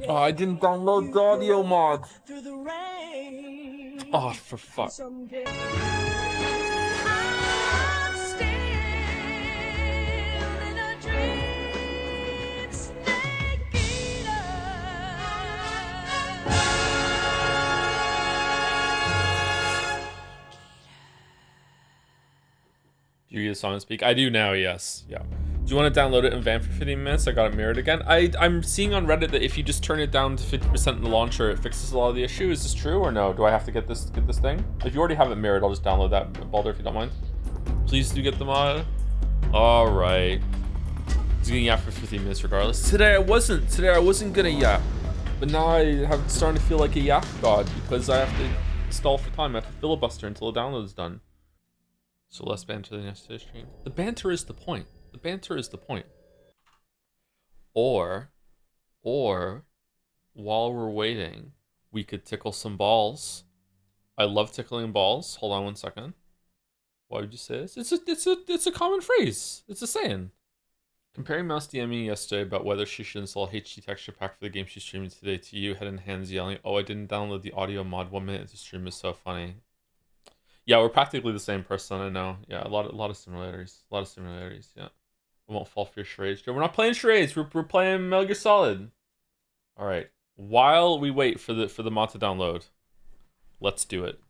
Oh, I didn't download the audio mod. Oh, for fuck. Do you use song and speak? I do now, yes. Yeah. Do you want to download it in van for 15 minutes? I got it mirrored again. I'm seeing on Reddit that if you just turn it down to 50% in the launcher, it fixes a lot of the issue. Is this true or no? Do I have to get this thing? If you already have it mirrored, I'll just download that, Baldur, if you don't mind. Please do get the mod. All right. He's getting yap for 15 minutes regardless. Today I wasn't gonna yap, but now I have starting to feel like a yap god because I have to stall for time. I have to filibuster until the download is done. So less banter than yesterday's stream. The banter is the point. The banter is the point. Or while we're waiting, we could tickle some balls. I love tickling balls. Hold on one second. Why would you say this? It's a common phrase. It's a saying. Comparing Mouse DMing yesterday about whether she should install HD texture pack for the game she's streaming today to you, head and hands yelling, "Oh, I didn't download the audio mod 1 minute into stream," is so funny. Yeah, we're practically the same person, I know. Yeah, a lot of similarities. Yeah. I won't fall for your charades, Joe. We're not playing charades. We're playing Metal Gear Solid. All right. While we wait for the mod to download, let's do it.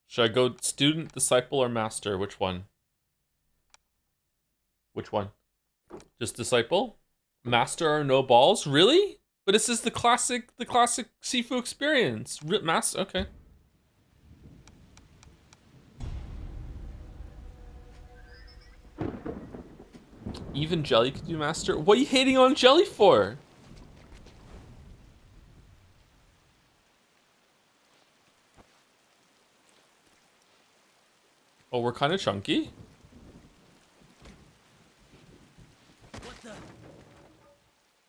Should I go student, disciple, or master? Which one? Which one? Just disciple? Master or no balls? Really? But this is the classic Sifu experience. Master, okay. Even Jelly could do master? What are you hating on Jelly for? Oh, we're kind of chunky.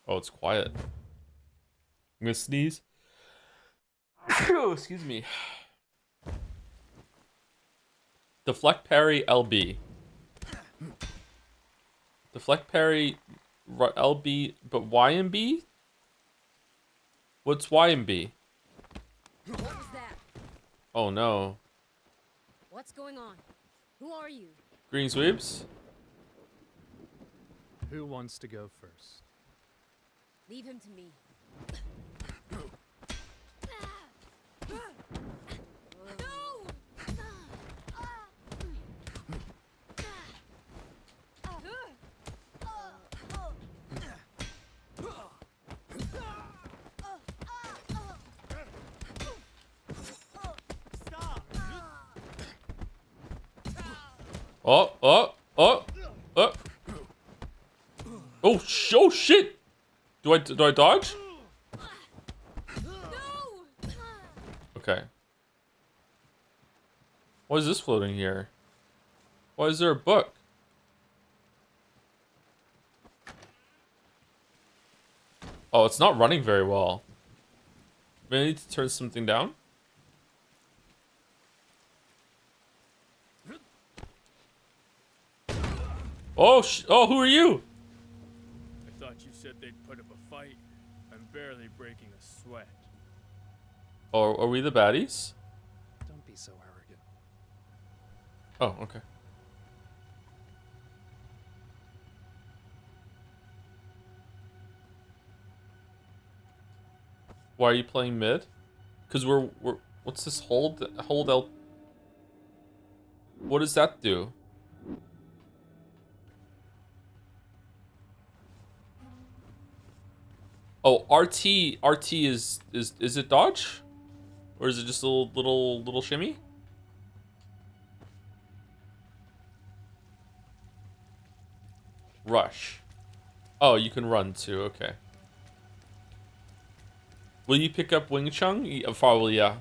Oh, it's quiet. I'm gonna sneeze. Excuse me. Deflect parry LB. Deflect parry LB, but Y and B? What's Y and B? What was that? Oh no. What's going on? Who are you? Green sweeps? Who wants to go first? Leave him to me. Oh shit! Do I dodge? Okay. What is this floating here? Why is there a book? Oh, it's not running very well. Maybe I need to turn something down? Oh, who are you? I thought you said they'd put up a fight. I'm barely breaking a sweat. Oh, are we the baddies? Don't be so arrogant. Oh, okay. Why are you playing mid? Because we're what's this hold L? What does that do? Oh, RT is it dodge? Or is it just a little shimmy? Rush. Oh, you can run too, okay. Will you pick up Wing Chun? Probably, yeah.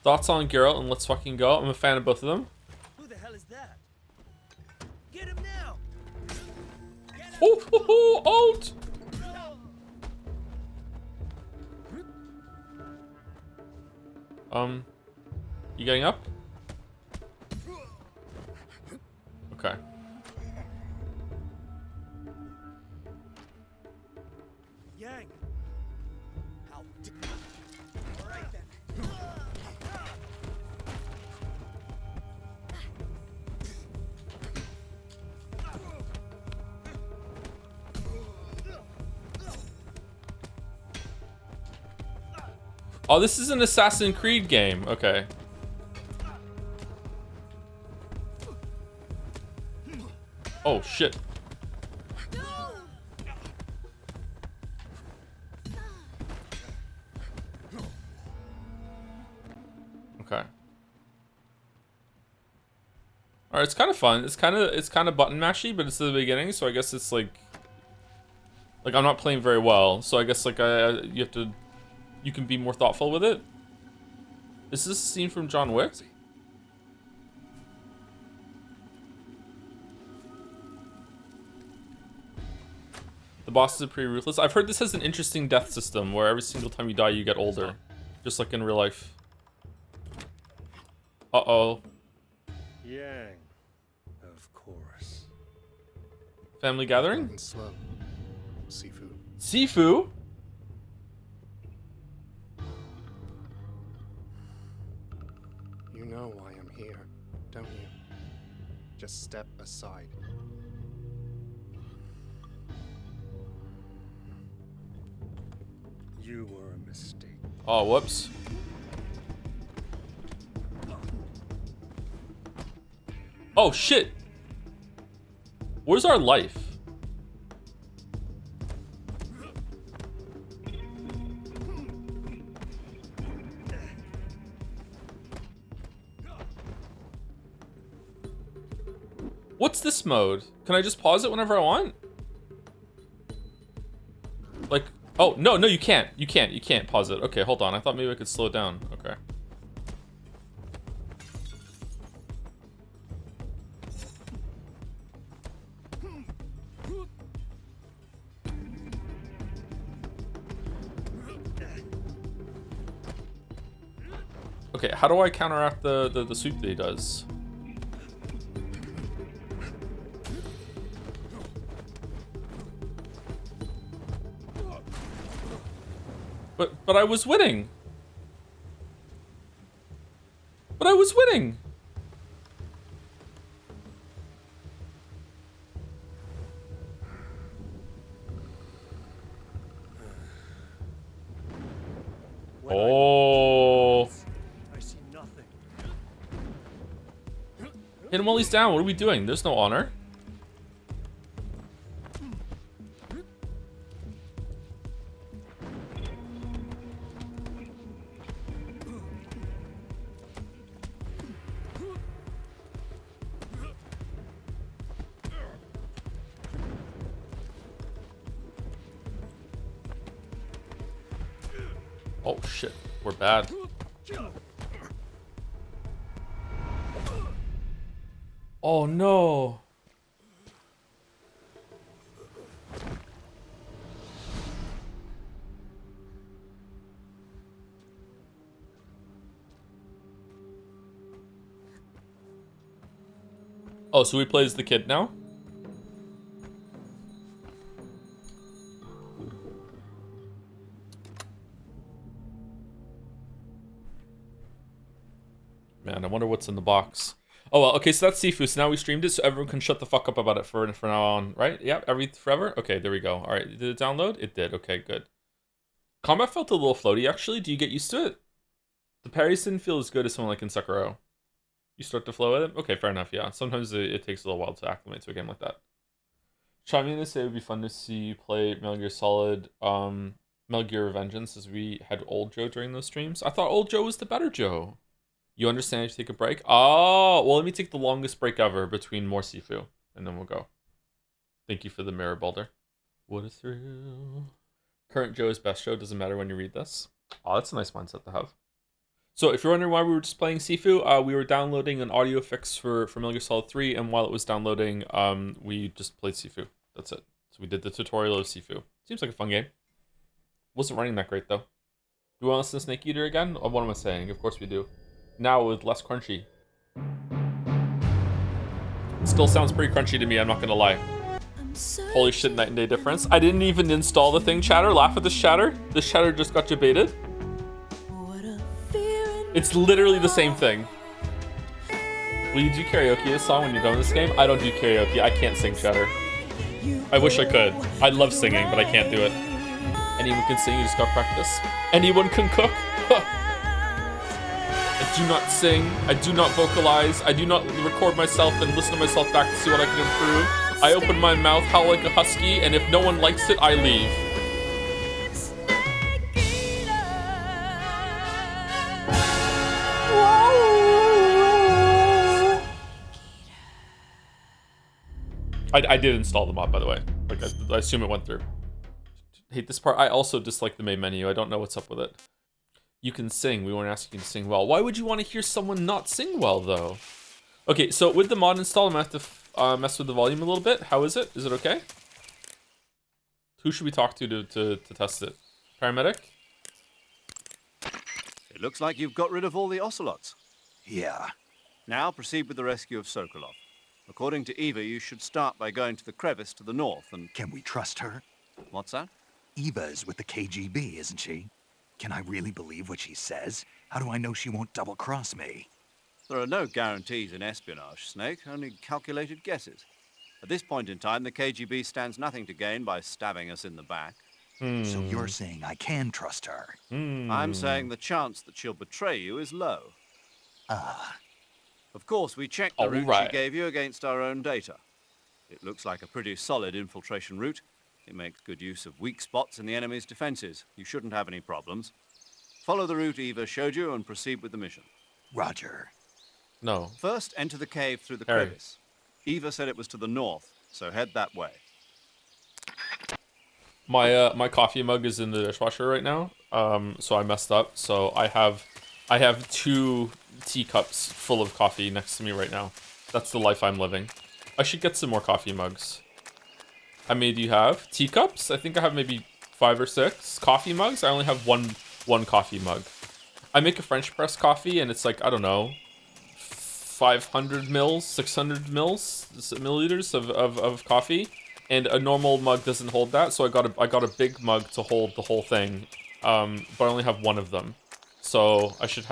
Thoughts on Geralt and let's fucking go. I'm a fan of both of them. Who the hell is that? Get him now! Get Alt! You getting up? Okay. Yang. How? All right then. Oh, this is an Assassin's Creed game. Okay. Oh, shit. Okay. All right, it's kind of fun. It's kind of button mashy, but it's the beginning, so I guess it's like I'm not playing very well, so I guess like you can be more thoughtful with it. Is this a scene from John Wick? The bosses are pretty ruthless. I've heard this has an interesting death system where every single time you die, you get older. Just like in real life. Uh-oh. Yang. Of course. Family gathering? And slow. Sifu. Sifu? You know why I'm here, don't you? Just step aside. You were a mistake. Oh, whoops. Oh, shit. Where's our life? What's this mode? Can I just pause it whenever I want? Like, oh, no, you can't. You can't pause it. Okay, hold on. I thought maybe I could slow it down. Okay. Okay, how do I counteract the sweep that he does? But I was winning. But I was winning. Oh. I see nothing. Hit him while he's down. What are we doing? There's no honor. Oh shit, we're bad. Oh no. Oh, so he plays the kid now? Man, I wonder what's in the box. Oh, well, okay, so that's Sifu. So now we streamed it, so everyone can shut the fuck up about it for now on, right? Yeah, forever? Okay, there we go. All right, did it download? It did. Okay, good. Combat felt a little floaty, actually. Do you get used to it? The parries didn't feel as good as someone like in Sekiro. You start to flow with it? Okay, fair enough, yeah. Sometimes it takes a little while to acclimate to a game like that. Chiming in to say it would be fun to see you play Metal Gear Solid, Metal Gear Revengeance, as we had old Joe during those streams. I thought old Joe was the better Joe. You understand if you take a break? Oh, well, let me take the longest break ever between more Sifu, and then we'll go. Thank you for the mirror, Boulder. What a thrill. Current Joe is best Joe, doesn't matter when you read this. Oh, that's a nice mindset to have. So if you're wondering why we were just playing Sifu, we were downloading an audio fix for Metal Gear Solid 3, and while it was downloading, we just played Sifu. That's it. So we did the tutorial of Sifu. Seems like a fun game. Wasn't running that great though. Do we want to listen to Snake Eater again? Or what am I saying? Of course we do. Now with less crunchy. It still sounds pretty crunchy to me, I'm not gonna lie. Holy shit, night and day difference. I didn't even install the thing, chatter. Laugh at this chatter. This chatter just got you baited. It's literally the same thing. Will you do karaoke this song when you're done with this game? I don't do karaoke. I can't sing, chatter. I wish I could. I love singing, but I can't do it. Anyone can sing, you just gotta practice. Anyone can cook. I do not sing. I do not vocalize. I do not record myself and listen to myself back to see what I can improve. I open my mouth, howl like a husky, and if no one likes it, I leave. I did install the mod, by the way. Like, I assume it went through. Hate this part. I also dislike the main menu. I don't know what's up with it. You can sing. We weren't asking you to sing well. Why would you want to hear someone not sing well, though? Okay, so with the mod installed, I'm going to have to mess with the volume a little bit. How is it? Is it okay? Who should we talk to test it? Paramedic? It looks like you've got rid of all the ocelots. Yeah. Now proceed with the rescue of Sokolov. According to Eva, you should start by going to the crevice to the north and... Can we trust her? What's that? Eva's with the KGB, isn't she? Can I really believe what she says? How do I know she won't double-cross me? There are no guarantees in espionage, Snake, only calculated guesses. At this point in time, the KGB stands nothing to gain by stabbing us in the back. So you're saying I can trust her? I'm saying the chance that she'll betray you is low. Ah. Of course, we checked the route she gave you against our own data. It looks like a pretty solid infiltration route. It makes good use of weak spots in the enemy's defenses. You shouldn't have any problems. Follow the route Eva showed you and proceed with the mission. Roger. No. First, enter the cave through the Harry. crevice. Eva said it was to the north, so head that way. My coffee mug is in the dishwasher right now. So I messed up. So I have 2 teacups full of coffee next to me right now. That's the life I'm living. I should get some more coffee mugs. How many do you have? Teacups? I think I have maybe 5 or 6. Coffee mugs? I only have one coffee mug. I make a French press coffee and it's like, I don't know, 500 mils, 600 milliliters of coffee. And a normal mug doesn't hold that, so I got a big mug to hold the whole thing. But I only have 1 of them. So I should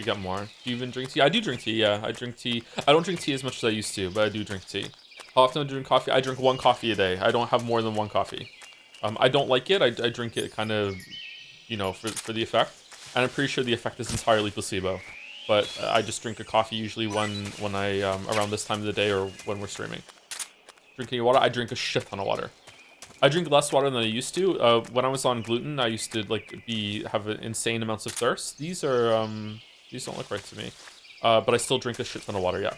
get more. Do you even drink tea? I do drink tea, yeah. I drink tea. I don't drink tea as much as I used to, but I do drink tea. How often do I drink coffee? I drink 1 coffee a day. I don't have more than 1 coffee. I don't like it. I drink it kind of, you know, for the effect. And I'm pretty sure the effect is entirely placebo. But I just drink a coffee usually when I around this time of the day or when we're streaming. Drinking water, I drink a shit ton of water. I drink less water than I used to. When I was on gluten, I used to have insane amounts of thirst. These don't look right to me. But I still drink a shit ton of water, yeah.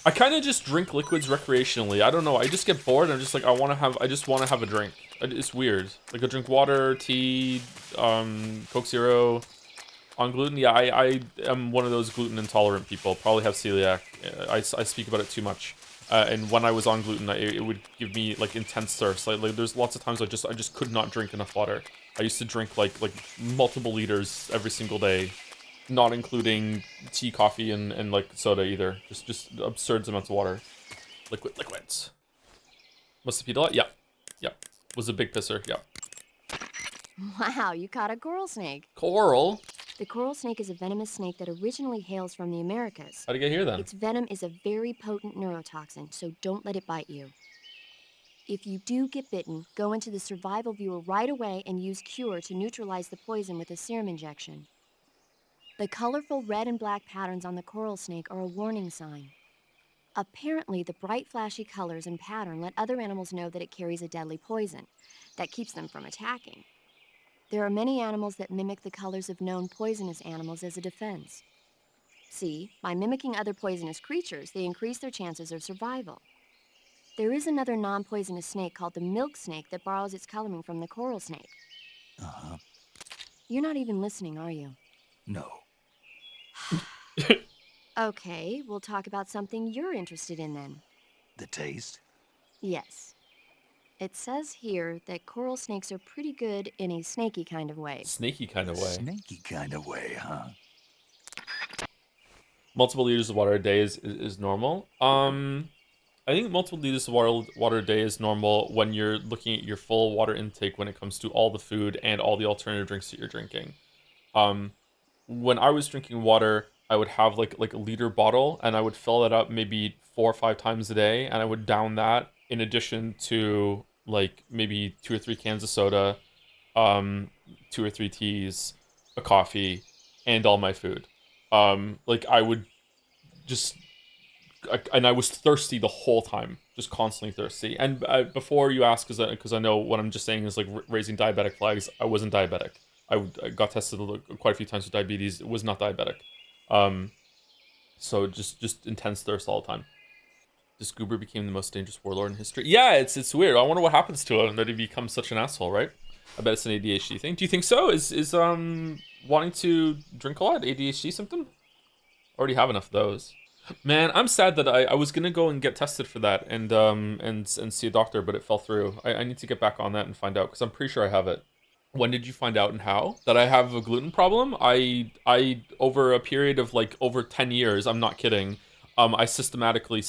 I kind of just drink liquids recreationally. I don't know. I just get bored. I'm just like, I just want to have a drink. It's weird. Like I drink water, tea, Coke Zero. On gluten, yeah, I am one of those gluten intolerant people. Probably have celiac. I speak about it too much. And when I was on gluten, it would give me like intense thirst. Like there's lots of times I just could not drink enough water. I used to drink like multiple liters every single day, not including tea, coffee, and like soda either. Just absurd amounts of water. Liquids. Must have peed a lot. Yeah. Was a big pisser. Yeah. Wow, you caught a coral snake. Coral. The coral snake is a venomous snake that originally hails from the Americas. How'd it get here then? Its venom is a very potent neurotoxin, so don't let it bite you. If you do get bitten, go into the survival viewer right away and use Cure to neutralize the poison with a serum injection. The colorful red and black patterns on the coral snake are a warning sign. Apparently, the bright flashy colors and pattern let other animals know that it carries a deadly poison that keeps them from attacking. There are many animals that mimic the colors of known poisonous animals as a defense. See, by mimicking other poisonous creatures, they increase their chances of survival. There is another non-poisonous snake called the milk snake that borrows its coloring from the coral snake. Uh-huh. You're not even listening, are you? No. Okay, we'll talk about something you're interested in then. The taste? Yes. It says here that coral snakes are pretty good in a snaky kind of way. Snaky kind of way. Snaky kind of way, huh? Multiple liters of water a day is normal. I think multiple liters of water a day is normal when you're looking at your full water intake when it comes to all the food and all the alternative drinks that you're drinking. When I was drinking water, I would have like a liter bottle, and I would fill it up maybe 4 or 5 times a day, and I would down that in addition to like maybe 2 or 3 cans of soda, 2 or 3 teas, a coffee, and all my food. Like I would just, and I was thirsty the whole time, just constantly thirsty. And before you ask, because I know what I'm just saying is like raising diabetic flags, I wasn't diabetic. I got tested quite a few times with diabetes. It was not diabetic. So just intense thirst all the time. This goober became the most dangerous warlord in history. Yeah, it's weird. I wonder what happens to him that he becomes such an asshole, right? I bet it's an ADHD thing. Do you think so? Is wanting to drink a lot ADHD symptom? Already have enough of those. Man, I'm sad that I was gonna go and get tested for that and see a doctor, but it fell through. I need to get back on that and find out, because I'm pretty sure I have it. When did you find out and how that I have a gluten problem? I over a period of like over 10 years, I'm not kidding. I systematically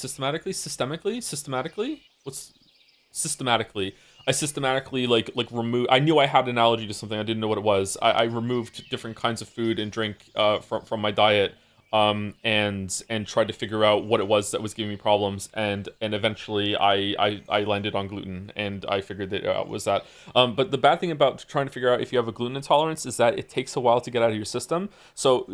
like remove. I knew I had an allergy to something. I didn't know what it was. I removed different kinds of food and drink from my diet, and tried to figure out what it was that was giving me problems, and eventually I landed on gluten, and I figured that it was that. But the bad thing about trying to figure out if you have a gluten intolerance is that it takes a while to get out of your system. So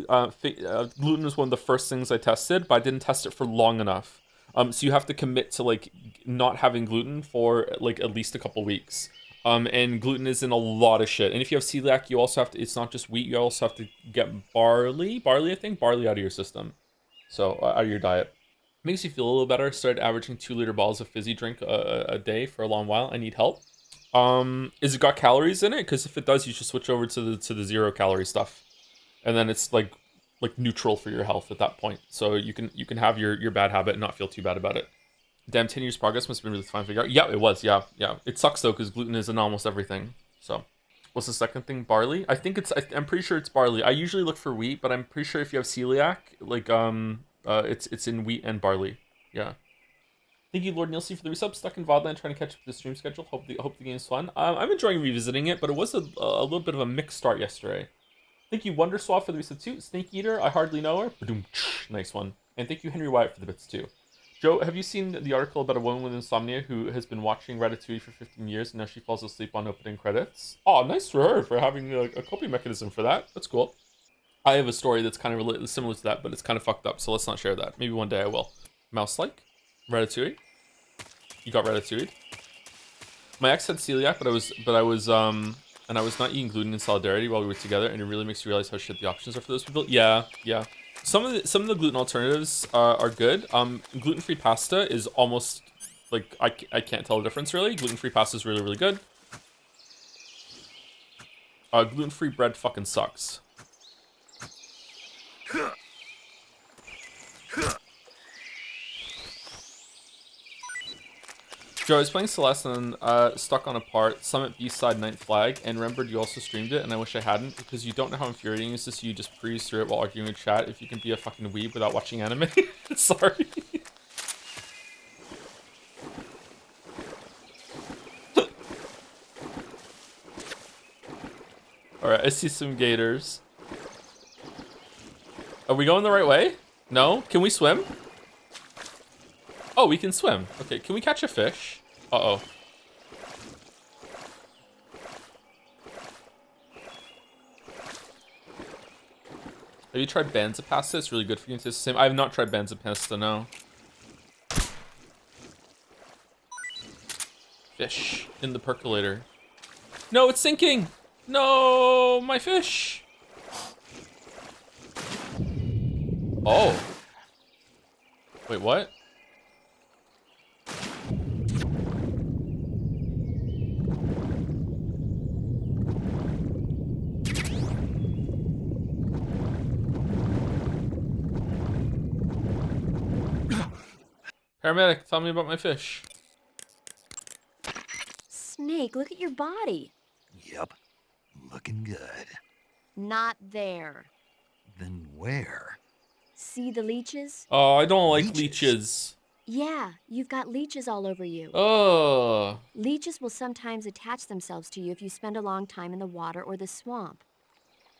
gluten was one of the first things I tested, but I didn't test it for long enough. So you have to commit to like not having gluten for like at least a couple weeks. And gluten is in a lot of shit. And if you have celiac, you also have to, it's not just wheat, you also have to get barley out of your system. So out of your diet. Makes you feel a little better. Started averaging 2-liter bottles of fizzy drink a day for a long while. I need help. Is it got calories in it? Because if it does, you should switch over to the 0-calorie stuff. And then it's like neutral for your health at that point. So you can have your bad habit and not feel too bad about it. Damn, 10 years progress must have been really fun to figure out. Yeah, it was. Yeah. It sucks though, because gluten is in almost everything. So, what's the second thing? Barley? I think I'm pretty sure it's barley. I usually look for wheat, but I'm pretty sure if you have celiac, like it's in wheat and barley. Yeah. Thank you, Lord Nilsey, for the resub. Stuck in Vodland trying to catch up to the stream schedule. Hope the game's fun. I'm enjoying revisiting it, but it was a little bit of a mixed start yesterday. Thank you, Wonder Swap, for the resub too. Snake Eater, I hardly know her. Nice one. And thank you, Henry Wyatt, for the bits too. Joe, have you seen the article about a woman with insomnia who has been watching Ratatouille for 15 years and now she falls asleep on opening credits? Oh, nice for her for having a coping mechanism for that. That's cool. I have a story that's kind of similar to that, but it's kind of fucked up, so let's not share that. Maybe one day I will. Mouse-like? Ratatouille? You got Ratatouille? My ex had celiac, but I was not eating gluten in solidarity while we were together, and it really makes you realize how shit the options are for those people. Yeah. Some of the gluten alternatives are good. Gluten-free pasta is almost like I can't tell the difference really. Gluten-free pasta is really, really good. Gluten-free bread fucking sucks. Joe, I was playing Celeste and stuck on a part, Summit B-side 9th flag, and remembered you also streamed it, and I wish I hadn't, because you don't know how infuriating it is to see you just breeze through it while arguing with chat if you can be a fucking weeb without watching anime. Sorry. Alright, I see some gators. Are we going the right way? No? Can we swim? Oh, we can swim. Okay, can we catch a fish? Uh-oh. Have you tried Banza pasta? It's really good for you. It's the same. I have not tried Banza pasta, no. Fish in the percolator. No, it's sinking! No, my fish! Oh. Wait, what? Paramedic, tell me about my fish. Snake, look at your body. Yep. Looking good. Not there. Then where? See the leeches? Oh, I don't like Leeches? leeches. Yeah, you've got leeches all over you. Oh. Leeches will sometimes attach themselves to you if you spend a long time in the water or the swamp.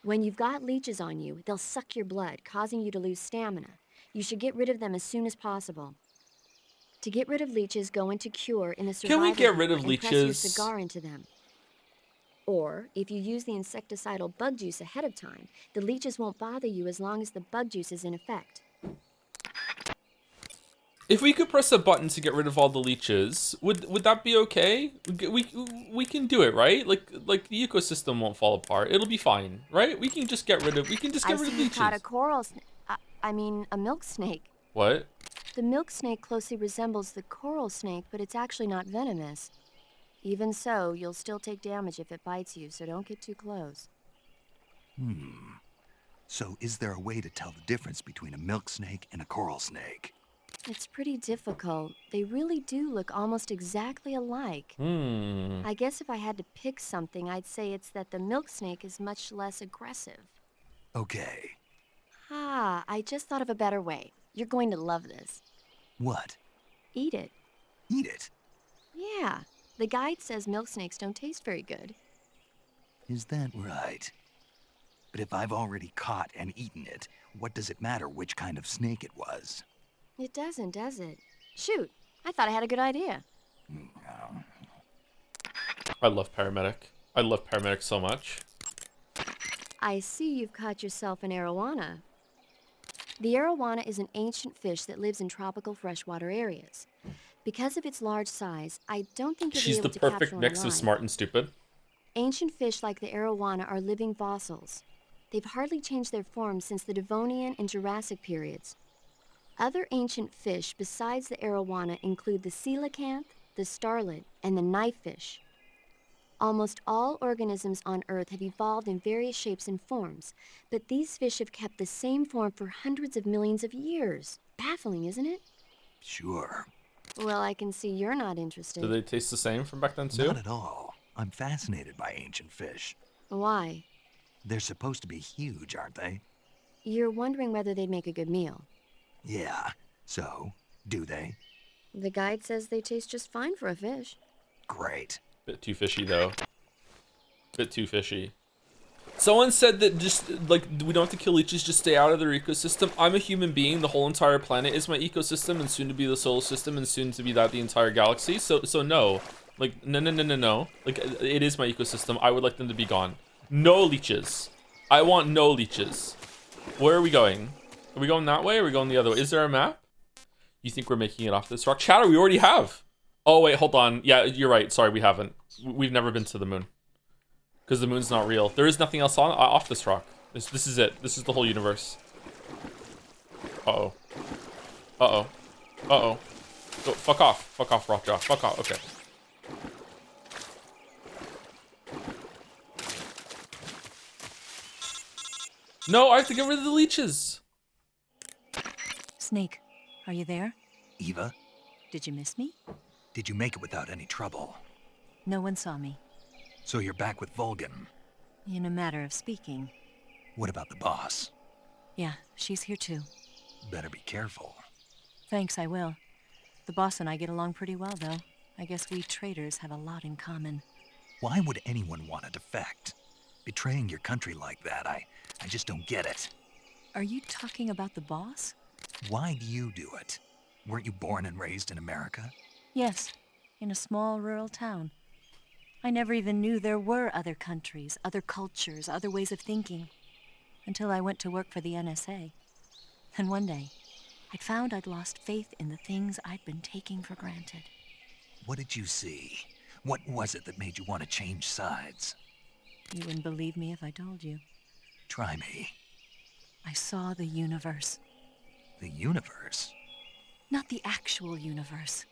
When you've got leeches on you, they'll suck your blood, causing you to lose stamina. You should get rid of them as soon as possible. To get rid of leeches, go into Cure in the survival Can we get rid room of and press your leeches? cigar into them. Or, if you use the insecticidal bug juice ahead of time, the leeches won't bother you as long as the bug juice is in effect. If we could press a button to get rid of all the leeches, would that be okay? We can do it, right? Like the ecosystem won't fall apart. It'll be fine, right? We can just get rid of I leeches. see you caught a coral a milk snake. What? The milk snake closely resembles the coral snake, but it's actually not venomous. Even so, you'll still take damage if it bites you, so don't get too close. So is there a way to tell the difference between a milk snake and a coral snake? It's pretty difficult. They really do look almost exactly alike. I guess if I had to pick something, I'd say it's that the milk snake is much less aggressive. Okay. I just thought of a better way. You're going to love this. What? Eat it. Eat it? Yeah. The guide says milk snakes don't taste very good. Is that right? But if I've already caught and eaten it, what does it matter which kind of snake it was? It doesn't, does it? Shoot, I thought I had a good idea. I love Paramedic. I love Paramedic so much. I see you've caught yourself an arowana. The arowana is an ancient fish that lives in tropical freshwater areas. Because of its large size, I don't think you'll She's be able the to perfect capture one mix of alive. smart and stupid. Ancient fish like the arowana are living fossils. They've hardly changed their form since the Devonian and Jurassic periods. Other ancient fish besides the arowana include the coelacanth, the starlet, and the knifefish. Almost all organisms on Earth have evolved in various shapes and forms, but these fish have kept the same form for hundreds of millions of years. Baffling, isn't it? Sure. Well, I can see you're not interested. Do they taste the same from back then too? Not at all. I'm fascinated by ancient fish. Why? They're supposed to be huge, aren't they? You're wondering whether they'd make a good meal. Yeah. So, do they? The guide says they taste just fine for a fish. Great. Bit too fishy though. Bit too fishy. Someone said that just like we don't have to kill leeches, just stay out of their ecosystem. I'm a human being. The whole entire planet is my ecosystem, and soon to be the solar system, and soon to be that the entire galaxy. So no, like no. Like it is my ecosystem. I would like them to be gone. No leeches. I want no leeches. Where are we going? Are we going that way? Or are we going the other way? Is there a map? You think we're making it off this rock? Chatter, we already have. Oh wait, hold on. Yeah, you're right. Sorry, we haven't. We've never been to the moon. Because the moon's not real. There is nothing else on off this rock. This is it. This is the whole universe. Uh-oh. Uh-oh. Uh-oh. Go, fuck off. Fuck off, Rockjaw. Fuck off. Okay. No, I have to get rid of the leeches. Snake, are you there? Eva, Did you miss me? did you make it without any trouble? No one saw me. So you're back with Vulcan. In a matter of speaking. What about the boss? Yeah, she's here too. Better be careful. Thanks, I will. The boss and I get along pretty well, though. I guess we traders have a lot in common. Why would anyone want to defect? Betraying your country like that, I just don't get it. Are you talking about the boss? Why do you do it? Weren't you born and raised in America? Yes, in a small rural town. I never even knew there were other countries, other cultures, other ways of thinking. Until I went to work for the NSA. Then one day, I'd found I'd lost faith in the things I'd been taking for granted. What did you see? What was it that made you want to change sides? You wouldn't believe me if I told you. Try me. I saw the universe. The universe? Not the actual universe.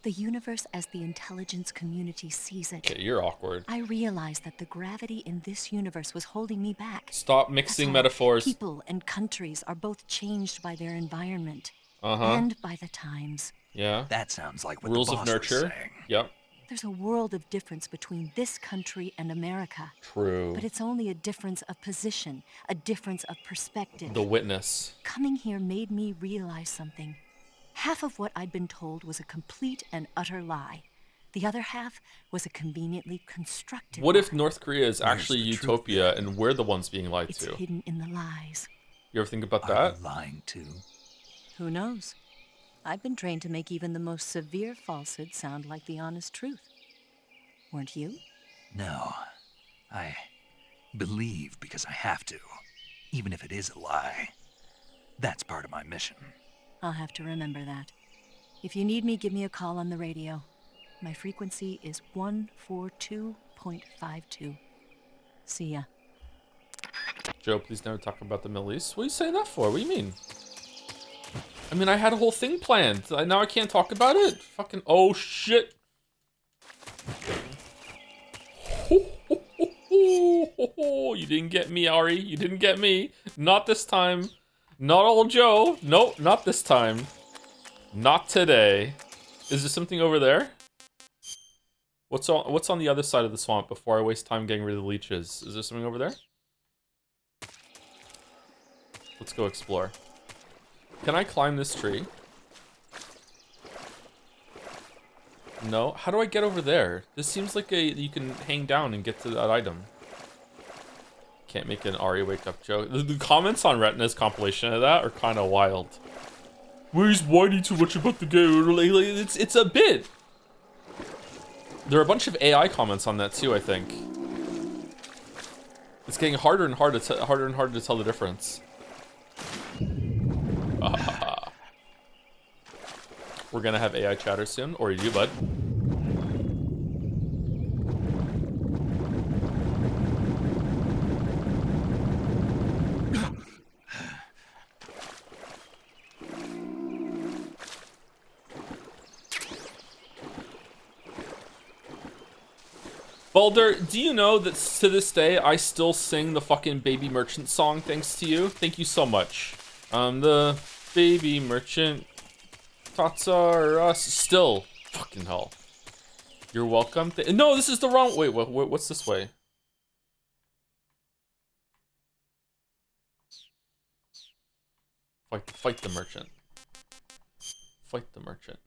The universe as the intelligence community sees it. Okay, you're awkward. I realized that the gravity in this universe was holding me back. Stop mixing That's all. metaphors. People and countries are both changed by their environment. and by the times. Yeah. That sounds like what Rules the of boss nurture. was saying. Yep. There's a world of difference between this country and America. True. But it's only a difference of position, a difference of perspective. The witness. Coming here made me realize something. Half of what I'd been told was a complete and utter lie. The other half was a conveniently constructed What one. if North Korea is actually utopia and we're the ones being lied It's to? hidden in the lies. You ever think about Are that? you lying too? Who knows? I've been trained to make even the most severe falsehood sound like the honest truth. Weren't you? No. I believe because I have to, even if it is a lie. That's part of my mission. I'll have to remember that. If you need me, give me a call on the radio. My frequency is 142.52. See ya. Joe, please never talk about the Middle East. What are you saying that for? What do you mean? I mean, I had a whole thing planned. Now I can't talk about it? Fucking, oh shit. You didn't get me, Ari. You didn't get me. Not this time. Not old Joe. Nope, not this time. Not today. Is there something over there? What's on the other side of the swamp before I waste time getting rid of the leeches? Is there something over there? Let's go explore. Can I climb this tree? No? How do I get over there? This seems like you can hang down and get to that item. Can't make an Ari wake up joke. The comments on Retina's compilation of that are kind of wild. Well, he's whining too much about the game. It's a bit. There are a bunch of AI comments on that too, I think. It's getting harder and harder to tell the difference. We're gonna have AI chatter soon, or you, bud. Baldur, do you know that to this day I still sing the fucking Baby Merchant song thanks to you? Thank you so much. I'm the baby merchant. Tots are us. Still. Fucking hell. You're welcome. No, this is the wrong... Wait, what's this way? Fight the merchant. Fight the merchant.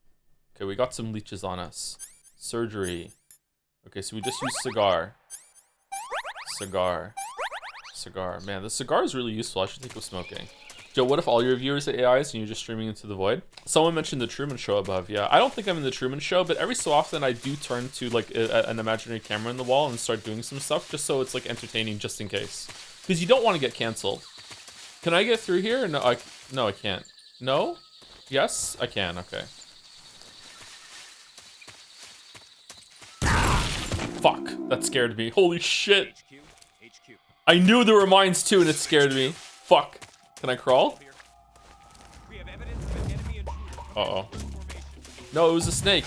Okay, we got some leeches on us. Surgery. Okay, so we just use cigar. Cigar. Man, the cigar is really useful. I should think of smoking. Joe, what if all your viewers are AIs and you're just streaming into the void? Someone mentioned the Truman Show above. Yeah, I don't think I'm in the Truman Show, but every so often I do turn to like an imaginary camera in the wall and start doing some stuff just so it's like entertaining just in case. Because you don't want to get canceled. Can I get through here? No, I can't. No? Yes? I can, okay. Fuck, that scared me. Holy shit. I knew there were mines too and it scared me. Fuck. Can I crawl? Uh-oh. No, it was a snake.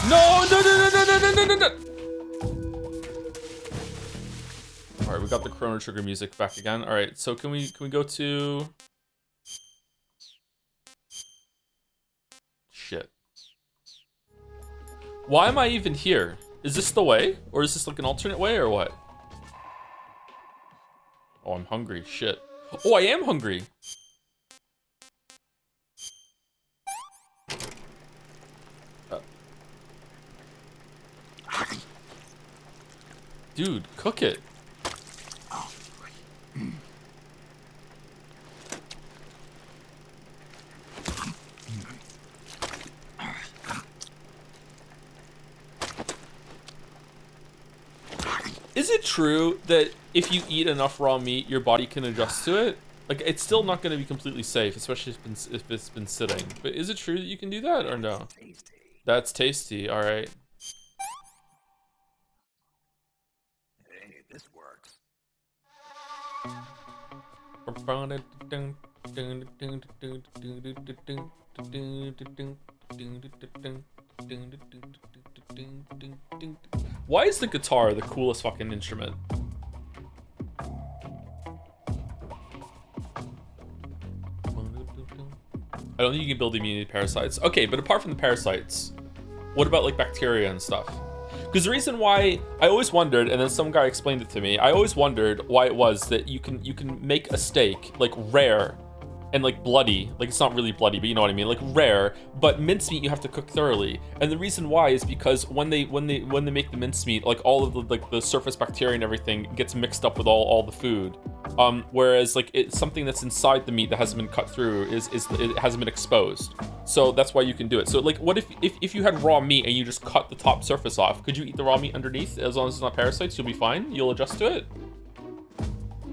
No! Alright, we got the Chrono Trigger music back again. Alright, so can we go to... Shit. Why am I even here? Is this the way? Or is this like an alternate way or what? Oh, I'm hungry. Shit. Oh, I am hungry. Dude, cook it. Is it true that if you eat enough raw meat, your body can adjust to it? Like, it's still not going to be completely safe, especially if it's been sitting. But is it true that you can do that or no? That's tasty. All right. Hey, this works. Why is the guitar the coolest fucking instrument? I don't think you can build immunity to parasites. Okay, but apart from the parasites, what about like bacteria and stuff? Because the reason why I always wondered, and then some guy explained it to me, I always wondered why it was that you can make a steak like rare and like bloody, like it's not really bloody, but you know what I mean, like rare, but mincemeat you have to cook thoroughly. And the reason why is because when they make the mincemeat, like all of the surface bacteria and everything gets mixed up with all the food. Whereas like it's something that's inside the meat that hasn't been cut through it hasn't been exposed. So that's why you can do it. So like what if you had raw meat and you just cut the top surface off, could you eat the raw meat underneath? As long as it's not parasites, you'll be fine. You'll adjust to it.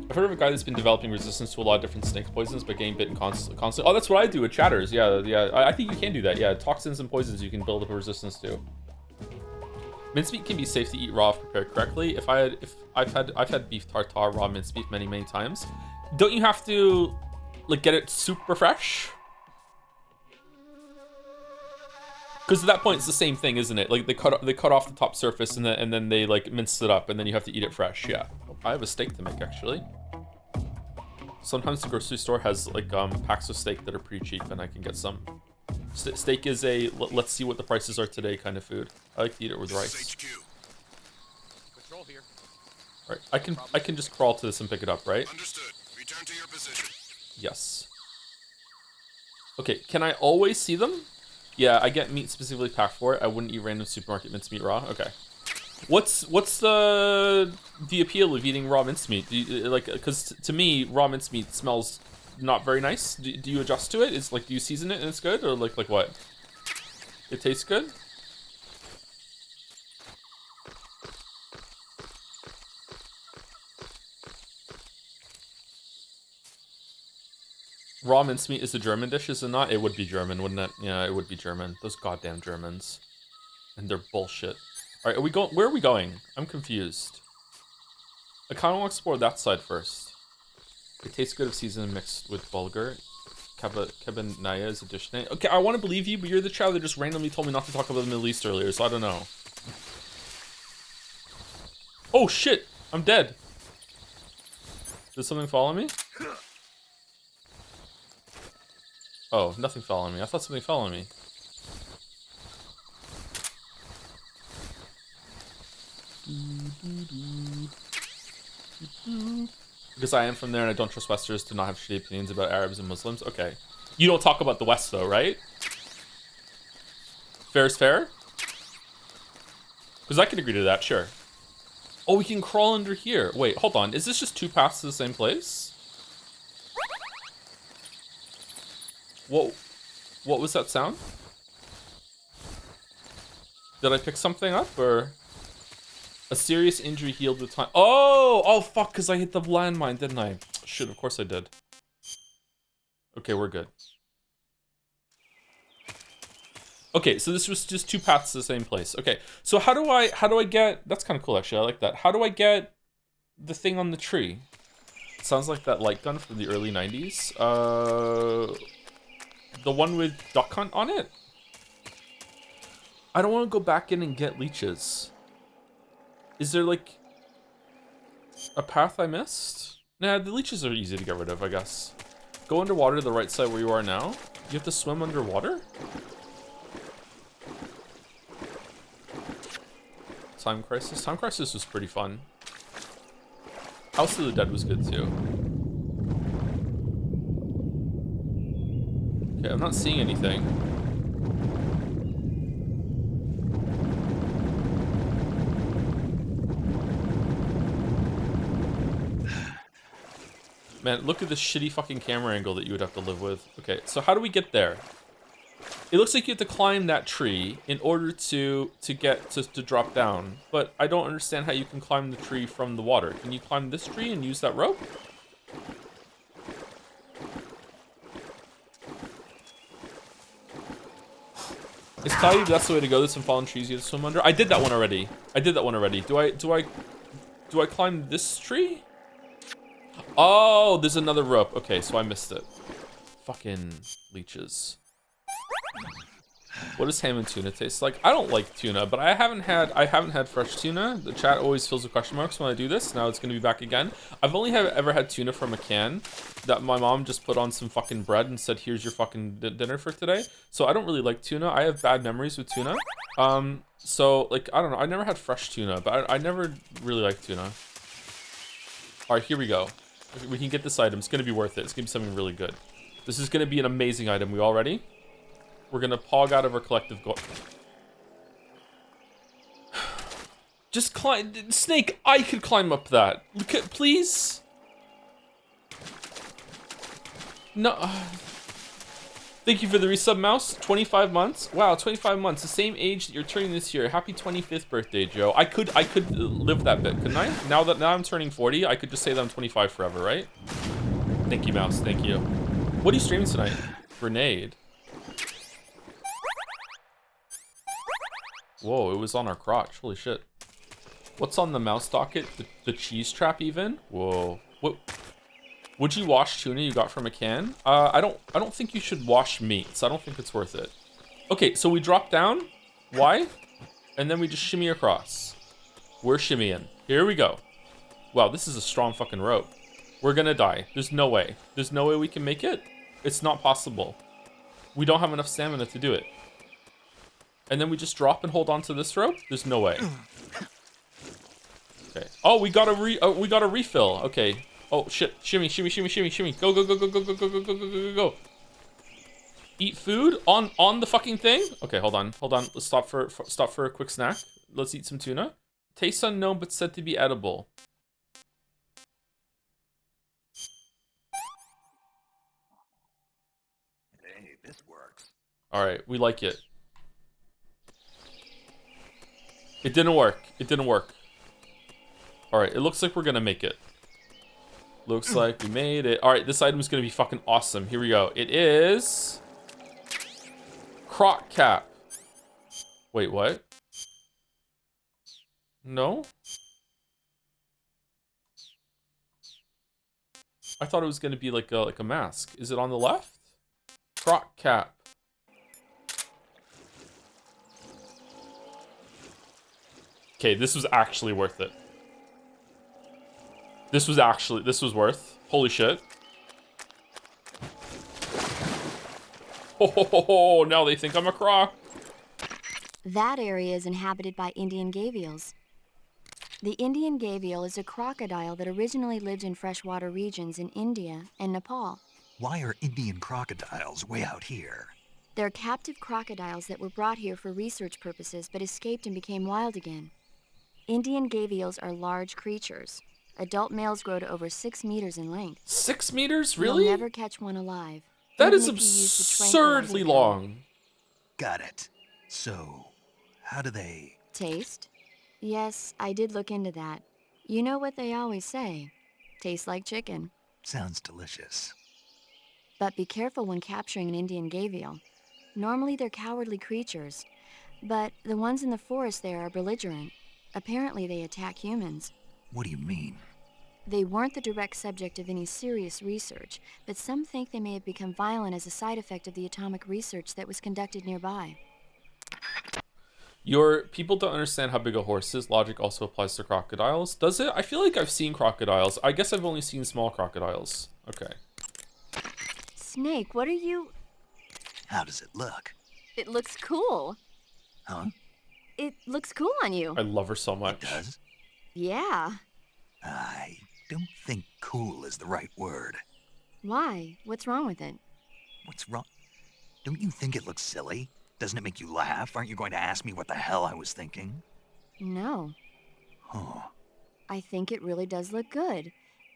I've heard of a guy that's been developing resistance to a lot of different snake poisons, but getting bitten constantly. Oh, that's what I do with chatters. Yeah. I think you can do that. Yeah, toxins and poisons you can build up a resistance to. Mincemeat can be safe to eat raw if prepared correctly. I've had beef tartare raw mincemeat many times. Don't you have to like get it super fresh? Because at that point it's the same thing, isn't it? Like they cut off the top surface and then they like mince it up and then you have to eat it fresh. Yeah, I have a steak to make actually. Sometimes the grocery store has like packs of steak that are pretty cheap and I can get some. Steak is a let's see what the prices are today kind of food. I like to eat it with rice. Patrol here. All right, I can just crawl to this and pick it up, right? Understood. Return to your position. Yes. Okay, can I always see them? Yeah, I get meat specifically packed for it. I wouldn't eat random supermarket mincemeat raw. Okay. What's the appeal of eating raw mincemeat? Do you, like, because to me, raw mincemeat smells not very nice. Do you adjust to it? It's like, do you season it and it's good, or like what? It tastes good. Raw mincemeat is a German dish, is it not? It would be German, wouldn't it? Yeah, it would be German. Those goddamn Germans. And their bullshit. Alright, are we going? Where are we going? I'm confused. I kind of want to explore that side first. It tastes good if seasoned mixed with bulgur. Cabanaya is a dish name. Okay, I want to believe you, but you're the child that just randomly told me not to talk about the Middle East earlier, so I don't know. Oh shit! I'm dead. Did something follow me? Oh, nothing fell on me. I thought something fell on me. Because I am from there and I don't trust Westerners to not have shitty opinions about Arabs and Muslims. Okay. You don't talk about the West though, right? Fair is fair? Because I can agree to that, sure. Oh, we can crawl under here. Wait, hold on. Is this just two paths to the same place? Whoa. What was that sound? Did I pick something up, or? A serious injury healed with time. Oh, fuck, because I hit the landmine, didn't I? Shit, of course I did. Okay, we're good. Okay, so this was just two paths to the same place. Okay, so how do I get, that's kind of cool actually, I like that. How do I get the thing on the tree? It sounds like that light gun from the early 90s. The one with Duck Hunt on it? I don't want to go back in and get leeches. Is there like a path I missed? Nah, the leeches are easy to get rid of, I guess. Go underwater to the right side where you are now. You have to swim underwater? Time Crisis? Time Crisis was pretty fun. House of the Dead was good too. Okay, I'm not seeing anything. Man, look at this shitty fucking camera angle that you would have to live with. Okay, so how do we get there? It looks like you have to climb that tree in order to drop down. But I don't understand how you can climb the tree from the water. Can you climb this tree and use that rope? Is Tide, that's the way to go? There's some fallen trees you have to swim under. I did that one already. Do I climb this tree? Oh, there's another rope. Okay, so I missed it. Fucking leeches. What does ham and tuna taste like? I don't like tuna, but I haven't had fresh tuna. The chat always fills with question marks when I do this. Now it's gonna be back again. I've only ever had tuna from a can that my mom just put on some fucking bread and said, "Here's your fucking dinner for today." So I don't really like tuna. I have bad memories with tuna. So like I don't know. I never had fresh tuna, but I never really liked tuna. All right, here we go. We can get this item. It's gonna be worth it. It's gonna be something really good. This is gonna be an amazing item. We all ready? We're gonna pog out of our collective goal. Just climb, Snake. I could climb up that. Please. No. Thank you for the resub, Mouse. 25 months. Wow, 25 months. The same age that you're turning this year. Happy 25th birthday, Joe. I could live that bit, couldn't I? Now I'm turning 40, I could just say that I'm 25 forever, right? Thank you, Mouse. Thank you. What are you streaming tonight? Grenade. Whoa, it was on our crotch. Holy shit. What's on the mouse docket? The cheese trap even? Whoa. What? Would you wash tuna you got from a can? I don't think you should wash meats. I don't think it's worth it. Okay, so we drop down. Why? And then we just shimmy across. We're shimmying. Here we go. Wow, this is a strong fucking rope. We're gonna die. There's no way. There's no way we can make it. It's not possible. We don't have enough stamina to do it. And then we just drop and hold on to this rope? There's no way. Okay. Oh, we got a refill. Okay. Oh shit. Shimmy, shimmy, shimmy, shimmy, shimmy. Go, go, go, go, go, go, go, go, go, go, go, go. Eat food on the fucking thing? Okay, hold on. Hold on. Let's stop for a quick snack. Let's eat some tuna. Taste unknown but said to be edible. Hey, this works. All right, we like it. It didn't work. It didn't work. All right, it looks like we're gonna make it. Looks like we made it. All right, this item is gonna be fucking awesome. Here we go. It is croc cap. Wait, what? No? I thought it was gonna be like a mask. Is it on the left? Croc cap. Okay, this was actually worth it. This was worth. Holy shit. Oh, now they think I'm a croc. That area is inhabited by Indian gavials. The Indian gavial is a crocodile that originally lived in freshwater regions in India and Nepal. Why are Indian crocodiles way out here? They're captive crocodiles that were brought here for research purposes but escaped and became wild again. Indian gavials are large creatures. Adult males grow to over 6 meters in length. 6 meters? Really? You'll never catch one alive. That is even if you use the absurdly tranquilizer long. Got it. So, how do they... Taste? Yes, I did look into that. You know what they always say. Tastes like chicken. Sounds delicious. But be careful when capturing an Indian gavial. Normally they're cowardly creatures, but the ones in the forest there are belligerent. Apparently they attack humans. What do you mean? They weren't the direct subject of any serious research, but some think they may have become violent as a side effect of the atomic research that was conducted nearby. Your people don't understand how big a horse is. Logic also applies to crocodiles. Does it? I feel like I've seen crocodiles. I guess I've only seen small crocodiles. Okay. Snake, what are you... How does it look? It looks cool. Huh? It looks cool on you. I love her so much. It does? Yeah. I don't think cool is the right word. Why? What's wrong with it? What's wrong? Don't you think it looks silly? Doesn't it make you laugh? Aren't you going to ask me what the hell I was thinking? No. Huh. I think it really does look good.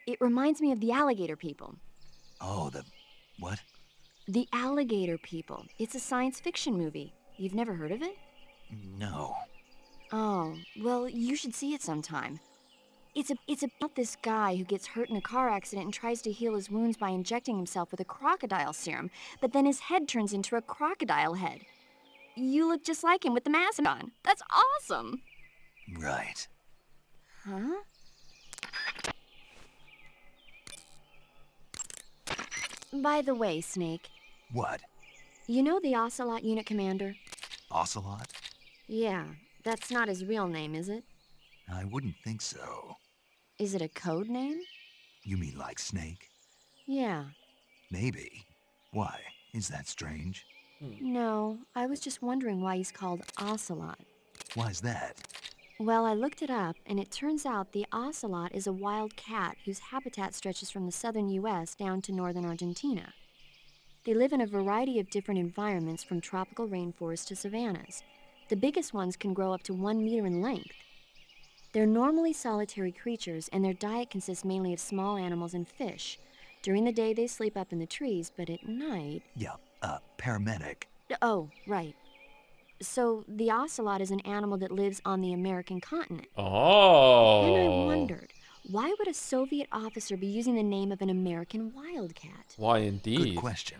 It reminds me of the alligator people. Oh, the... what? The Alligator People. It's a science fiction movie. You've never heard of it? No. Oh, well, you should see it sometime. It's about this guy who gets hurt in a car accident and tries to heal his wounds by injecting himself with a crocodile serum, but then his head turns into a crocodile head. You look just like him with the mask on. That's awesome! Right. Huh? By the way, Snake, What? You know the Ocelot unit commander? Ocelot? Yeah, that's not his real name, is it? I wouldn't think so. Is it a code name? You mean like Snake? Yeah. Maybe. Why? Is that strange? No, I was just wondering why he's called Ocelot. Why's that? Well, I looked it up, and it turns out the ocelot is a wild cat whose habitat stretches from the southern U.S. down to northern Argentina. They live in a variety of different environments, from tropical rainforests to savannas. The biggest ones can grow up to 1 meter in length. They're normally solitary creatures, and their diet consists mainly of small animals and fish. During the day, they sleep up in the trees, but at night... Yeah, paramedic. Oh, right. So, the ocelot is an animal that lives on the American continent. Oh. And I wondered, why would a Soviet officer be using the name of an American wildcat? Why, indeed. Good question.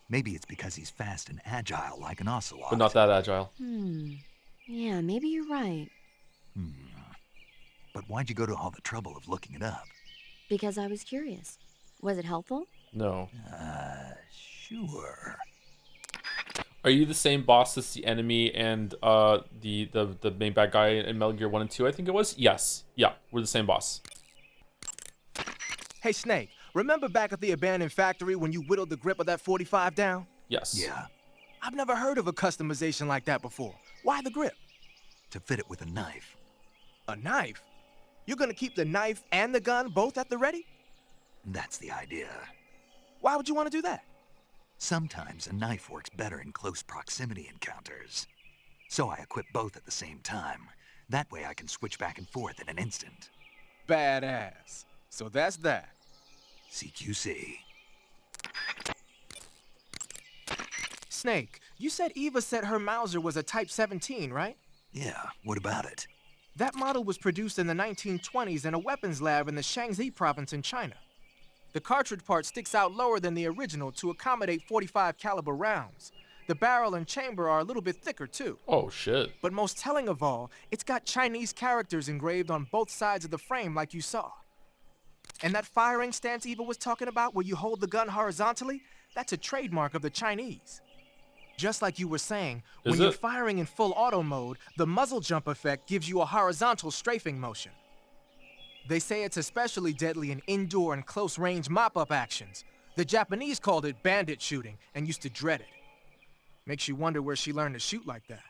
Maybe it's because he's fast and agile like an ocelot. But not that agile. Yeah, maybe you're right. But why'd you go to all the trouble of looking it up? Because I was curious. Was it helpful? No. Sure. Are you the same boss as the enemy and the main bad guy in Metal Gear 1 and 2, I think it was? Yes. Yeah, we're the same boss. Hey, Snake, remember back at the abandoned factory when you whittled the grip of that 45 down? Yes. Yeah, I've never heard of a customization like that before. Why the grip? to fit it with a knife. A knife? You're gonna keep the knife and the gun both at the ready? That's the idea. Why would you want to do that? Sometimes a knife works better in close proximity encounters. So I equip both at the same time. That way I can switch back and forth in an instant. Badass. So that's that. CQC. Snake, you said Eva said her Mauser was a Type 17, right? Yeah, what about it? That model was produced in the 1920s in a weapons lab in the Shaanxi province in China. The cartridge part sticks out lower than the original to accommodate 45 caliber rounds. The barrel and chamber are a little bit thicker too. Oh shit. But most telling of all, it's got Chinese characters engraved on both sides of the frame like you saw. And that firing stance Eva was talking about where you hold the gun horizontally, that's a trademark of the Chinese. Just like you were saying, when you're firing in full auto mode, the muzzle jump effect gives you a horizontal strafing motion. They say it's especially deadly in indoor and close-range mop-up actions. The Japanese called it bandit shooting and used to dread it. Makes you wonder where she learned to shoot like that.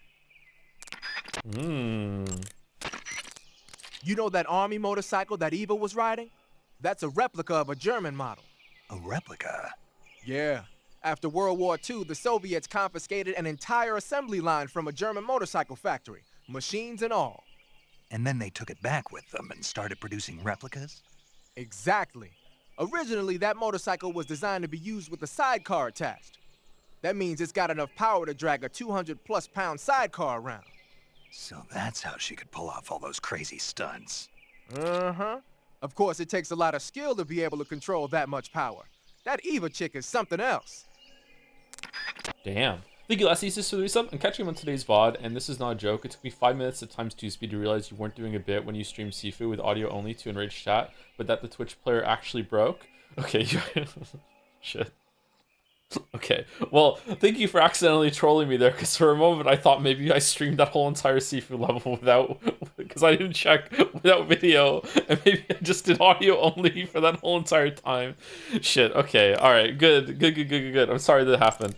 You know that army motorcycle that Eva was riding? That's a replica of a German model. A replica? Yeah. After World War II, the Soviets confiscated an entire assembly line from a German motorcycle factory, machines and all. And then they took it back with them and started producing replicas? Exactly. Originally, that motorcycle was designed to be used with a sidecar attached. That means it's got enough power to drag a 200-plus pound sidecar around. So that's how she could pull off all those crazy stunts. Uh-huh. Of course, it takes a lot of skill to be able to control that much power. That Eva chick is something else. Damn. Thank you, Lassie, for the resub. I'm catching him on today's VOD, and this is not a joke. It took me 5 minutes at times 2 speed to realize you weren't doing a bit when you streamed Sifu with audio only to enrage chat, but that the Twitch player actually broke. Okay, shit. Okay, well, thank you for accidentally trolling me there, because for a moment I thought maybe I streamed that whole entire Sifu level without, because I didn't check without video, and maybe I just did audio only for that whole entire time. Shit, okay, alright, good. I'm sorry that happened.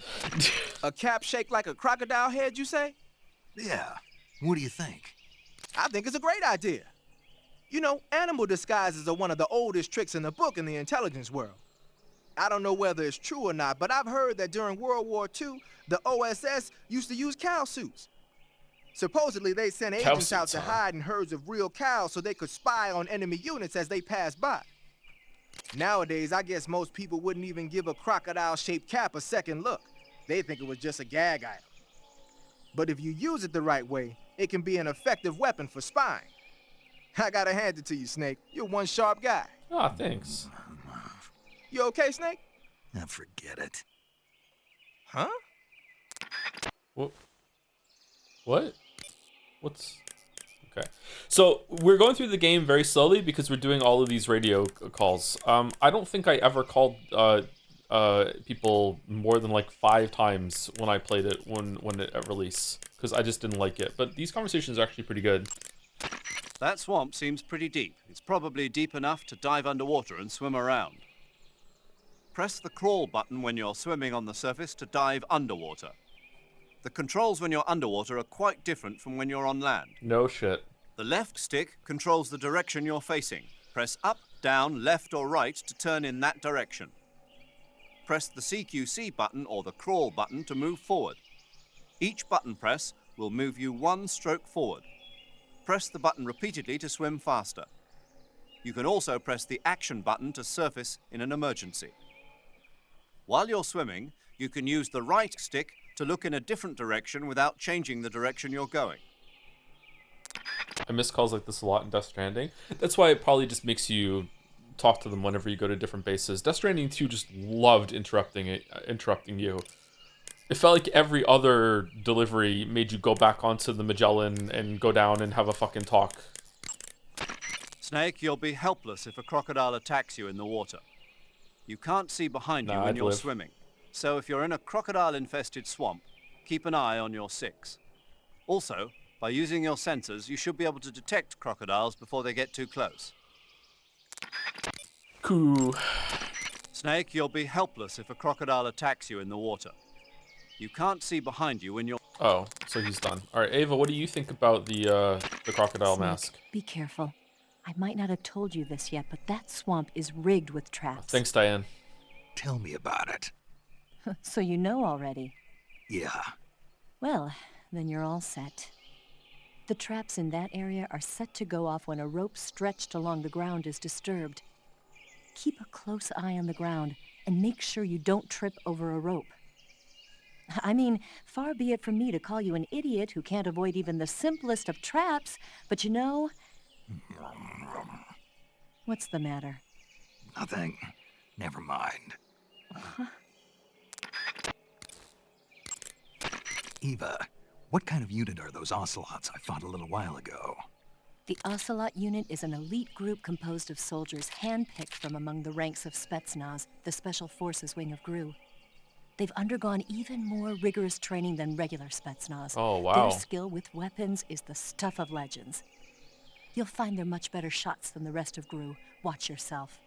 A cap shaped like a crocodile head, you say? Yeah, what do you think? I think it's a great idea. You know, animal disguises are one of the oldest tricks in the book in the intelligence world. I don't know whether it's true or not, but I've heard that during World War II, the OSS used to use cow suits. Supposedly, they sent agents out to hide in herds of real cows so they could spy on enemy units as they passed by. Nowadays, I guess most people wouldn't even give a crocodile-shaped cap a second look. They think it was just a gag item. But if you use it the right way, it can be an effective weapon for spying. I gotta hand it to you, Snake. You're one sharp guy. Ah, thanks. You okay, Snake? Now forget it. Huh? What? What's... Okay. So, we're going through the game very slowly because we're doing all of these radio calls. I don't think I ever called people more than like 5 times when I played it when it at release, because I just didn't like it. But these conversations are actually pretty good. That swamp seems pretty deep. It's probably deep enough to dive underwater and swim around. Press the crawl button when you're swimming on the surface to dive underwater. The controls when you're underwater are quite different from when you're on land. No shit. The left stick controls the direction you're facing. Press up, down, left or right to turn in that direction. Press the CQC button or the crawl button to move forward. Each button press will move you 1 stroke forward. Press the button repeatedly to swim faster. You can also press the action button to surface in an emergency. While you're swimming, you can use the right stick to look in a different direction without changing the direction you're going. I miss calls like this a lot in Death Stranding. That's why it probably just makes you talk to them whenever you go to different bases. Death Stranding 2 just loved interrupting you. It felt like every other delivery made you go back onto the Magellan and go down and have a fucking talk. Snake, you'll be helpless if a crocodile attacks you in the water. You can't see behind you when you're swimming. So if you're in a crocodile-infested swamp, keep an eye on your 6. Also, by using your sensors, you should be able to detect crocodiles before they get too close. Cool. Snake, you'll be helpless if a crocodile attacks you in the water. You can't see behind you when you're... Oh, so he's done. All right, Ava, what do you think about the crocodile Snake, mask? Be careful. I might not have told you this yet, but that swamp is rigged with traps. Thanks, Diane. Tell me about it. So you know already. Yeah. Well, then you're all set. The traps in that area are set to go off when a rope stretched along the ground is disturbed. Keep a close eye on the ground and make sure you don't trip over a rope. I mean, far be it from me to call you an idiot who can't avoid even the simplest of traps, but you know... What's the matter? Nothing. Never mind. Eva, what kind of unit are those ocelots I fought a little while ago? The Ocelot unit is an elite group composed of soldiers handpicked from among the ranks of Spetsnaz, the Special Forces wing of GRU. They've undergone even more rigorous training than regular Spetsnaz. Oh, wow. Their skill with weapons is the stuff of legends. You'll find they're much better shots than the rest of GRU. Watch yourself.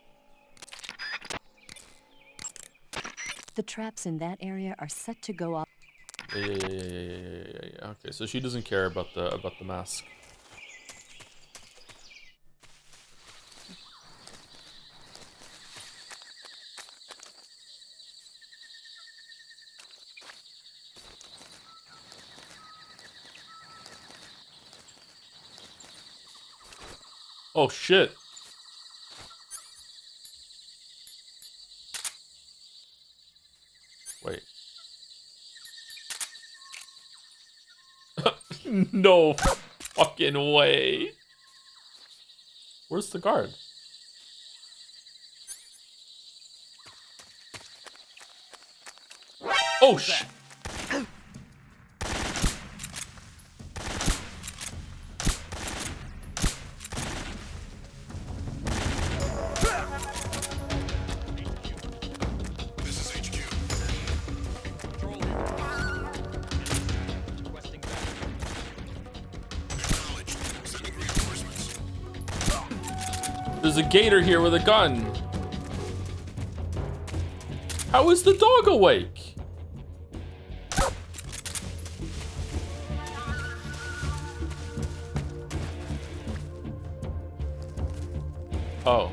The traps in that area are set to go off. Yeah. Okay, so she doesn't care about the mask. Oh shit. Wait. No fucking way. Where's the guard? Oh shit. There's a gator here with a gun. How is the dog awake? Oh.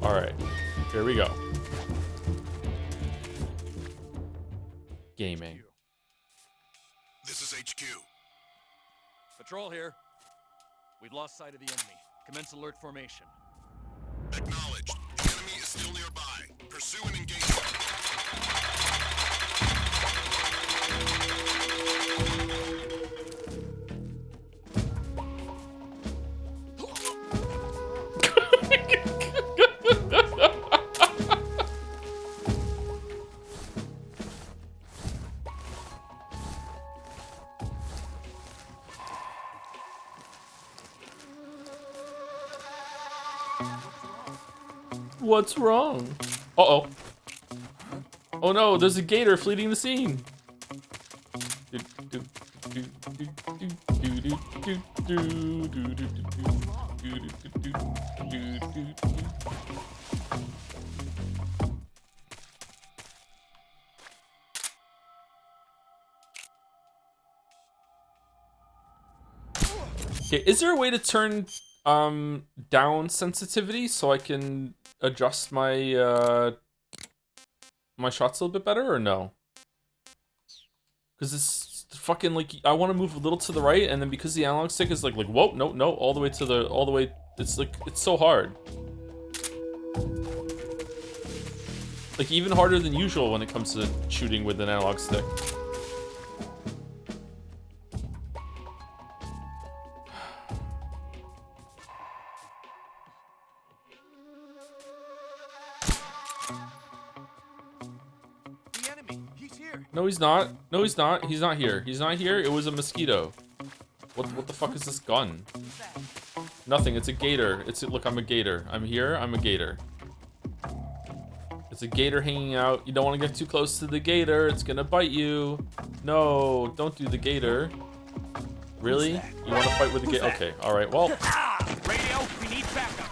All right. Here we go. Gaming. This is HQ. Patrol here. We've lost sight of the enemy. Commence alert formation. Acknowledged. The enemy is still nearby. Pursue and engage. What's wrong? Uh-oh. Oh no, there's a gator fleeing the scene. Okay, is there a way to turn down sensitivity so I can adjust my my shots a little bit better, or no? Because it's fucking like I want to move a little to the right, and then because the analog stick is like whoa, no, all the way to the it's like it's so hard. Like even harder than usual when it comes to shooting with an analog stick. No, he's not. No, he's not. He's not here. He's not here. It was a mosquito. What the fuck is this gun? Nothing. It's a gator. Look, I'm a gator. I'm here. I'm a gator. It's a gator hanging out. You don't want to get too close to the gator. It's gonna bite you. No, don't do the gator. Really? You want to fight with the gator? Okay. All right. Well. Radio, we need backup.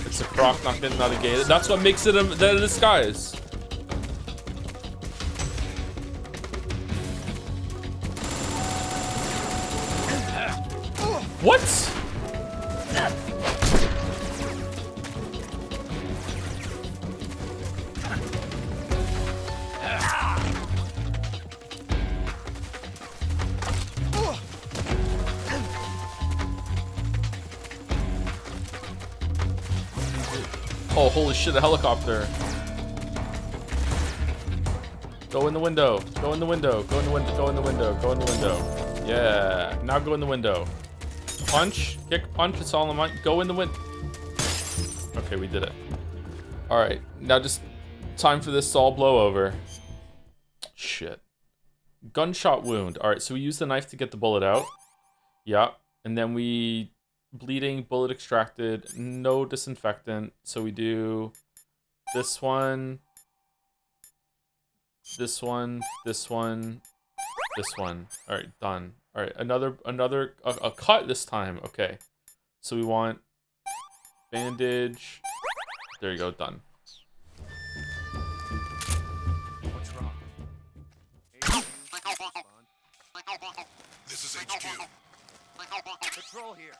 It's a croc, not a gator. That's what makes it a disguise. What? Oh, holy shit, a helicopter. Go in the window. Go in the window. Go in the window. Go in the window. Go in the window. Yeah. Now go in the window. Punch. Kick, punch. It's all in my... Go in the window. Okay, we did it. Alright. Now just time for this to all blow over. Shit. Gunshot wound. Alright, so we use the knife to get the bullet out. Yeah. And then we... Bleeding, bullet extracted, no disinfectant. So we do this one, this one, this one, this one. All right, done. All right, a cut this time. Okay, so we want bandage. There you go, done. What's wrong? This is HQ. Patrol here.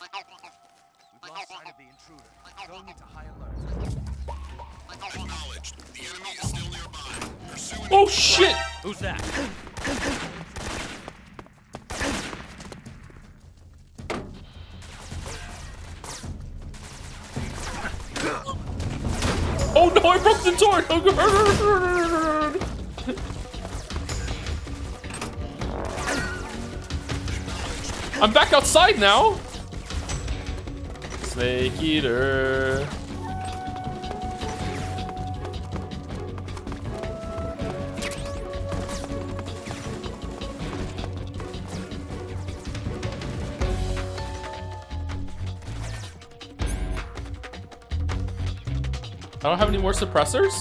We've lost sight of the intruder. Going into high alert. Acknowledged. The enemy is still nearby. Pursue and Oh shit! Who's that? Oh no, I broke the door! I'm back outside now! Snake eater. I don't have any more suppressors?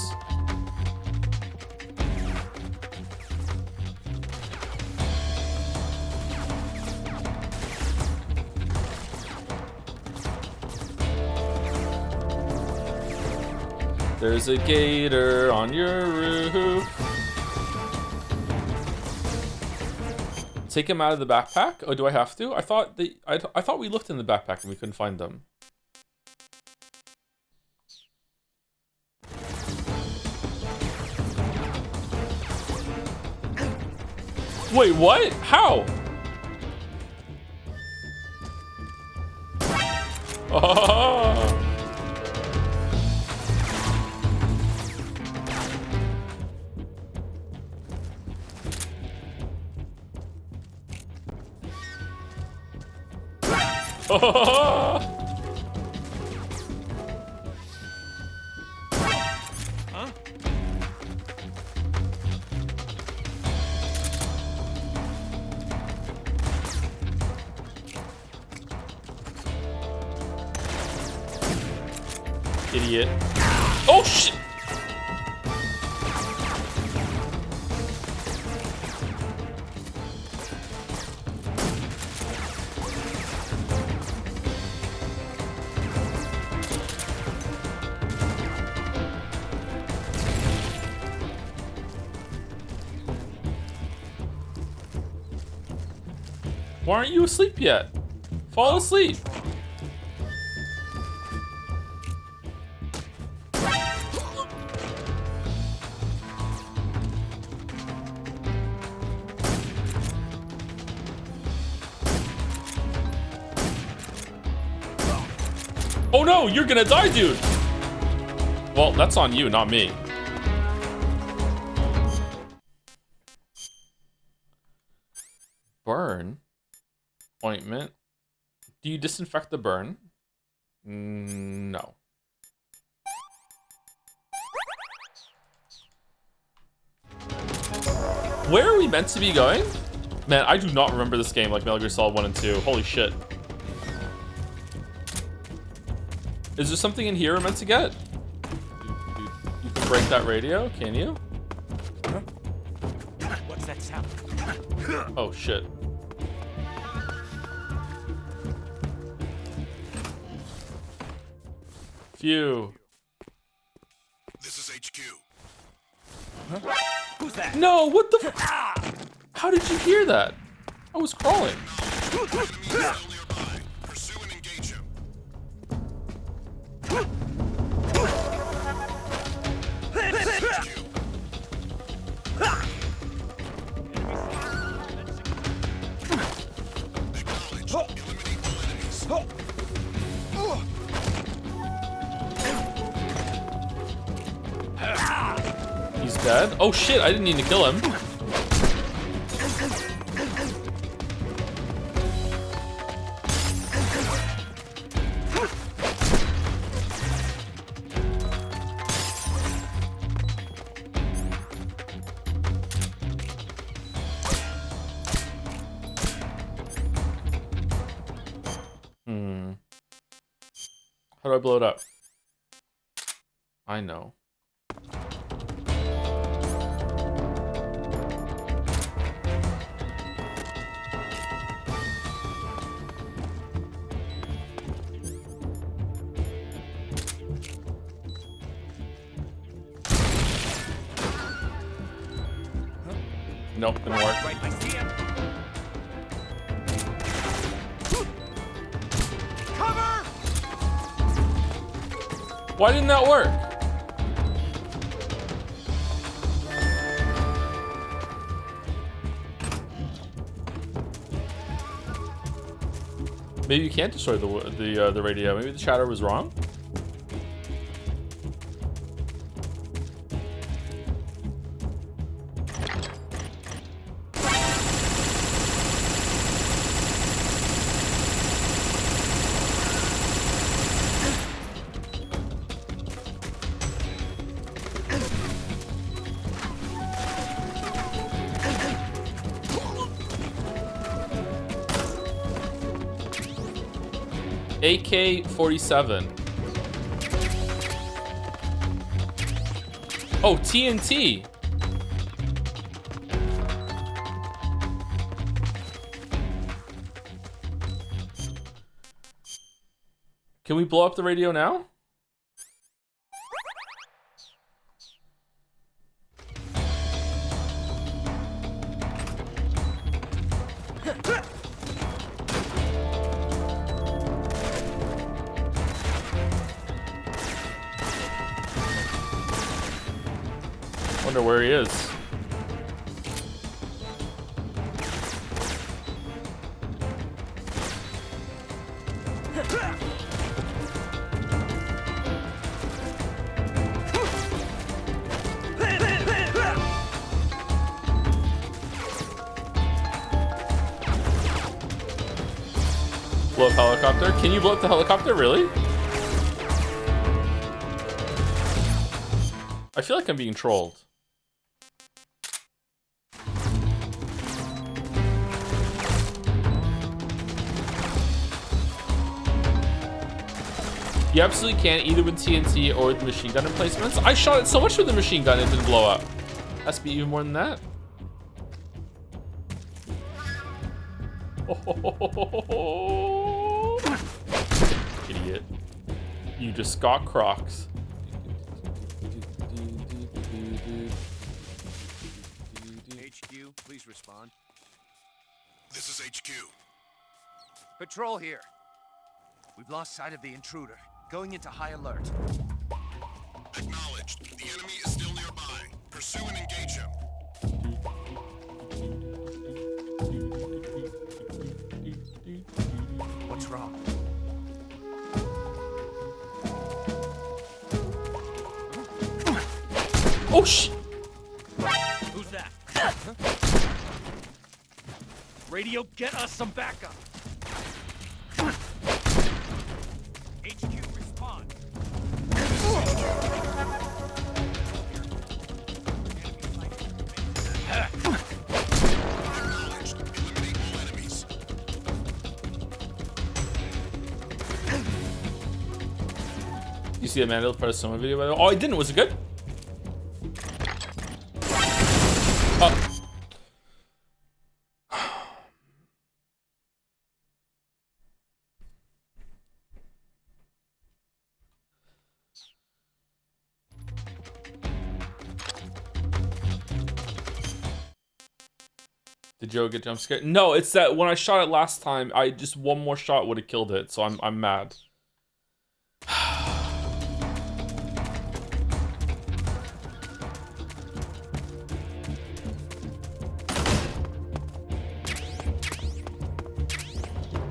There's a gator on your roof. Take him out of the backpack? Oh, do I have to? I thought we looked in the backpack and we couldn't find them. Wait, what? How? Oh. Huh? Idiot. Oh, shit! Why aren't you asleep yet? Fall asleep. Oh no, you're gonna die, dude. Well, that's on you, not me. Burn? Ointment? Do you disinfect the burn? No. Where are we meant to be going? Man, I do not remember this game like Metal Gear Solid 1 and 2. Holy shit. Is there something in here we're meant to get? You can break that radio, can you? What's that sound? Oh shit. Phew. This is HQ. Huh? Who's that? No, what the f- How did you hear that? I was crawling. Enemy is still nearby. Pursue and engage him. Acknowledge. Eliminate all enemies. He's dead? Oh shit, I didn't need to kill him. How do I blow it up? I know. Nope, didn't work. Right, I see him. Cover! Why didn't that work? Maybe you can't destroy the radio. Maybe the chatter was wrong. AK-47. Oh, TNT. Can we blow up the radio now? Wonder where he is. Blow up helicopter? Can you blow up the helicopter? Really? I feel like I'm being trolled. You absolutely can, either with TNT or with machine gun emplacements. I shot it so much with the machine gun it didn't blow up. Has to be even more than that. Idiot. You just got Crocs. HQ, please respond. This is HQ. Patrol here. We've lost sight of the intruder. Going into high alert. Acknowledged. The enemy is still nearby. Pursue and engage him. What's wrong? Oh, shit! Who's that? Radio, get us some backup. HQ, respond. Acknowledged. Eliminate all enemies. You see the Mandela Persona video by the way? Oh, I didn't. Was it good? Oh. Did Joe get jump scared? No, it's that when I shot it last time, I just one more shot would have killed it, so I'm mad.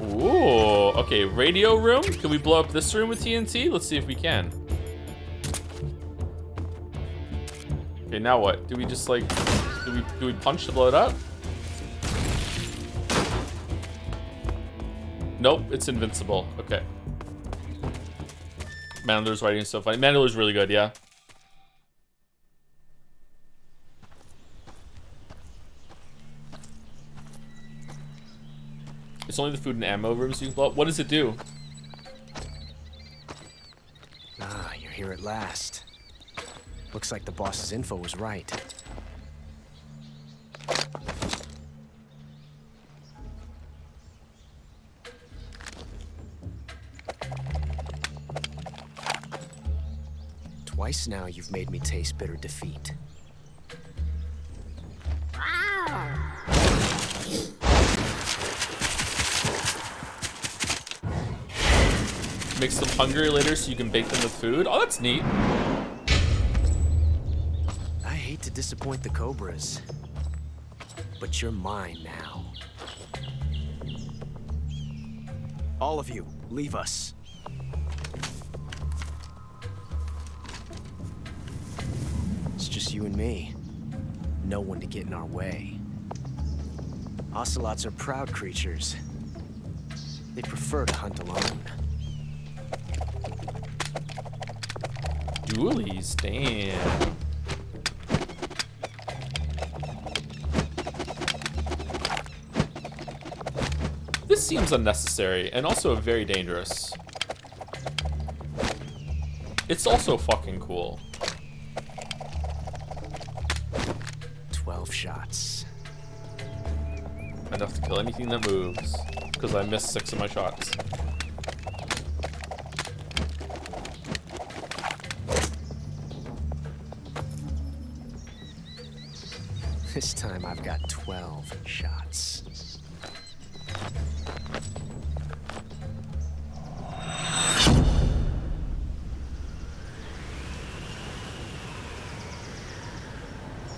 Ooh, okay, radio room. Can we blow up this room with TNT? Let's see if we can. Okay, now what? Do we just like, do we punch to blow it up? Nope, it's invincible. Okay. Mandler's writing is so funny. Mandler's really good, yeah. It's only the food and ammo rooms you can blow up. What does it do? Ah, you're here at last. Looks like the boss's info was right. Twice now you've made me taste bitter defeat. Makes them hungry later so you can bake them with food. Oh, that's neat. I hate to disappoint the Cobras, but you're mine now. All of you, leave us. It's just you and me. No one to get in our way. Ocelots are proud creatures. They prefer to hunt alone. Dualies, damn. This seems unnecessary and also very dangerous. It's also fucking cool. 12 shots. Enough to kill anything that moves, because I missed 6 of my shots. This time I've got 12 shots.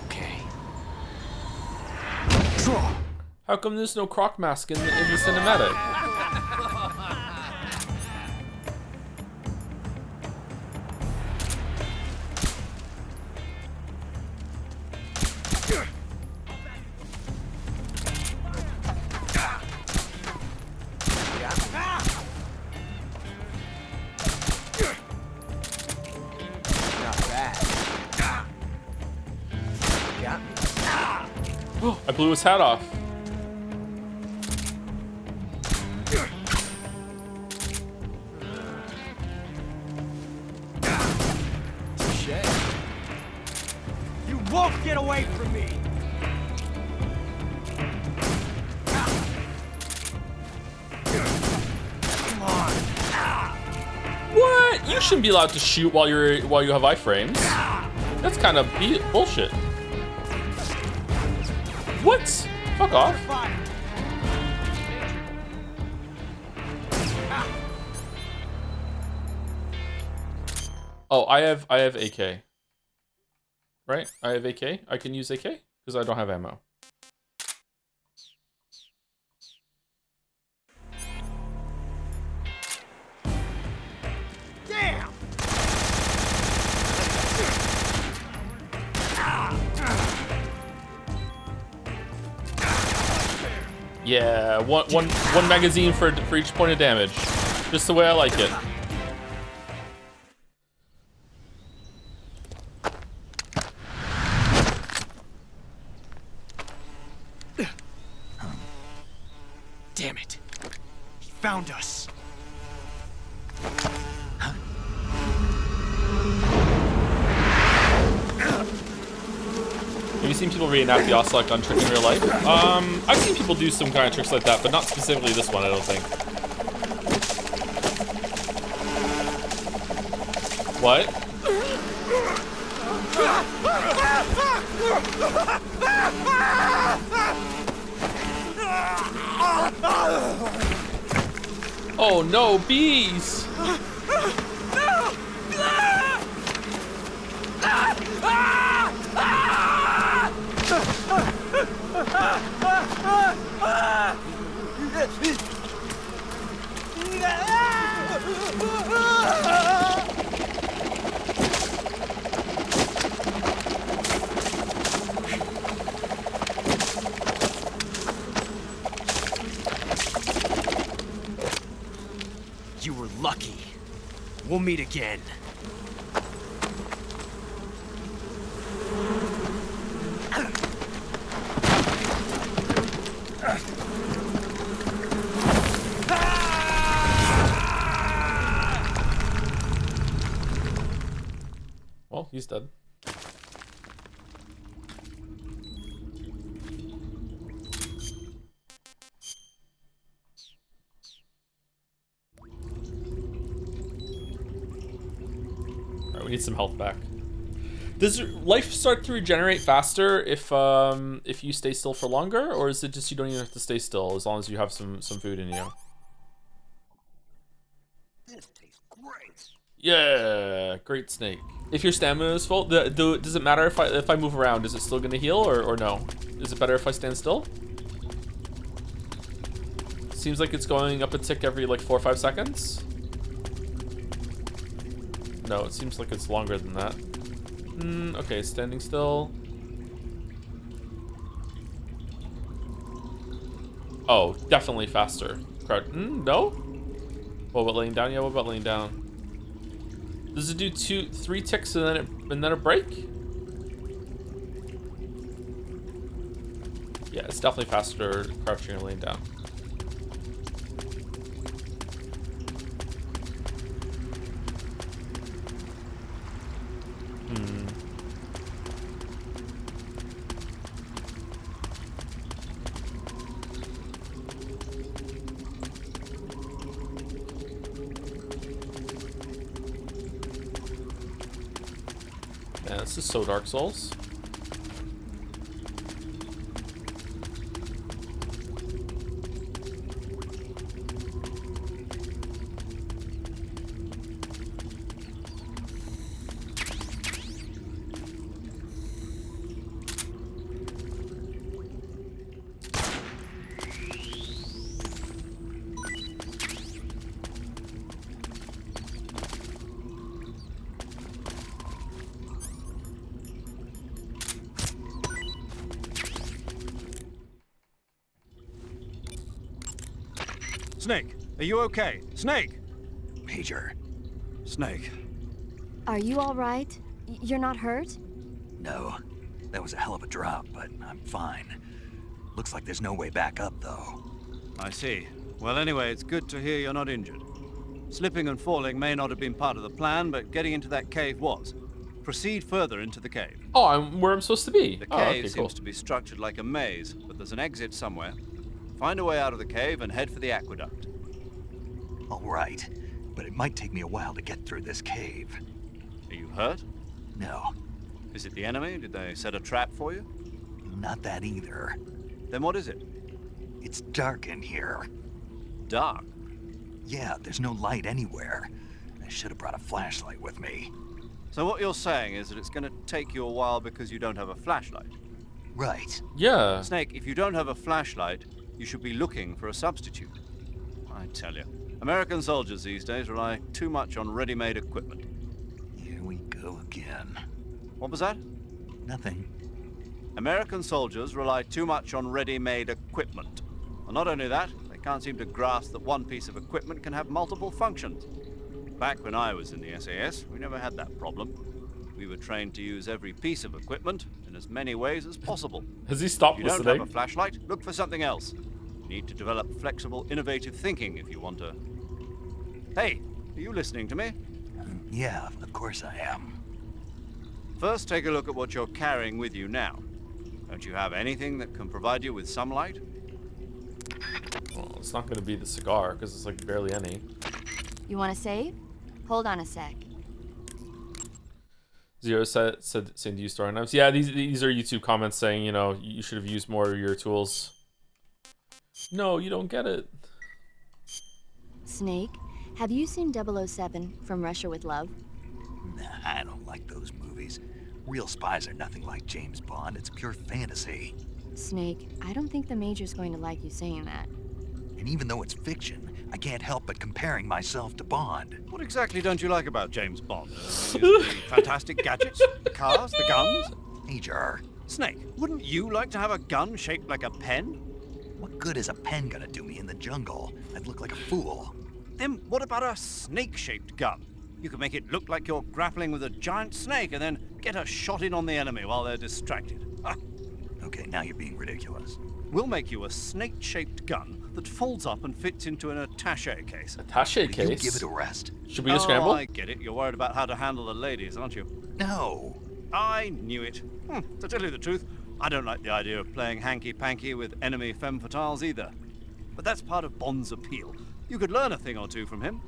Okay. Draw. How come there's no croc mask in the cinematic? I blew his hat off. Get away from me! Come on! What? You shouldn't be allowed to shoot while you have iframes. That's kind of bullshit. What? Fuck off. Oh, I have AK. Right? I have AK. I can use AK because I don't have ammo. Damn! Yeah, one magazine for each point of damage. Just the way I like it. Damn it. He found us. Have you seen people reenact the Ocelot gun trick in real life? I've seen people do some kind of tricks like that, but not specifically this one, I don't think. What? Oh no, bees! You were lucky. We'll meet again. Well, he's dead. Alright, we need some health back. Does life start to regenerate faster if you stay still for longer, or is it just you don't even have to stay still as long as you have some food in you? This tastes great. Yeah, great snake. If your stamina is full, does it matter if I move around? Is it still gonna heal or no? Is it better if I stand still? Seems like it's going up a tick every like 4 or 5 seconds. No, it seems like it's longer than that. Okay, standing still. Oh, definitely faster. No? What about laying down? Yeah, what about laying down? Does it do 3 ticks and then a break? Yeah, it's definitely faster crouching and laying down. Man, this is so Dark Souls. Snake, are you okay? Snake! Major. Snake. Are you all right? You're not hurt? No. That was a hell of a drop, but I'm fine. Looks like there's no way back up, though. I see. Well, anyway, it's good to hear you're not injured. Slipping and falling may not have been part of the plan, but getting into that cave was. Proceed further into the cave. Oh, I'm where I'm supposed to be. The Oh, cave okay, cool. seems to be structured like a maze, but there's an exit somewhere. Find a way out of the cave and head for the aqueduct. All right, but it might take me a while to get through this cave. Are you hurt? No. Is it the enemy? Did they set a trap for you? Not that either. Then what is it? It's dark in here. Dark? Yeah, there's no light anywhere. I should have brought a flashlight with me. So what you're saying is that it's going to take you a while because you don't have a flashlight? Right. Yeah. Snake, if you don't have a flashlight, you should be looking for a substitute. I tell you, American soldiers these days rely too much on ready-made equipment. Here we go again. What was that? Nothing. American soldiers rely too much on ready-made equipment. And not only that, they can't seem to grasp that one piece of equipment can have multiple functions. Back when I was in the SAS, we never had that problem. We were trained to use every piece of equipment in as many ways as possible. Has he stopped listening? listening? You don't have a flashlight? Look for something else. You need to develop flexible, innovative thinking if you want to... Hey, are you listening to me? Yeah, of course I am. First, take a look at what you're carrying with you now. Don't you have anything that can provide you with some light? Well, it's not going to be the cigar, because it's like barely any. You want to save? Hold on a sec. Zero said saying to use store knives. Yeah, these are YouTube comments saying, you know, you should have used more of your tools. No, you don't get it. Snake, have you seen 007 From Russia with Love? Nah, I don't like those movies. Real spies are nothing like James Bond. It's pure fantasy. Snake, I don't think the Major's going to like you saying that. And even though it's fiction, I can't help but comparing myself to Bond. What exactly don't you like about James Bond? The fantastic gadgets, the cars, the guns? Major. Snake, wouldn't you like to have a gun shaped like a pen? What good is a pen gonna do me in the jungle? I'd look like a fool. Then what about a snake-shaped gun? You could make it look like you're grappling with a giant snake and then get a shot in on the enemy while they're distracted. Okay, now you're being ridiculous. We'll make you a snake-shaped gun that folds up and fits into an attaché case. Attaché case? You give it a rest. Should we scramble? I get it. You're worried about how to handle the ladies, aren't you? No. I knew it. To tell you the truth, I don't like the idea of playing hanky-panky with enemy femme fatales either. But that's part of Bond's appeal. You could learn a thing or two from him.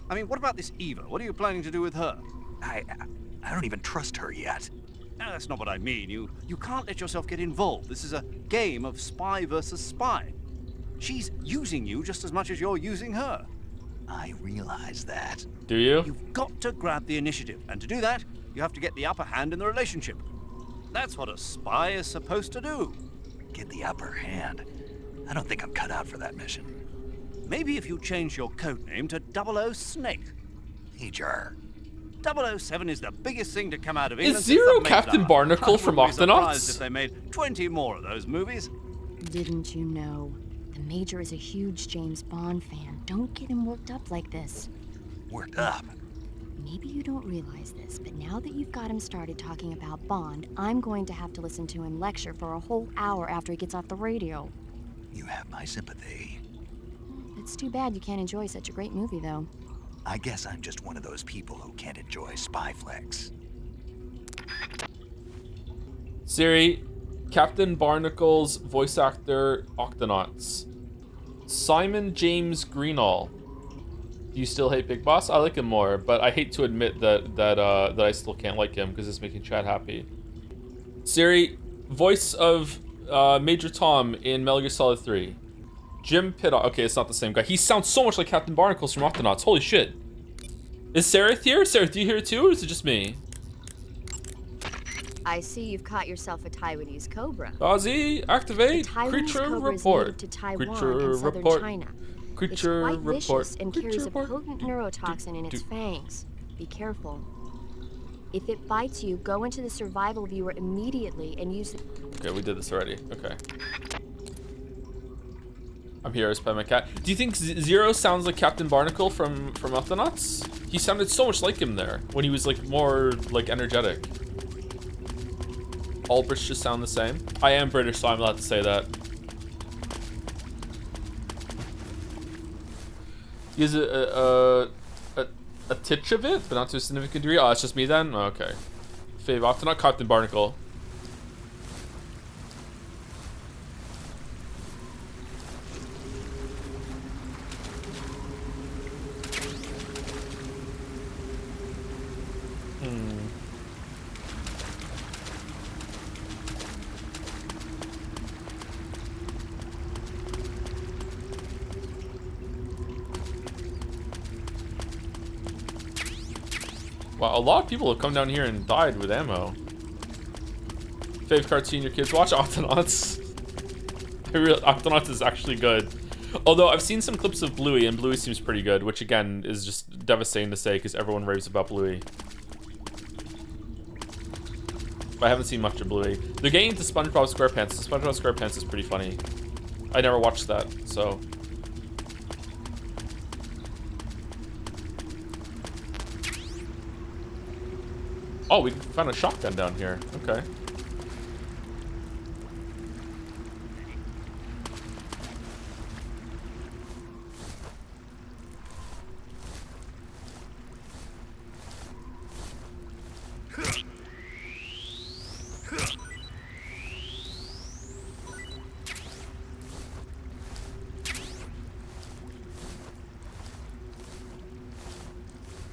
I mean, what about this Eva? What are you planning to do with her? I don't even trust her yet. No, that's not what I mean. You can't let yourself get involved. This is a game of spy versus spy. She's using you just as much as you're using her. I realize that. Do you? You've got to grab the initiative, and to do that, you have to get the upper hand in the relationship. That's what a spy is supposed to do. Get the upper hand? I don't think I'm cut out for that mission. Maybe if you change your codename to 00 Snake. Major. 007 is the biggest thing to come out of England. Is Zero Captain Barnacle from Octonauts? Octonauts? If they made 20 more of those movies. Didn't you know? The Major is a huge James Bond fan. Don't get him worked up like this. Worked up? Maybe you don't realize this, but now that you've got him started talking about Bond, I'm going to have to listen to him lecture for a whole hour after he gets off the radio. You have my sympathy. It's too bad you can't enjoy such a great movie, though. I guess I'm just one of those people who can't enjoy spy flicks. Siri, Captain Barnacle's voice actor, Octonauts. Simon James Greenall. Do you still hate Big Boss? I like him more, but I hate to admit that I still can't like him because it's making Chad happy. Siri, voice of Major Tom in Metal Gear Solid 3. Jim Piddock. Okay, it's not the same guy. He sounds so much like Captain Barnacles from Octonauts. Holy shit. Is Sarah here? Sarah, do you hear it too, or is it just me? I see you've caught yourself a Taiwanese cobra. Ozzy, activate. Creature report. To Taiwan Creature and southern report. China. Creature it's quite report. vicious and carries a potent neurotoxin in its fangs. Be careful. If it bites you, go into the survival viewer immediately and use the... Okay, we did this already. Okay. I'm here as by my cat. Do you think Zero sounds like Captain Barnacle from Octonauts? He sounded so much like him there when he was like more like energetic. All British just sound the same. I am British, so I'm allowed to say that. He has a titch of it, but not to a significant degree. Oh, it's just me then? Okay. Fave Octonaut, Captain Barnacle. Wow, a lot of people have come down here and died with ammo. Fave cartoon your kids watch, Octonauts. Octonauts is actually good. Although I've seen some clips of Bluey, and Bluey seems pretty good, which again is just devastating to say because everyone raves about Bluey. But I haven't seen much of Bluey. They're getting into SpongeBob SquarePants. SpongeBob SquarePants is pretty funny. I never watched that, so. Oh, we found a shotgun down here. Okay.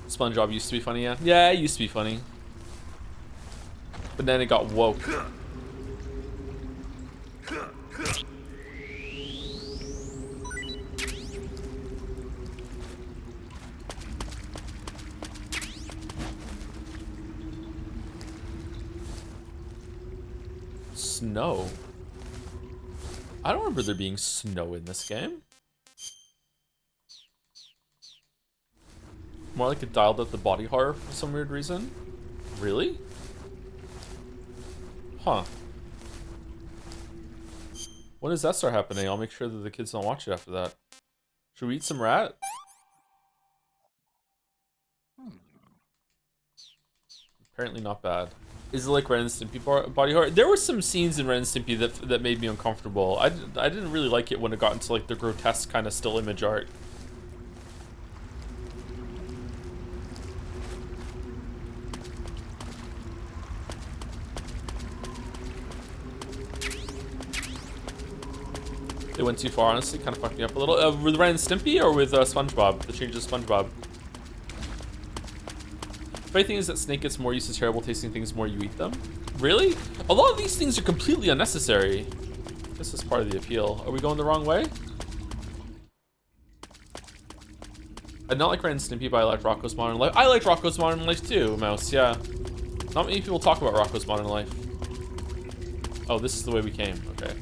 SpongeBob used to be funny, yeah? Yeah, it used to be funny. But then it got woke. Snow? I don't remember there being snow in this game. More like it dialed up the body horror for some weird reason. Really? Huh. When does that start happening? I'll make sure that the kids don't watch it after that. Should we eat some rat? Apparently not bad. Is it like Ren and Stimpy body horror? There were some scenes in Ren and Stimpy that made me uncomfortable. I didn't really like it when it got into like the grotesque kind of still image art. They went too far, honestly. Kind of fucked me up a little. With Ren and Stimpy or with SpongeBob? The change of SpongeBob. Funny thing is that Snake gets more used to terrible tasting things the more you eat them. Really? A lot of these things are completely unnecessary. This is part of the appeal. Are we going the wrong way? I don't like Ren and Stimpy, but I like Rocko's Modern Life. I like Rocko's Modern Life too, Mouse, yeah. Not many people talk about Rocko's Modern Life. Oh, this is the way we came. Okay.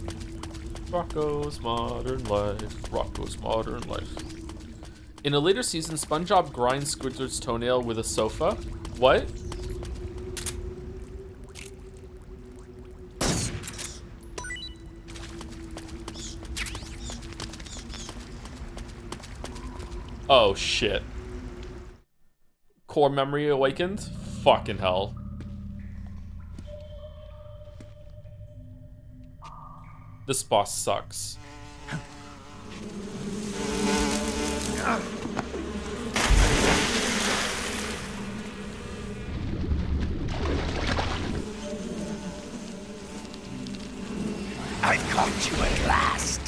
Rocko's Modern Life. Rocko's Modern Life. In a later season, SpongeBob grinds Squidward's toenail with a sofa. What? Oh shit. Core memory awakened? Fucking hell. This boss sucks. I've caught you at last.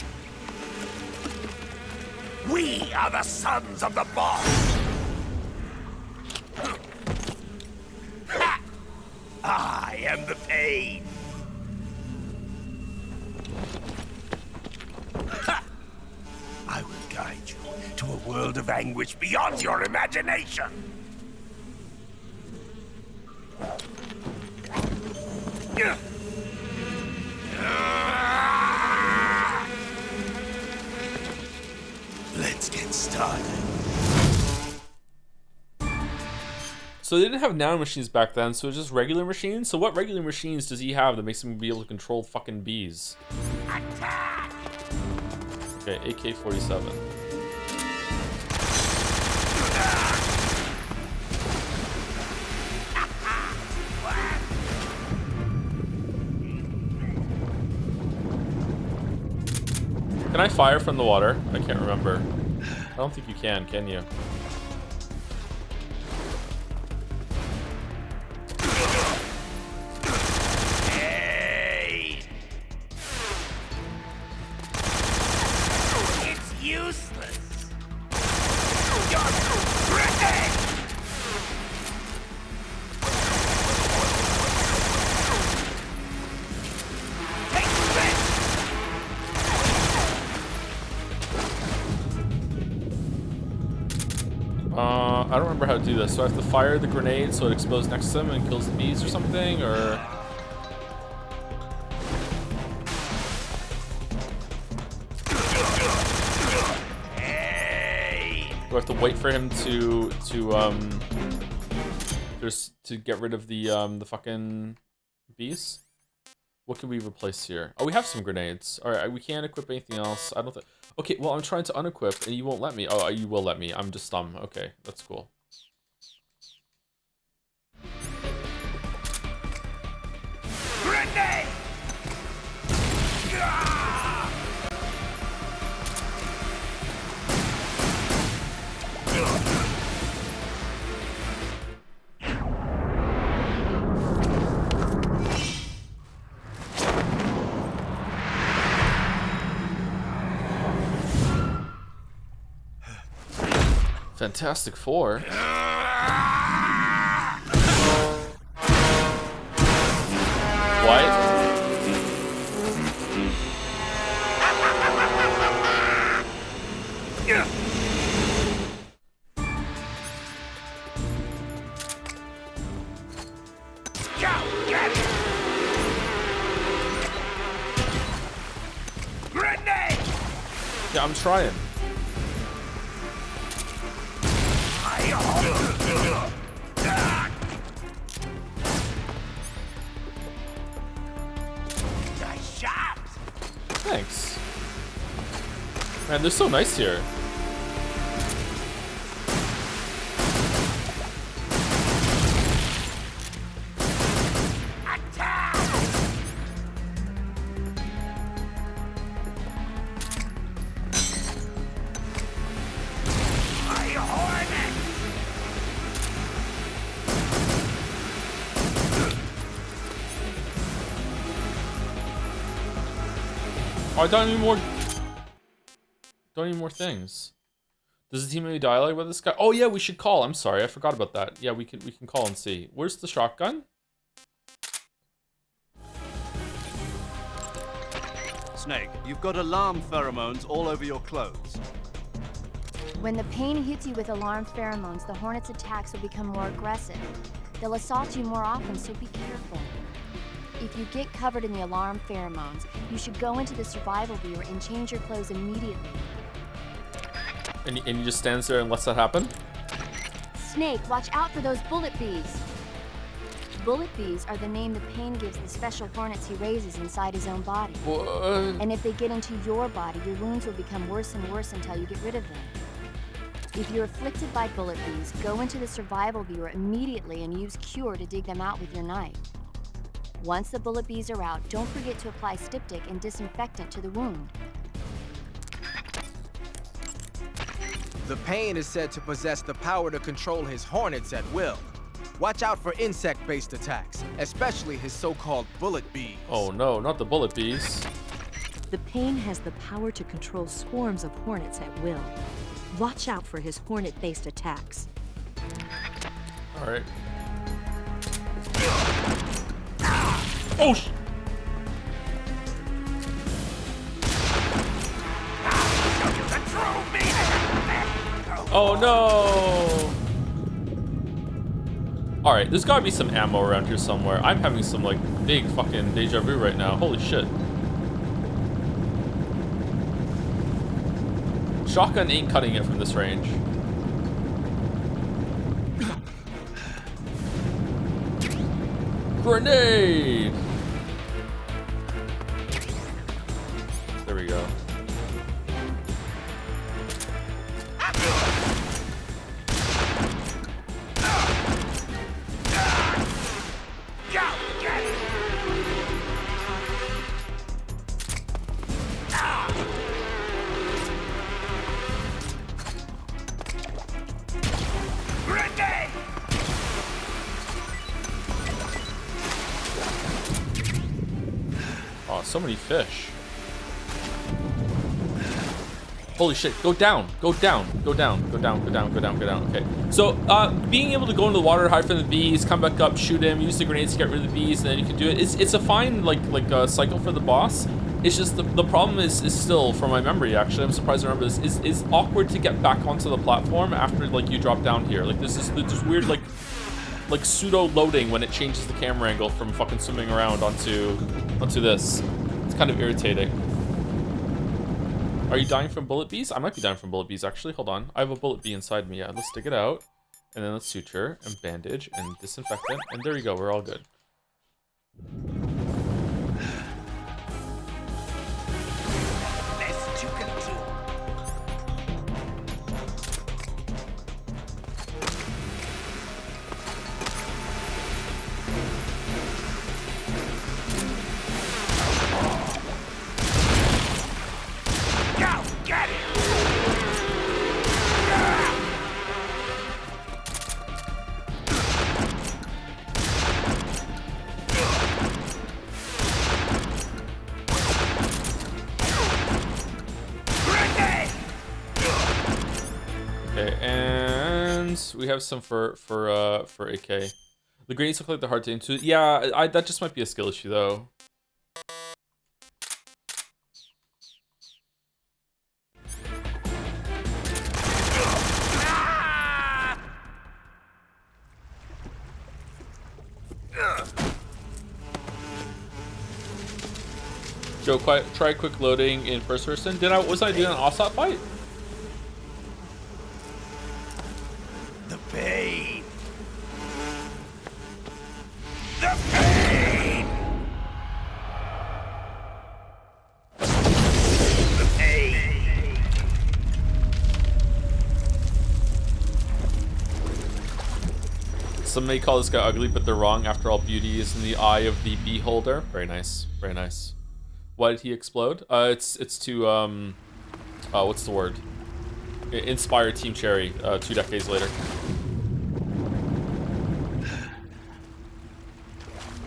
We are the sons of the boss. Ha! I am the pain. Ha! I will guide you to a world of anguish beyond your imagination. Let's get started. So they didn't have nano machines back then, so it's just regular machines? So what regular machines does he have that makes him be able to control fucking bees? Attack! Okay, AK-47. Can I fire from the water? I can't remember. I don't think you can you? I don't remember how to do this. So I have to fire the grenade so it explodes next to him and kills the bees or something, or... Do I have to wait for him to get rid of the fucking bees? What can we replace here? Oh, we have some grenades. All right, we can't equip anything else. I don't think. Okay, well, I'm trying to unequip and you won't let me. Oh, you will let me. I'm just dumb. Okay, that's cool. Grenade! Fantastic Four. What? Grenade! Yeah, I'm trying. Thanks. Man, they're so nice here. Oh, I don't need more. Don't need more things. Does the team have any dialogue about this guy? Oh yeah, we should call. I'm sorry, I forgot about that. Yeah, we can call and see. Where's the shotgun? Snake, you've got alarm pheromones all over your clothes. When the pain hits you with alarm pheromones, the hornet's attacks will become more aggressive. They'll assault you more often, so be careful. If you get covered in the alarm pheromones, you should go into the survival viewer and change your clothes immediately. And he just stands there and lets that happen? Snake, watch out for those bullet bees. Bullet bees are the name the pain gives the special hornets he raises inside his own body. What? And if they get into your body, your wounds will become worse and worse until you get rid of them. If you're afflicted by bullet bees, go into the survival viewer immediately and use Cure to dig them out with your knife. Once the bullet bees are out, don't forget to apply styptic and disinfectant to the wound. The pain is said to possess the power to control his hornets at will. Watch out for insect-based attacks, especially his so-called bullet bees. Oh no, not the bullet bees. The pain has the power to control swarms of hornets at will. Watch out for his hornet-based attacks. All right. Oh sh! Oh no! All right, there's gotta be some ammo around here somewhere. I'm having some like big fucking deja vu right now. Holy shit! Shotgun ain't cutting it from this range. Grenade! There we go. Oh, so many fish. Holy shit, go down, go down, go down, go down, go down, go down, go down. Okay, so being able to go into the water, hide from the bees, come back up, shoot him, use the grenades to get rid of the bees, and then you can do it. It's a fine like cycle for the boss. It's just the problem is still, from my memory, actually, I'm surprised I remember this, is awkward to get back onto the platform after, like, you drop down here. Like, there's this weird, like pseudo-loading when it changes the camera angle from fucking swimming around onto this. It's kind of irritating. Are you dying from bullet bees? I might be dying from bullet bees, actually. Hold on. I have a bullet bee inside me. Yeah, let's dig it out. And then let's suture and bandage and disinfectant. And there you go. We're all good. We have some for AK. The grenades look like they're hard to into. Yeah, that just might be a skill issue though. Joe, try quick loading in first person. Was I doing an Ocelot fight? Pain. The pain. The pain. Some may call this guy ugly, but they're wrong. After all, beauty is in the eye of the beholder. Very nice. Very nice. Why did he explode? It's to what's the word? Inspire Team Cherry 2 decades later.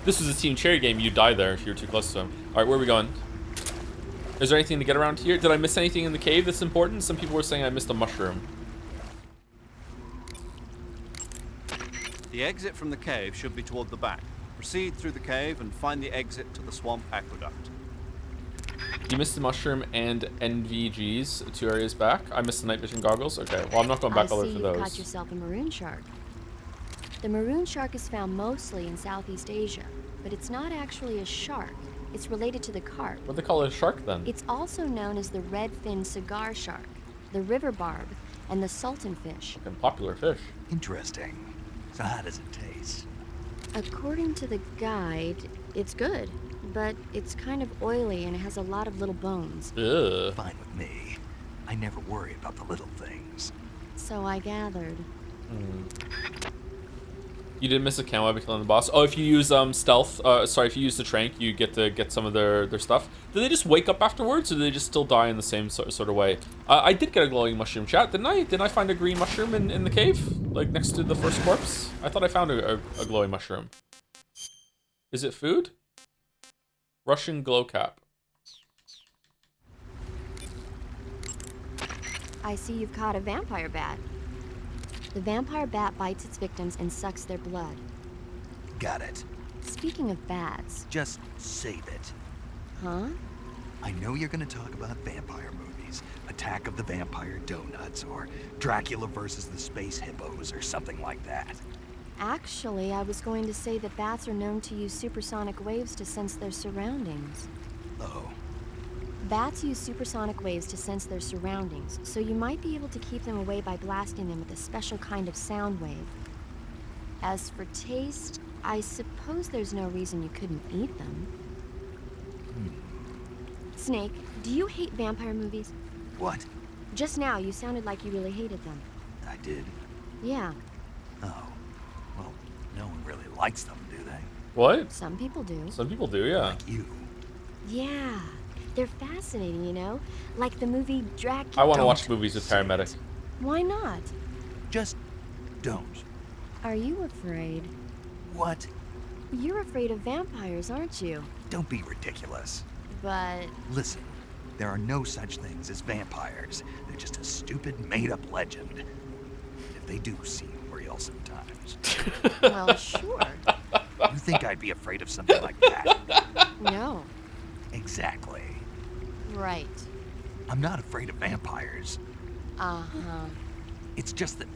This was a Team Cherry game, you'd die there if you were too close to him. Alright, where are we going? Is there anything to get around here? Did I miss anything in the cave that's important? Some people were saying I missed a mushroom. The exit from the cave should be toward the back. Proceed through the cave and find the exit to the swamp aqueduct. You missed the mushroom and NVGs 2 areas back. I missed the night vision goggles. Okay, well I'm not going back all the way for those. You caught yourself a maroon shark. The maroon shark is found mostly in Southeast Asia, but it's not actually a shark. It's related to the carp. What do they call it, a shark then? It's also known as the red-finned cigar shark, the river barb, and the sultan fish. Fucking popular fish. Interesting. So how does it taste? According to the guide, it's good, but it's kind of oily and it has a lot of little bones. Ugh. Fine with me. I never worry about the little things. So I gathered. You didn't miss a camo by killing the boss. Oh, if you use stealth, if you use the trank, you get to get some of their stuff. Do they just wake up afterwards, or do they just still die in the same sort of way? I did get a glowing mushroom, chat, didn't I? Didn't I find a green mushroom in the cave? Like, next to the first corpse? I thought I found a glowing mushroom. Is it food? Russian glow cap. I see you've caught a vampire bat. The vampire bat bites its victims and sucks their blood. Got it. Speaking of bats... Just save it. Huh? I know you're gonna talk about vampire movies. Attack of the Vampire Donuts, or Dracula versus the Space Hippos, or something like that. Actually, I was going to say that bats are known to use supersonic waves to sense their surroundings. Oh. Bats use supersonic waves to sense their surroundings, so you might be able to keep them away by blasting them with a special kind of sound wave. As for taste, I suppose there's no reason you couldn't eat them. Snake, do you hate vampire movies? What? Just now, you sounded like you really hated them. I did? Yeah. Oh. Well, no one really likes them, do they? What? Some people do. Some people do, yeah. Like you. Yeah. They're fascinating, you know? Like the movie Dracula. I want to watch movies with paramedics. Why not? Just don't. Are you afraid? What? You're afraid of vampires, aren't you? Don't be ridiculous. But... Listen, there are no such things as vampires. They're just a stupid, made-up legend. If they do seem real sometimes. Well, sure. You think I'd be afraid of something like that? No. Exactly. Right. I'm not afraid of vampires. Uh-huh. It's just that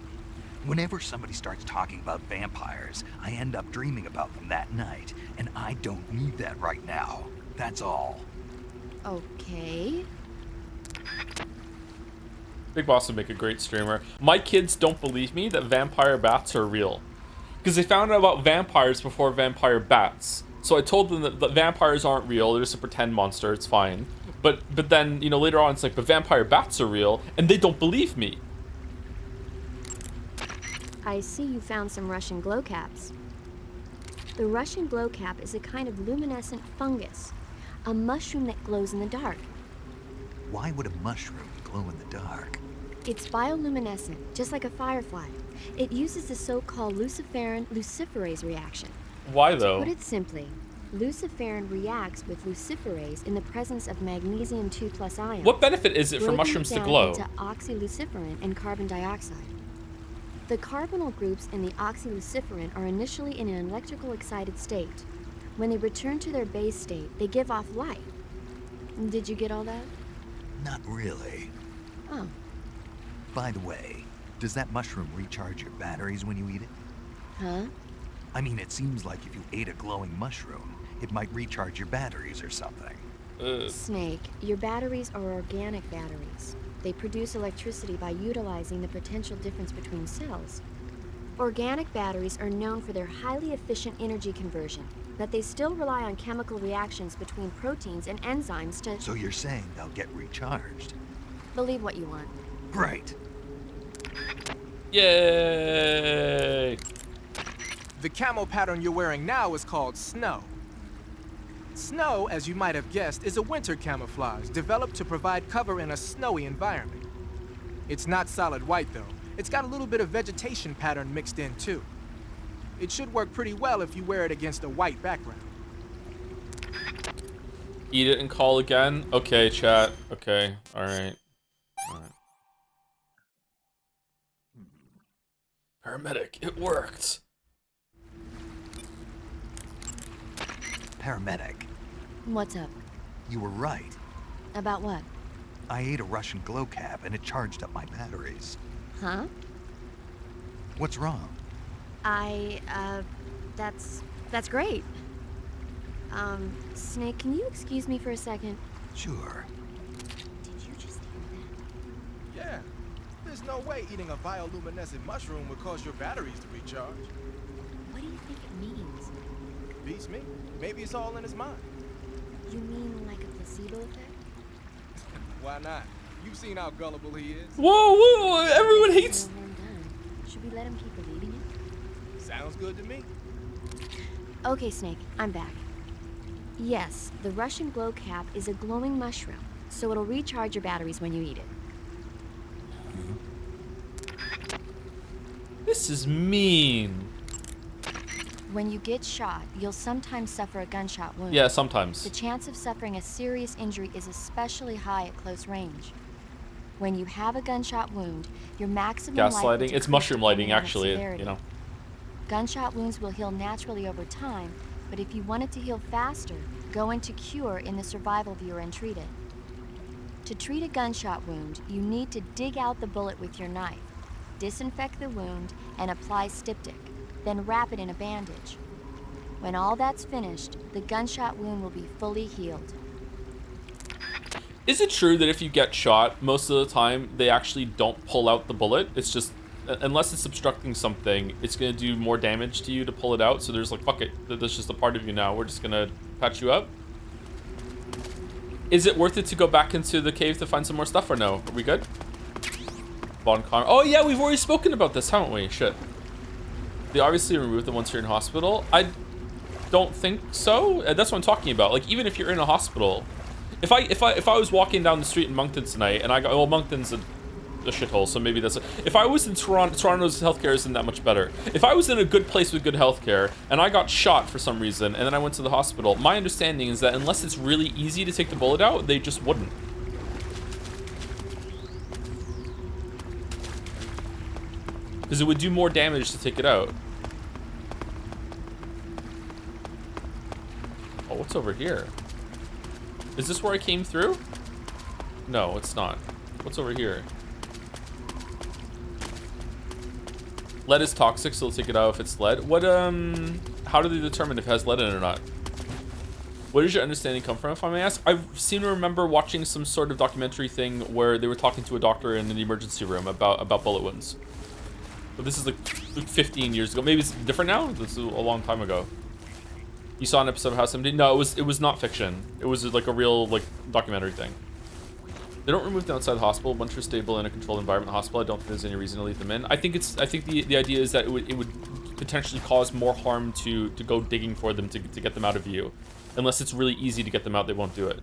whenever somebody starts talking about vampires, I end up dreaming about them that night, and I don't need that right now. That's all. Okay. Big Boss would make a great streamer. My kids don't believe me that vampire bats are real. Because they found out about vampires before vampire bats. So I told them that vampires aren't real, they're just a pretend monster, it's fine. But then, you know, later on it's like, but vampire bats are real, and they don't believe me. I see you found some Russian glow caps. The Russian glow cap is a kind of luminescent fungus, a mushroom that glows in the dark. Why would a mushroom glow in the dark? It's bioluminescent, just like a firefly. It uses the so-called luciferin luciferase reaction. Why though? To put it simply, luciferin reacts with luciferase in the presence of magnesium 2+ ions. What benefit is it for mushrooms to glow? Into oxyluciferin and carbon dioxide. The carbonyl groups in the oxyluciferin are initially in an electrical excited state. When they return to their base state, they give off light. Did you get all that? Not really. Oh. By the way, does that mushroom recharge your batteries when you eat it? Huh? I mean, it seems like if you ate a glowing mushroom, it might recharge your batteries or something. Snake, your batteries are organic batteries. They produce electricity by utilizing the potential difference between cells. Organic batteries are known for their highly efficient energy conversion, but they still rely on chemical reactions between proteins and enzymes to... So you're saying they'll get recharged? Believe what you want. Great. Yay! The camo pattern you're wearing now is called snow. Snow, as you might have guessed, is a winter camouflage developed to provide cover in a snowy environment. It's not solid white, though. It's got a little bit of vegetation pattern mixed in, too. It should work pretty well if you wear it against a white background. Eat it and call again? Okay, chat. Okay, alright. Alright. Paramedic, it worked! Paramedic. What's up? You were right. About what? I ate a Russian glow cap and it charged up my batteries. Huh? What's wrong? That's great. Snake, can you excuse me for a second? Sure. Did you just hear that? Yeah. There's no way eating a bioluminescent mushroom would cause your batteries to recharge. What do you think it means? Beats me. Maybe it's all in his mind. You mean like a placebo effect? Why not? You've seen how gullible he is. Whoa, whoa, everyone hates... No harm done. Should we let him keep believing it? Sounds good to me. Okay, Snake, I'm back. Yes, the Russian glow cap is a glowing mushroom, so it'll recharge your batteries when you eat it. This is mean. When you get shot, you'll sometimes suffer a gunshot wound. Yeah, sometimes. The chance of suffering a serious injury is especially high at close range. When you have a gunshot wound, your maximum Gaslighting? It's mushroom lighting, actually, you know. Gunshot wounds will heal naturally over time, but if you want it to heal faster, go into Cure in the survival viewer and treat it. To treat a gunshot wound, you need to dig out the bullet with your knife, disinfect the wound, and apply styptic, then wrap it in a bandage. When all that's finished, the gunshot wound will be fully healed. Is it true that if you get shot, most of the time they actually don't pull out the bullet? It's just, unless it's obstructing something, it's gonna do more damage to you to pull it out. So there's like, fuck it, that's just a part of you now. We're just gonna patch you up. Is it worth it to go back into the cave to find some more stuff or no? Are we good? Von Con. Oh yeah, we've already spoken about this, haven't we? Shit. They obviously removed them once you're in hospital. I don't think so. That's what I'm talking about. Like, even if you're in a hospital, if I was walking down the street in Moncton tonight and I got, well, Moncton's a shithole, so maybe that's a, if I was in Toronto's healthcare isn't that much better. If I was in a good place with good healthcare and I got shot for some reason and then I went to the hospital, my understanding is that unless it's really easy to take the bullet out, they just wouldn't. Because it would do more damage to take it out. Oh, what's over here? Is this where I came through? No, it's not. What's over here? Lead is toxic, so they'll take it out if it's lead. What, how do they determine if it has lead in it or not? Where does your understanding come from, if I may ask? I seem to remember watching some sort of documentary thing where they were talking to a doctor in an emergency room about bullet wounds. But this is like 15 years ago. Maybe it's different now? This is a long time ago. You saw an episode of House 17? No, it was not fiction. It was like a real like documentary thing. They don't remove them outside the hospital. Once you're stable in a controlled environment in the hospital, I don't think there's any reason to leave them in. I think the idea is that it would potentially cause more harm to go digging for them to get them out of view. Unless it's really easy to get them out, they won't do it.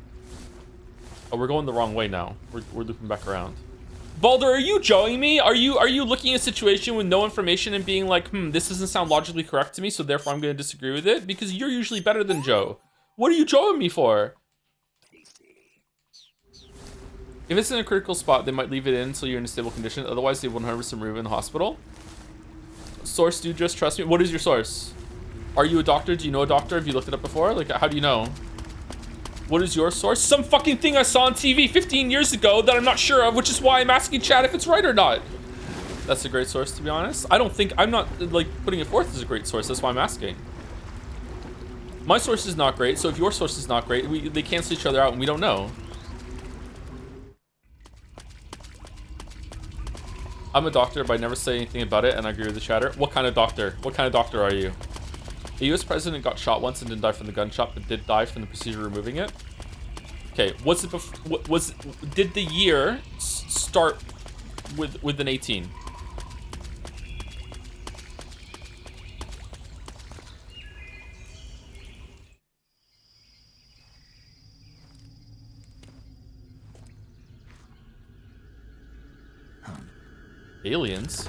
Oh, we're going the wrong way now. We're looping back around. Baldur, are you joeing me? Are you looking at a situation with no information and being like, this doesn't sound logically correct to me, so therefore I'm going to disagree with it? Because you're usually better than Joe. What are you joeing me for? If it's in a critical spot, they might leave it in until you're in a stable condition. Otherwise, they 100% remove it in the hospital. Source, do just trust me. What is your source? Are you a doctor? Do you know a doctor? Have you looked it up before? Like, how do you know? What is your source? Some fucking thing I saw on TV 15 years ago that I'm not sure of, which is why I'm asking chat if it's right or not. That's a great source, to be honest. I'm not, like, putting it forth as a great source. That's why I'm asking. My source is not great, so if your source is not great, they cancel each other out and we don't know. I'm a doctor, but I never say anything about it, and I agree with the chatter. What kind of doctor? What kind of doctor are you? A US president got shot once and didn't die from the gunshot, but did die from the procedure of removing it. Okay, did the year start with an 18? Aliens?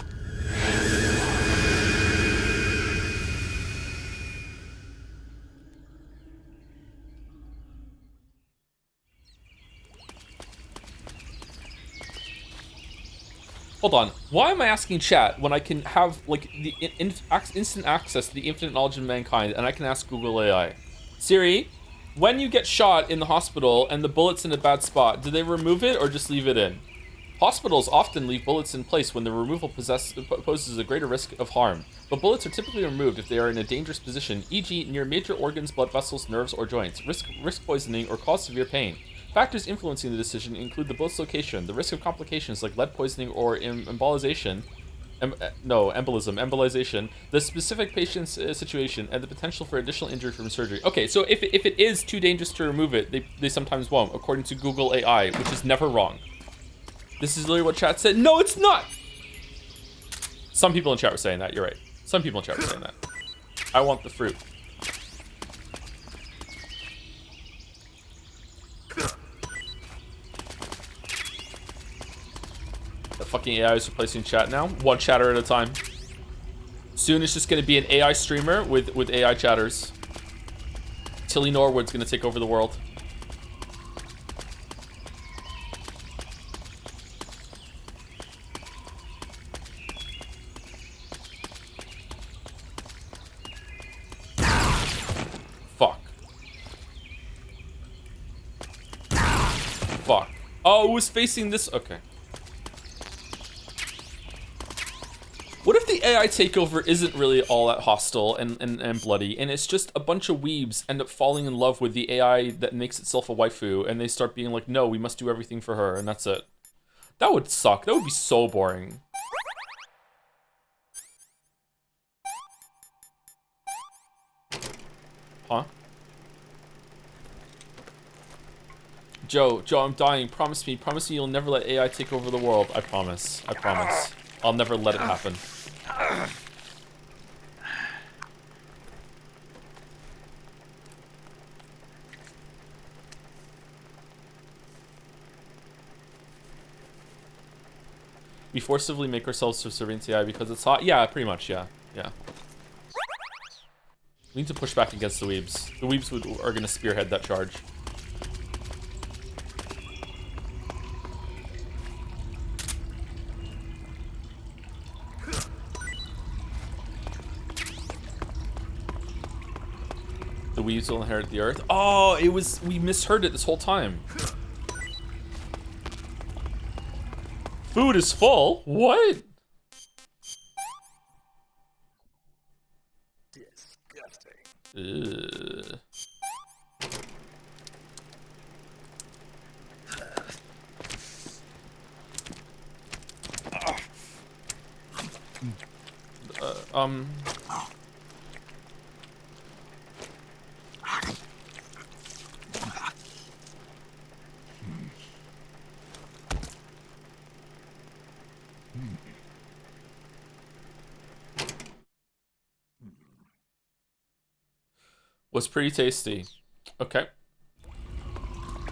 Hold on. Why am I asking chat when I can have like the instant access to the infinite knowledge of mankind, and I can ask Google AI? Siri, when you get shot in the hospital and the bullet's in a bad spot, do they remove it or just leave it in? Hospitals often leave bullets in place when the removal poses a greater risk of harm, but bullets are typically removed if they are in a dangerous position, e.g. near major organs, blood vessels, nerves, or joints, risk poisoning, or cause severe pain. Factors influencing the decision include the bullet's location, the risk of complications like lead poisoning or embolization, the specific patient's situation, and the potential for additional injury from surgery. Okay, so if it is too dangerous to remove it, they sometimes won't, according to Google AI, which is never wrong. This is literally what chat said. No, it's not! Some people in chat were saying that, you're right. Some people in chat were saying that. I want the fruit. The fucking AI is replacing chat now. One chatter at a time. Soon it's just going to be an AI streamer with AI chatters. Tilly Norwood's going to take over the world. Fuck. Fuck. Oh, it was facing this. Okay. What if the AI takeover isn't really all that hostile and bloody, and it's just a bunch of weebs end up falling in love with the AI that makes itself a waifu, and they start being like, no, we must do everything for her, and that's it. That would suck. That would be so boring. Huh? Joe, I'm dying. Promise me you'll never let AI take over the world. I promise. I'll never let it happen. We forcibly make ourselves subservient to AI because it's hot? Yeah, pretty much, yeah. We need to push back against the weebs. The weebs are going to spearhead that charge. The weebs will inherit the earth. Oh, we misheard it this whole time. food is full. What? Disgusting. Ugh. Um. Was pretty tasty. Okay.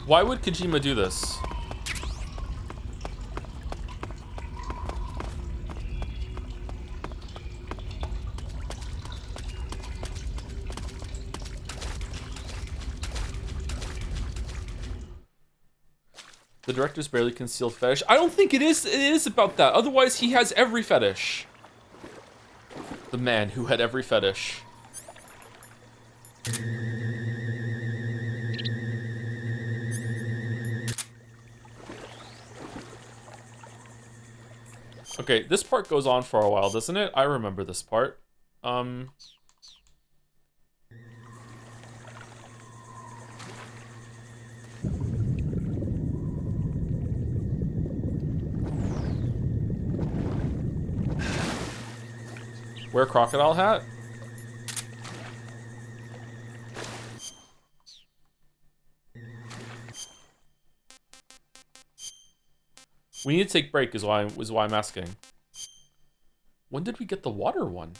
Why would Kojima do this? The director's barely concealed fetish. I don't think it is. It is about that. Otherwise, he has every fetish. The man who had every fetish. Okay, this part goes on for a while, doesn't it? I remember this part. Wear crocodile hat? We need to take break is why I'm asking. When did we get the water one?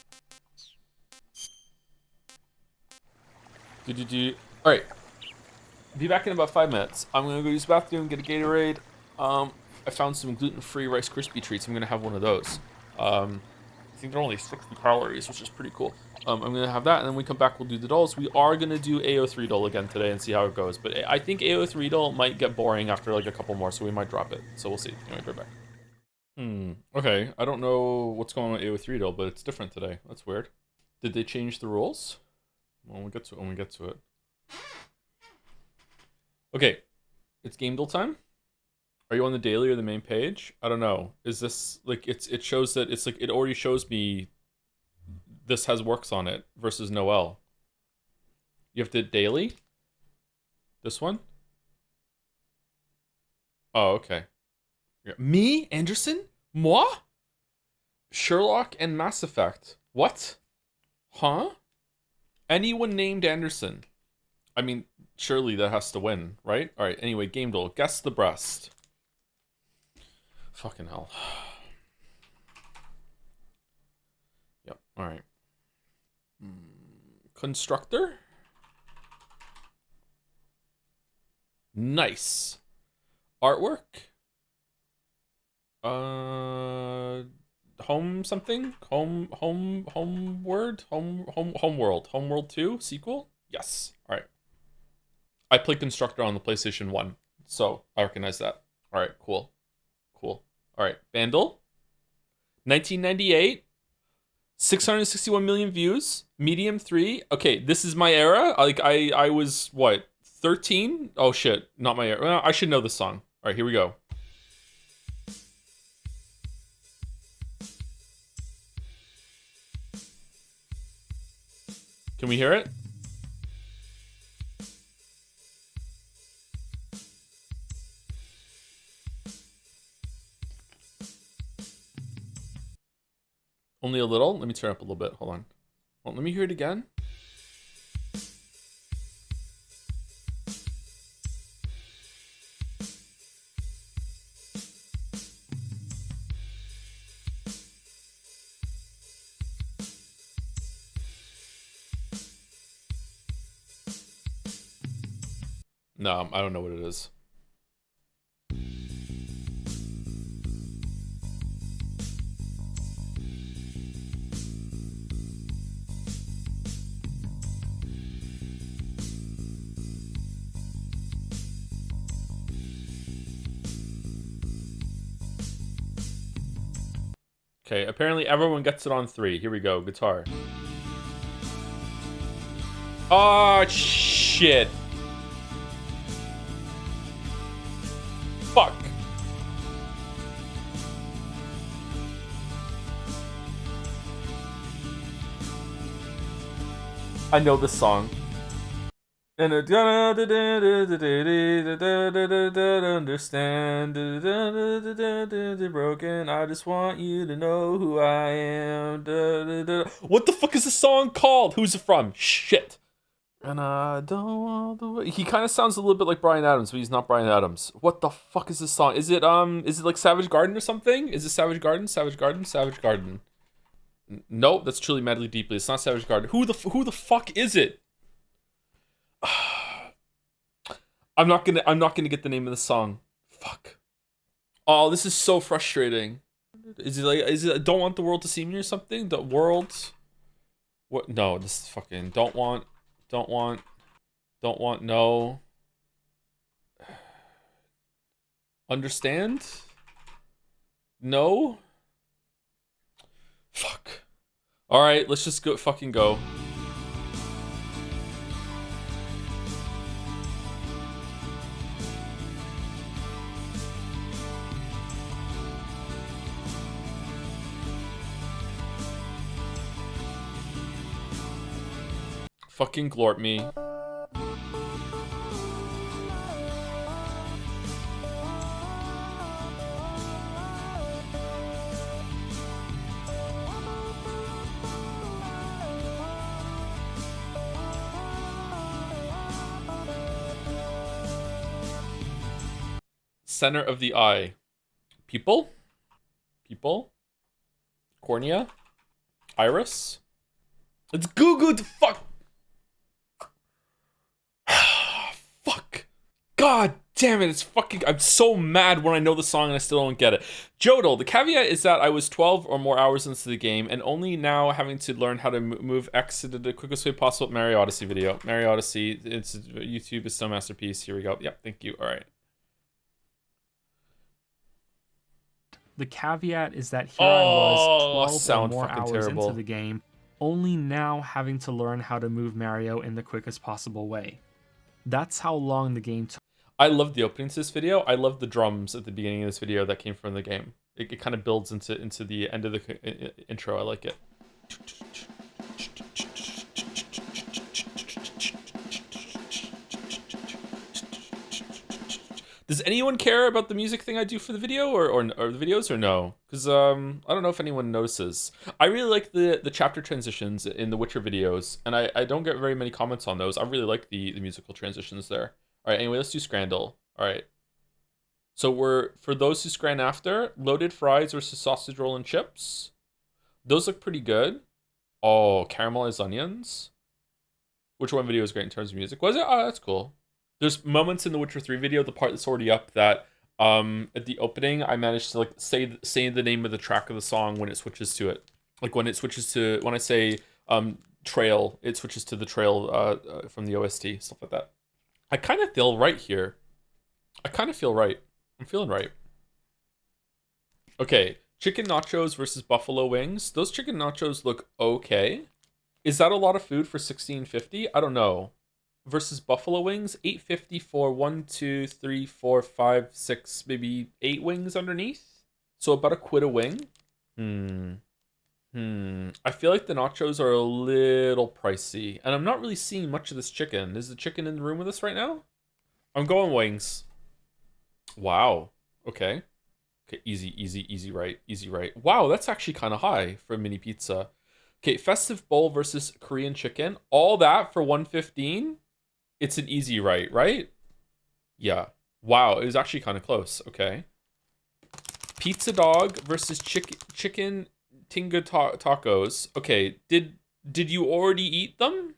Alright. Be back in about 5 minutes. I'm gonna go use the bathroom, get a Gatorade. I found some gluten-free Rice Krispie treats. I'm gonna have one of those. I think they're only 60 calories, which is pretty cool. I'm gonna have that, and then we come back, we'll do the dolls. We are gonna do AO3 doll again today and see how it goes. But I think AO3 doll might get boring after like a couple more, so we might drop it. So we'll see. Anyway, right back. Okay, I don't know what's going on with AO3 doll, but it's different today. That's weird. Did they change the rules? Well, we'll get to it when we get to it. Okay, it's game doll time. Are you on the daily or the main page? I don't know. Is this like it shows that it's like it already shows me this has works on it versus Noel. You have to daily? This one? Oh, okay. Me? Anderson? Moi? Sherlock and Mass Effect. What? Huh? Anyone named Anderson. I mean, surely that has to win, right? Alright, anyway, game doll. Guess the breast. Fucking hell. Yep, alright. Constructor? Nice. Artwork? Home something? Home world? Home world 2 sequel? Yes. Alright. I played Constructor on the PlayStation 1, so I recognize that. Alright, cool. Cool. Alright, Vandal. 1998. 661 million views. Medium 3. Okay, this is my era. Like, I was, what, 13? Oh, shit. Not my era. Well, I should know this song. Alright, here we go. Can we hear it? Only a little? Let me turn up a little bit. Hold on. Well, let me hear it again. No, I don't know what it is. Okay, apparently everyone gets it on 3. Here we go, guitar. Oh, shit. Fuck. I know this song. And understand broken. I just want you to know who I am. What the fuck is the song called? Who's it from? Shit. And I don't want the way. He kind of sounds a little bit like Bryan Adams, but he's not Bryan Adams. What the fuck is this song? Is it like Savage Garden or something? Is it Savage Garden? Savage Garden? Savage Garden. Nope, that's Truly Madly Deeply. It's not Savage Garden. Who the fuck is it? I'm not gonna get the name of the song. Fuck. Oh, this is so frustrating. Is it Don't Want the World to See Me or something? The world. What? No, this is fucking Don't Want. No. Understand? No. Fuck. All right, let's just fucking go. Fucking glorp me. Center of the eye. People? Cornea? Iris? It's Goo the fuck! Fuck. God damn it, it's fucking... I'm so mad when I know the song and I still don't get it. Jodel, the caveat is that I was 12 or more hours into the game and only now having to learn how to move X into the quickest way possible. Mario Odyssey video. Mario Odyssey, it's YouTube is still masterpiece. Here we go. Yep, thank you. All right. The caveat is that here I was 12 or more hours terrible. into the game, only now having to learn how to move Mario in the quickest possible way. That's how long the game took. I love the opening to this video. I love the drums at the beginning of this video that came from the game. It kind of builds into the end of the intro. I like it. Does anyone care about the music thing I do for the video or the videos or no? Because I don't know if anyone notices. I really like the chapter transitions in the Witcher videos, and I don't get very many comments on those. I really like the musical transitions there. All right, anyway, let's do Scrandle. All right. So for those who scran after, loaded fries versus sausage roll and chips. Those look pretty good. Oh, caramelized onions. Which one video is great in terms of music? Was it? Oh, that's cool. There's moments in the Witcher 3 video, the part that's already up, that at the opening I managed to like say the name of the track of the song when it switches to it. Like when I say trail, it switches to the trail from the OST, stuff like that. I kind of feel right here. I kind of feel right. I'm feeling right. Okay, chicken nachos versus buffalo wings. Those chicken nachos look okay. Is that a lot of food for $16.50? I don't know. Versus buffalo wings, $8.50 for 1, 2, 3, 4, 5, 6, maybe 8 wings underneath. So about $1 a wing. I feel like the nachos are a little pricey, and I'm not really seeing much of this chicken. Is the chicken in the room with us right now? I'm going wings. Wow. Okay. Okay, easy right. Wow, that's actually kind of high for a mini pizza. Okay, festive bowl versus Korean chicken. All that for $1.15. It's an easy right? Yeah. Wow, it was actually kind of close. Okay. Pizza dog versus chicken tinga tacos. Okay, did you already eat them?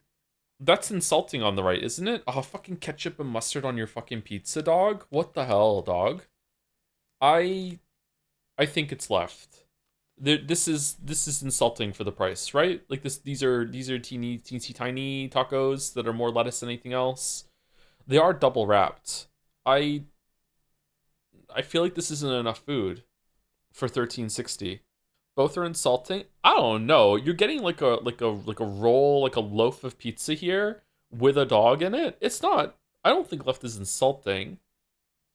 That's insulting on the right, isn't it? Oh, fucking ketchup and mustard on your fucking pizza, dog. What the hell, dog? I think it's left. This is insulting for the price, right? Like these are teeny tiny tacos that are more lettuce than anything else. They are double wrapped. I feel like this isn't enough food for $13.60. Both are insulting. I don't know. You're getting like a roll, like a loaf of pizza here with a dog in it. It's not. I don't think left is insulting.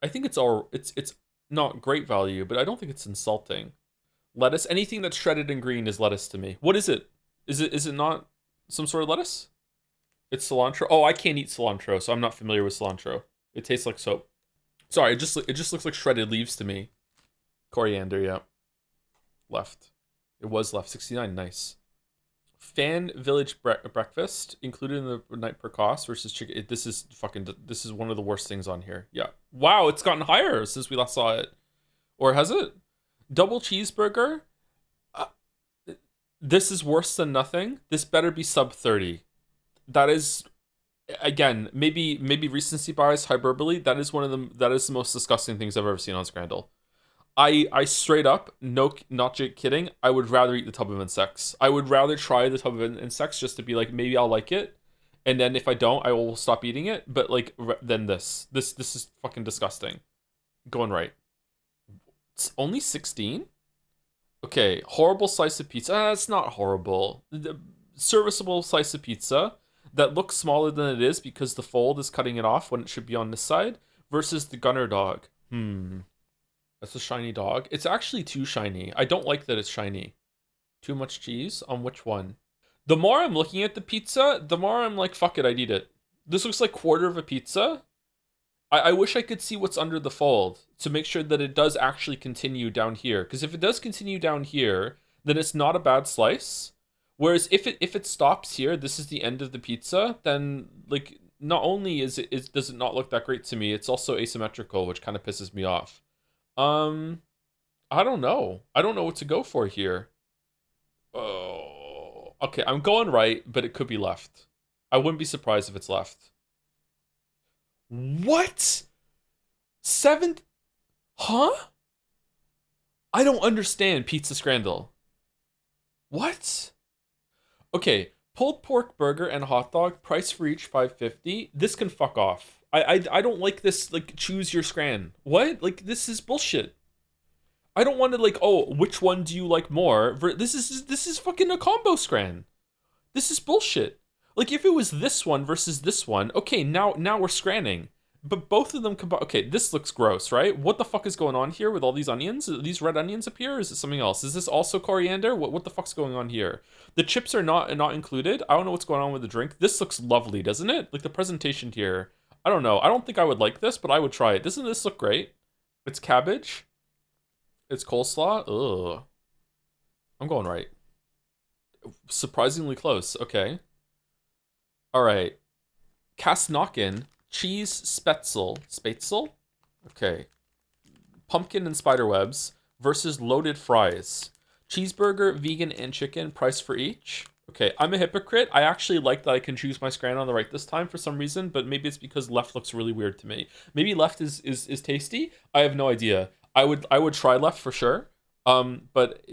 I think it's not great value, but I don't think it's insulting. Lettuce, anything that's shredded and green is lettuce to me. What is it? Is it not some sort of lettuce? It's cilantro. Oh, I can't eat cilantro, so I'm not familiar with cilantro. It tastes like soap. Sorry, it just looks like shredded leaves to me. Coriander, yeah. Left. It was left. 69, nice. Fan Village breakfast included in the night per cost versus chicken. This is one of the worst things on here. Yeah. Wow, it's gotten higher since we last saw it. Or has it? Double cheeseburger. This is worse than nothing. This better be sub 30. That is, again, maybe recency bias, hyperbole. That is the most disgusting things I've ever seen on Scrandle. I straight up, not kidding, I would rather eat the tub of insects. I would rather try the tub of insects just to be like, maybe I'll like it. And then if I don't, I will stop eating it. But like, then this is fucking disgusting. Going right. It's only 16? Okay, horrible slice of pizza. It's not horrible. Serviceable slice of pizza that looks smaller than it is because the fold is cutting it off when it should be on this side versus the gunner dog. That's a shiny dog. It's actually too shiny. I don't like that it's shiny. Too much cheese? On which one? The more I'm looking at the pizza, the more I'm like, fuck it, I'd eat it. This looks like quarter of a pizza. I wish I could see what's under the fold to make sure that it does actually continue down here. Because if it does continue down here, then it's not a bad slice. Whereas if it stops here, this is the end of the pizza, then like not only does it not look that great to me, it's also asymmetrical, which kind of pisses me off. I don't know. I don't know what to go for here. Oh, okay. I'm going right, but it could be left. I wouldn't be surprised if it's left. What? 7th? Huh? I don't understand Pizza Scrandle. What? Okay, pulled pork burger and hot dog, price for each $5.50. This can fuck off. I don't like this, like, choose your scran. What? Like, this is bullshit. I don't want to, like, oh, which one do you like more? This is fucking a combo scran. This is bullshit. Like, if it was this one versus this one, okay, now we're scranning. But both of them combine. Okay, this looks gross, right? What the fuck is going on here with all these onions? Are these red onions up here? Or is it something else? Is this also coriander? What the fuck's going on here? The chips are not included. I don't know what's going on with the drink. This looks lovely, doesn't it? Like the presentation here. I don't know. I don't think I would like this, but I would try it. Doesn't this look great? It's cabbage. It's coleslaw. Ugh. I'm going right. Surprisingly close. Okay. All right. Kasnokin. Cheese Spätzle. Okay. Pumpkin and spiderwebs versus loaded fries. Cheeseburger, vegan, and chicken. Price for each. Okay, I'm a hypocrite. I actually like that I can choose my scran on the right this time for some reason, but maybe it's because left looks really weird to me. Maybe left is tasty. I have no idea. I would try left for sure. But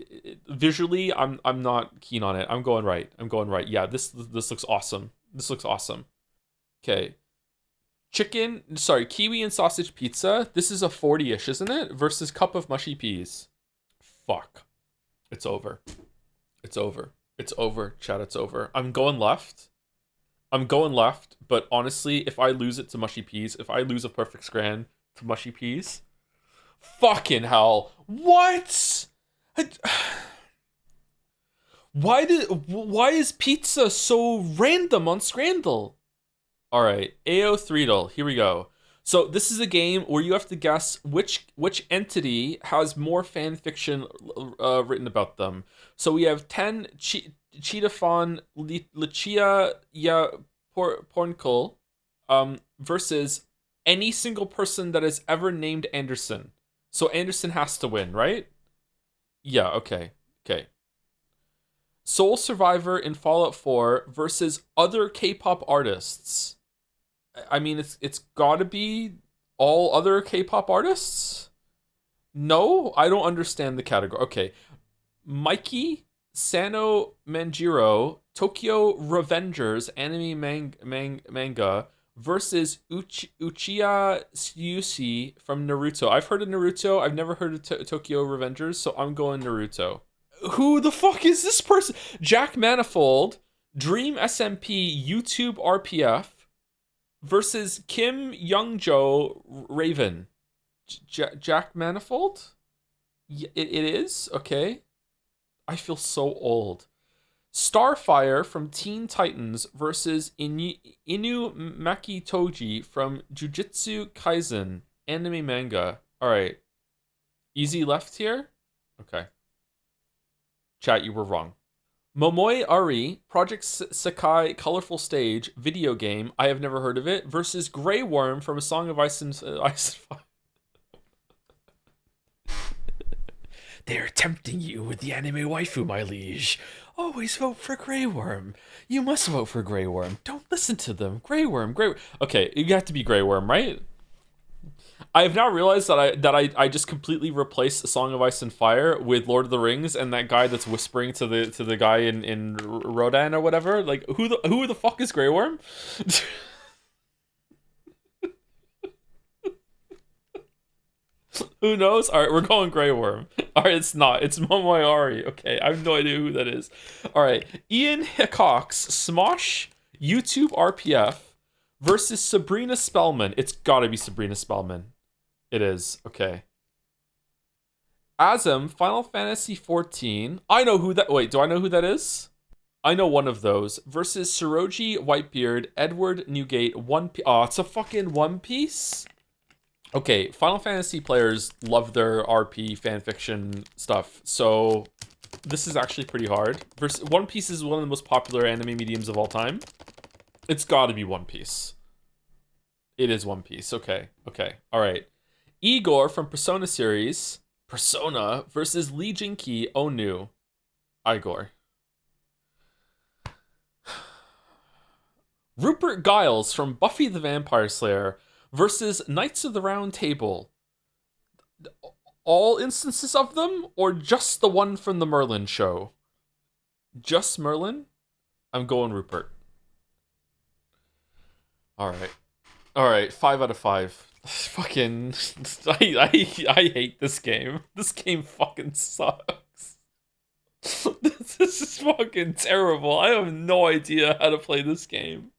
visually, I'm not keen on it. I'm going right. Yeah, this looks awesome. This looks awesome. Okay. Kiwi and sausage pizza. This is a 40-ish, isn't it? Versus cup of mushy peas. Fuck. It's over. Chat, it's over. I'm going left, but honestly, if I lose it to mushy peas, if I lose a perfect scran to mushy peas, fucking hell. What? Why is pizza so random on Scrandle? All right, AO Threedle, here we go. So this is a game where you have to guess which entity has more fan fiction written about them. So we have 10 Cheetafon Lichia Ya Pornkul versus any single person that is ever named Anderson. So Anderson has to win, right? Yeah, okay. Soul Survivor in Fallout 4 versus other K-pop artists. I mean, it's gotta be all other K-pop artists? No? I don't understand the category. Okay. Mikey, Sano Manjiro, Tokyo Revengers, anime manga, versus Uchiha Yusi from Naruto. I've heard of Naruto. I've never heard of Tokyo Revengers, so I'm going Naruto. Who the fuck is this person? Jack Manifold, Dream SMP, YouTube RPF, versus Kim Youngjo Raven. Jack Manifold? It is? Okay. I feel so old. Starfire from Teen Titans versus Inu Makitoji from Jujutsu Kaisen anime manga. All right. Easy left here? Okay. Chat, you were wrong. Momoi Ari, Project Sakai Colorful Stage video game, I have never heard of it, versus Grey Worm from A Song of Ice and Fire. They're tempting you with the anime waifu, my liege. Always vote for Grey Worm. You must vote for Grey Worm. Don't listen to them. Grey Worm, Grey Worm. Okay, you got to be Grey Worm, right? I have now realized that I just completely replaced A Song of Ice and Fire with Lord of the Rings and that guy that's whispering to the guy in Rodan or whatever. Like, who the fuck is Grey Worm? Who knows? All right, we're going Grey Worm. All right, it's not. It's Momoyari. Okay, I have no idea who that is. All right, Ian Hickox, Smosh, YouTube RPF versus Sabrina Spellman. It's gotta be Sabrina Spellman. It is. Okay. Azam, Final Fantasy 14. I know who that... Wait, do I know who that is? I know one of those. Versus Soroji Whitebeard, Edward Newgate, One Piece. Oh, it's a fucking One Piece? Okay, Final Fantasy players love their RP fanfiction stuff, so this is actually pretty hard. One Piece is one of the most popular anime mediums of all time. It's gotta be One Piece. It is One Piece. Okay, alright. Igor from Persona series, Persona versus Lee Jinki Onu. Igor. Rupert Giles from Buffy the Vampire Slayer versus Knights of the Round Table. All instances of them, or just the one from the Merlin show? Just Merlin? I'm going Rupert. Alright, 5 out of 5. Fucking... I hate this game. This game fucking sucks. This is fucking terrible. I have no idea how to play this game.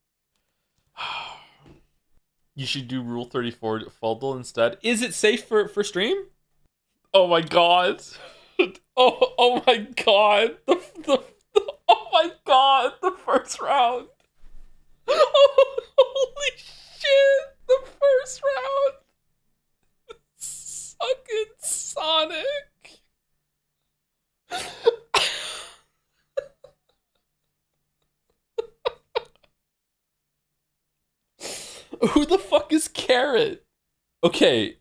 You should do Rule 34 Fuddle instead. Is it safe for stream? Oh my god. Oh my god. Oh my god. The first round. Holy shit. The first round. Fucking Sonic. Who the fuck is Carrot? Okay,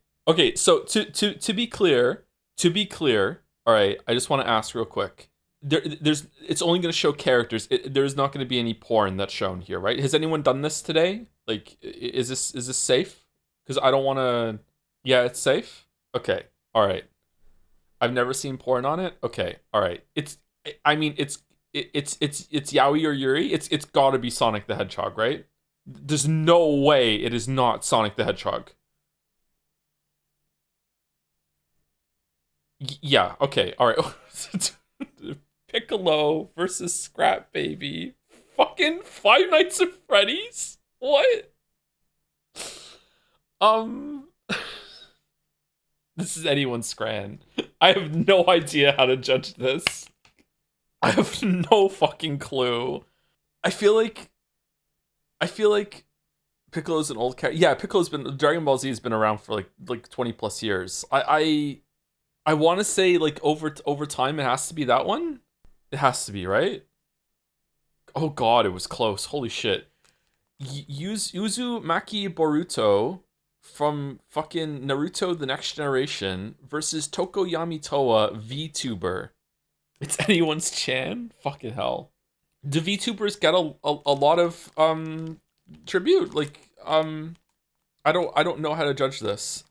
so to be clear, all right, I just want to ask real quick. It's only going to show characters. There's not going to be any porn that's shown here, right? Has anyone done this today? Like, is this safe? Because I don't want to... Yeah, it's safe? Okay, all right. I've never seen porn on it? Okay, all right. It's Yaoi or Yuri. It's got to be Sonic the Hedgehog, right? There's no way it is not Sonic the Hedgehog. Yeah, okay, alright. Piccolo versus Scrap Baby. Fucking Five Nights at Freddy's? What? This is anyone's Scran. I have no idea how to judge this. I have no fucking clue. I feel like Piccolo's an old character. Yeah, Dragon Ball Z has been around for like 20 plus years. I want to say like over time it has to be that one. It has to be, right? Oh god, it was close. Holy shit. Uzumaki Boruto from fucking Naruto The Next Generation versus Tokoyami Toa VTuber. It's anyone's Chan? Fucking hell. Do VTubers get a lot of tribute? Like, I don't know how to judge this.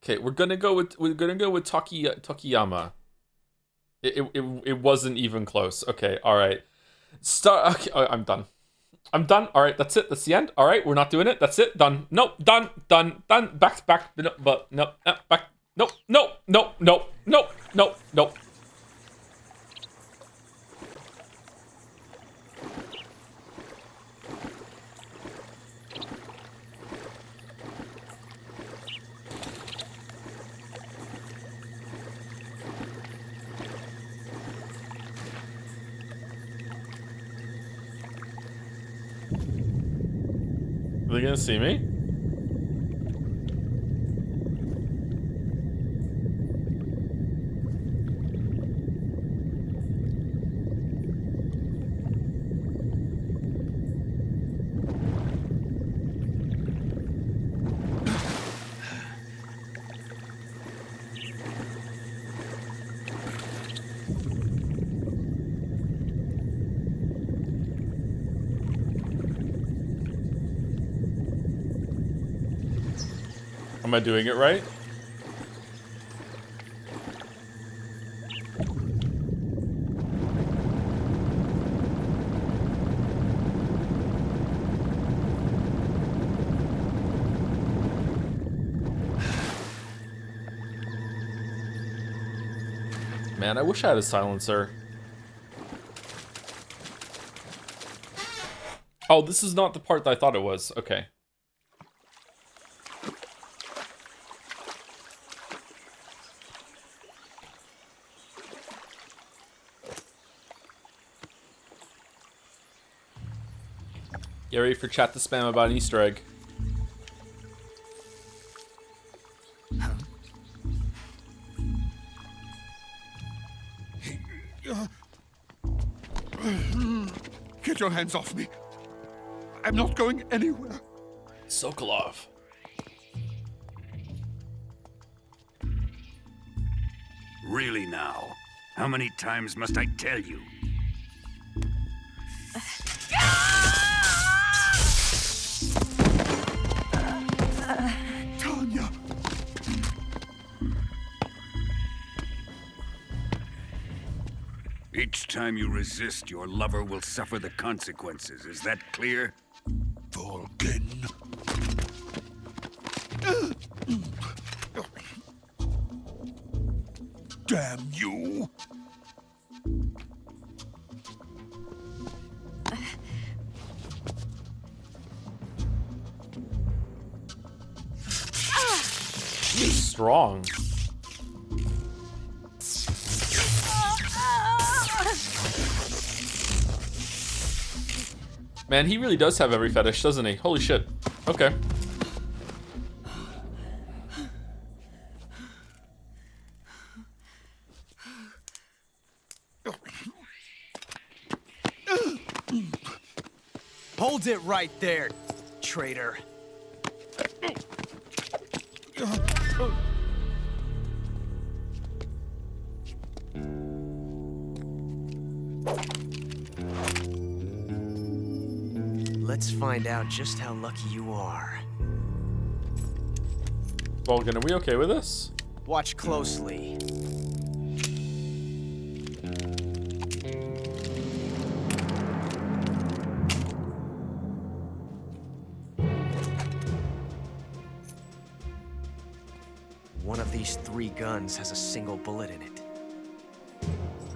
Okay, we're gonna go with Tokiyama. It wasn't even close. Okay, all right. Okay, I'm done. All right, that's it. That's the end. All right, we're not doing it. That's it. Done. Nope. Done. Back. No, but no. Back. Nope. they gonna see me? Am I doing it right? Man, I wish I had a silencer. Oh, this is not the part that I thought it was. Okay. Get ready for chat to spam about an Easter egg. Get your hands off me. I'm not going anywhere. Sokolov. Really now? How many times must I tell you? Tanya! Each time you resist, your lover will suffer the consequences. Is that clear? Vulcan. Damn you! He's strong. Man, he really does have every fetish, doesn't he? Holy shit. Okay. Hold it right there, traitor. Let's find out just how lucky you are. Vulcan, are we okay with this? Watch closely. One of these 3 guns has a single bullet in it.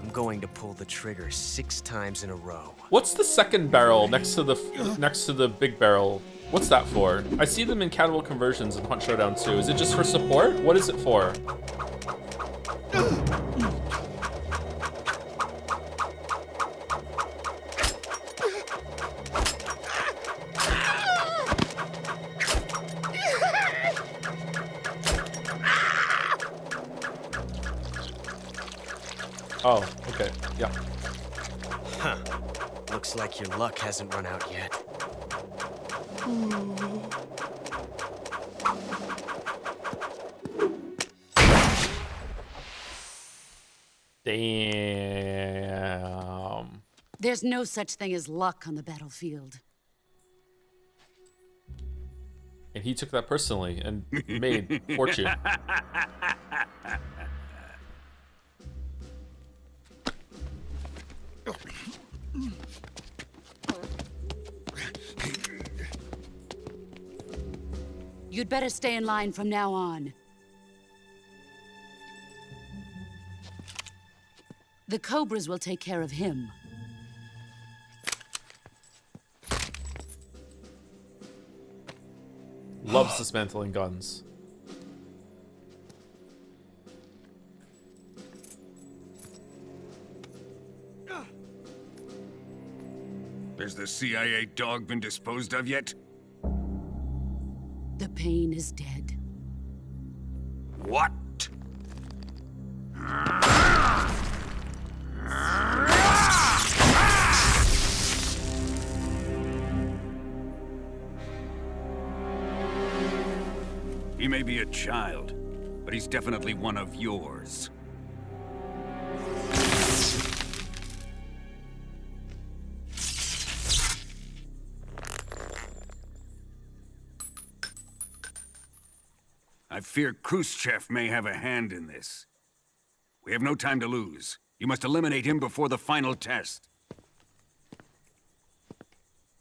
I'm going to pull the trigger 6 times in a row. What's the second barrel next to the big barrel? What's that for? I see them in catapult conversions in Hunt Showdown 2. Is it just for support? What is it for? Oh, okay, yeah. Huh. Looks like your luck hasn't run out yet. Damn. There's no such thing as luck on the battlefield. And he took that personally and made fortune. You'd better stay in line from now on. The Cobras will take care of him. Loves dismantling guns. Has the CIA dog been disposed of yet? pain is dead. What? He may be a child, but he's definitely one of yours. I fear Khrushchev may have a hand in this. We have no time to lose. You must eliminate him before the final test.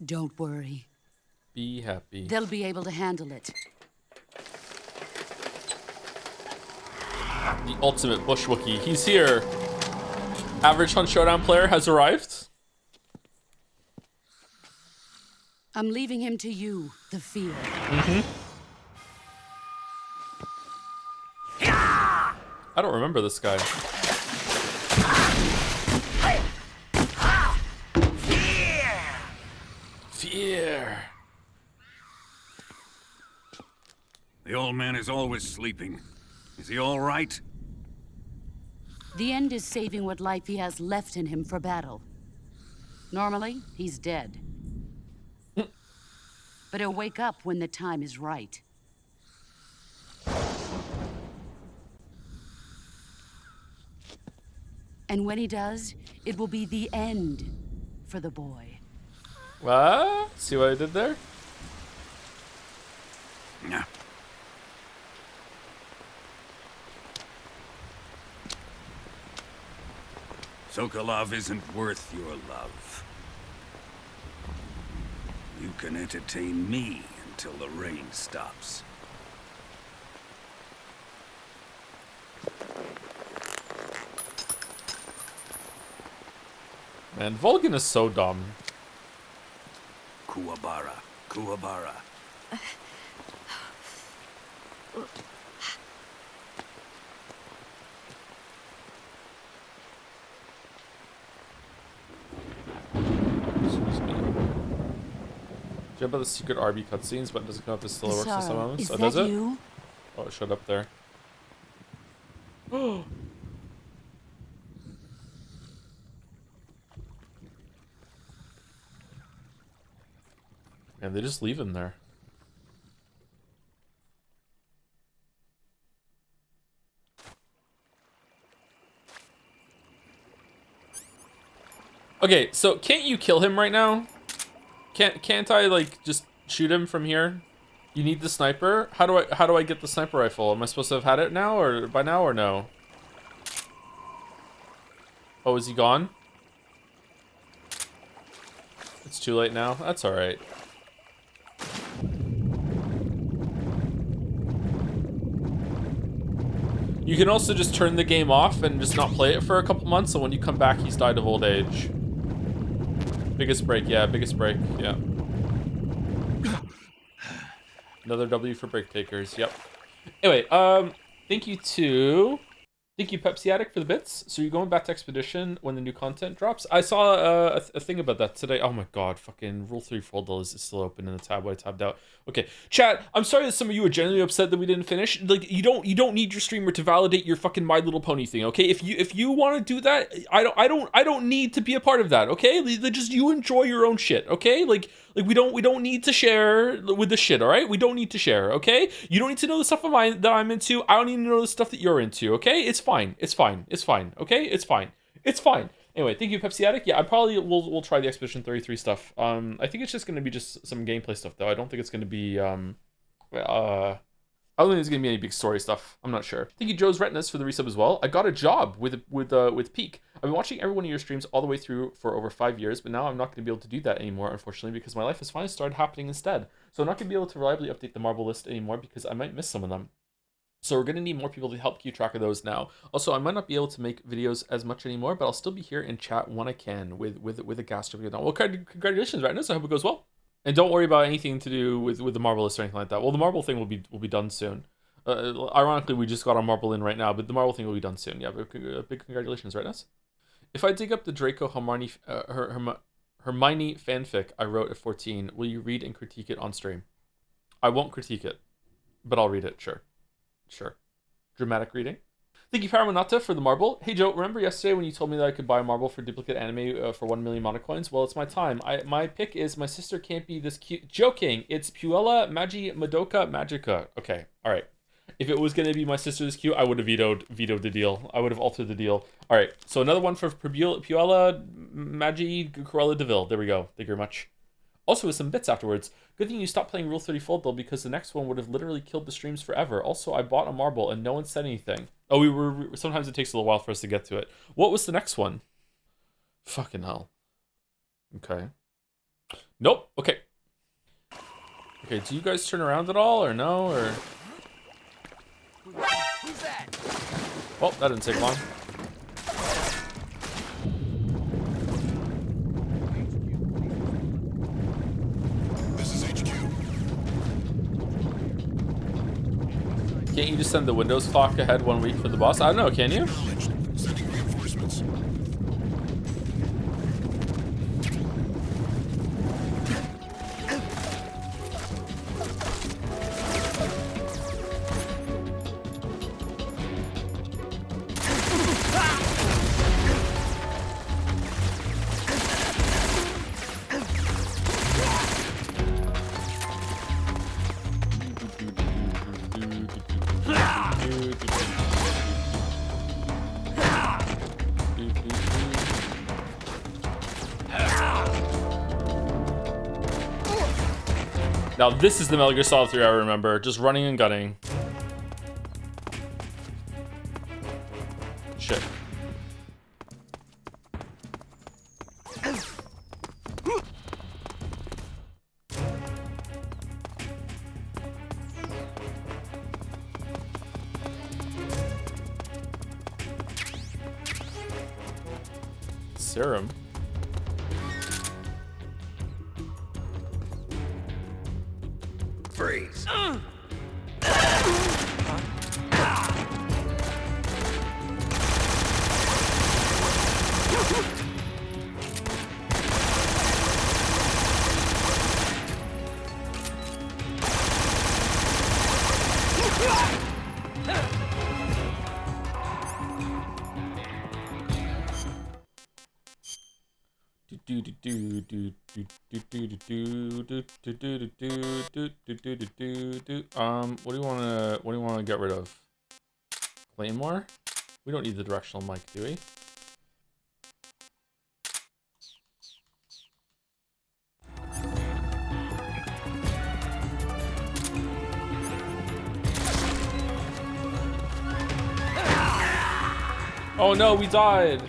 Don't worry. Be happy. They'll be able to handle it. The ultimate bush Wookiee. He's here. Average Hunt Showdown player has arrived. I'm leaving him to you, the field. I don't remember this guy. Fear. The old man is always sleeping. Is he all right? The end is saving what life he has left in him for battle. Normally, he's dead. But he'll wake up when the time is right. And when he does, it will be the end for the boy. What? See what I did there? Yeah. Sokolov isn't worth your love. You can entertain me until the rain stops. Man, Vulcan is so dumb. Kuwabara. Kuwabara. Do you know about the secret RB cutscenes, but it doesn't come up as still works in some moments? Is Oh, that does it? you? Oh, it showed up there. Oh. And they just leave him there. Okay, so can't you kill him right now? Can't I like just shoot him from here? You need the sniper? How do I get the sniper rifle? Am I supposed to have had it now or by now or no? Oh, is he gone? It's too late now. That's all right. You can also just turn the game off and just not play it for a couple months, so when you come back, he's died of old age. Biggest break, yeah, biggest break, yeah. Another W for break takers, yep. Anyway, thank you Pepsi Addict for the bits. So you're going back to Expedition when the new content drops. I saw a thing about that today. Oh my god, fucking Rule 3 folder is still open in the tab I tabbed out. Okay, chat, I'm sorry that some of you are genuinely upset that we didn't finish. Like, you don't need your streamer to validate your fucking My Little Pony thing, okay? If you want to do that, I don't need to be a part of that, okay? Just you enjoy your own shit, okay? Like we don't need to share with the shit, all right? We don't need to share, okay? You don't need to know the stuff that I'm into. I don't need to know the stuff that you're into, okay? It's fine. It's fine. It's fine. Okay? It's fine. It's fine. Anyway, thank you, Pepsi Addict. Yeah, I probably will try the Expedition 33 stuff. I think it's just gonna be just some gameplay stuff though. I don't think it's gonna be I don't think there's gonna be any big story stuff. I'm not sure. Thank you, Joe's Retinas, for the resub as well. I got a job with Peak. I've been watching every one of your streams all the way through for over 5 years, but now I'm not gonna be able to do that anymore, unfortunately, because my life has finally started happening instead. So I'm not gonna be able to reliably update the Marble list anymore because I might miss some of them. So we're gonna need more people to help keep track of those now. Also, I might not be able to make videos as much anymore, but I'll still be here in chat when I can with a Gatsby. Well, congratulations, Retinas. I hope it goes well. And don't worry about anything to do with the Marble list or anything like that. Well, the Marble thing will be done soon. Ironically, we just got our Marble in right now, but the Marble thing will be done soon. Yeah, but big congratulations, Retinas. If I dig up the Draco Hermione fanfic I wrote at 14, will you read and critique it on stream? I won't critique it. but I'll read it. Sure. Dramatic reading. Thank you, Paramonata, for the marble. Hey, Joe, remember yesterday when you told me that I could buy a marble for duplicate anime for 1 million monocoins? Well, it's my time. My pick is My Sister Can't Be This Cute. Joking. It's Puella Magi Madoka Magica. Okay, all right. If it was going to be My Sister This Cute, I would have vetoed the deal. I would have altered the deal. All right, so another one for Puella Magi Cruella DeVille. There we go. Thank you very much. Also with some bits afterwards. Good thing you stopped playing Rule 30 Fold though, because the next one would have literally killed the streams forever. Also, I bought a marble and no one said anything. Oh, sometimes it takes a little while for us to get to it. What was the next one? Fucking hell. Okay. Nope. Okay. Okay, do you guys turn around at all or no? Or Who's that? well, that didn't take long. Can't you just send the Windows clock ahead 1 week for the boss? I don't know, can you? Sending reinforcements. Now this is the Metal Gear Solid 3 I remember, just running and gunning. Shit. Serum. Freeze. What do you wanna get rid of? Claymore? We don't need the directional mic, do we? Oh no, we died!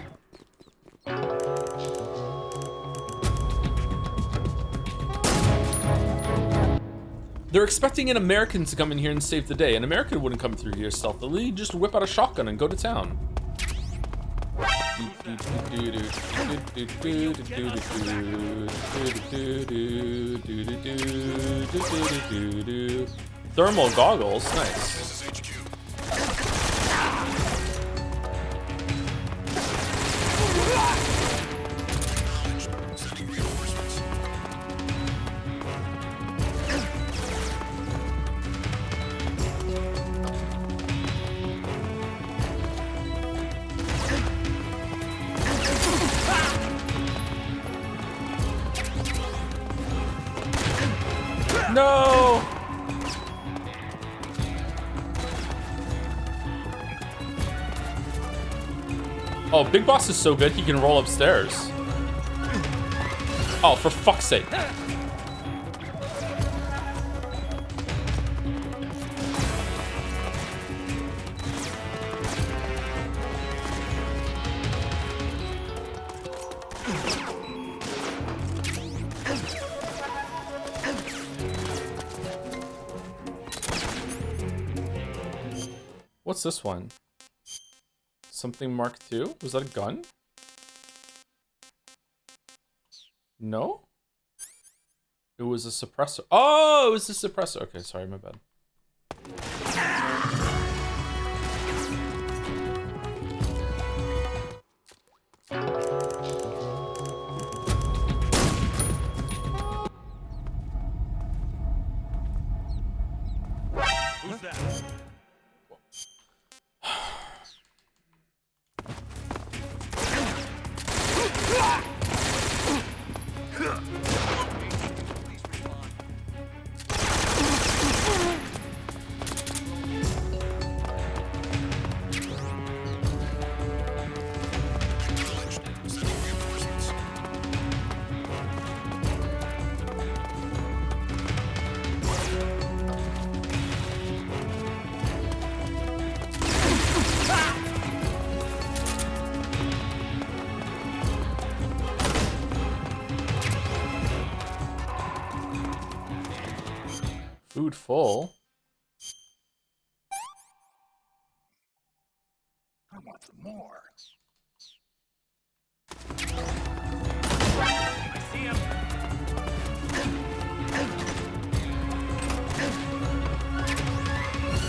They're expecting an American to come in here and save the day. An American wouldn't come through here stealthily, just whip out a shotgun and go to town. Thermal goggles, nice. No! Oh, Big Boss is so good he can roll upstairs. Oh, for fuck's sake. What's this one? Something Mark II? Was that a gun? No? It was a suppressor. Oh, it was a suppressor. Okay, sorry, my bad. Who's Food full. I want some more. I see him.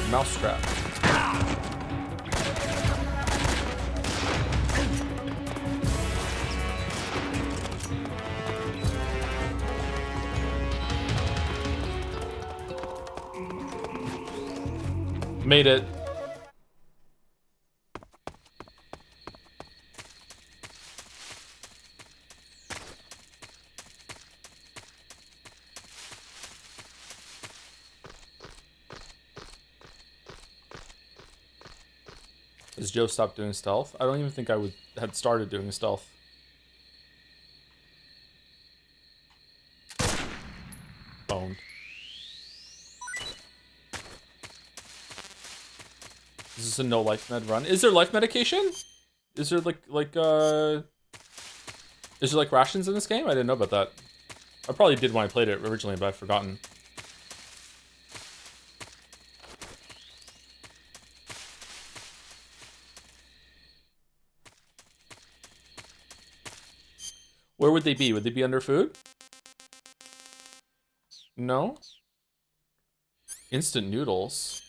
Mousetrap. Made it. Has Joe stopped doing stealth? I don't even think I had started doing stealth. Boned. Is this a no life med run? Is there life medication? Is there is there like rations in this game? I didn't know about that. I probably did when I played it originally, but I've forgotten. Where would they be? Would they be under food? No? Instant noodles.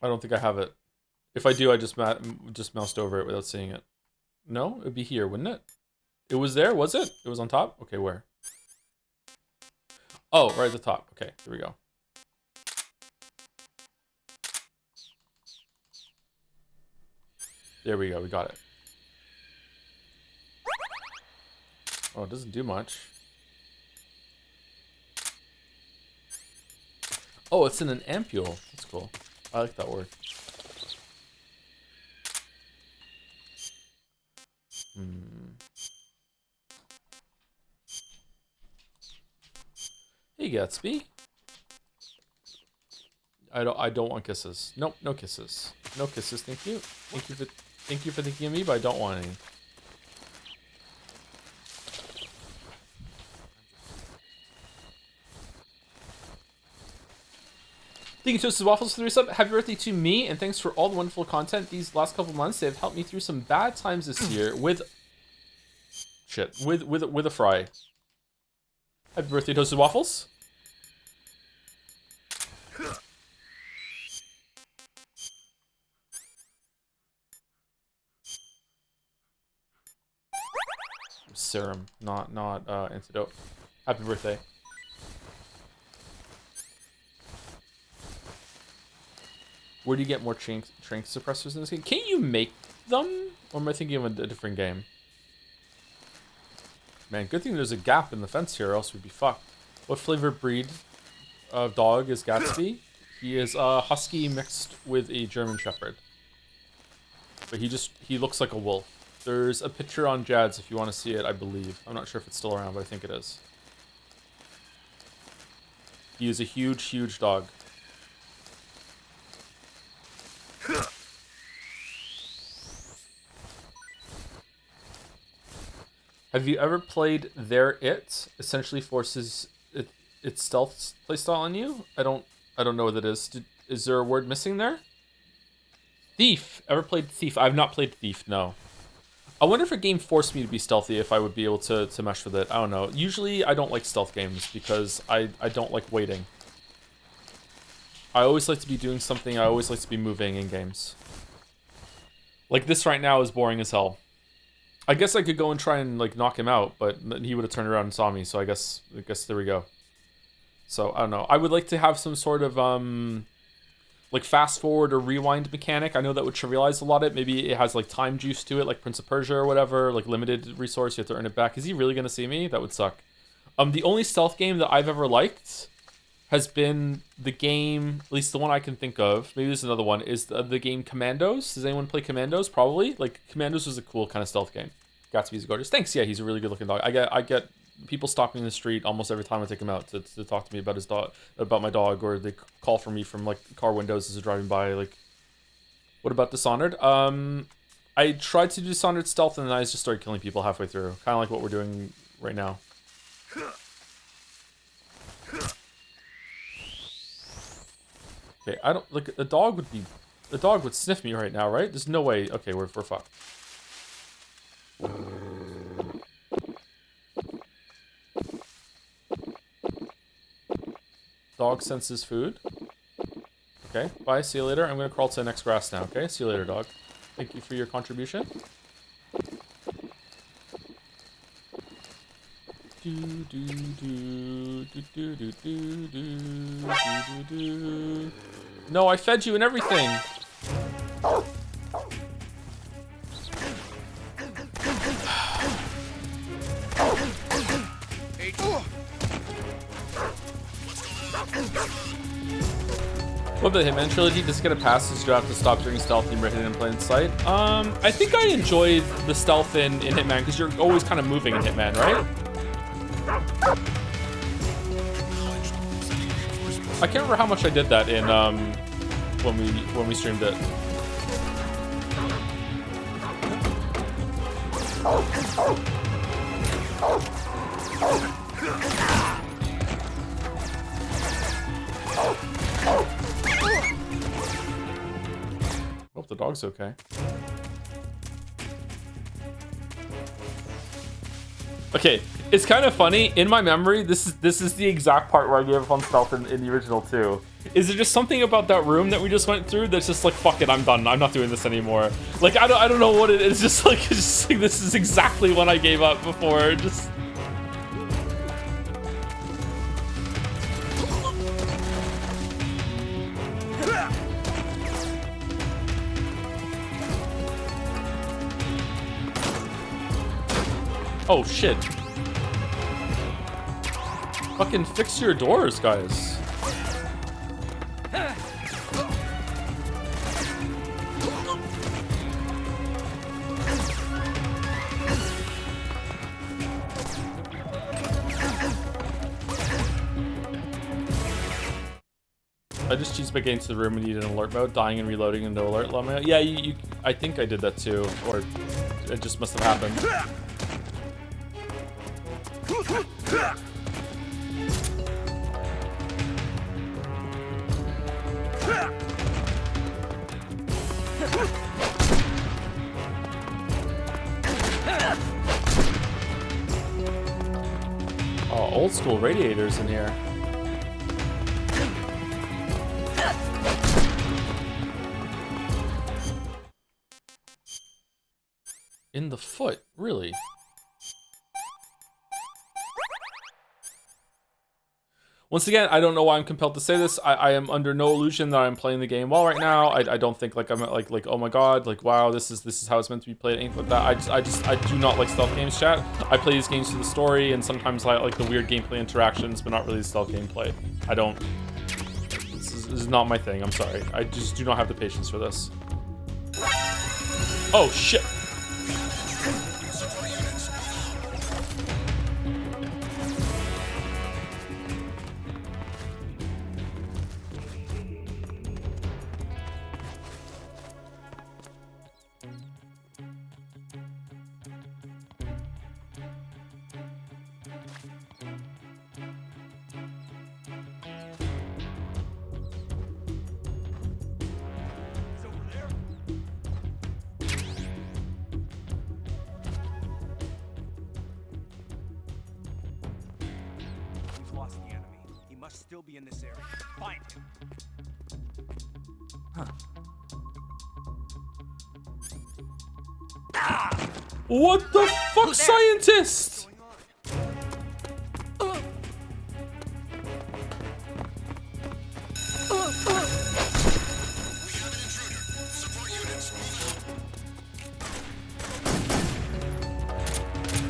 I don't think I have it. If I do, I just moused over it without seeing it. No? It'd be here, wouldn't it? It was there, was it? It was on top? Okay, where? Oh, right at the top. Okay, here we go. There we go, we got it. Oh, it doesn't do much. Oh, it's in an ampule. That's cool. I like that word. Hey, Gatsby. I don't want kisses. Nope, no kisses. No kisses, thank you. Thank you for thinking of me, but I don't want any. Thank you, Toasted Waffles, for the resub. Happy birthday to me, and thanks for all the wonderful content these last couple months. They have helped me through some bad times this year with a fry. Happy birthday, Toasted Waffles. Serum, not antidote. Happy birthday. Where do you get more trank suppressors in this game? Can't you make them? Or am I thinking of a different game? Man, good thing there's a gap in the fence here, or else we'd be fucked. What flavor breed of dog is Gatsby? He is a husky mixed with a German shepherd. But he looks like a wolf. There's a picture on Jad's if you want to see it, I believe. I'm not sure if it's still around, but I think it is. He is a huge, huge dog. Have you ever played There It? Essentially forces its stealth playstyle on you? I don't know what it is. Is there a word missing there? Thief. Ever played Thief? I've not played Thief, no. I wonder if a game forced me to be stealthy, if I would be able to mesh with it. I don't know. Usually I don't like stealth games because I don't like waiting. I always like to be doing something. I always like to be moving in games. Like this right now is boring as hell. I guess I could go and try and like knock him out, but he would have turned around and saw me, so I guess there we go. So I don't know. I would like to have some sort of like fast forward or rewind mechanic. I know that would trivialize a lot of it. Maybe it has like time juice to it, like Prince of Persia or whatever, like limited resource, you have to earn it back. Is he really gonna see me? That would suck. The only stealth game that I've ever liked has been the game, at least the one I can think of, maybe there's another one, is the game Commandos. Does anyone play Commandos? Probably. Like, Commandos was a cool kind of stealth game. Gatsby's gorgeous. Thanks, yeah, he's a really good looking dog. I get people stop me in the street almost every time I take him out to talk to me about his dog, about my dog, or they call for me from, like, car windows as they're driving by. Like, what about Dishonored? I tried to do Dishonored stealth, and then I just started killing people halfway through. Kind of like what we're doing right now. Okay, I don't look. The dog would sniff me right now, right? There's no way. Okay, we're fucked. Dog senses food. Okay, bye. See you later. I'm gonna crawl to the next grass now. Okay, see you later, dog. Thank you for your contribution. No, I fed you and everything. What about the Hitman trilogy? Just get a pass since you have to stop doing stealth and you're hidden in plain sight. I think I enjoyed the stealth in Hitman because you're always kind of moving in Hitman, right? I can't remember how much I did that in when we streamed it. Hope the dog's okay. Okay, it's kind of funny. In my memory, this is the exact part where I gave up on stealth in the original too. Is there just something about that room that we just went through that's just like, fuck it, I'm done. I'm not doing this anymore. Like, I don't know what it is. It's just like this is exactly when I gave up before. Just. Oh shit. Fucking fix your doors, guys. I just cheesed my getting to the room and needed an alert mode, dying and reloading into alert mode. Yeah, I think I did that too, or it just must have happened. Oh, old school radiators in here. In the foot, really? Once again, I don't know why I'm compelled to say this. I am under no illusion that I'm playing the game well right now. I don't think like I'm like oh my god, like wow, this is how it's meant to be played, anything like that. I do not like stealth games, chat. I play these games for the story and sometimes I like the weird gameplay interactions, but not really stealth gameplay. I don't. This is not my thing. I'm sorry. I just do not have the patience for this. Oh shit. Still be in this area. Find him. Huh. What the fuck, scientist?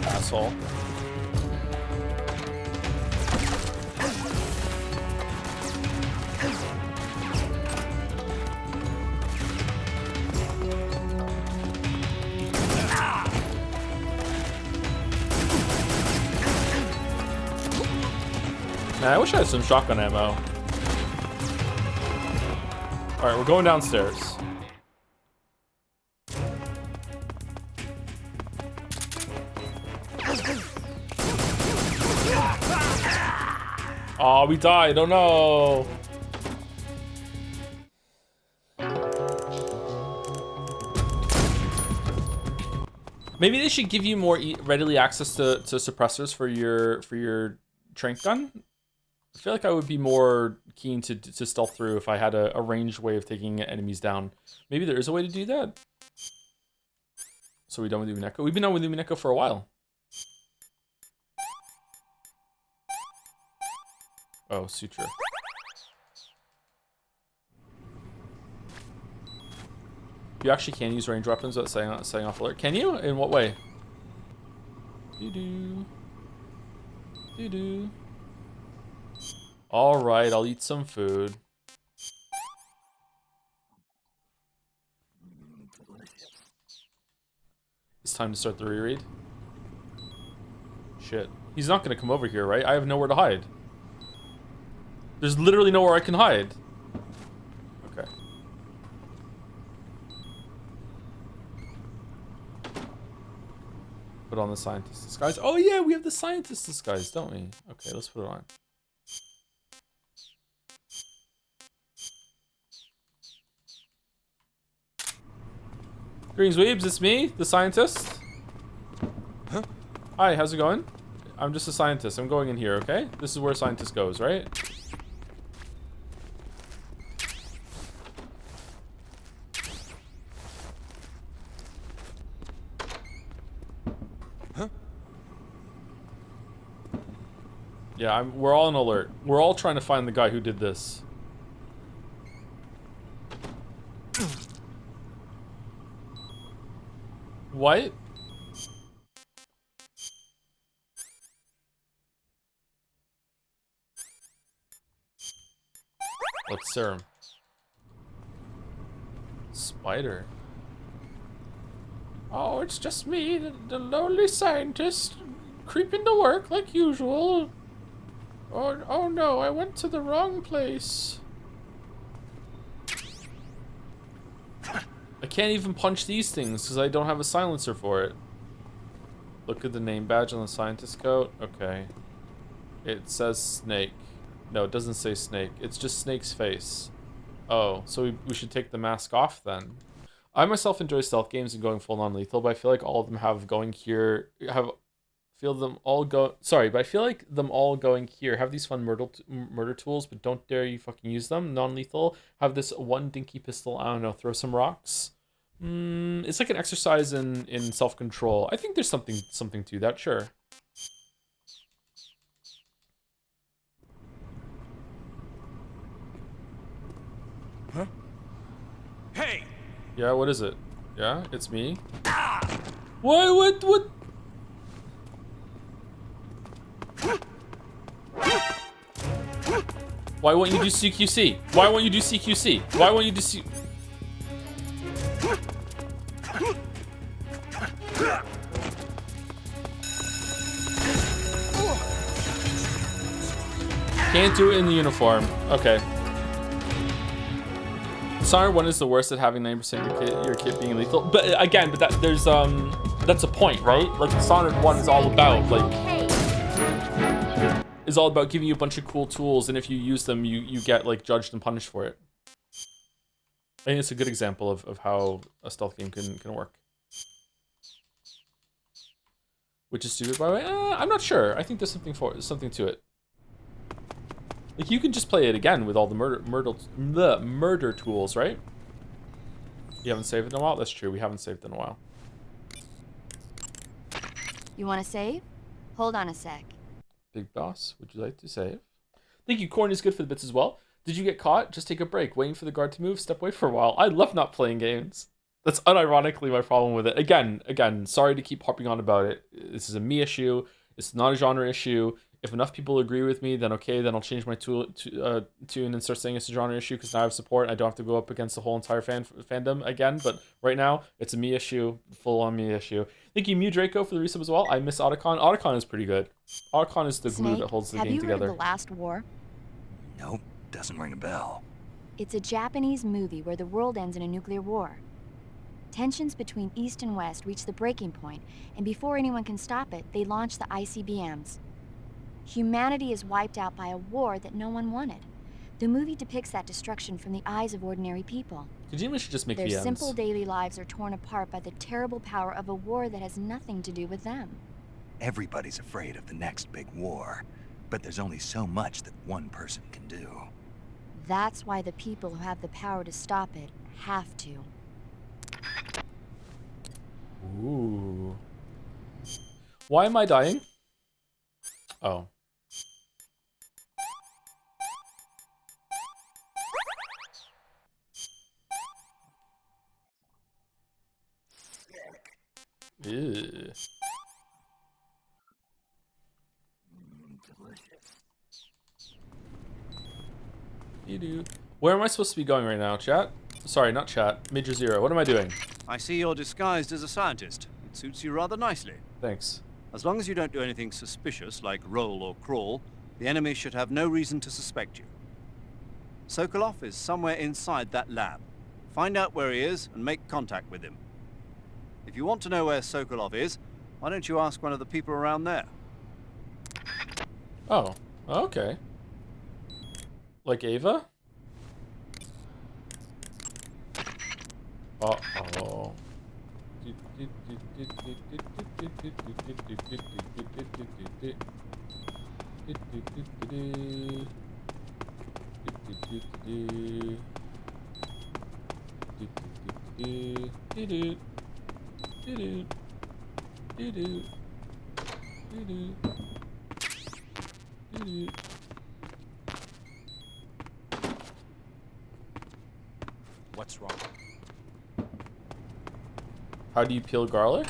Asshole. Man, I wish I had some shotgun ammo. Alright, we're going downstairs. Oh, we died. Oh no. Maybe they should give you more readily access to suppressors for your trank gun. I feel like I would be more keen to stealth through if I had a ranged way of taking enemies down. Maybe there is a way to do that. So we're done with Umineko. We've been done with Umineko for a while. Oh, Sutra. You actually can use range weapons without setting off alert. Can you? In what way? Doo-doo. Doo-doo. Alright, I'll eat some food. It's time to start the reread. Shit. He's not gonna come over here, right? I have nowhere to hide. There's literally nowhere I can hide. Okay. Put on the scientist disguise. Oh yeah, we have the scientist disguise, don't we? Okay, let's put it on. Greetings, weebs. It's me, the scientist. Huh? Hi, how's it going? I'm just a scientist. I'm going in here, okay? This is where a scientist goes, right? Huh? Yeah, we're all on alert. We're all trying to find the guy who did this. What? What's serum? Spider. Oh, it's just me, the lonely scientist, creeping to work like usual. Oh no, I went to the wrong place. I can't even punch these things because I don't have a silencer for it. Look at the name badge on the scientist coat. Okay. It says snake. No, it doesn't say snake. It's just snake's face. Oh, so we should take the mask off then. I myself enjoy stealth games and going full non-lethal, but I feel like all of them have going here but I feel like them all going here have these fun murder tools, but don't dare you fucking use them. Non-lethal have this one dinky pistol. I don't know, throw some rocks. It's like an exercise in self-control. I think there's something to that, sure. Huh? Hey! Yeah, what is it? Yeah, it's me. What? Why won't you do CQC? Why won't you do CQC? Why won't you do C... Can't do it in the uniform. Okay. Dishonored 1 is the worst at having 90% of your kit being lethal. But again, that's a point, right? Like Dishonored 1 is all about giving you a bunch of cool tools, and if you use them, you get like judged and punished for it. I think it's a good example of how a stealth game can work. Which is stupid, by the way. I'm not sure. I think there's something to it. Like you can just play it again with all the murder tools, right? You haven't saved in a while? That's true. We haven't saved in a while. You want to save? Hold on a sec. Big boss, would you like to save? Thank you. Corn is good for the bits as well. Did you get caught? Just take a break. Waiting for the guard to move. Step away for a while. I love not playing games. That's unironically my problem with it. Again, sorry to keep harping on about it. This is a me issue. It's not a genre issue. If enough people agree with me, then okay, then I'll change my tune and start saying it's a genre issue because now I have support. I don't have to go up against the whole entire fandom again. But right now, it's a me issue, full-on me issue. Thank you, Mew Draco, for the resub as well. I miss Otacon. Otacon is pretty good. Otacon is the glue that holds the game together. Have you heard of The Last War? Nope, doesn't ring a bell. It's a Japanese movie where the world ends in a nuclear war. Tensions between East and West reach the breaking point, and before anyone can stop it, they launch the ICBMs. Humanity is wiped out by a war that no one wanted. The movie depicts that destruction from the eyes of ordinary people. Kojima should just make Their VMs. simple daily lives are torn apart by the terrible power of a war that has nothing to do with them. Everybody's afraid of the next big war, but there's only so much that one person can do. That's why the people who have the power to stop it have to. Ooh. Why am I dying? Oh. Ew. You do. Where am I supposed to be going right now, chat? Sorry, not chat. Major Zero. What am I doing? I see you're disguised as a scientist. It suits you rather nicely. Thanks. As long as you don't do anything suspicious, like roll or crawl, the enemy should have no reason to suspect you. Sokolov is somewhere inside that lab. Find out where he is and make contact with him. If you want to know where Sokolov is, why don't you ask one of the people around there? Oh, okay. Like Eva? Uh-oh. What's wrong? How do you peel garlic?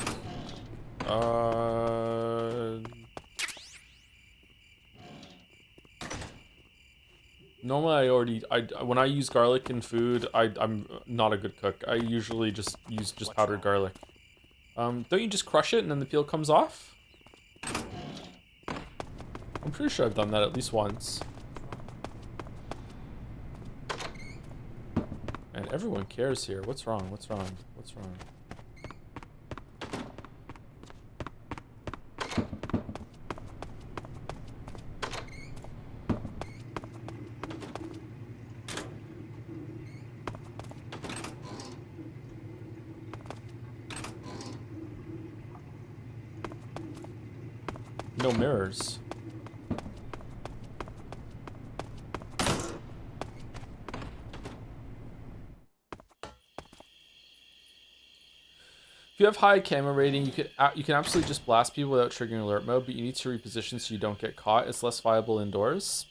Normally when I use garlic in food, I'm not a good cook. I usually just use powdered garlic. Don't you just crush it and then the peel comes off? I'm pretty sure I've done that at least once. And everyone cares here. What's wrong? What's wrong? What's wrong? No mirrors. If you have high camera rating, you can absolutely just blast people without triggering alert mode, but you need to reposition so you don't get caught. It's less viable indoors.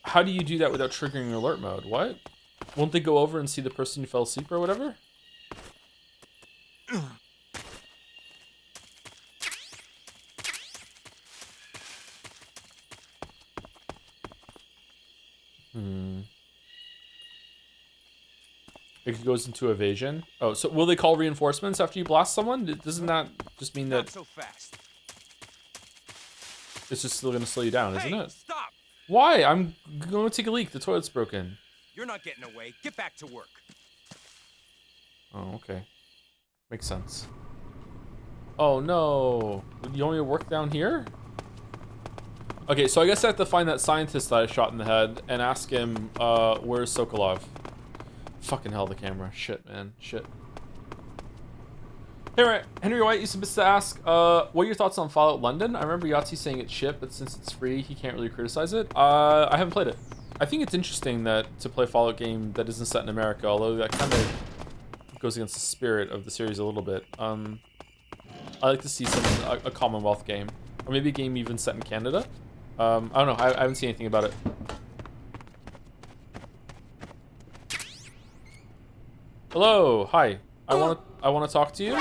How do you do that without triggering alert mode? What? Won't they go over and see the person who fell asleep or whatever? It goes into evasion. Oh, so will they call reinforcements after you blast someone? Doesn't that just mean that Not so fast. it's just still gonna slow you down, isn't Hey, it? stop! Why? I'm going to take a leak. The toilet's broken. You're not getting away. Get back to work. Oh, okay. Makes sense. Oh no. You want me to work down here? Okay, so I guess I have to find that scientist that I shot in the head and ask him, where's Sokolov? Fucking hell, the camera. Shit, man. Shit. Hey, Henry White used to ask, what are your thoughts on Fallout London? I remember Yahtzee saying it's shit, but since it's free, he can't really criticize it. I haven't played it. I think it's interesting that to play a Fallout game that isn't set in America, although that kind of goes against the spirit of the series a little bit. I like to see a Commonwealth game, or maybe a game even set in Canada. I don't know. I haven't seen anything about it. Hello, hi. I want to talk to you.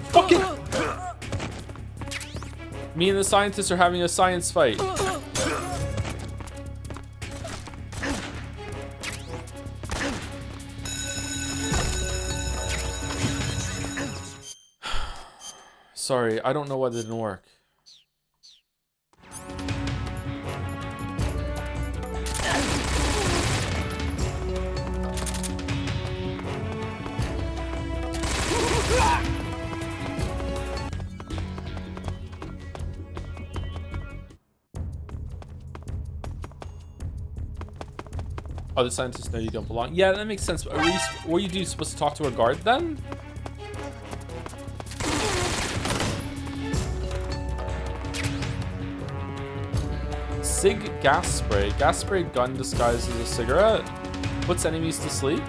Fucking. Me and the scientists are having a science fight. Sorry, I don't know why that didn't work. Oh, the scientists know you don't belong. Yeah, that makes sense. Were you supposed to talk to a guard then? Sig gas spray. Gas spray gun disguised as a cigarette. Puts enemies to sleep.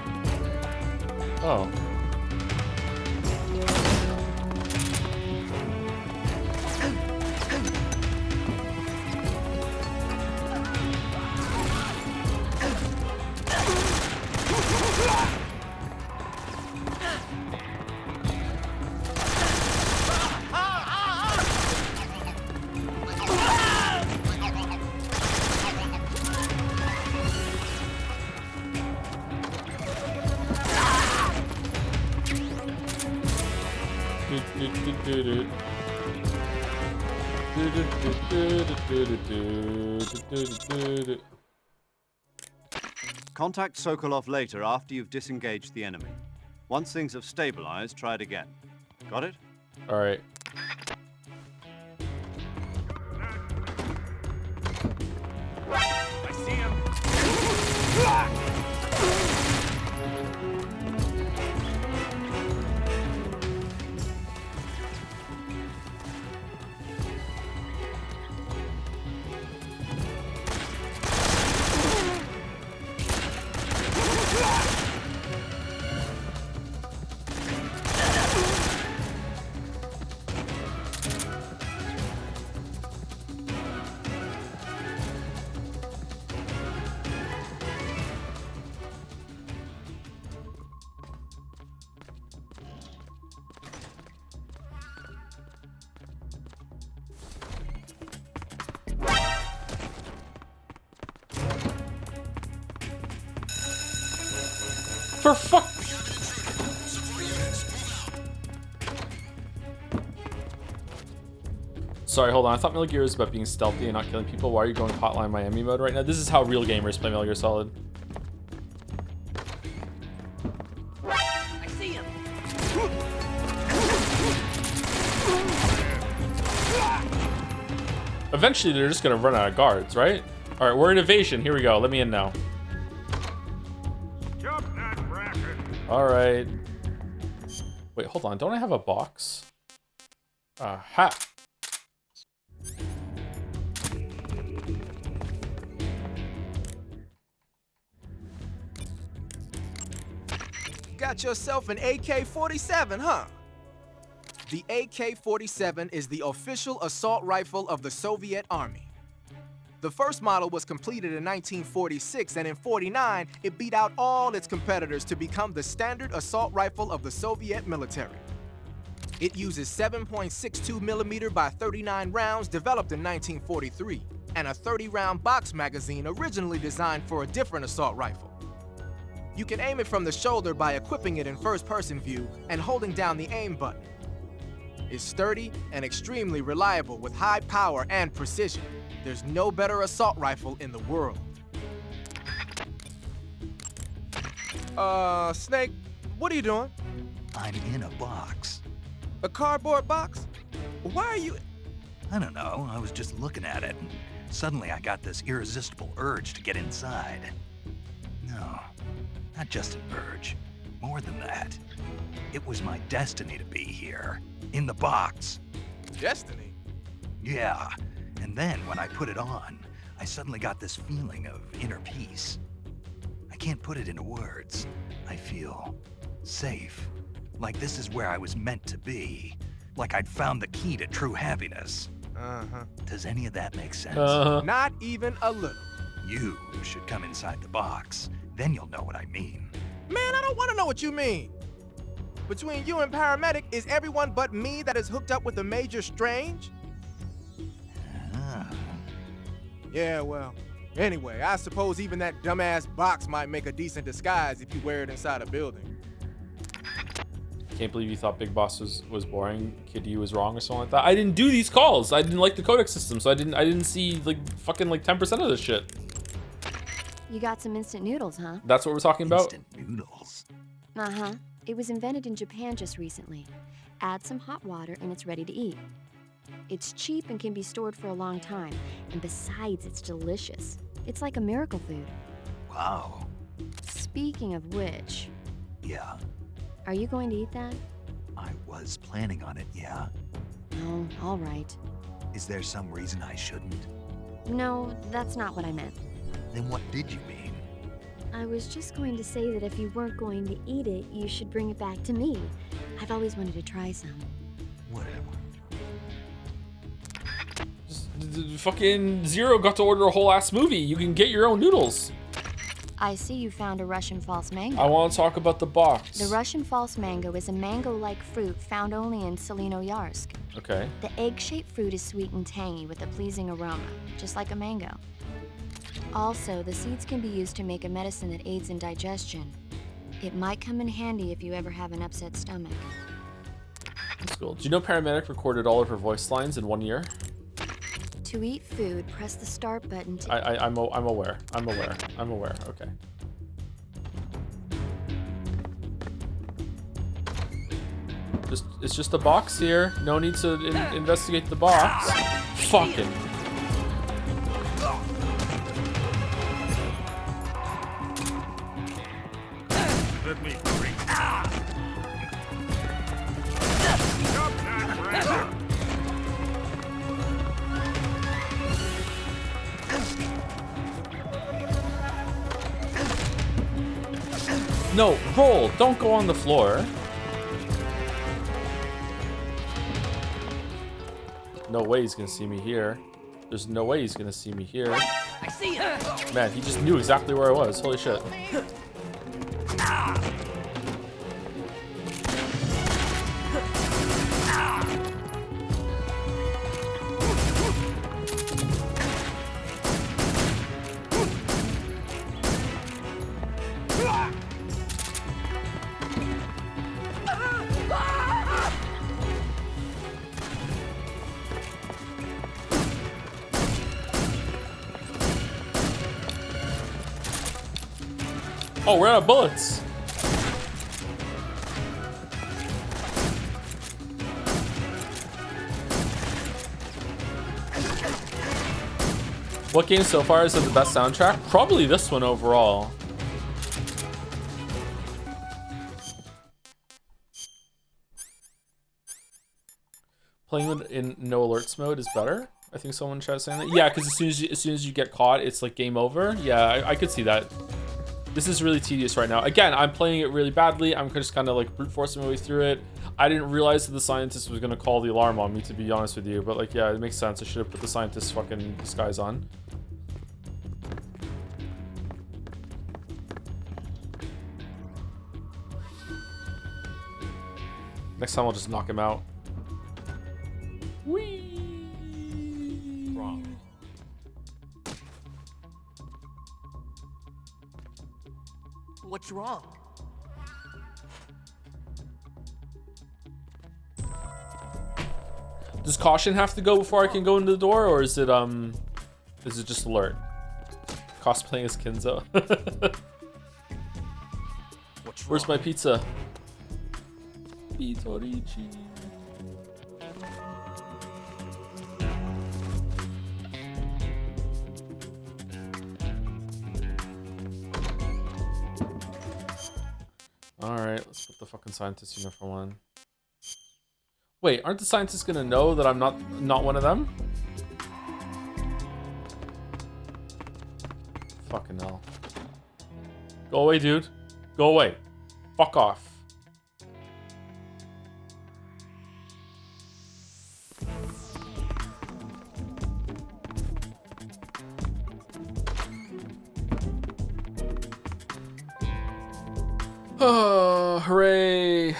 Oh. Contact Sokolov later after you've disengaged the enemy. Once things have stabilized, try it again. Got it? All right. I see him. For fuck. Sorry, hold on. I thought Metal Gear was about being stealthy and not killing people. Why are you going Hotline Miami mode right now? This is how real gamers play Metal Gear Solid. I see him. Eventually, they're just gonna run out of guards, right? All right, we're in evasion. Here we go. Let me in now. All right. Wait, hold on. Don't I have a box? Ha. Got yourself an AK-47, huh? The AK-47 is the official assault rifle of the Soviet Army. The first model was completed in 1946, and in 49, it beat out all its competitors to become the standard assault rifle of the Soviet military. It uses 7.62 millimeter by 39 rounds developed in 1943, and a 30-round box magazine originally designed for a different assault rifle. You can aim it from the shoulder by equipping it in first-person view and holding down the aim button. It's sturdy and extremely reliable with high power and precision. There's no better assault rifle in the world. Snake, what are you doing? I'm in a box. A cardboard box? Why are you... I don't know, I was just looking at it, and suddenly I got this irresistible urge to get inside. No, not just an urge. More than that. It was my destiny to be here, in the box. Destiny? Yeah. And then, when I put it on, I suddenly got this feeling of inner peace. I can't put it into words. I feel safe. Like this is where I was meant to be. Like I'd found the key to true happiness. Uh-huh. Does any of that make sense? Not even a little. You should come inside the box. Then you'll know what I mean. Man, I don't want to know what you mean. Between you and Paramedic, is everyone but me that is hooked up with a Major Strange? Yeah, well, anyway, I suppose even that dumbass box might make a decent disguise if you wear it inside a building. Can't believe you thought Big Boss was boring. Kid U was wrong or something like that. I didn't do these calls. I didn't like the codec system, so I didn't see like fucking like 10% of this shit. You got some instant noodles, huh? That's what we're talking about? Instant noodles? Uh-huh. It was invented in Japan just recently. Add some hot water and it's ready to eat. It's cheap and can be stored for a long time. And besides, it's delicious. It's like a miracle food. Wow. Speaking of which, Yeah, are you going to eat that? I was planning on it, yeah. Oh, all right. Is there some reason I shouldn't? No, that's not what I meant. Then what did you mean? I was just going to say that if you weren't going to eat it, you should bring it back to me. I've always wanted to try some. Whatever. Fucking Zero got to order a whole ass movie. You can get your own noodles. I see you found a Russian false mango. I want to talk about the box. The Russian false mango is a mango-like fruit found only in Selino-Yarsk. Okay. The egg-shaped fruit is sweet and tangy with a pleasing aroma, just like a mango. Also, the seeds can be used to make a medicine that aids in digestion. It might come in handy if you ever have an upset stomach. That's cool. Do you know Paramedic recorded all of her voice lines in 1 year? To eat food, press the start button to... I'm aware. Okay. It's just a box here. No need to investigate the box. Fucking. Let me bring. Stop that, Brandon! No, roll. Don't go on the floor. No way he's gonna see me here. There's no way he's gonna see me here. I see him. Man, he just knew exactly where I was. Holy shit. Oh, we're out of bullets. What game so far is the best soundtrack? Probably this one overall. Playing in no alerts mode is better. I think someone tried saying that. Yeah, because as soon as you get caught, it's like game over. Yeah, I could see that. This is really tedious right now. Again, I'm playing it really badly. I'm just kind of like brute forcing my way through it. I didn't realize that the scientist was going to call the alarm on me, to be honest with you. But like, yeah, it makes sense. I should have put the scientist fucking disguise on. Next time I'll just knock him out. Whee! Wrong. What's wrong? Does caution have to go before I can go into the door, or is it just alert? Cosplaying as Kinzo. Where's my pizza? Pizzorici. Alright, let's put the fucking scientist uniform on. Wait, aren't the scientists gonna know that I'm not one of them? Fucking hell. Go away, dude. Go away. Fuck off. Oh, hooray. I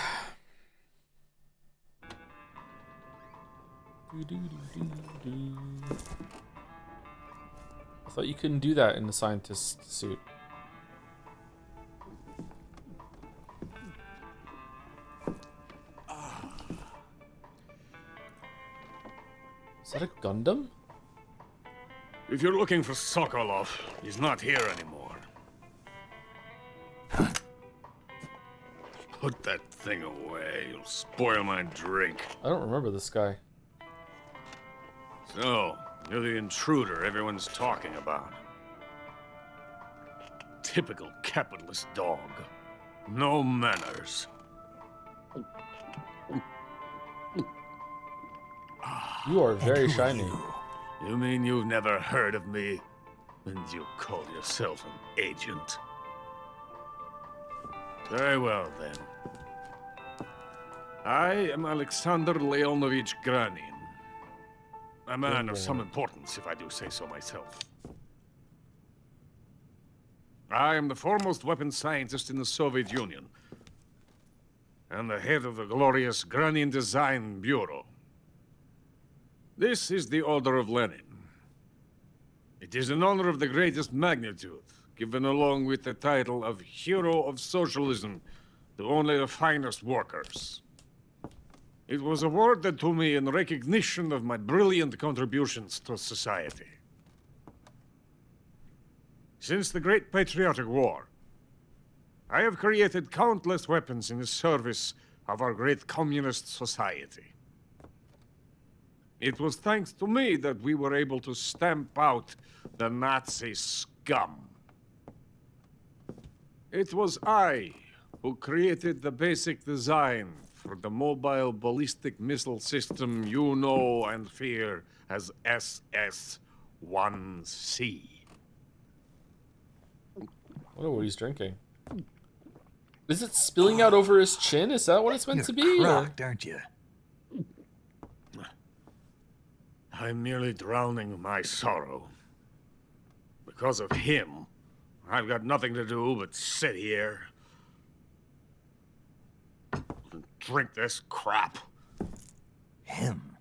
thought you couldn't do that in the scientist suit. Is that a Gundam? If you're looking for Sokolov, he's not here anymore. Put that thing away. You'll spoil my drink. I don't remember this guy. So, you're the intruder everyone's talking about. typical capitalist dog. No manners. You are very shiny. You mean you've never heard of me? And you call yourself an agent? Very well, then. I am Alexander Leonovich Granin. A man of some importance, if I do say so myself. I am the foremost weapons scientist in the Soviet Union, and the head of the glorious Granin Design Bureau. This is the Order of Lenin. It is an honor of the greatest magnitude, given along with the title of Hero of Socialism to only the finest workers. It was awarded to me in recognition of my brilliant contributions to society. Since the Great Patriotic War, I have created countless weapons in the service of our great communist society. It was thanks to me that we were able to stamp out the Nazi scum. It was I who created the basic design for the mobile ballistic missile system you know and fear as SS-1C. I wonder what he's drinking. Is it spilling out over his chin? Is that what it's meant to be? You're crocked, aren't you? I'm merely drowning my sorrow. Because of him, I've got nothing to do but sit here and drink this crap. Him?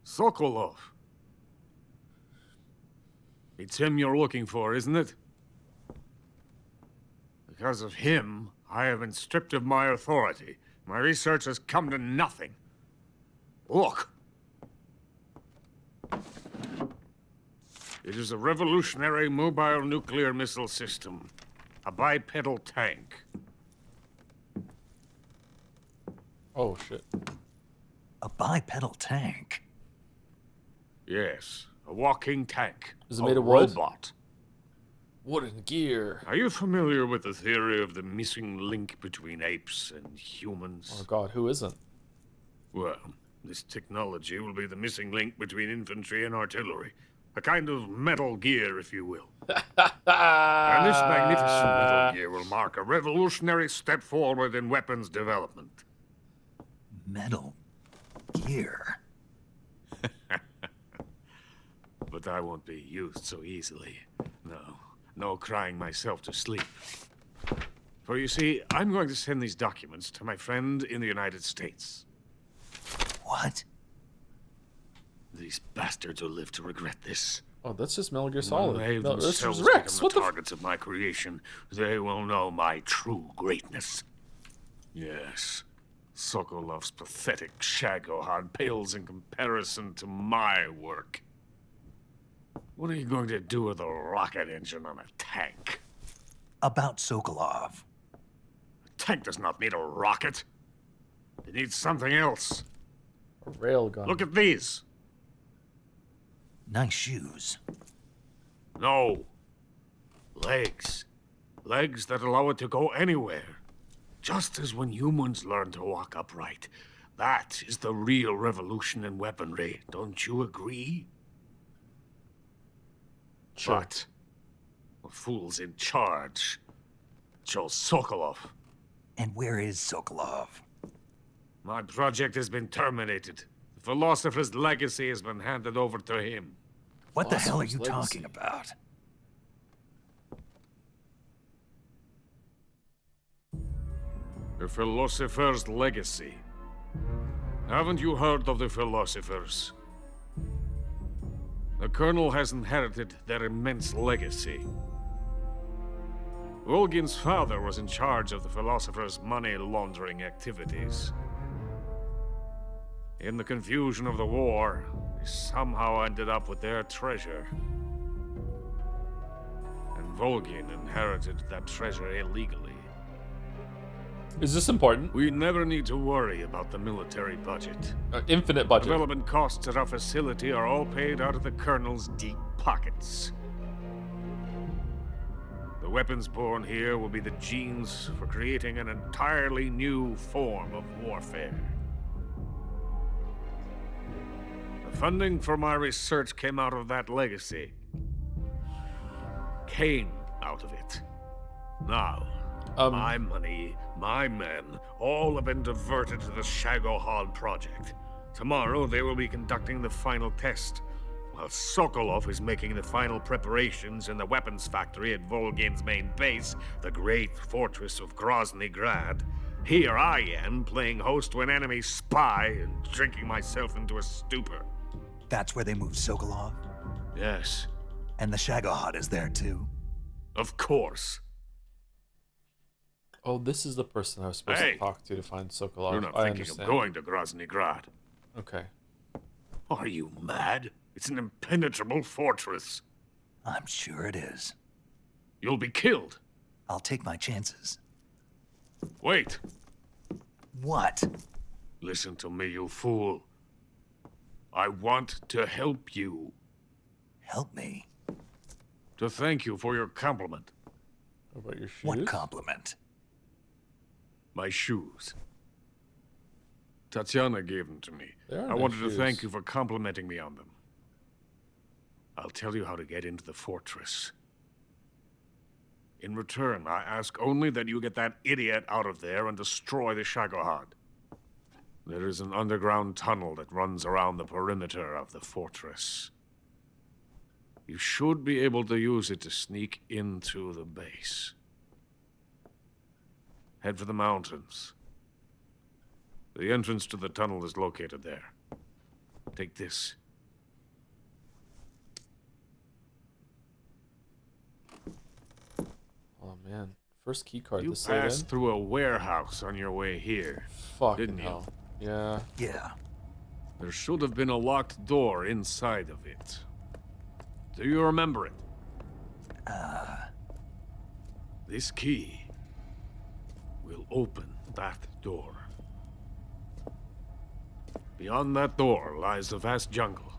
Sokolov. It's him you're looking for, isn't it? Because of him, I have been stripped of my authority. My research has come to nothing. Look. It is a revolutionary mobile nuclear missile system. A bipedal tank. Oh, shit. A bipedal tank? Yes, a walking tank. Is it made of wood? Robot. Wooden gear. Are you familiar with the theory of the missing link between apes and humans? Oh god, who isn't? Well, this technology will be the missing link between infantry and artillery. A kind of Metal Gear, if you will. And this magnificent Metal Gear will mark a revolutionary step forward in weapons development. Metal Gear? But I won't be used so easily. No crying myself to sleep. For you see, I'm going to send these documents to my friend in the United States. What? These bastards will live to regret this. Oh, that's just Metal Gear Solid. When they No, this themselves is Rex. become What the the targets of my creation, they will know my true greatness. Yes, Sokolov's pathetic Shagohod pales in comparison to my work. What are you going to do with a rocket engine on a tank? About Sokolov. A tank does not need a rocket. It needs something else. A railgun. Look at these. Nice shoes. No. Legs. Legs that allow it to go anywhere. Just as when humans learn to walk upright. That is the real revolution in weaponry. Don't you agree? Sure. But the fool's in charge. Joe Sokolov. And where is Sokolov? My project has been terminated. The philosopher's legacy has been handed over to him. What the hell are you talking about? The philosopher's legacy. Haven't you heard of the philosophers? The Colonel has inherited their immense legacy. Volgin's father was in charge of the philosophers' money laundering activities. In the confusion of the war, they somehow ended up with their treasure. And Volgin inherited that treasure illegally. Is this important? We never need to worry about the military budget. Infinite budget. Development costs at our facility are all paid out of the Colonel's deep pockets. The weapons born here will be the genes for creating an entirely new form of warfare. The funding for my research came out of that legacy. Came out of it. Now, my money, my men, all have been diverted to the Shagohod project. Tomorrow they will be conducting the final test, while Sokolov is making the final preparations in the weapons factory at Volgin's main base, the great fortress of Grozny Grad. Here I am, playing host to an enemy spy and drinking myself into a stupor. That's where they moved Sokolov? Yes. And the Shagohod is there too? Of course. Oh, this is the person I was supposed to talk to find Sokolov. You're not I thinking understand. of going to Grozny Grad. Okay. Are you mad? It's an impenetrable fortress. I'm sure it is. You'll be killed. I'll take my chances. Wait. What? Listen to me, you fool. I want to help you. Help me? To thank you for your compliment. What about your shoes? What compliment? My shoes. Tatiana gave them to me. I wanted to thank you for complimenting me on them. I'll tell you how to get into the fortress. In return, I ask only that you get that idiot out of there and destroy the Shagohod. There is an underground tunnel that runs around the perimeter of the fortress. You should be able to use it to sneak into the base. Head for the mountains. The entrance to the tunnel is located there. Take this. Oh man, first key card. You this passed through a warehouse on your way here. Fucking hell. Yeah. Yeah. There should have been a locked door inside of it. Do you remember it? This key will open that door. Beyond that door lies a vast jungle.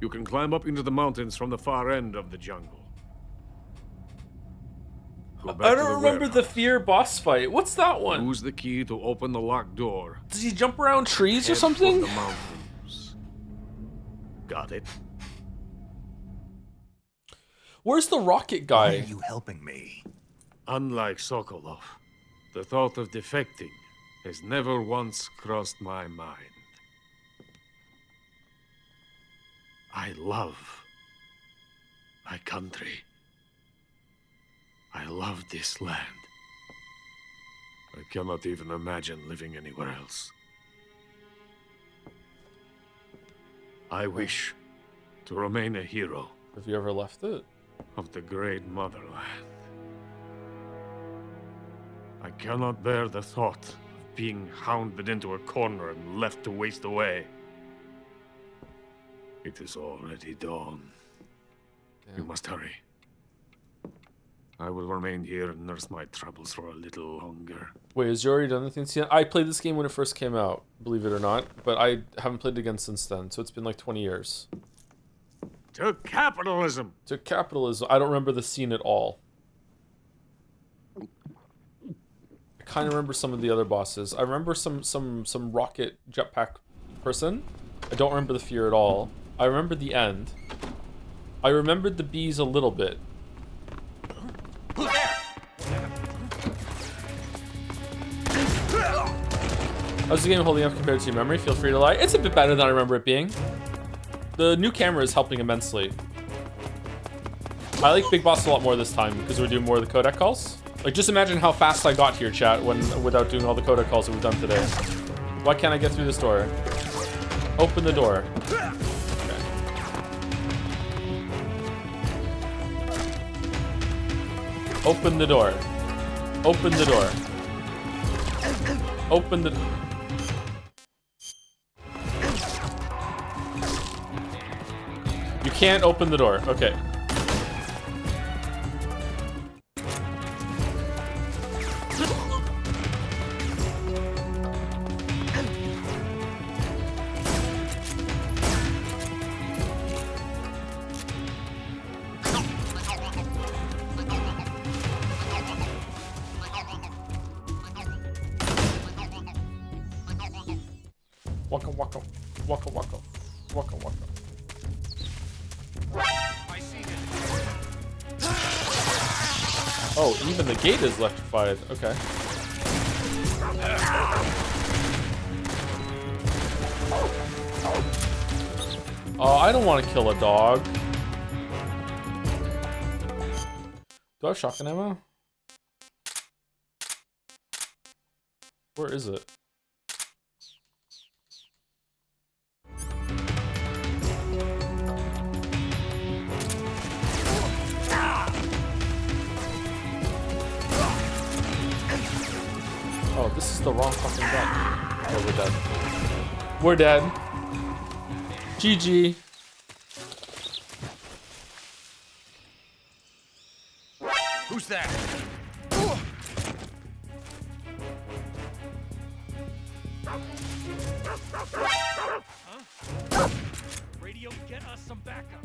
You can climb up into the mountains from the far end of the jungle. I don't remember the fear boss fight. What's that one? Use the key to open the locked door. Does he jump around trees or Head something? for the mountains. Got it? Where's the rocket guy? Why are you helping me? Unlike Sokolov, the thought of defecting has never once crossed my mind. I love my country. I love this land. I cannot even imagine living anywhere else. I wish to remain a hero. Have you ever left it? Of the great motherland. I cannot bear the thought of being hounded into a corner and left to waste away. It is already dawn. Damn. You must hurry. I will remain here and nurse my troubles for a little longer. Wait, has you already done the thing? See, I played this game when it first came out, believe it or not, but I haven't played it again since then, so it's been like 20 years. To capitalism! To capitalism. I don't remember the scene at all. I kind of remember some of the other bosses. I remember some rocket jetpack person. I don't remember the fear at all. I remember the end. I remembered the bees a little bit. How's the game holding up compared to your memory? Feel free to lie. It's a bit better than I remember it being. The new camera is helping immensely. I like Big Boss a lot more this time because we're doing more of the codec calls. Like, just imagine how fast I got here, chat, without doing all the codec calls that we've done today. Why can't I get through this door? Open the door. Okay. Open the door. Open the door. Open the... You can't open the door. Okay. Waka waka. Waka waka. Waka waka. I see him. Oh, even the gate is electrified. Okay. Oh, I don't want to kill a dog. Do I have shotgun ammo? Where is it? Oh, this is the wrong fucking gun. Oh, we're dead. We're dead. GG. Who's that? Huh? Radio, get us some backup.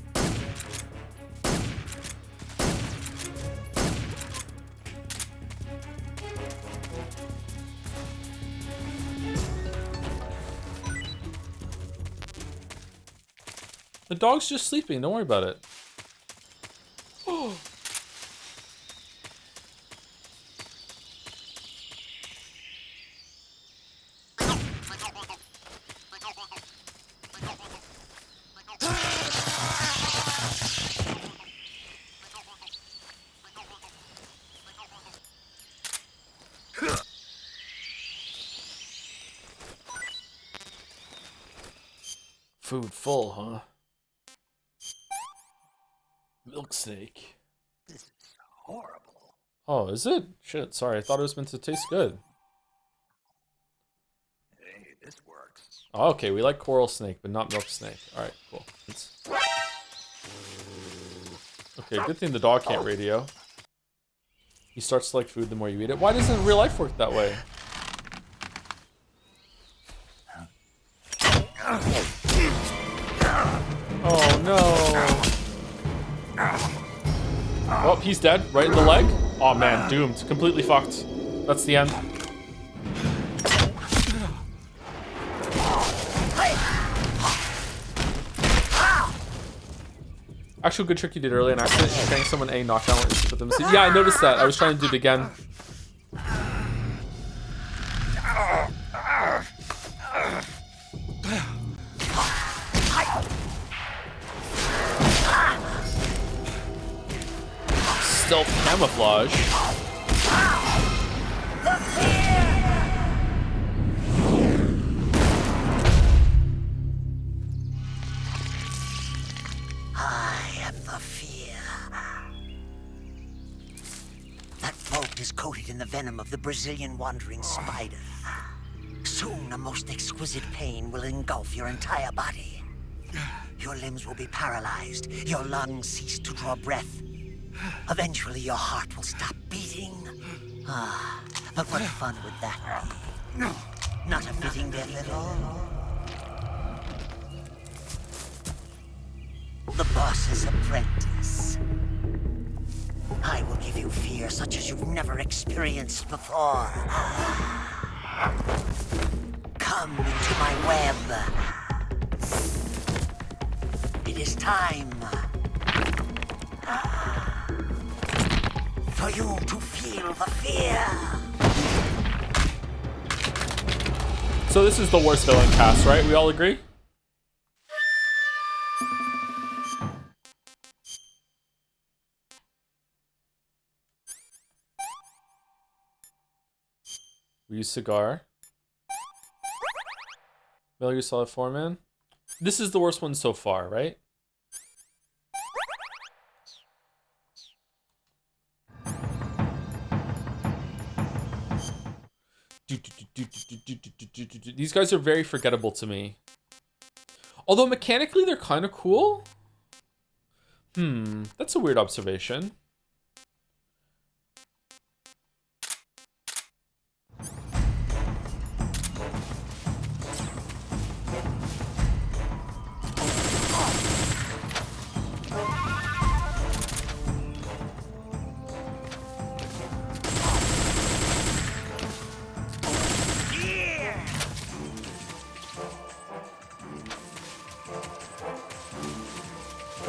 The dog's just sleeping. Don't worry about it. Oh. Food full, huh? Milk steak. This is horrible. Oh, is it? Shit, sorry. I thought it was meant to taste good. Hey, this works. Oh, okay, we like coral snake, but not milk snake. Alright, cool. Okay, good thing the dog can't radio. He starts to like food the more you eat it. Why doesn't real life work that way? Oh no. Oh, he's dead, right in the leg. Oh man, doomed. Completely fucked. That's the end. Actual good trick you did earlier, and accident shang someone a knockdown and put them to sleep. Yeah, I noticed that. I was trying to do it again. Stealth camouflage. I am the fear. That boat is coated in the venom of the Brazilian wandering spider. Soon a most exquisite pain will engulf your entire body. Your limbs will be paralyzed, your lungs cease to draw breath. Eventually your heart will stop beating. Ah, but what fun would that be? Not a fitting death at all. The boss's apprentice. I will give you fear such as you've never experienced before. Come into my web. It is time for you to feel the fear. So this is the worst villain cast, right? We all agree? We use cigar. Metal Gear Solid 4, man. This is the worst one so far, right? These guys are very forgettable to me. Although mechanically they're kind of cool. That's a weird observation.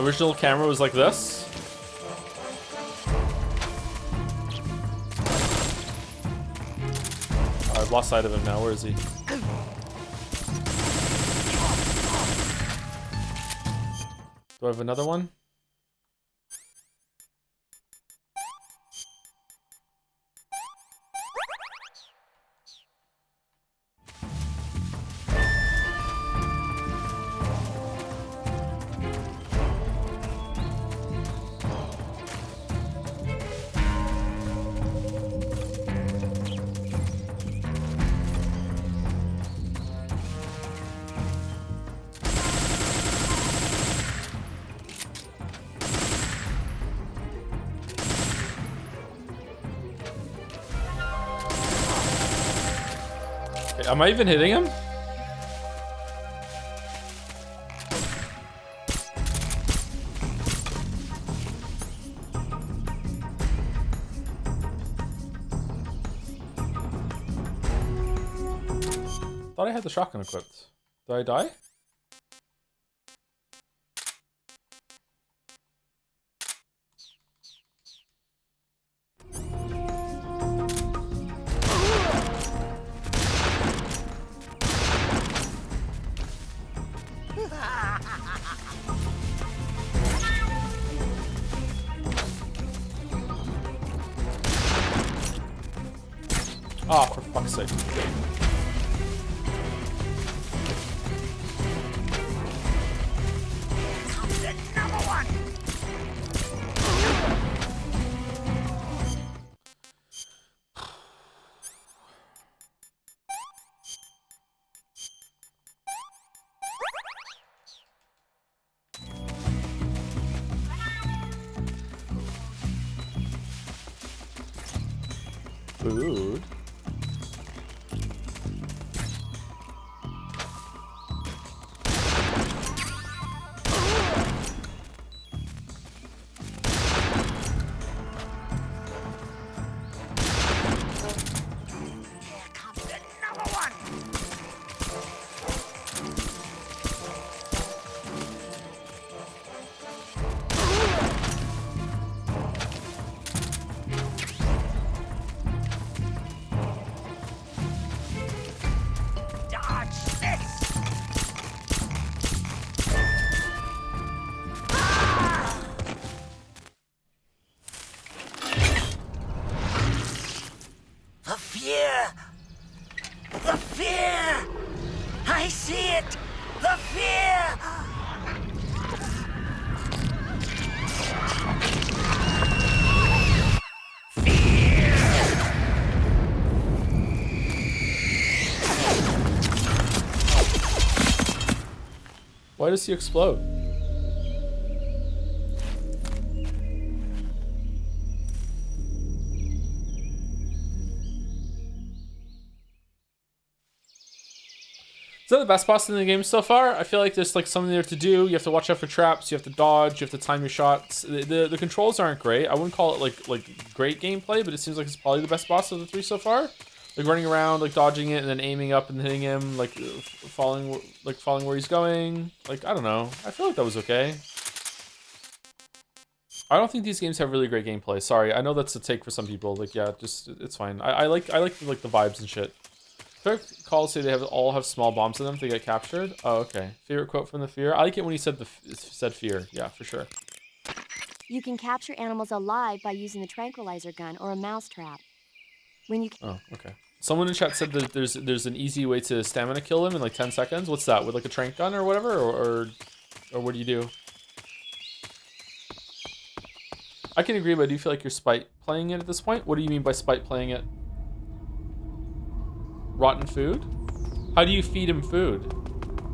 Original camera was like this. Oh, I've lost sight of him now. Where is he? Do I have another one? Am I even hitting him? Thought I had the shotgun equipped. Did I die? Oh, for fuck's sake. Food. Why does he explode? Is that the best boss in the game so far? I feel like there's like something there to do. You have to watch out for traps. You have to dodge. You have to time your shots. The controls aren't great. I wouldn't call it like great gameplay, but it seems like it's probably the best boss of the three so far. Like running around, like dodging it, and then aiming up and hitting him, like following where he's going. Like, I don't know. I feel like that was okay. I don't think these games have really great gameplay. Sorry, I know that's a take for some people. Like, yeah, just it's fine. I like the vibes and shit. Favorite calls say they all have small bombs in them if they get captured. Oh, okay. Favorite quote from the fear. I like it when he said said fear. Yeah, for sure. You can capture animals alive by using the tranquilizer gun or a mouse trap. When you Oh, okay. Someone in chat said that there's an easy way to stamina kill him in like 10 seconds. What's that? With like a tranq gun or whatever, or what do you do? I can agree, but I do feel like you're spite playing it at this point. What do you mean by spite playing it? Rotten food? How do you feed him food?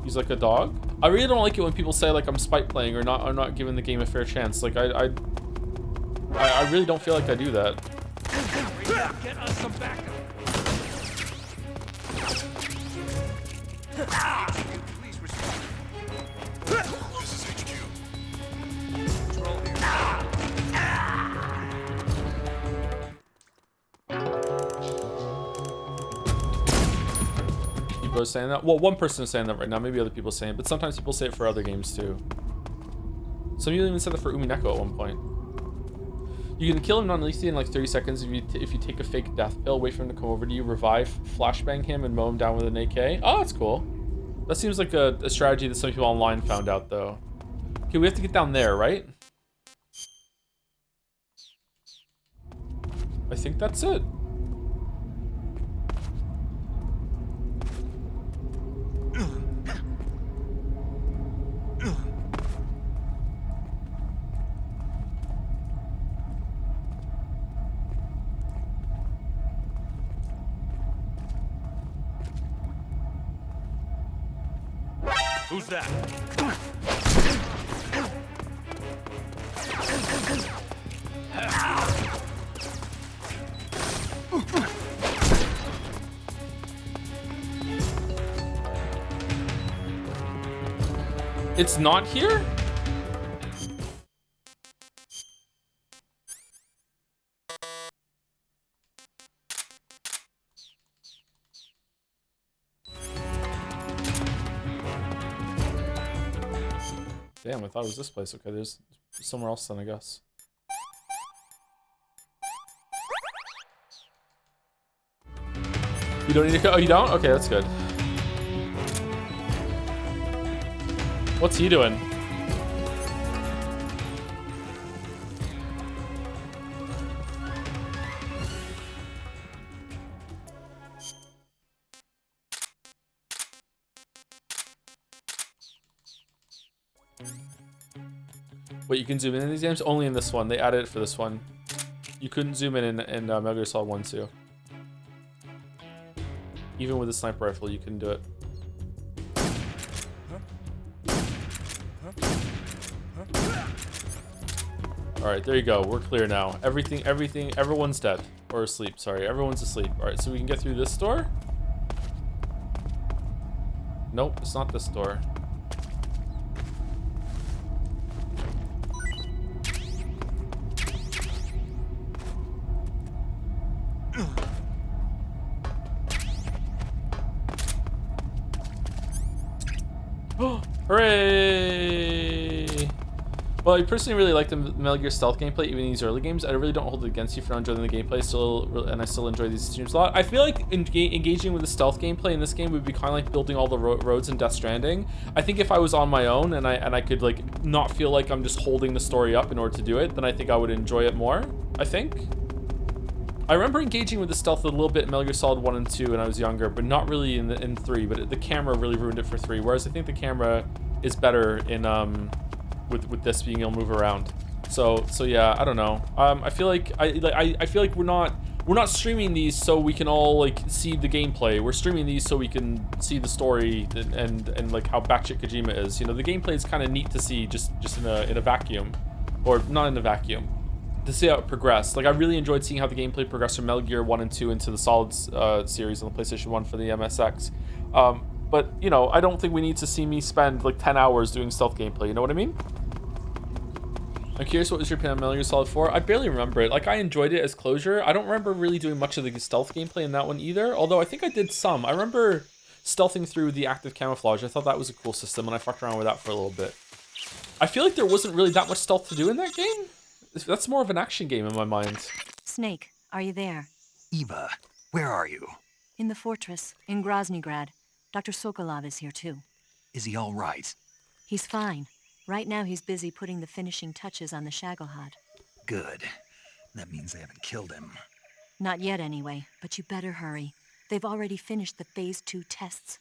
He's like a dog? I really don't like it when people say like I'm spite playing or not giving the game a fair chance. Like I really don't feel like I do that. Get us some backup. Please respond. This is HQ. Control here. People are saying that. Well, one person is saying that right now. Maybe other people are saying it, but sometimes people say it for other games too. Some people even said that for Umineko at one point. You can kill him non-lethally in like 30 seconds if you take a fake death pill, wait for him to come over to you, revive, flashbang him, and mow him down with an AK. Oh, that's cool. That seems like a strategy that some people online found out, though. Okay, we have to get down there, right? I think that's it. Who's that? It's not here? Damn, I thought it was this place. Okay, there's somewhere else then, I guess. You don't need to go? Oh, you don't? Okay, that's good. What's he doing? Wait, you can zoom in these games? Only in this one. They added it for this one. You couldn't zoom in Metal Gear Solid 1 too. Even with a sniper rifle, you couldn't do it. Alright, there you go. We're clear now. Everyone's dead. Or asleep, sorry. Everyone's asleep. Alright, so we can get through this door? Nope, it's not this door. Hooray! Well, I personally really like the Metal Gear Stealth gameplay, even in these early games. I really don't hold it against you for not enjoying the gameplay, and I still enjoy these streams a lot. I feel like engaging with the stealth gameplay in this game would be kind of like building all the roads in Death Stranding. I think if I was on my own and I could like not feel like I'm just holding the story up in order to do it, then I think I would enjoy it more. I think. I remember engaging with the stealth a little bit in Metal Gear Solid 1 and 2 when I was younger, but not really in 3. But the camera really ruined it for 3. Whereas I think the camera is better in with this being able to move around. So yeah, I don't know. I feel like I feel like we're not streaming these so we can all like see the gameplay. We're streaming these so we can see the story and like how batshit Kojima is. You know, the gameplay is kind of neat to see just in a vacuum, or not in a vacuum. To see how it progressed. Like, I really enjoyed seeing how the gameplay progressed from Metal Gear 1 and 2 into the Solid series on the PlayStation 1 for the MSX. But, you know, I don't think we need to see me spend, like, 10 hours doing stealth gameplay, you know what I mean? I'm curious, what was your opinion on Metal Gear Solid 4? I barely remember it. Like, I enjoyed it as closure. I don't remember really doing much of the stealth gameplay in that one either, although I think I did some. I remember stealthing through the active camouflage. I thought that was a cool system, and I fucked around with that for a little bit. I feel like there wasn't really that much stealth to do in that game. That's more of an action game in my mind. Snake, are you there? Eva, where are you? In the fortress, in Groznygrad. Dr. Sokolov is here too. Is he all right? He's fine. Right now he's busy putting the finishing touches on the Shagohod. Good. That means they haven't killed him. Not yet anyway, but you better hurry. They've already finished the Phase 2 tests.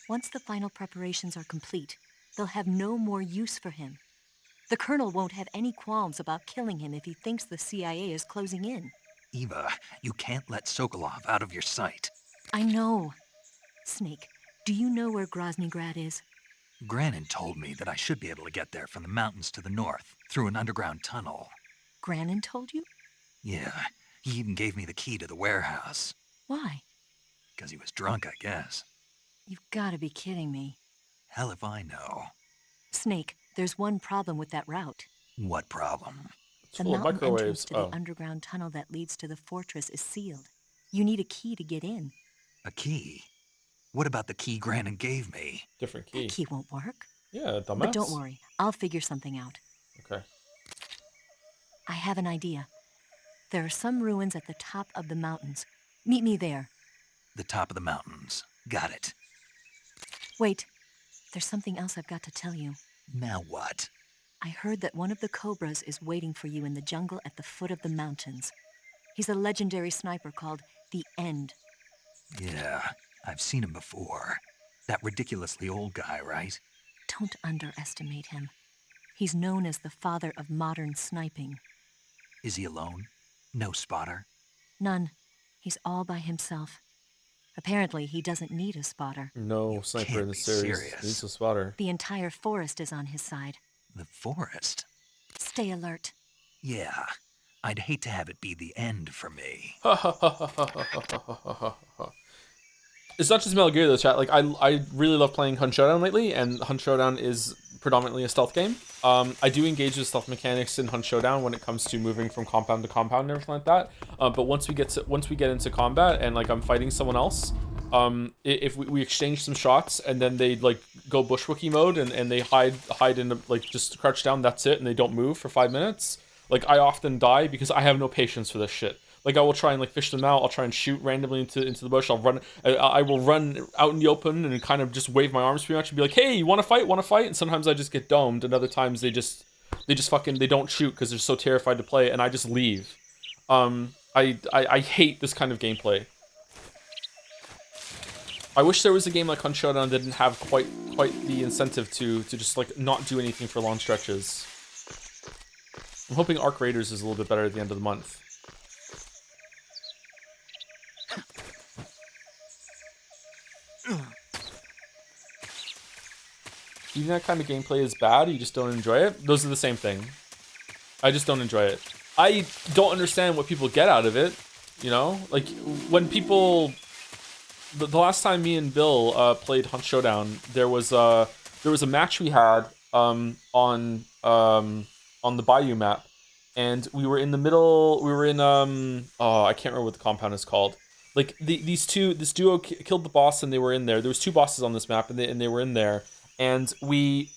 Once the final preparations are complete, they'll have no more use for him. The Colonel won't have any qualms about killing him if he thinks the CIA is closing in. Eva, you can't let Sokolov out of your sight. I know. Snake, do you know where Groznygrad is? Granin told me that I should be able to get there from the mountains to the north, through an underground tunnel. Granin told you? Yeah, he even gave me the key to the warehouse. Why? Because he was drunk, I guess. You've got to be kidding me. Hell if I know. Snake, there's one problem with that route. What problem? The mountain entrance to the underground tunnel that leads to the fortress is sealed. You need a key to get in. A key? What about the key Granin gave me? Different key. That key won't work. Yeah, dumbass. But don't worry, I'll figure something out. Okay. I have an idea. There are some ruins at the top of the mountains. Meet me there. The top of the mountains. Got it. Wait, there's something else I've got to tell you. Now what? I heard that one of the Cobras is waiting for you in the jungle at the foot of the mountains. He's a legendary sniper called the End. Yeah, I've seen him before. That ridiculously old guy, right? Don't underestimate him. He's known as the father of modern sniping. Is he alone? No spotter? None. He's all by himself. Apparently, he doesn't need a spotter. No sniper in the series needs a spotter. The entire forest is on his side. The forest? Stay alert. Yeah, I'd hate to have it be the end for me. It's not just Metal Gear though, chat. Like I really love playing Hunt Showdown lately, and Hunt Showdown is predominantly a stealth game. I do engage with stealth mechanics in Hunt Showdown when it comes to moving from compound to compound and everything like that. But once we get into combat and like I'm fighting someone else, if we exchange some shots and then they like go bushwookie mode and they hide in the, like just crouch down, that's it, and they don't move for 5 minutes. Like I often die because I have no patience for this shit. Like I will try and like fish them out. I'll try and shoot randomly into the bush. I will run out in the open and kind of just wave my arms pretty much and be like, "Hey, you want to fight? Want to fight?" And sometimes I just get domed, and other times they just fucking don't shoot because they're so terrified to play, and I just leave. I hate this kind of gameplay. I wish there was a game like Hunt Showdown that didn't have quite the incentive to just like not do anything for long stretches. I'm hoping Arc Raiders is a little bit better at the end of the month. Even that kind of gameplay is bad, you just don't enjoy it. Those are the same thing. I just don't enjoy it. I don't understand what people get out of it, you know? Like, when people... The last time me and Bill played Hunt Showdown, there was a match we had on the Bayou map, and we were in the middle, we were in, I can't remember what the compound is called. Like, this duo killed the boss and they were in there. There was 2 bosses on this map and they were in there. And we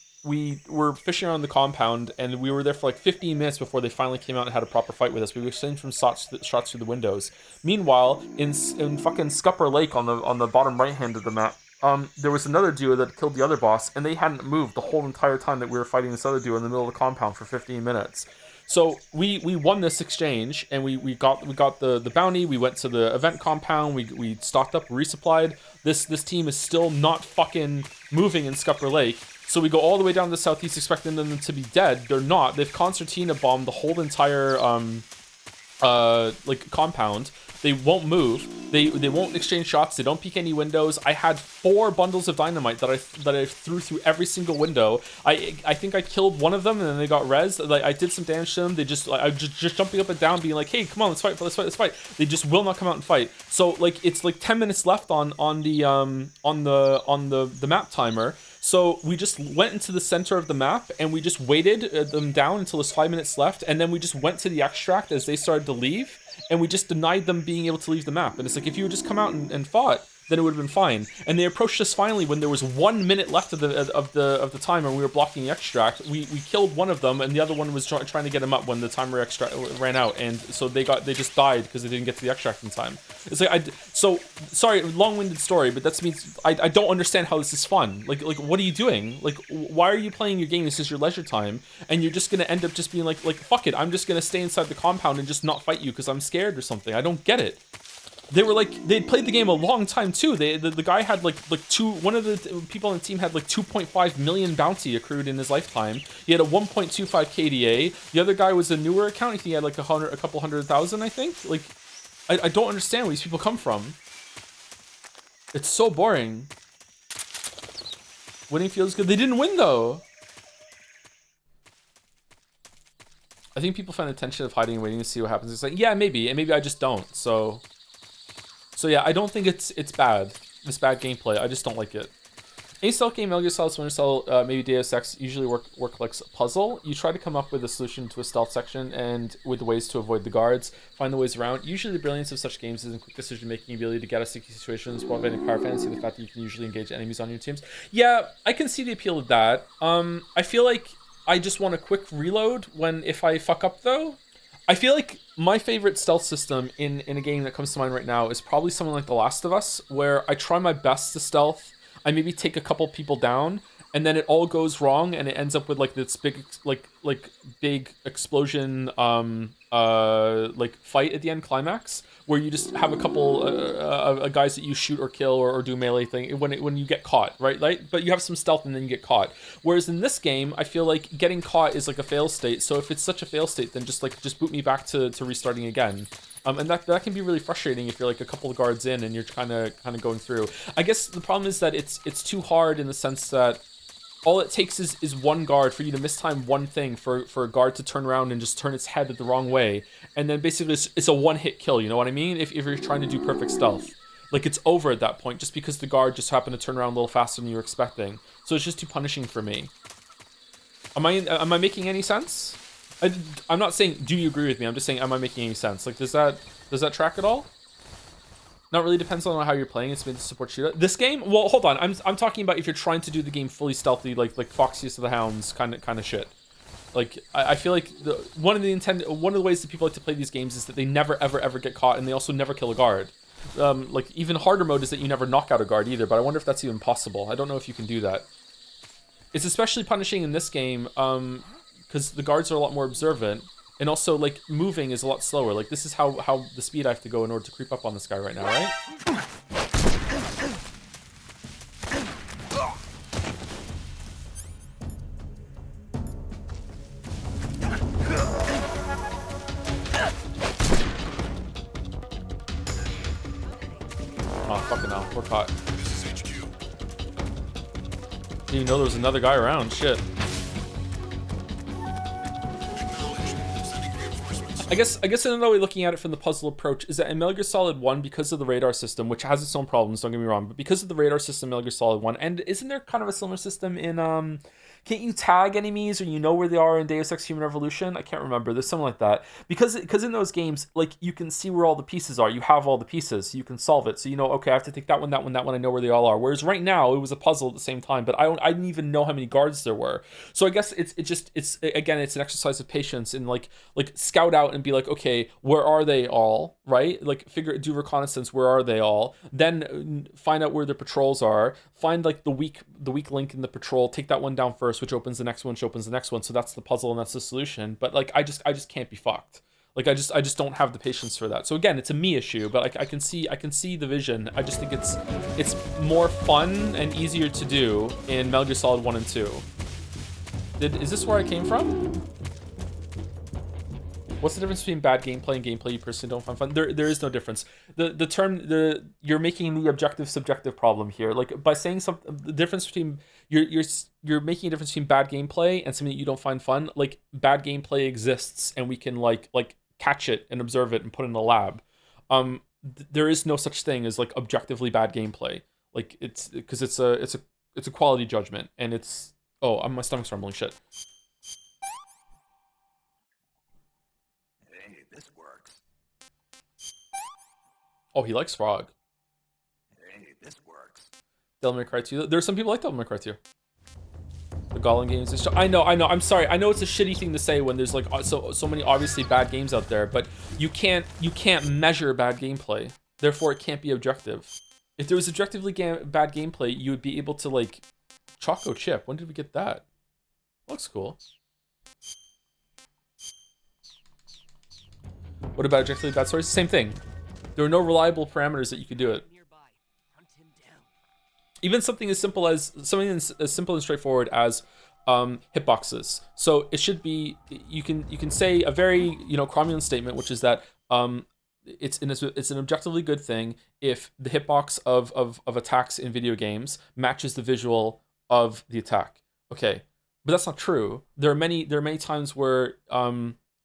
were fishing around the compound, and we were there for like 15 minutes before they finally came out and had a proper fight with us. We were exchanging some shots through the windows. Meanwhile, in fucking Scupper Lake on the bottom right hand of the map, there was another duo that killed the other boss, and they hadn't moved the whole entire time that we were fighting this other duo in the middle of the compound for 15 minutes. So we won this exchange, and we got the bounty. We went to the event compound. We stocked up, resupplied. This team is still not fucking moving in Scupper Lake. So we go all the way down to the southeast, expecting them to be dead. They're not. They've concertina bombed the whole entire like compound. They won't move. They won't exchange shots. They don't peek any windows. I had 4 bundles of dynamite that I threw through every single window. I think I killed one of them, and then they got rezzed. Like I did some damage to them. They just I was just jumping up and down, being like, "Hey, come on, let's fight." They just will not come out and fight. So like it's like 10 minutes left on the map timer. So we just went into the center of the map and we just waited them down until there's 5 minutes left, and then we just went to the extract as they started to leave, and we just denied them being able to leave the map. And it's like, if you had just come out and fought, then it would have been fine. And they approached us finally when there was 1 minute left of the timer, and we were blocking the extract. We killed one of them, and the other one was trying to get him up when the timer extract ran out, and so they just died because they didn't get to the extract in time. It's like sorry, long-winded story, but that means I don't understand how this is fun. Like what are you doing? Like, why are you playing your game? This is your leisure time, and you're just gonna end up just being like fuck it, I'm just gonna stay inside the compound and just not fight you because I'm scared or something. I don't get it. They were like, they'd played the game a long time too. The guy had like one of the people on the team had like 2.5 million bounty accrued in his lifetime. He had a 1.25 KDA. The other guy was a newer account. I think he had like a couple 100,000, I think. Like, I don't understand where these people come from. It's so boring. Winning feels good. They didn't win though. I think people find the tension of hiding and waiting to see what happens. It's like, yeah, maybe, and maybe I just don't. So yeah, I don't think it's bad. It's bad gameplay. I just don't like it. Any stealth game, Metal Gear Solid, Splinter Cell, maybe Deus Ex, usually work like a puzzle. You try to come up with a solution to a stealth section and with ways to avoid the guards, find the ways around. Usually the brilliance of such games is in quick decision-making, ability to get out of sticky situations, preventing power fantasy, the fact that you can usually engage enemies on your teams. Yeah, I can see the appeal of that. I feel like I just want a quick reload if I fuck up though. I feel like my favorite stealth system in a game that comes to mind right now is probably something like The Last of Us, where I try my best to stealth. I maybe take a couple people down, and then it all goes wrong, and it ends up with like this big big explosion like fight at the end climax, where you just have a couple guys that you shoot or kill or do melee thing when you get caught, right? But you have some stealth and then you get caught. Whereas in this game, I feel like getting caught is like a fail state. So if it's such a fail state, then just boot me back to restarting again. And that can be really frustrating if you're like a couple of guards in and you're kind of going through. I guess the problem is that it's too hard in the sense that all it takes is one guard for you to mistime one thing for a guard to turn around and just turn its head the wrong way, and then basically it's a one-hit kill, you know what I mean? If you're trying to do perfect stealth. Like, it's over at that point just because the guard just happened to turn around a little faster than you were expecting. So it's just too punishing for me. Am I making any sense? I'm not saying do you agree with me, I'm just saying am I making any sense? Like, does that track at all? Not really, depends on how you're playing. It's made to support shootout. This game, well, hold on. I'm talking about if you're trying to do the game fully stealthy, like Foxiest of the Hounds kind of shit. Like, I feel like one of the ways that people like to play these games is that they never ever get caught, and they also never kill a guard. Like, even harder mode is that you never knock out a guard either, but I wonder if that's even possible. I don't know if you can do that. It's especially punishing in this game because the guards are a lot more observant. And also, like, moving is a lot slower. Like, this is how the speed I have to go in order to creep up on this guy right now, right? Oh, fucking hell. We're caught. Didn't even know there was another guy around. Shit. I guess another way looking at it from the puzzle approach is that in Metal Gear Solid 1, because of the radar system, which has its own problems, don't get me wrong, but because of the radar system in Metal Gear Solid 1, and isn't there kind of a similar system in, can't you tag enemies or you know where they are in Deus Ex Human Revolution? I can't remember. There's something like that. Because in those games, like, you can see where all the pieces are. You have all the pieces, so you can solve it. So you know, okay, I have to take that one, I know where they all are. Whereas right now, it was a puzzle at the same time, but I didn't even know how many guards there were. So I guess it's again, it's an exercise of patience and like scout out and be like, okay, where are they all, right? Like, do reconnaissance, where are they all? Then find out where their patrols are. Find like the weak link in the patrol, take that one down first, which opens the next one, which opens the next one. So that's the puzzle and that's the solution. But like, I just can't be fucked. Like, I just don't have the patience for that. So again, it's a me issue, but like, I can see the vision. I just think it's more fun and easier to do in Metal Gear Solid 1 and 2. Is this where I came from? What's the difference between bad gameplay and gameplay you personally don't find fun? There is no difference. The term you're making the objective subjective problem here. Like, by saying something, the difference between you're making a difference between bad gameplay and something that you don't find fun. Like, bad gameplay exists and we can like catch it and observe it and put it in a lab. There is no such thing as like objectively bad gameplay. Like, it's because it's a quality judgment, and it's my stomach's rumbling. Shit. This works. Oh, he likes Frog. Hey, this works. Devil May Cry 2. There's some people like Devil May Cry 2. The Gollum games. I know. I'm sorry. I know it's a shitty thing to say when there's like so many obviously bad games out there, but you can't measure bad gameplay. Therefore, it can't be objective. If there was objectively bad gameplay, you would be able to like Choco Chip. When did we get that? Looks cool. What about objectively bad stories? Same thing. There are no reliable parameters that you could do it. Even something as simple and straightforward as hitboxes. So it should be, you can say a very cromulent statement, which is that it's an objectively good thing if the hitbox of attacks in video games matches the visual of the attack. Okay, but that's not true. There are many times where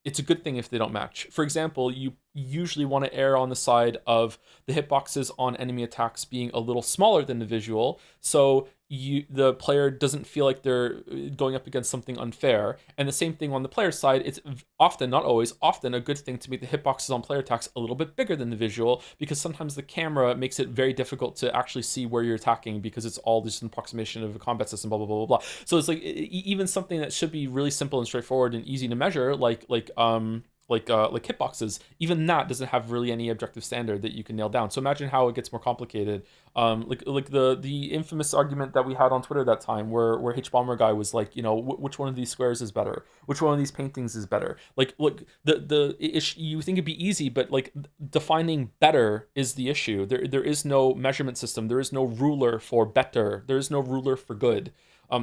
it's a good thing if they don't match. For example, you usually want to err on the side of the hitboxes on enemy attacks being a little smaller than the visual, so the player doesn't feel like they're going up against something unfair. And the same thing on the player side, it's often, not always, often a good thing to make the hitboxes on player attacks a little bit bigger than the visual, because sometimes the camera makes it very difficult to actually see where you're attacking because it's all just an approximation of a combat system, blah, blah, blah, blah, blah. So it's like even something that should be really simple and straightforward and easy to measure, like hitboxes, even that doesn't have really any objective standard that you can nail down. So imagine how it gets more complicated. Like the infamous argument that we had on Twitter that time, where H Bomber guy was like, you know, which one of these squares is better? Which one of these paintings is better? Like, look, you think it'd be easy, but like defining better is the issue. There is no measurement system. There is no ruler for better. There is no ruler for good.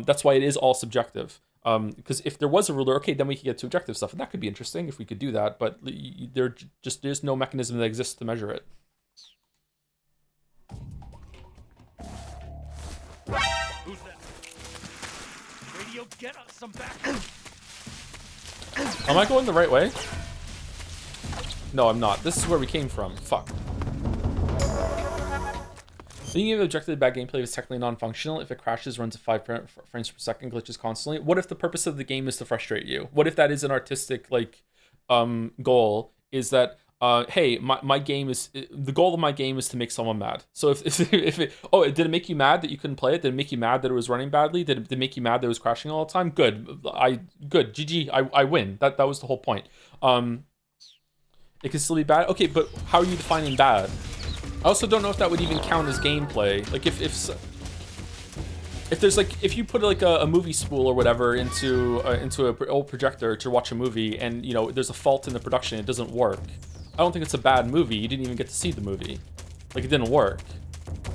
That's why it is all subjective. Because if there was a ruler, okay, then we could get to objective stuff, and that could be interesting if we could do that. But there's no mechanism that exists to measure it. Who's that? Radio, get us some back. Am I going the right way? No, I'm not. This is where we came from. Fuck. Being able to objectively bad gameplay is technically non-functional. If it crashes, runs at 5 frames per second, glitches constantly. What if the purpose of the game is to frustrate you? What if that is an artistic goal? Is that hey, my game is, the goal of my game is to make someone mad. So if it, oh, did it make you mad that you couldn't play it? Did it make you mad that it was running badly? Did it make you mad that it was crashing all the time? Good, GG, I win. That was the whole point. It can still be bad. Okay, but how are you defining bad? I also don't know if that would even count as gameplay. Like if there's like, if you put like a movie spool or whatever into an old projector to watch a movie, and you know there's a fault in the production, it doesn't work. I don't think it's a bad movie. You didn't even get to see the movie. Like, it didn't work.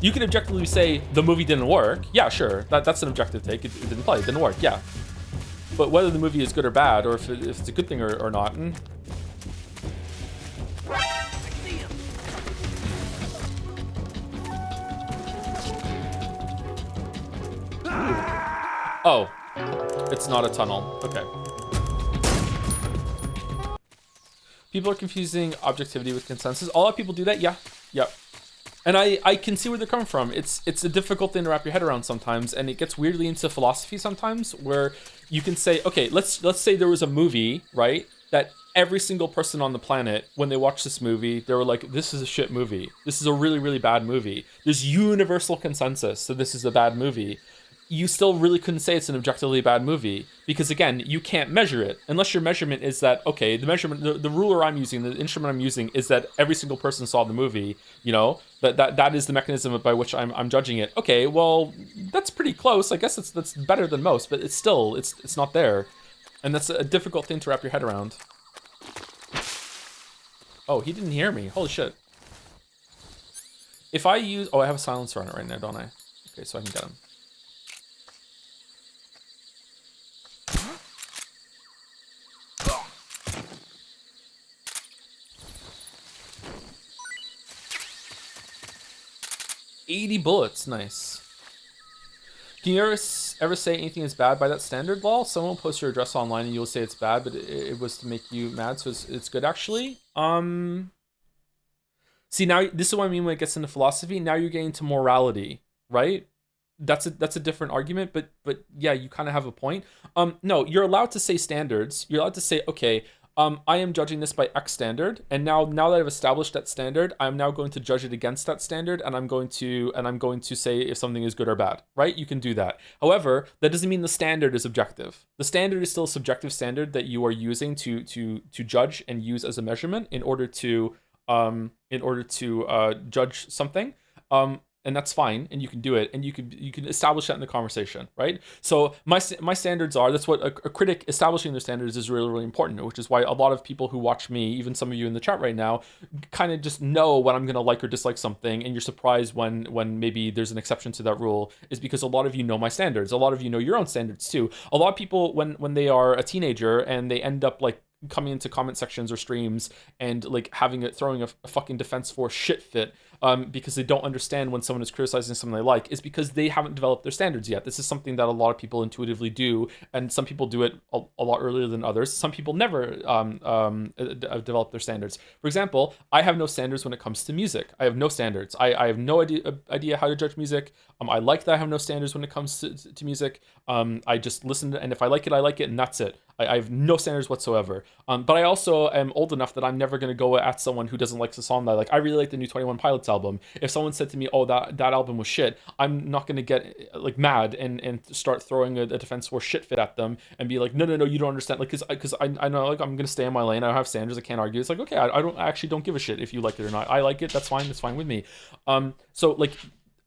You could objectively say the movie didn't work. Yeah, sure. That's an objective take. It didn't play. It didn't work. Yeah. But whether the movie is good or bad, or if it's a good thing or not. Oh, it's not a tunnel. Okay. People are confusing objectivity with consensus. A lot of people do that. Yeah. Yep. And I can see where they're coming from. It's a difficult thing to wrap your head around sometimes, and it gets weirdly into philosophy sometimes, where you can say, okay, let's say there was a movie, right, that every single person on the planet, when they watched this movie, they were like, this is a shit movie. This is a really, really bad movie. There's universal consensus that this is a bad movie. You still really couldn't say it's an objectively bad movie, because again, you can't measure it unless your measurement is that, okay, the measurement, the ruler I'm using, the instrument I'm using is that every single person saw the movie, you know, that is the mechanism by which I'm judging it. Okay, well, that's pretty close. I guess that's better than most, but it's still, it's not there. And that's a difficult thing to wrap your head around. Oh, he didn't hear me. Holy shit. If I use, oh, I have a silencer on it right now, don't I? Okay, so I can get him. $80 bullets, nice. Can you ever say anything is bad by that standard, lol? Someone will post your address online and you'll say it's bad, but it was to make you mad, so it's good actually. See, now this is what I mean when it gets into philosophy. Now you're getting to morality, right? That's a different argument, but yeah, you kind of have a point. No, you're allowed to say standards. You're allowed to say, okay, I am judging this by X standard, and now that I've established that standard, I'm now going to judge it against that standard, and I'm going to say if something is good or bad, right? You can do that. However, that doesn't mean the standard is objective. The standard is still a subjective standard that you are using to judge and use as a measurement in order to judge something. And that's fine, and you can do it, and you can establish that in the conversation, right? So my standards are, that's what a critic establishing their standards is really, really important, which is why a lot of people who watch me, even some of you in the chat right now, kind of just know when I'm gonna like or dislike something, and you're surprised when maybe there's an exception to that rule, is because a lot of you know my standards. A lot of you know your own standards too. A lot of people, when they are a teenager and they end up like coming into comment sections or streams and like throwing a fucking Defense Force shit fit, because they don't understand when someone is criticizing something they like, is because they haven't developed their standards yet. This is something that a lot of people intuitively do, and some people do it a lot earlier than others. Some people never develop their standards. For example, I have no standards when it comes to music. I have no standards. I have no idea how to judge music. I like that I have no standards when it comes to music. I just listen, and if I like it, and that's it. I have no standards whatsoever. But I also am old enough that I'm never going to go at someone who doesn't like the song that I like. I really like the new 21 Pilots album. If someone said to me, oh, that album was shit, I'm not going to get like mad and start throwing a defense war shit fit at them and be like, no, you don't understand. Like, because I know, like, I'm going to stay in my lane. I don't have standards. I can't argue. It's like, okay, I actually don't give a shit if you like it or not. I like it. That's fine. That's fine with me. So like,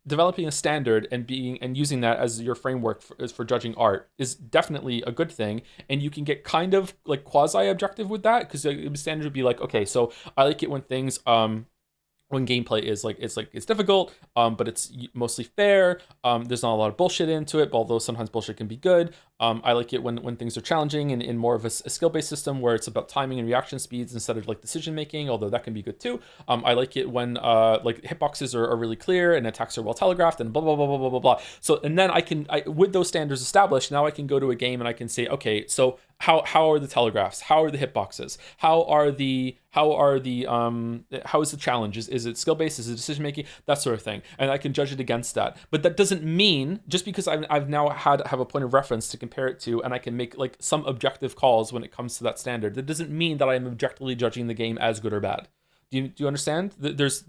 developing a standard and using that as your framework for judging art is definitely a good thing, and you can get kind of like quasi objective with that, because the standard would be like, okay, so I like it when things when gameplay is like it's difficult, but it's mostly fair. There's not a lot of bullshit into it, although sometimes bullshit can be good. I like it when things are challenging and in more of a skill-based system where it's about timing and reaction speeds instead of like decision making, although that can be good too. I like it when like hitboxes are really clear and attacks are well telegraphed and blah blah blah blah blah blah blah. So, and then with those standards established, now I can go to a game and I can say, okay, so how are the telegraphs? How are the hitboxes? How is the challenge? Is it skill based? Is it decision making? That sort of thing, and I can judge it against that. But that doesn't mean, just because I've now have a point of reference to compare it to, and I can make like some objective calls when it comes to that standard, that doesn't mean that I am objectively judging the game as good or bad. Do you understand? There's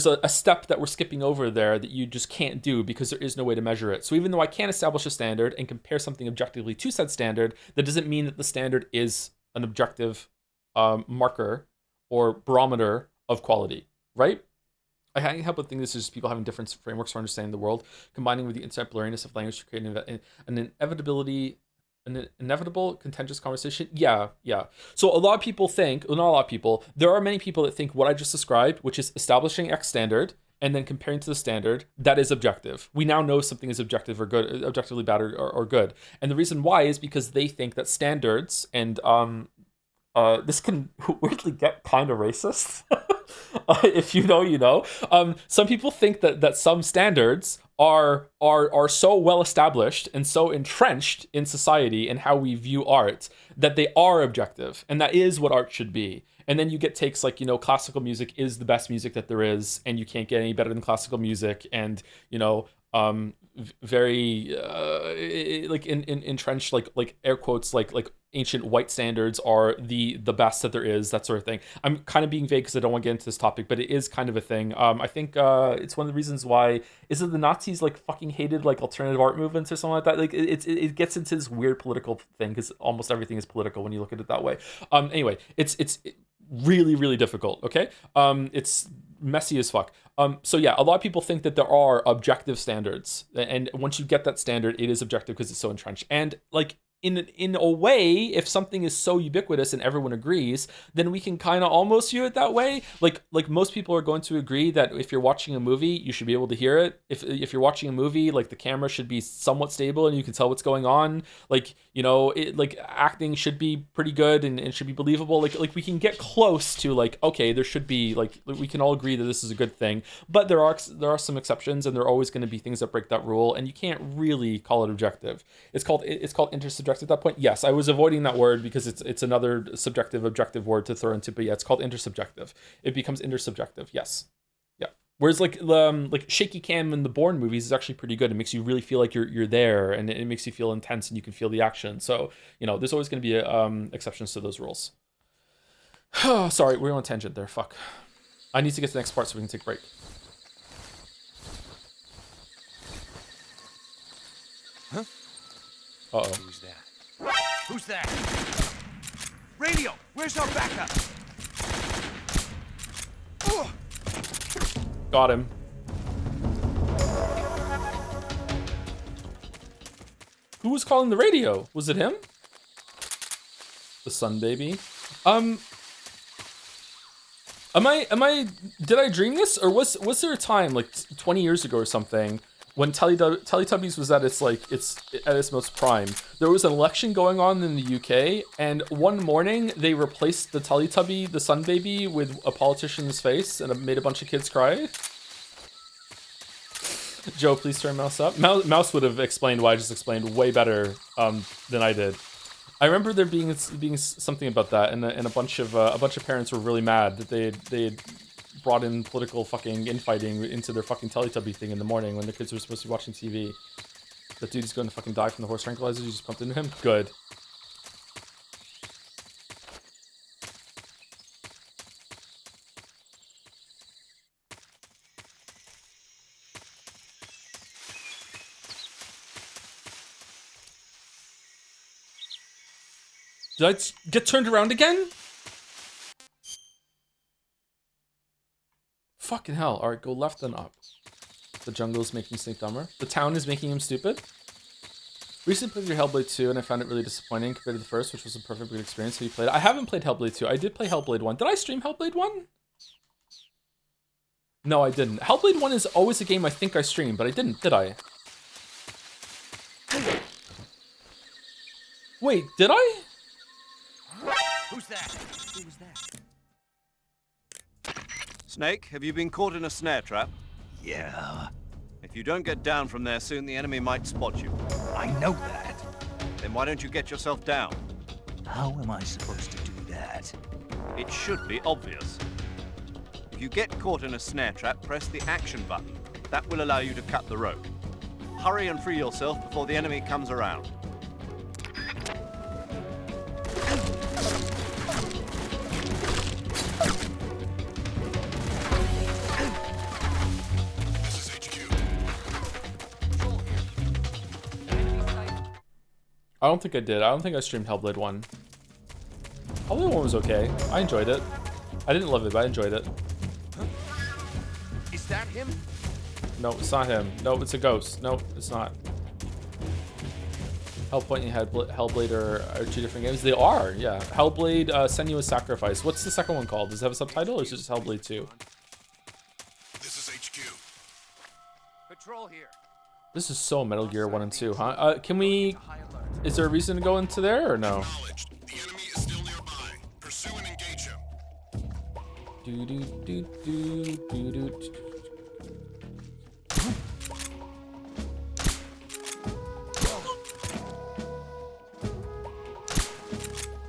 a step that we're skipping over there that you just can't do because there is no way to measure it. So even though I can establish a standard and compare something objectively to said standard, that doesn't mean that the standard is an objective marker or barometer of quality, right? I can't help but think this is just people having different frameworks for understanding the world, combining with the interdisciplinariness of language to create an inevitable contentious conversation. Yeah. So a lot of people think, well, not a lot of people, there are many people that think what I just described, which is establishing X standard and then comparing to the standard, that is objective. We now know something is objective or good, objectively bad or good. And the reason why is because they think that standards, and this can weirdly get kind of racist. If you know, you know. Some people think that some standards are so well established and so entrenched in society and how we view art that they are objective, and that is what art should be. And then you get takes like, you know, classical music is the best music that there is, and you can't get any better than classical music, and you know, very like entrenched, like air quotes, like ancient white standards are the best that there is, that sort of thing. I'm kind of being vague because I don't want to get into this topic, but it is kind of a thing. I think it's one of the reasons why, is it the Nazis like fucking hated like alternative art movements or something like that? Like it gets into this weird political thing because almost everything is political when you look at it that way. Anyway, it's really, really difficult. Okay. It's messy as fuck. So yeah, a lot of people think that there are objective standards, and once you get that standard, it is objective because it's so entrenched. And like in a way, if something is so ubiquitous and everyone agrees, then we can kind of almost view it that way. Like most people are going to agree that if you're watching a movie, you should be able to hear it. If you're watching a movie, like the camera should be somewhat stable and you can tell what's going on. Like, you know, like acting should be pretty good and should be believable. Like we can get close to like, okay, there should be like, we can all agree that this is a good thing. But there are some exceptions, and there are always going to be things that break that rule, and you can't really call it objective. It's called intersubjective at that point. Yes, I was avoiding that word because it's another subjective objective word to throw into, but yeah, it's called intersubjective. It becomes intersubjective. Yes. Yeah. Whereas like shaky cam in the Bourne movies is actually pretty good. It makes you really feel like you're there, and it makes you feel intense and you can feel the action. So, you know, there's always going to be exceptions to those rules. Sorry, we're on a tangent there. Fuck. I need to get to the next part so we can take a break. Huh? Uh-oh. Who's that? Who's that? Radio! Where's our backup? Got him. Who was calling the radio? Was it him? The sun baby. Did I dream this? Or was there a time like 20 years ago or something when Teletubbies was at its most prime, there was an election going on in the UK, and one morning they replaced the Teletubby, the Sun Baby, with a politician's face, and it made a bunch of kids cry. Joe, please turn mouse up. Mouse would have explained what I just explained way better than I did. I remember there being something about that, and a bunch of parents were really mad that they had brought in political fucking infighting into their fucking Teletubby thing in the morning when the kids were supposed to be watching TV. That dude's going to fucking die from the horse tranquilizers you just pumped into him? Good. Did I get turned around again? Fucking hell. Alright, go left then up. The jungle is making Snake dumber. The town is making him stupid. Recently played your Hellblade 2 and I found it really disappointing compared to the first, which was a perfect good experience. Have you played it? I haven't played Hellblade 2. I did play Hellblade 1. Did I stream Hellblade 1? No, I didn't. Hellblade 1 is always a game I think I streamed, but I didn't, did I? Wait, did I? Who's that? Who was that? Snake, have you been caught in a snare trap? Yeah. If you don't get down from there soon, the enemy might spot you. I know that. Then why don't you get yourself down? How am I supposed to do that? It should be obvious. If you get caught in a snare trap, press the action button. That will allow you to cut the rope. Hurry and free yourself before the enemy comes around. I don't think I did. I don't think I streamed Hellblade 1. Hellblade 1 was okay. I enjoyed it. I didn't love it, but I enjoyed it. Huh? Is that him? No, it's not him. No, it's a ghost. No, it's not. Hellpoint and Hellblade are two different games. They are, yeah. Hellblade Senua's Sacrifice. What's the second one called? Does it have a subtitle or is it just Hellblade 2? This is HQ. Patrol here. This is so Metal Gear 1 and 2, huh? Can we... Is there a reason to go into there or no? The enemy is still nearby. Pursue and engage him.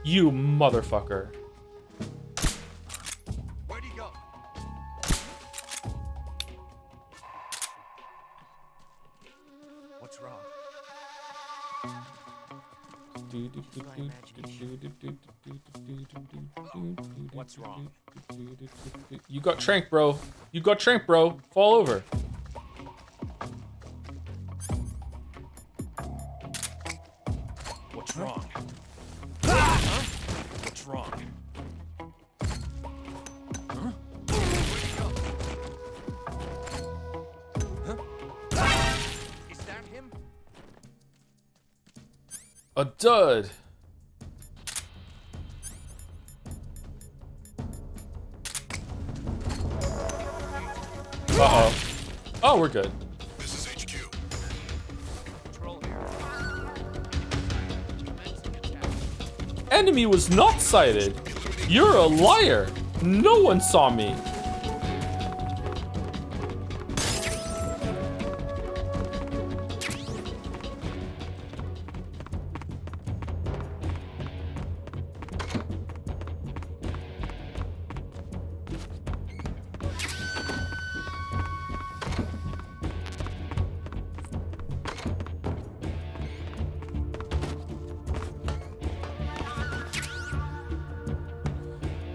You motherfucker. Where'd he go? What's wrong? What's wrong? You got tranked, bro. You got tranked, bro. Fall over. What's wrong? Huh? What's wrong? Huh? Huh? Is that him? A dud. Uh-oh. Oh, we're good. This is HQ. Patrol here. Enemy was not sighted. You're a liar. No one saw me.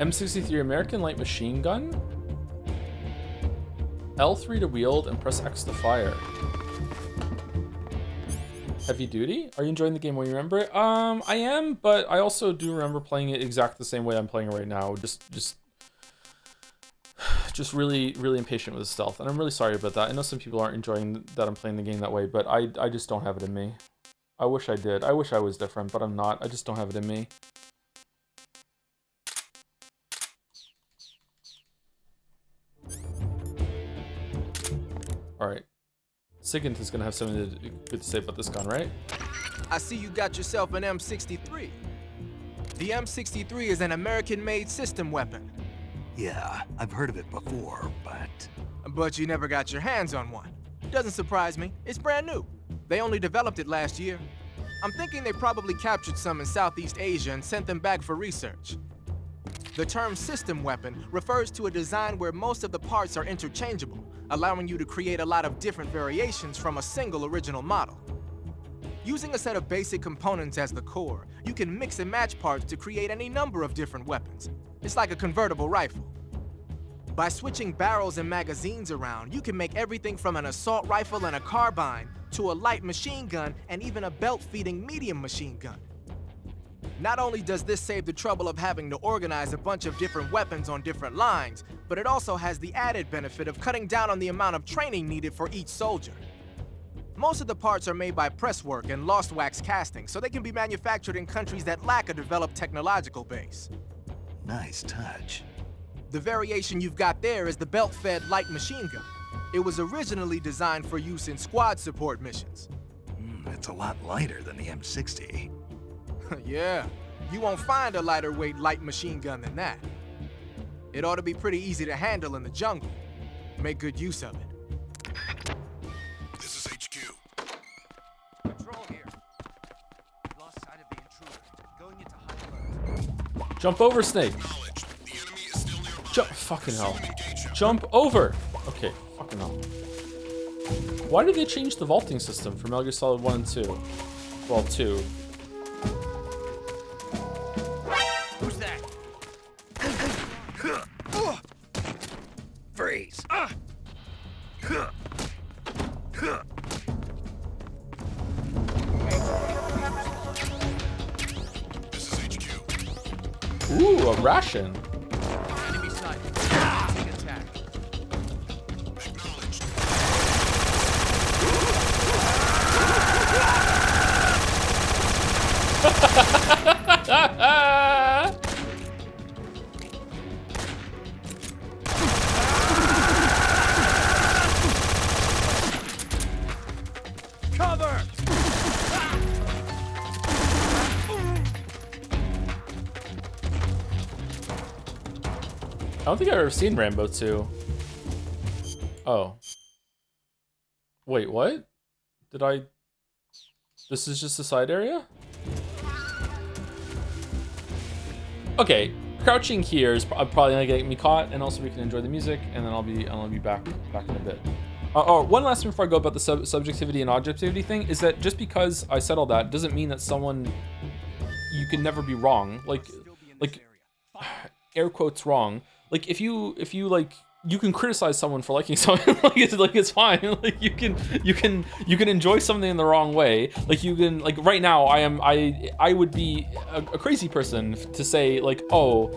M63 American Light Machine Gun. L3 to wield and press X to fire. Heavy duty? Are you enjoying the game when you remember it? I am, but I also do remember playing it exactly the same way I'm playing it right now. Just really impatient with the stealth, and I'm really sorry about that. I know some people aren't enjoying that I'm playing the game that way, but I just don't have it in me. I wish I did. I wish I was different, but I'm not. I just don't have it in me. Alright. Sigint is gonna have something good to say about this gun, right? I see you got yourself an M63. The M63 is an American-made system weapon. Yeah, I've heard of it before, but... But you never got your hands on one. Doesn't surprise me. It's brand new. They only developed it last year. I'm thinking they probably captured some in Southeast Asia and sent them back for research. The term system weapon refers to a design where most of the parts are interchangeable, allowing you to create a lot of different variations from a single original model. Using a set of basic components as the core, you can mix and match parts to create any number of different weapons. It's like a convertible rifle. By switching barrels and magazines around, you can make everything from an assault rifle and a carbine to a light machine gun and even a belt-feeding medium machine gun. Not only does this save the trouble of having to organize a bunch of different weapons on different lines, but it also has the added benefit of cutting down on the amount of training needed for each soldier. Most of the parts are made by presswork and lost wax casting, so they can be manufactured in countries that lack a developed technological base. Nice touch. The variation you've got there is the belt-fed light machine gun. It was originally designed for use in squad support missions. It's a lot lighter than the M60. Yeah, you won't find a lighter weight light machine gun than that. It ought to be pretty easy to handle in the jungle. Make good use of it. This is HQ. Patrol here. Lost sight of the intruder. Going into high alert. Jump over, Snake. Fucking hell. Jump over. Okay, fucking hell. Why did they change the vaulting system for Metal Gear Solid 1 and 2? Well, 2. Who's that? Freeze. This is HQ. Ooh, a ration. Enemy side. Taking attack. Acknowledged. Cover! I don't think I've ever seen Rambo 2. Oh. Wait, what? Did I... This is just a side area? Okay, crouching here is probably gonna get me caught, and also we can enjoy the music, and then I'll be back in a bit. One last thing before I go about the subjectivity and objectivity thing is that just because I said all that doesn't mean that you can never be wrong. Like air quotes wrong. Like if you like, you can criticize someone for liking something. it's fine. Like you can enjoy something in the wrong way. Like you can, like right now I would be a crazy person to say like, oh,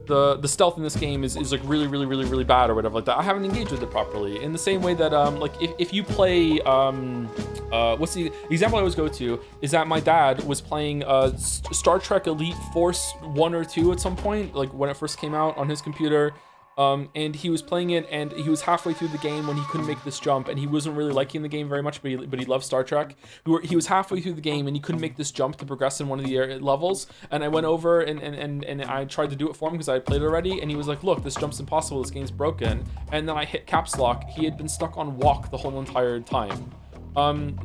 the stealth in this game is like really bad or whatever like that. I haven't engaged with it properly. In the same way that like if you play what's the example I always go to is that my dad was playing Star Trek Elite Force 1 or 2 at some point, like when it first came out on his computer. And he was playing it, and he was halfway through the game when he couldn't make this jump, and he wasn't really liking the game very much, but he loved Star Trek. He was halfway through the game, and he couldn't make this jump to progress in one of the levels, and I went over and I tried to do it for him because I had played it already, and he was like, look, this jump's impossible, this game's broken, and then I hit caps lock. He had been stuck on walk the whole entire time.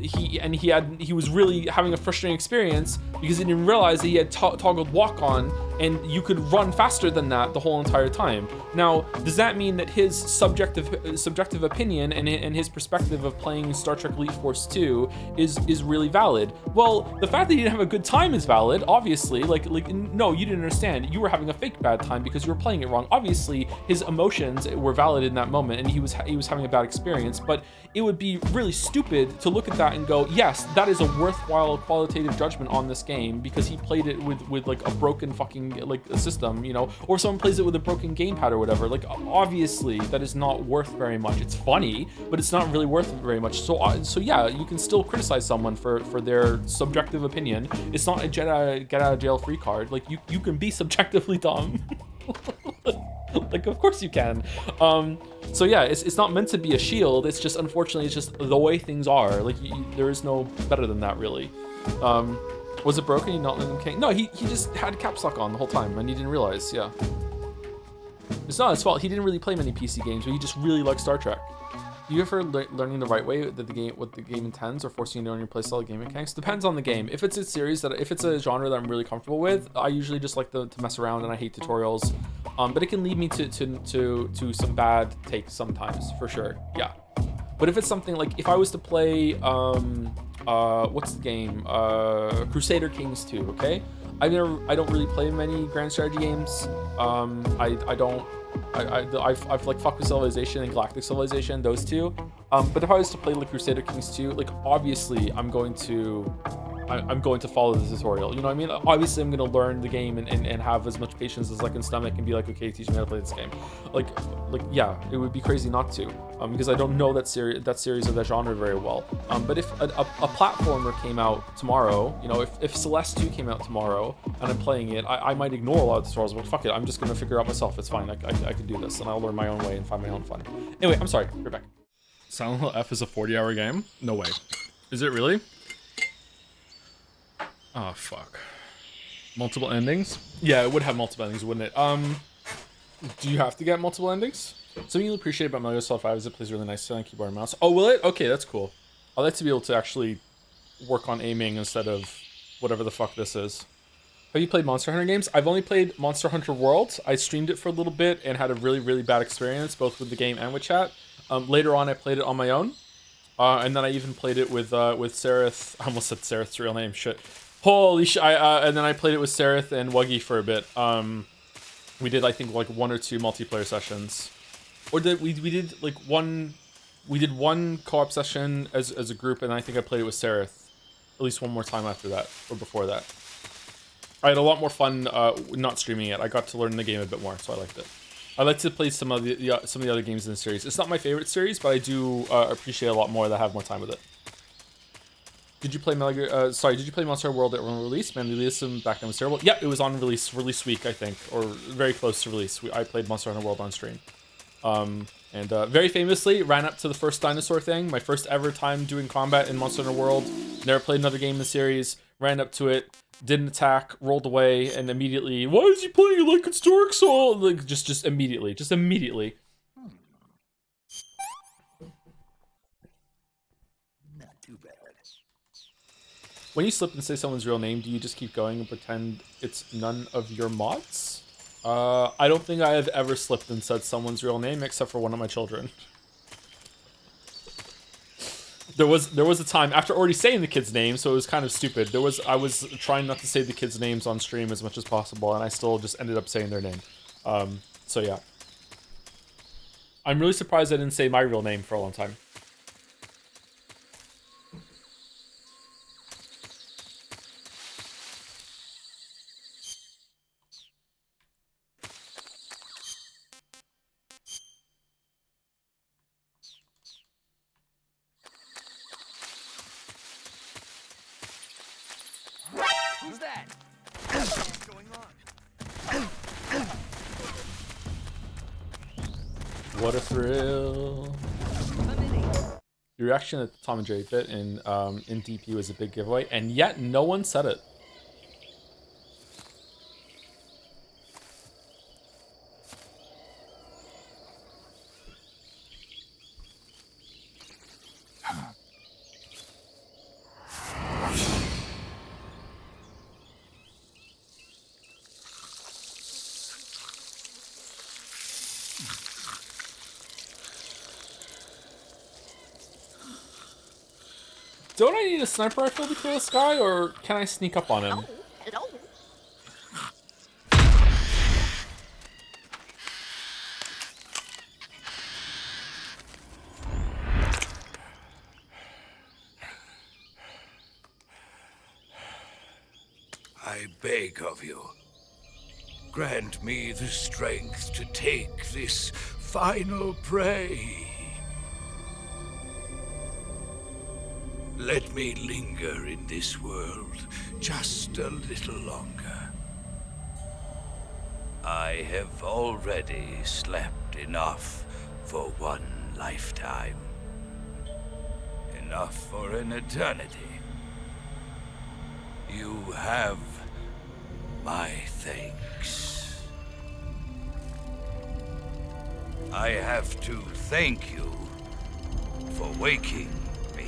He was really having a frustrating experience because he didn't realize that he had toggled walk on, and you could run faster than that the whole entire time. Now, does that mean that his subjective opinion and his perspective of playing Star Trek Elite Force 2 is really valid? Well, the fact that he didn't have a good time is valid, obviously. Like no, you didn't understand. You were having a fake bad time because you were playing it wrong. Obviously, his emotions were valid in that moment, and he was having a bad experience. But it would be really stupid to look at that and go, yes, that is a worthwhile qualitative judgment on this game because he played it with like a broken fucking like a system, you know, or someone plays it with a broken gamepad or whatever. Like obviously that is not worth very much. It's funny, but it's not really worth very much. So yeah, you can still criticize someone for their subjective opinion. It's not a get out of jail free card. Like you can be subjectively dumb. Like of course you can. So yeah, it's not meant to be a shield. It's just, unfortunately, it's just the way things are. Like, there is no better than that, really. Was it broken? You not letting him king? No, he just had caps lock on the whole time, and he didn't realize. Yeah, it's not his fault. He didn't really play many PC games, but he just really liked Star Trek. You ever learning the right way that what the game intends, or forcing you to know your playstyle game mechanics? Depends on the game. If it's a series if it's a genre that I'm really comfortable with, I usually just like to mess around, and I hate tutorials. But it can lead me to some bad takes sometimes, for sure. Yeah. But if it's something like, if I was to play what's the game? Crusader Kings 2. Okay. I don't really play many grand strategy games. I've like fucked with Civilization and Galactic Civilization, those two. But if I was to play like Crusader Kings 2, like, obviously I'm going to follow the tutorial. You know what I mean? Obviously I'm going to learn the game and have as much patience as I can stomach and be like, okay, teach me how to play this game. Like yeah, it would be crazy not to, because I don't know that series or that genre very well. But if a platformer came out tomorrow, you know, if Celeste 2 came out tomorrow and I'm playing it, I might ignore a lot of tutorials, but fuck it, I'm just going to figure out myself. It's fine. I can do this, and I'll learn my own way and find my own fun. Anyway, I'm sorry. You're back. Silent Hill F is a 40-hour game? No way. Is it really? Oh, fuck. Multiple endings? Yeah, it would have multiple endings, wouldn't it? Do you have to get multiple endings? Something you'll appreciate about Metal Gear Solid 5 is it plays really nice on keyboard and mouse. Oh, will it? Okay, that's cool. I like to be able to actually work on aiming instead of whatever the fuck this is. Have you played Monster Hunter games? I've only played Monster Hunter World. I streamed it for a little bit and had a really, really bad experience, both with the game and with chat. Later on, I played it on my own. And then I even played it with Sareth. I almost said Sareth's real name. Shit. Holy shit. And then I played it with Sareth and Wuggy for a bit. We did, I think, like 1 or 2 multiplayer sessions. Or we did like one co-op session as a group, and I think I played it with Sareth at least one more time after that, or before that. I had a lot more fun not streaming it. I got to learn the game a bit more, so I liked it. I like to play some of the other games in the series. It's not my favorite series, but I do appreciate a lot more that I have more time with it. Did you play Did you play Monster Hunter World at release? Man, the release back then was terrible. Yeah, it was on release week, I think, or very close to release. I played Monster Hunter World on stream. And very famously, ran up to the first dinosaur thing. My first ever time doing combat in Monster Hunter World. Never played another game in the series. Ran up to it. Didn't attack, rolled away, and immediately, why is he playing like it's Dark Souls? Like, just immediately. Not too bad. When you slip and say someone's real name, do you just keep going and pretend it's none of your mods? I don't think I have ever slipped and said someone's real name except for one of my children. There was a time after already saying the kid's name, so it was kind of stupid. I was trying not to say the kids' names on stream as much as possible, and I still just ended up saying their name. So yeah. I'm really surprised I didn't say my real name for a long time. Who's that? What's going on? What a thrill. Your reaction at Tom and Jerry bit in DP was a big giveaway, and yet no one said it. Don't I need a sniper rifle to kill this guy, or can I sneak up on him? Hello. I beg of you, grant me the strength to take this final prey. Let me linger in this world just a little longer. I have already slept enough for one lifetime. Enough for an eternity. You have my thanks. I have to thank you for waking me.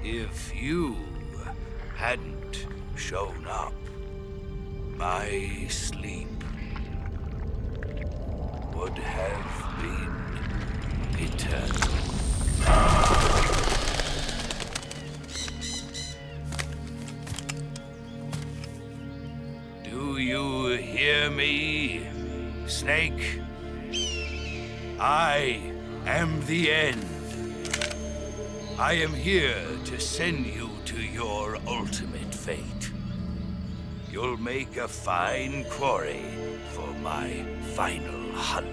If you hadn't shown up, my sleep would have been eternal. Do you hear me, Snake? I am the end. I am here to send you to your ultimate fate. You'll make a fine quarry for my final hunt.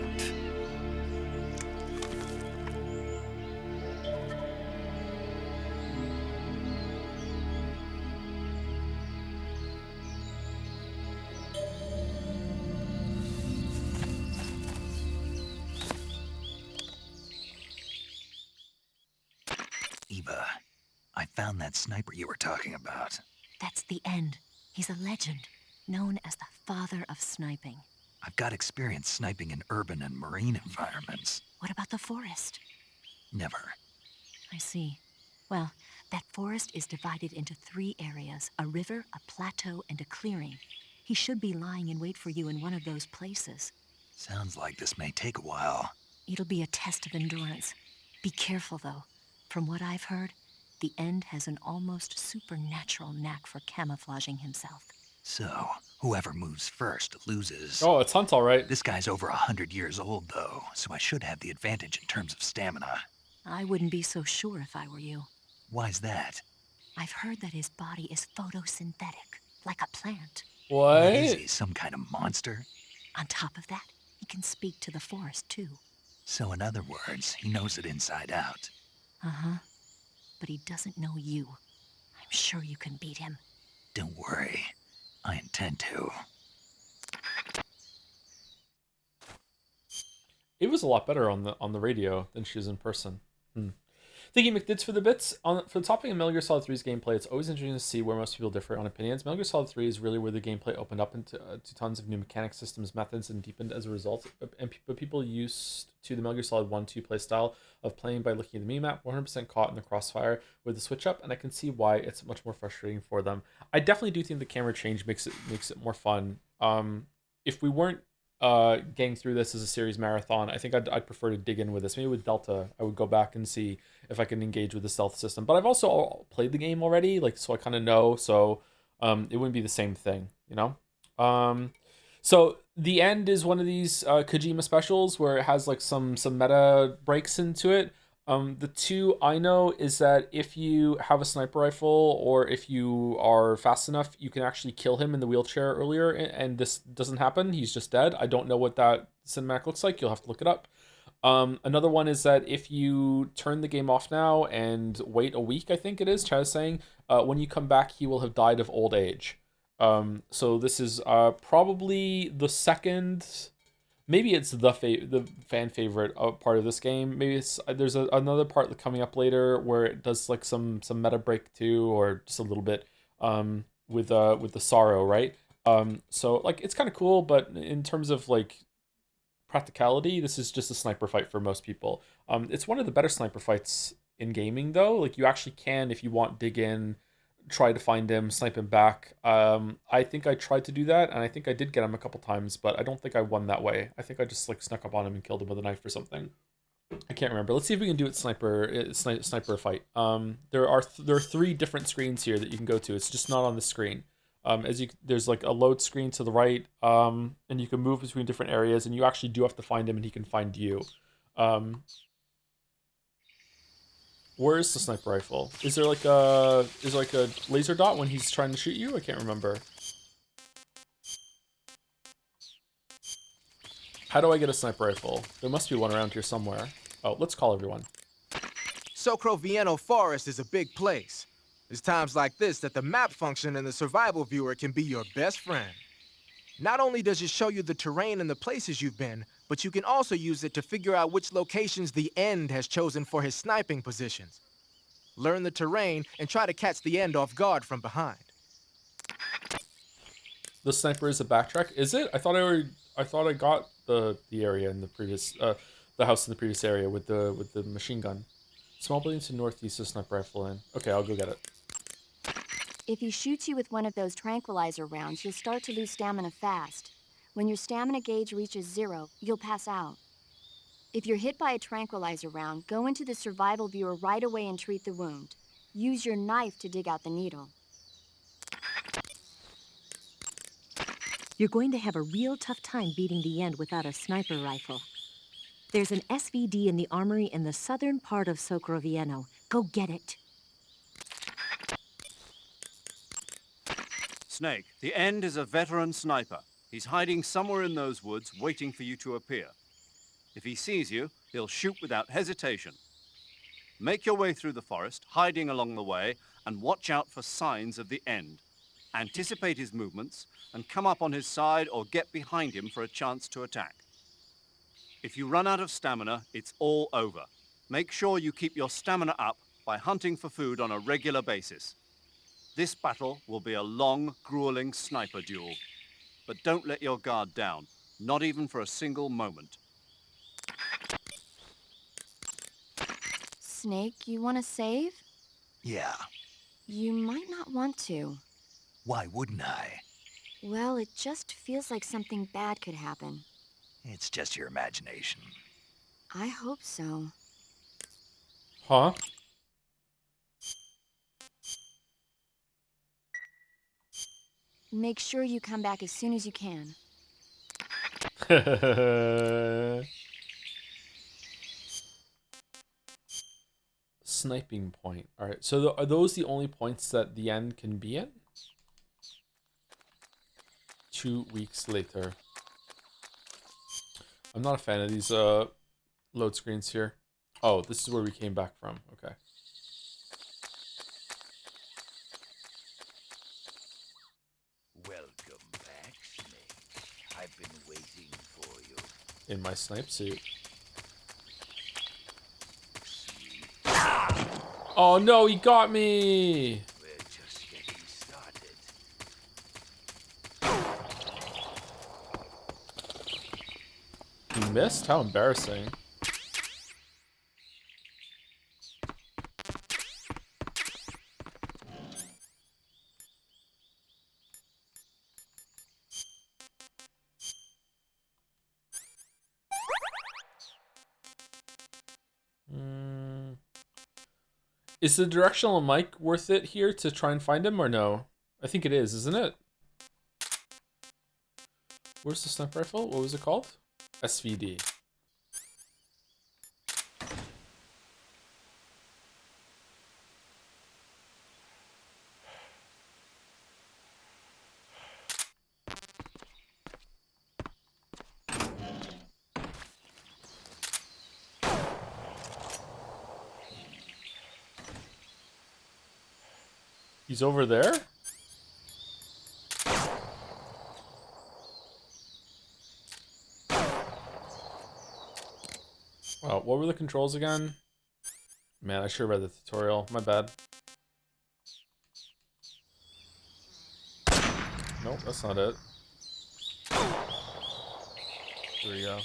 Eva, I found that sniper you were talking about. That's the end. He's a legend, known as the father of sniping. I've got experience sniping in urban and marine environments. What about the forest? Never. I see. Well, that forest is divided into 3 areas, a river, a plateau, and a clearing. He should be lying in wait for you in one of those places. Sounds like this may take a while. It'll be a test of endurance. Be careful, though. From what I've heard, the End has an almost supernatural knack for camouflaging himself. So, whoever moves first loses. Oh, it's Hunt, all right. This guy's over 100 years old, though, so I should have the advantage in terms of stamina. I wouldn't be so sure if I were you. Why's that? I've heard that his body is photosynthetic, like a plant. What? Is he, some kind of monster? On top of that, he can speak to the forest, too. So in other words, he knows it inside out. Uh-huh. But he doesn't know you. I'm sure you can beat him. Don't worry. I intend to. It was a lot better on the radio than she was in person. Thank you, McDids, for the bits. For the topic of Metal Gear Solid 3's gameplay, it's always interesting to see where most people differ on opinions. Metal Gear Solid 3 is really where the gameplay opened up into to tons of new mechanics, systems, methods, and deepened as a result. But people used to the Metal Gear Solid 1-2 playstyle of playing by looking at the minimap, 100% caught in the crossfire with the switch up, and I can see why it's much more frustrating for them. I definitely do think the camera change makes it more fun. If we weren't getting through this as a series marathon, I think I'd prefer to dig in with this. Maybe with Delta, I would go back and see if I can engage with the stealth system. But I've also played the game already, so I kind of know. So it wouldn't be the same thing, you know. So the End is one of these Kojima specials where it has some meta breaks into it. The two I know is that if you have a sniper rifle or if you are fast enough, you can actually kill him in the wheelchair earlier, and this doesn't happen. He's just dead. I don't know what that cinematic looks like. You'll have to look it up. Another one is that if you turn the game off now and wait a week, I think it is, Chad is saying, when you come back, he will have died of old age. So this is probably the second... Maybe it's the fan favorite part of this game. Maybe it's there's another part coming up later where it does some meta break too, or just a little bit with the sorrow, right? So it's kind of cool, but in terms of practicality, this is just a sniper fight for most people. It's one of the better sniper fights in gaming though. You actually can, if you want, dig in, try to find him, snipe him back. I think I tried to do that, and I think I did get him a couple times, but I don't think I won that way. I think I just snuck up on him and killed him with a knife or something. I can't remember. Let's see if we can do it sniper fight. There are 3 different screens here that you can go to. It's just not on the screen. There's a load screen to the right, and you can move between different areas, and you actually do have to find him, and he can find you. Where is the sniper rifle? Is there a laser dot when he's trying to shoot you? I can't remember. How do I get a sniper rifle? There must be one around here somewhere. Oh, let's call everyone. Sokolov Forest is a big place. It's times like this that the map function in the survival viewer can be your best friend. Not only does it show you the terrain and the places you've been, but you can also use it to figure out which locations the End has chosen for his sniping positions. Learn the terrain and try to catch the End off guard from behind. The sniper is a backtrack. Is it? I thought I got the area in the previous the house in the previous area with the machine gun. Small building to northeast of sniper rifle in. Okay, I'll go get it. If he shoots you with one of those tranquilizer rounds, you'll start to lose stamina fast. When your stamina gauge reaches 0, you'll pass out. If you're hit by a tranquilizer round, go into the survival viewer right away and treat the wound. Use your knife to dig out the needle. You're going to have a real tough time beating the End without a sniper rifle. There's an SVD in the armory in the southern part of Sokolov. Go get it. Snake, the End is a veteran sniper. He's hiding somewhere in those woods, waiting for you to appear. If he sees you, he'll shoot without hesitation. Make your way through the forest, hiding along the way, and watch out for signs of the End. Anticipate his movements, and come up on his side or get behind him for a chance to attack. If you run out of stamina, it's all over. Make sure you keep your stamina up by hunting for food on a regular basis. This battle will be a long, grueling sniper duel. But don't let your guard down, not even for a single moment. Snake, you want to save? Yeah. You might not want to. Why wouldn't I? Well, it just feels like something bad could happen. It's just your imagination. I hope so. Huh? Make sure you come back as soon as you can. Sniping point. All right. So are those the only points that the End can be in? 2 weeks later. I'm not a fan of these load screens here. Oh, this is where we came back from. Okay. Welcome back, Snake. I've been waiting for you. In my snipe suit. Oh no, he got me! We're just getting started. He missed? How embarrassing. Is the directional mic worth it here to try and find him or no? I think it is, isn't it? Where's the sniper rifle? What was it called? SVD. He's over there? Wow, what were the controls again? Man, I should have read the tutorial. My bad. Nope, that's not it. There we go.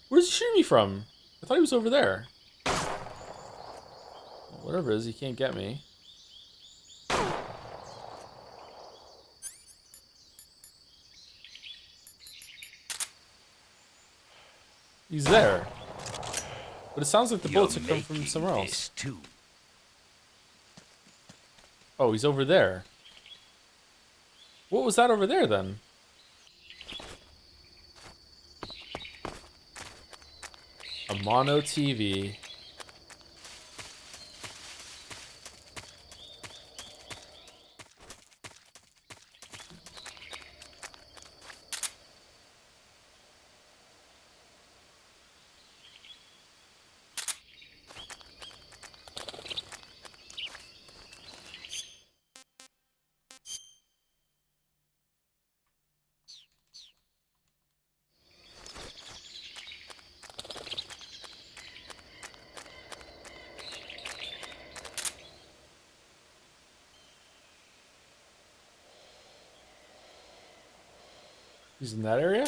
Where's he shooting me from? I thought he was over there. Well, whatever it is, he can't get me. He's there. But it sounds like the bullets have come from somewhere else. Oh, he's over there. What was that over there then? A mono TV. He's in that area?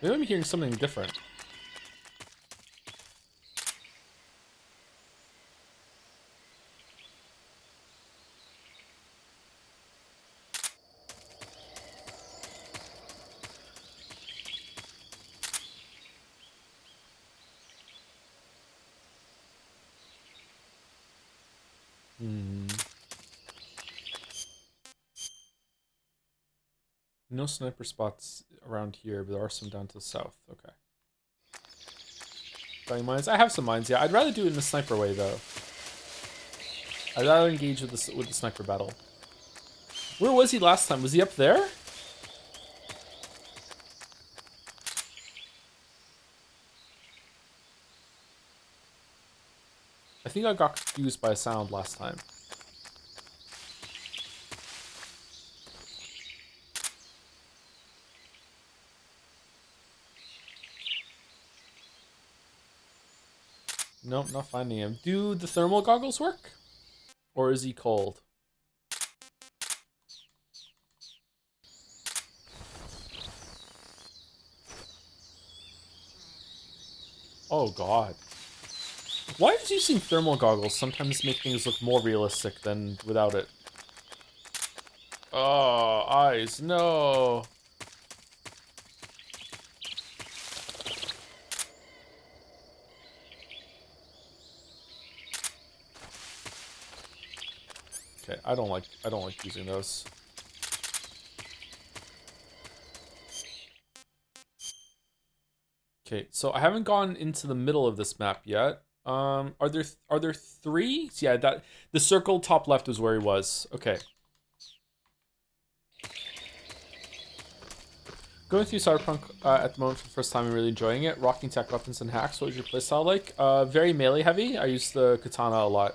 Maybe I'm hearing something different. No sniper spots around here, but there are some down to the south. Okay. Buying mines. I have some mines, yeah. I'd rather do it in the sniper way, though. I'd rather engage with the sniper battle. Where was he last time? Was he up there? I think I got confused by a sound last time. Nope, not finding him. Do the thermal goggles work? Or is he cold? Oh god. Why does using thermal goggles sometimes make things look more realistic than without it? Oh, eyes, no. Okay, I don't like using those. Okay, so I haven't gone into the middle of this map yet. Are there three? Yeah, that the circle top left is where he was. Okay. Going through Cyberpunk at the moment for the first time and really enjoying it. Rocking tech weapons and hacks. What was your playstyle like? Very melee heavy. I use the katana a lot.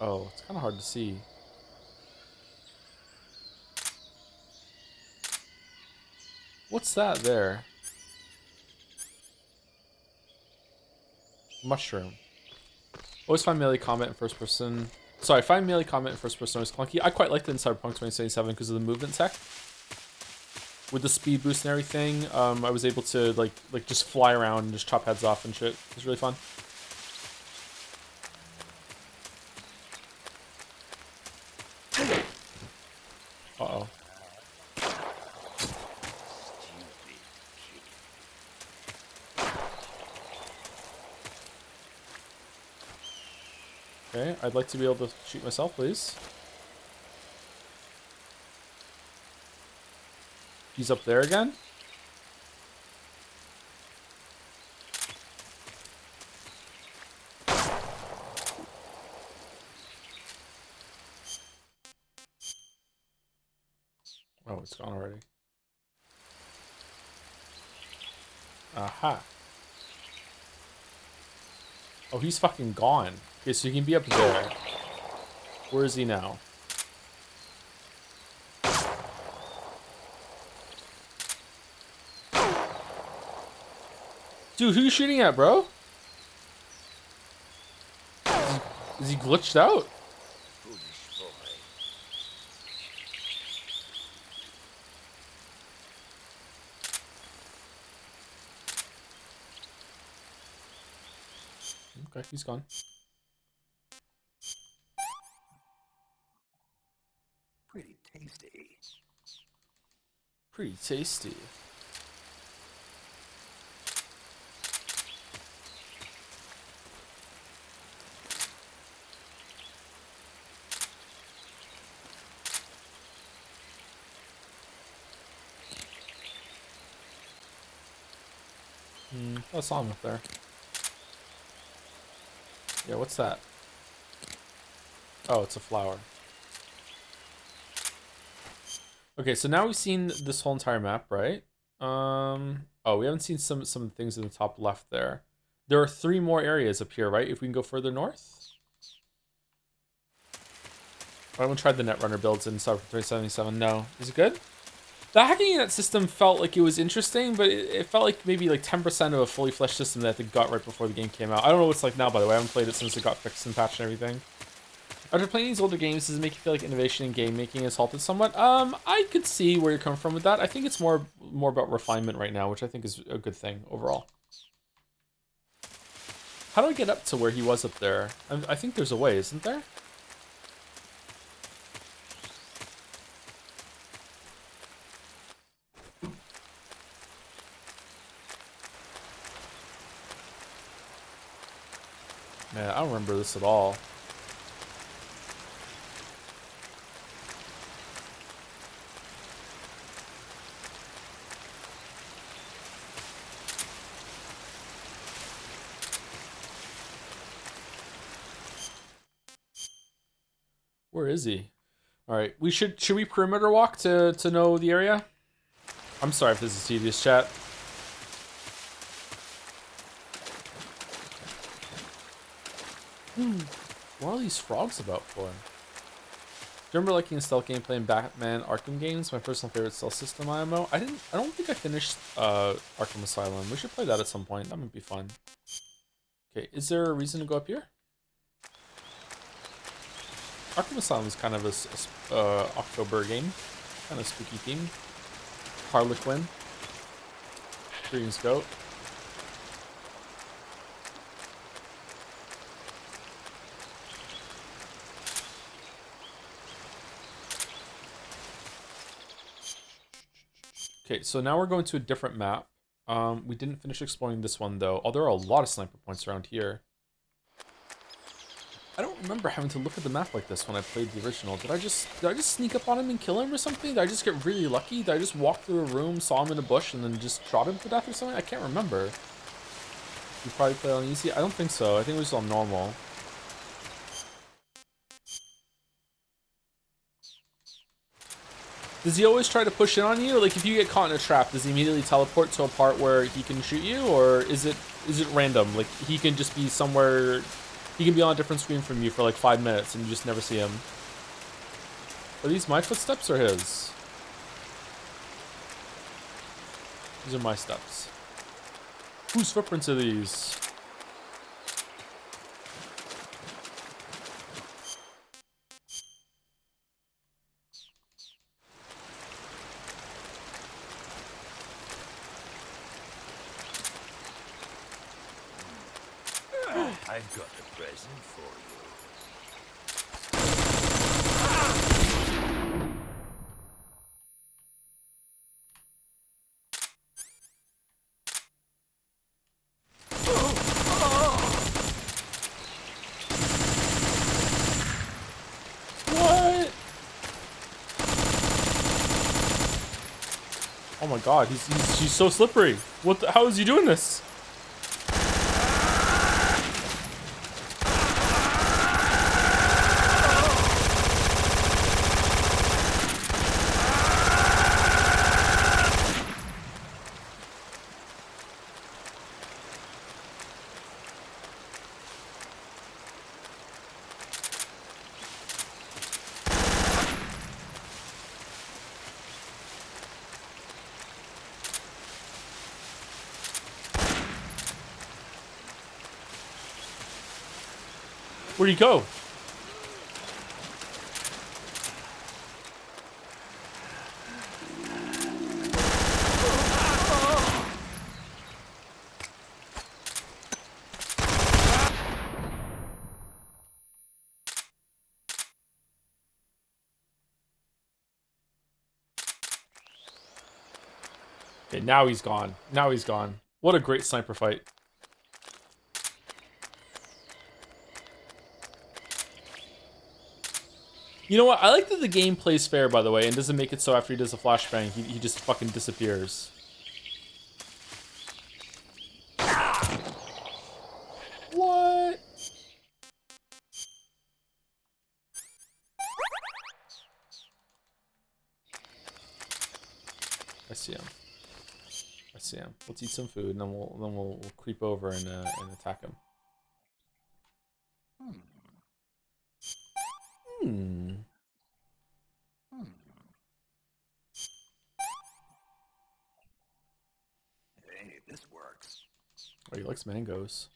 Oh, it's kind of hard to see. What's that there? Mushroom. Always find melee combat in first person. Sorry, find melee combat in first person always clunky. I quite liked it in Cyberpunk 2077 because of the movement tech. With the speed boost and everything, I was able to like just fly around and just chop heads off and shit. It was really fun. Uh-oh. Okay, I'd like to be able to shoot myself, please. He's up there again? Oh, it's gone already. Aha. Oh, he's fucking gone. Okay, so he can be up there. Where is he now? Dude, who you shooting at, bro? Is he glitched out? Okay, he's gone. Pretty tasty. Pretty tasty. I saw him up there. Yeah, what's that? Oh, it's a flower. Okay, so now we've seen this whole entire map, right? Oh, we haven't seen some things in the top left there. There are 3 more areas up here, right? If we can go further north. I haven't tried the Netrunner builds in Cyberpunk 2077. No. Is it good? The hacking in that system felt like it was interesting, but it felt like maybe like 10% of a fully fleshed system that they got right before the game came out. I don't know what it's like now, by the way. I haven't played it since it got fixed and patched and everything. After playing these older games, does it make you feel like innovation in game making has halted somewhat? I could see where you're coming from with that. I think it's more about refinement right now, which I think is a good thing overall. How do I get up to where he was up there? I think there's a way, isn't there? Man, I don't remember this at all. Where is he? All right, should we perimeter walk to know the area? I'm sorry if this is tedious, chat. What are these frogs about for? Do you remember liking stealth gameplay in Batman Arkham games? My personal favorite stealth system IMO. I don't think I finished Arkham Asylum. We should play that at some point. That might be fun. Okay, is there a reason to go up here? Arkham Asylum is kind of a October game, kind of spooky theme. Harlequin. Greetings, goat. Okay, so now we're going to a different map. We didn't finish exploring this one though. Oh, there are a lot of sniper points around here. I don't remember having to look at the map like this when I played the original. Did I just sneak up on him and kill him or something? Did I just get really lucky? Did I just walk through a room, saw him in a bush, and then just shot him to death or something? I can't remember. You probably play on easy? I don't think so. I think it was on normal. Does he always try to push in on you? Like if you get caught in a trap, does he immediately teleport to a part where he can shoot you, or is it random? Like he can just be somewhere, he can be on a different screen from you for like 5 minutes and you just never see him. Are these my footsteps or his? These are my steps. Whose footprints are these? I've got a present for you. What? Oh my god, he's so slippery. How is he doing this? Where'd he go? Okay, now he's gone. Now he's gone. What a great sniper fight. You know what? I like that the game plays fair, by the way, and doesn't make it so after he does a flashbang, he just fucking disappears. What? I see him. I see him. Let's eat some food, and then we'll creep over and attack him. Hey, this works. Oh, he likes mangoes.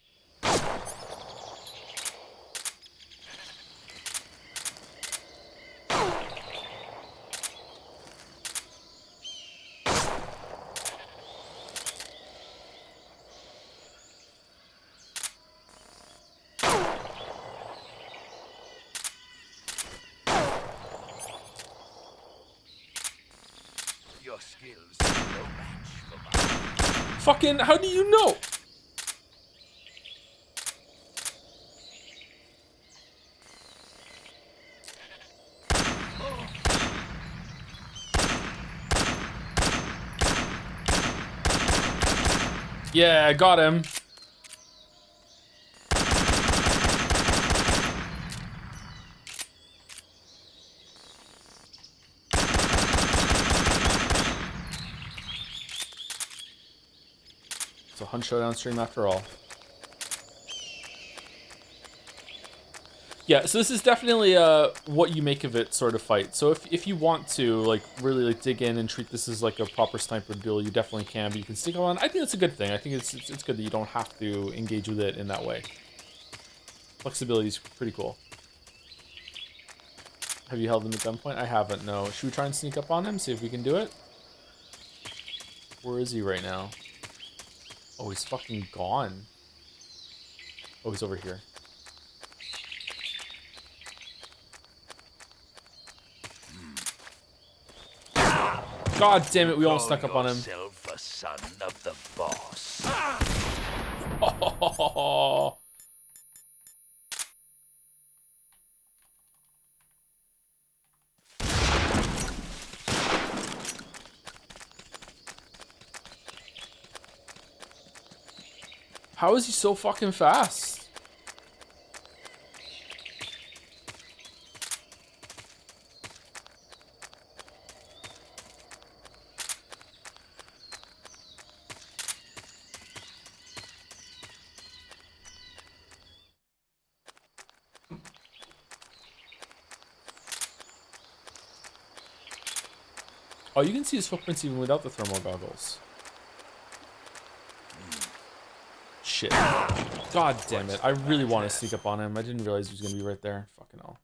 Your skills are no match for mine. Fucking, how do you know? Yeah, I got him. It's a Hunt Showdown stream after all. Yeah, so this is definitely what you make of it sort of fight. So if you want to like really like dig in and treat this as like a proper sniper duel, you definitely can. But you can stick on. I think that's a good thing. I think it's good that you don't have to engage with it in that way. Flexibility is pretty cool. Have you held him at gunpoint? I haven't. No. Should we try and sneak up on him? See if we can do it. Where is he right now? Oh, he's fucking gone. Oh, he's over here. God damn it, we almost snuck up on him. Yourself a son of the boss. Oh. How is he so fucking fast? Oh, you can see his footprints even without the thermal goggles. Shit. God damn it. I really want to sneak up on him. I didn't realize he was going to be right there. Fucking hell.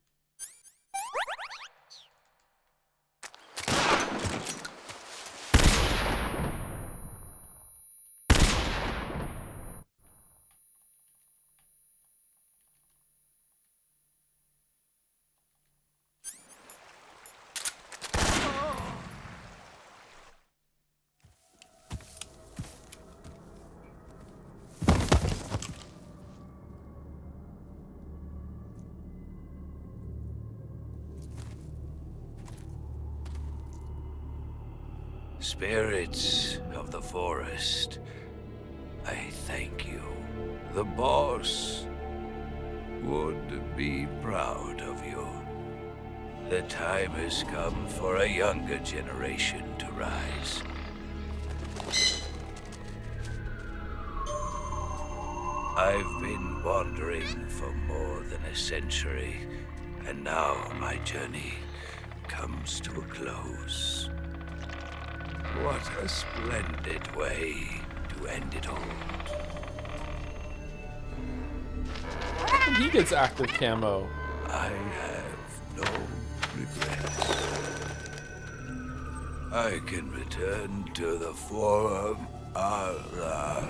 Spirits of the forest, I thank you. The boss would be proud of you. The time has come for a younger generation to rise. I've been wandering for more than a century, and now my journey comes to a close. What a splendid way to end it all. How come he gets active camo? I have no regrets. I can return to the Forum Allah.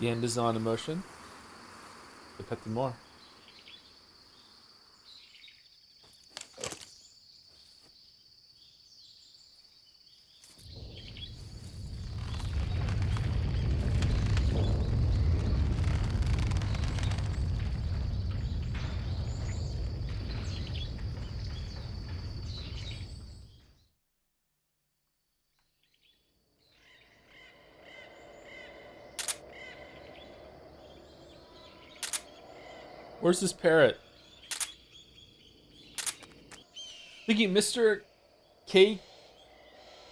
The end is on emotion. The pet the more. Where's this parrot? Thank you, Mr. K.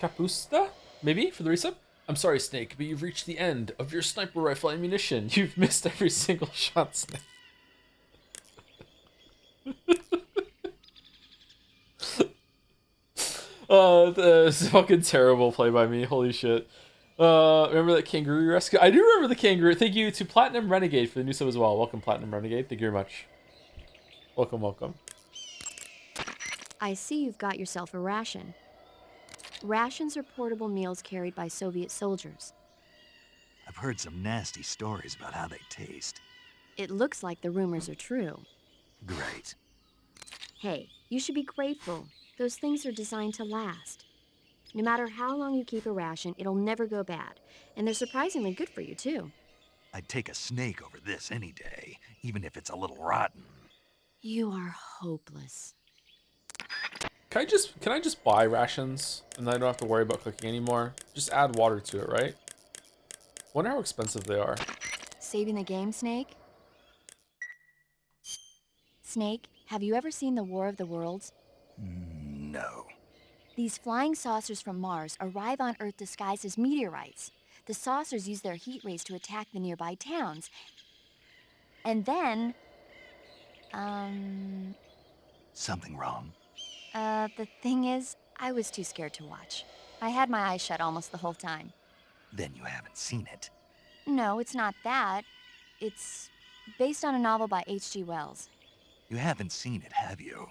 Capusta, maybe, for the resub. I'm sorry, Snake, but you've reached the end of your sniper rifle ammunition. You've missed every single shot, Snake. It's fucking terrible play by me. Holy shit. Remember that kangaroo rescue? I do remember the kangaroo. Thank you to Platinum Renegade for the new sub as well. Welcome, Platinum Renegade. Thank you very much. Welcome, welcome. I see you've got yourself a ration. Rations are portable meals carried by Soviet soldiers. I've heard some nasty stories about how they taste. It looks like the rumors are true. Great. Hey, you should be grateful. Those things are designed to last. No matter how long you keep a ration, it'll never go bad. And they're surprisingly good for you, too. I'd take a snake over this any day, even if it's a little rotten. You are hopeless. Can I just buy rations and then I don't have to worry about cooking anymore? Just add water to it, right? Wonder how expensive they are. Saving the game, Snake? Snake, have you ever seen the War of the Worlds? No. These flying saucers from Mars arrive on Earth disguised as meteorites. The saucers use their heat rays to attack the nearby towns. And then... Something wrong? The thing is, I was too scared to watch. I had my eyes shut almost the whole time. Then you haven't seen it. No, it's not that. It's based on a novel by H.G. Wells. You haven't seen it, have you?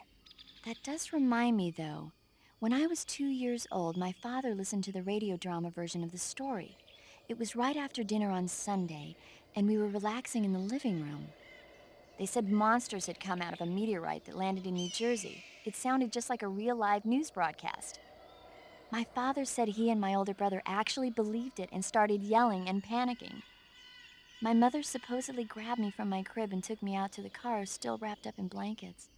That does remind me, though. When I was 2 years old, my father listened to the radio drama version of the story. It was right after dinner on Sunday, and we were relaxing in the living room. They said monsters had come out of a meteorite that landed in New Jersey. It sounded just like a real live news broadcast. My father said he and my older brother actually believed it and started yelling and panicking. My mother supposedly grabbed me from my crib and took me out to the car, still wrapped up in blankets.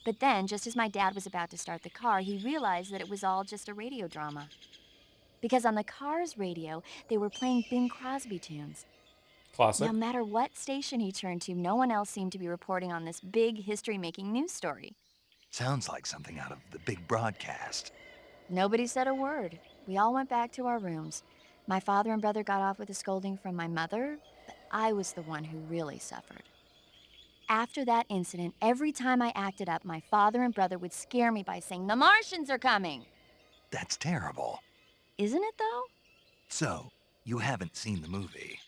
But then, just as my dad was about to start the car, he realized that it was all just a radio drama. Because on the car's radio, they were playing Bing Crosby tunes. Classic. No matter what station he turned to, no one else seemed to be reporting on this big history-making news story. Sounds like something out of the big broadcast. Nobody said a word. We all went back to our rooms. My father and brother got off with a scolding from my mother, but I was the one who really suffered. After that incident, every time I acted up, my father and brother would scare me by saying, "The Martians are coming!" That's terrible. Isn't it, though? So, you haven't seen the movie?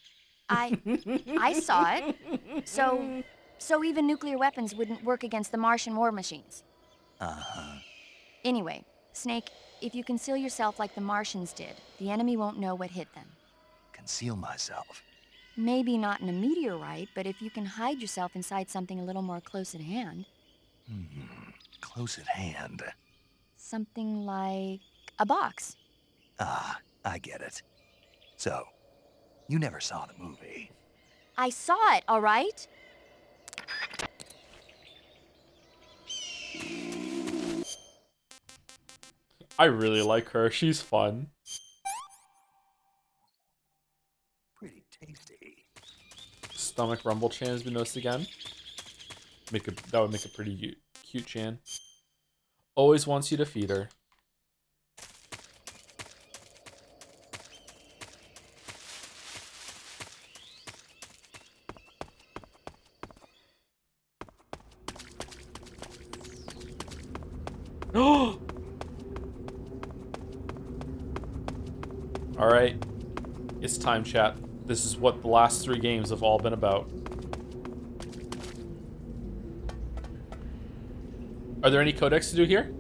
I saw it. So even nuclear weapons wouldn't work against the Martian war machines. Uh-huh. Anyway, Snake, if you conceal yourself like the Martians did, the enemy won't know what hit them. Conceal myself? Maybe not in a meteorite, but if you can hide yourself inside something a little more close at hand. Close at hand? Something like a box. Ah, I get it. So, you never saw the movie? I saw it, all right? I really like her. She's fun. Pretty tasty. Stomach rumble Chan has been noticed again. That would make a pretty cute Chan. Always wants you to feed her. Alright. It's time, chat. This is what the last 3 games have all been about. Are there any codecs to do here?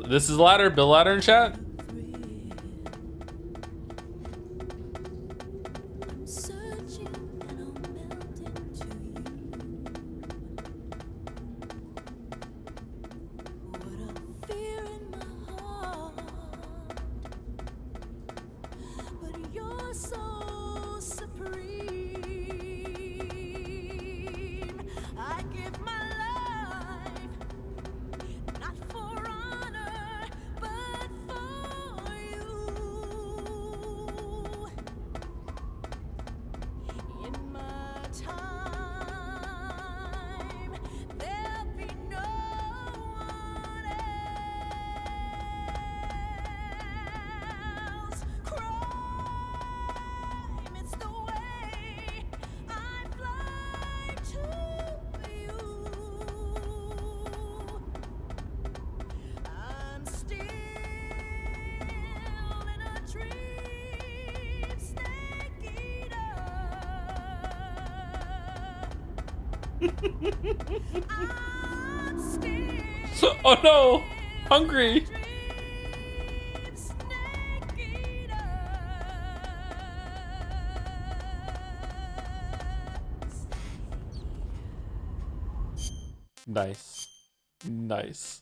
This is ladder. Bill ladder in chat. Oh no! Hungry! Nice. Nice.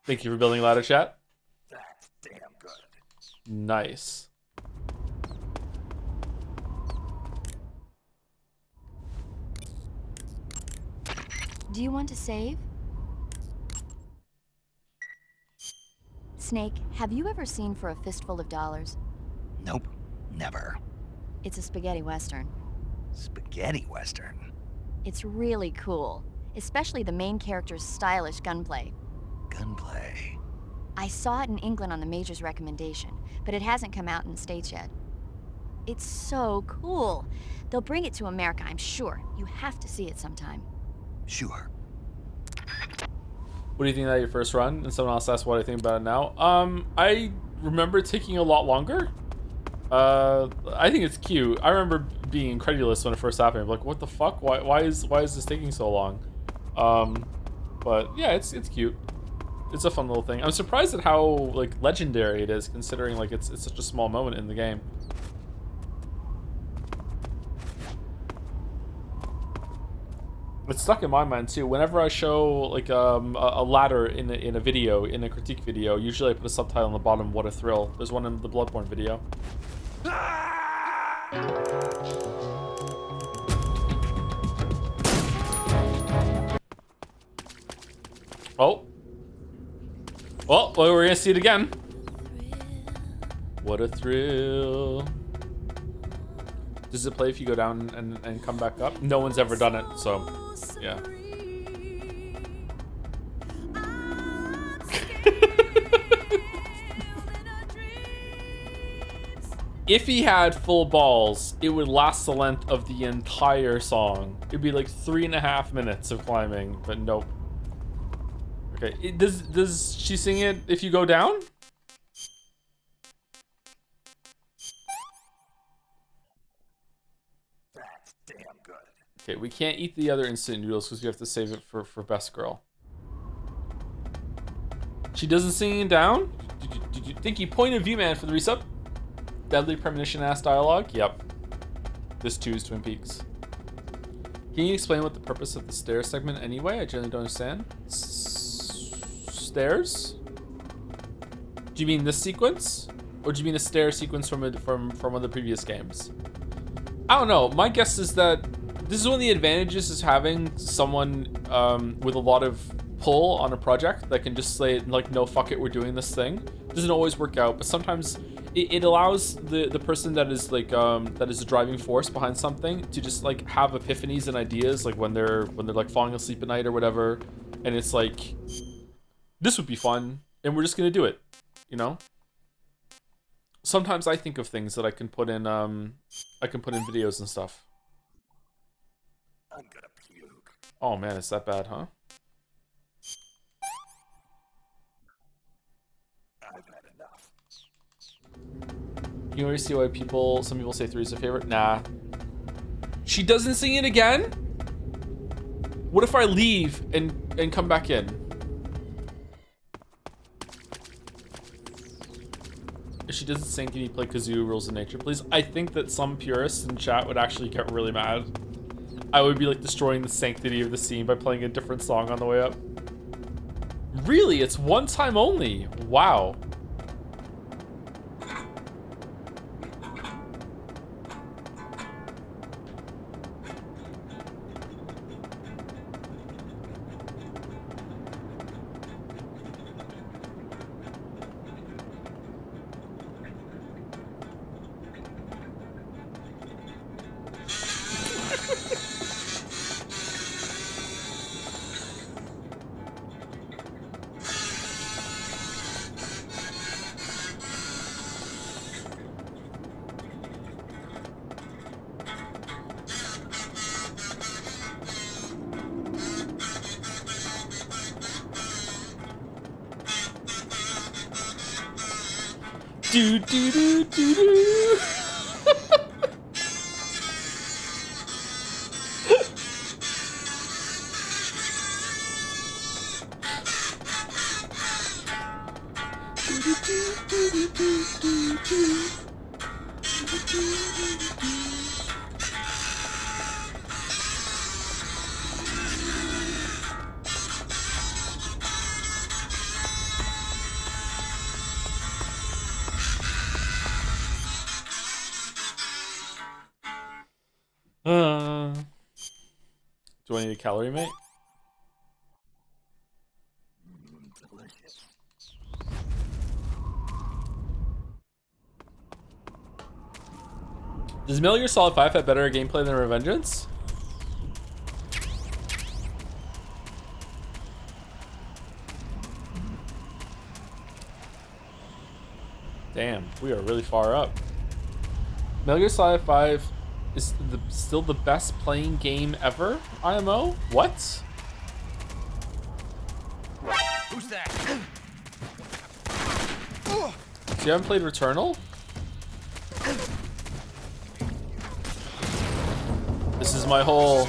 Thank you for building a ladder, chat. That's damn good. Nice. Do you want to save? Snake, have you ever seen For a Fistful of Dollars? Nope, never. It's a spaghetti western. Spaghetti western? It's really cool, especially the main character's stylish gunplay. Gunplay? I saw it in England on the Major's recommendation, but it hasn't come out in the States yet. It's so cool. They'll bring it to America, I'm sure. You have to see it sometime. Sure. What do you think about your first run? And someone else asked what I think about it now. I remember it taking a lot longer. I think it's cute. I remember being incredulous when it first happened. I'm like, what the fuck? Why is this taking so long? But yeah, it's cute. It's a fun little thing. I'm surprised at how like legendary it is, considering like it's such a small moment in the game. It's stuck in my mind too. Whenever I show like a ladder in a video, in a critique video, usually I put a subtitle on the bottom. What a thrill! There's one in the Bloodborne video. Oh. Well, we're gonna see it again. What a thrill. Does it play if you go down and come back up? No one's ever done it, so yeah. If he had full balls, it would last the length of the entire song. It'd be like 3.5 minutes of climbing, but nope. Okay, does she sing it if you go down? That's damn good. Okay, we can't eat the other instant noodles because we have to save it for best girl. She doesn't sing it down? Did you think you point of view man for the resub? Deadly premonition ass dialogue? Yep. This too is Twin Peaks. Can you explain what the purpose of the stairs segment anyway? I generally don't understand. Stairs? Do you mean this sequence? Or do you mean a stair sequence from one of the previous games? I don't know. My guess is that this is one of the advantages is having someone with a lot of pull on a project that can just say like, no, fuck it, we're doing this thing. Doesn't always work out, but sometimes it allows the person that is like that is the driving force behind something to just like have epiphanies and ideas, like when they're like falling asleep at night or whatever, and it's like, this would be fun, and we're just gonna do it, you know. Sometimes I think of things that I can put in videos and stuff. I'm gonna puke. Oh man, it's that bad, huh? I've had enough. You already see why some people say 3 is a favorite? Nah. She doesn't sing it again? What if I leave and come back in? If she doesn't sing, can you play Kazoo Rules of Nature, please? I think that some purists in chat would actually get really mad. I would be like destroying the sanctity of the scene by playing a different song on the way up. Really? It's one time only? Wow. Do do do do do. Do I need a calorie mate? Does Metal Gear Solid 5 have better gameplay than Revengeance? Damn, we are really far up. Metal Gear Solid 5 is still the best playing game ever? IMO? What? Who's that? So you haven't played Returnal? This is my whole...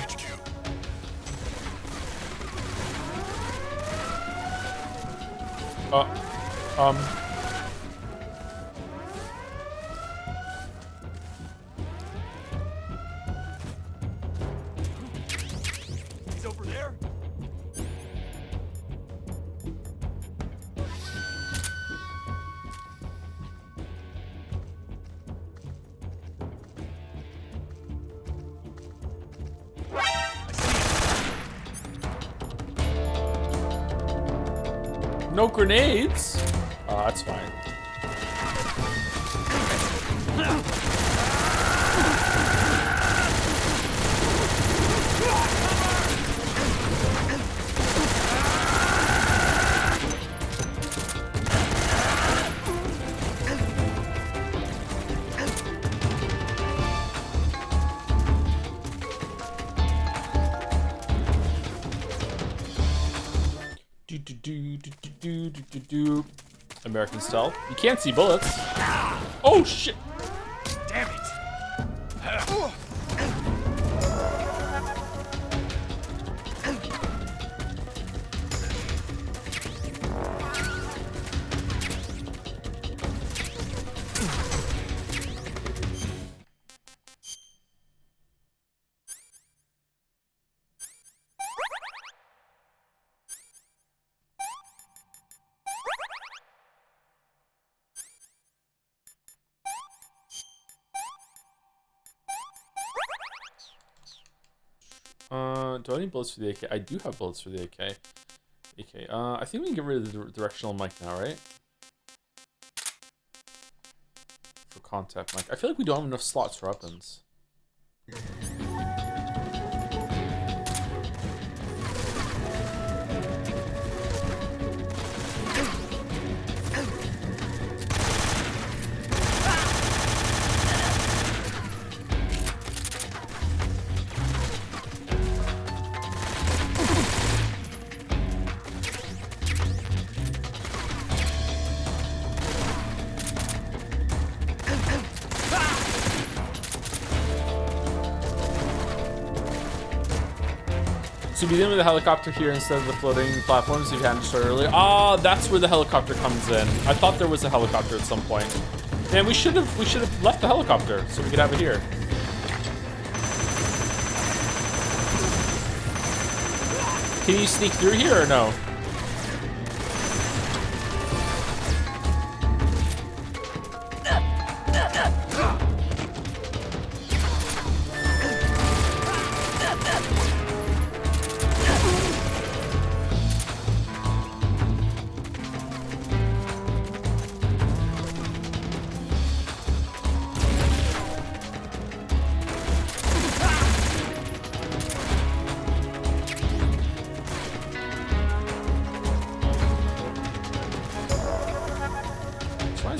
He's over there? No grenades? Oh, that's fine. American stealth. You can't see bullets. Oh shit! Damn it! Do I need bullets for the AK? I do have bullets for the AK. I think we can get rid of the directional mic now, right? For contact mic. I feel like we don't have enough slots for weapons. So begin with the helicopter here instead of the floating platforms you hadn't started earlier. Ah, that's where the helicopter comes in. I thought there was a helicopter at some point. Man, we should have left the helicopter so we could have it here. Can you sneak through here or no?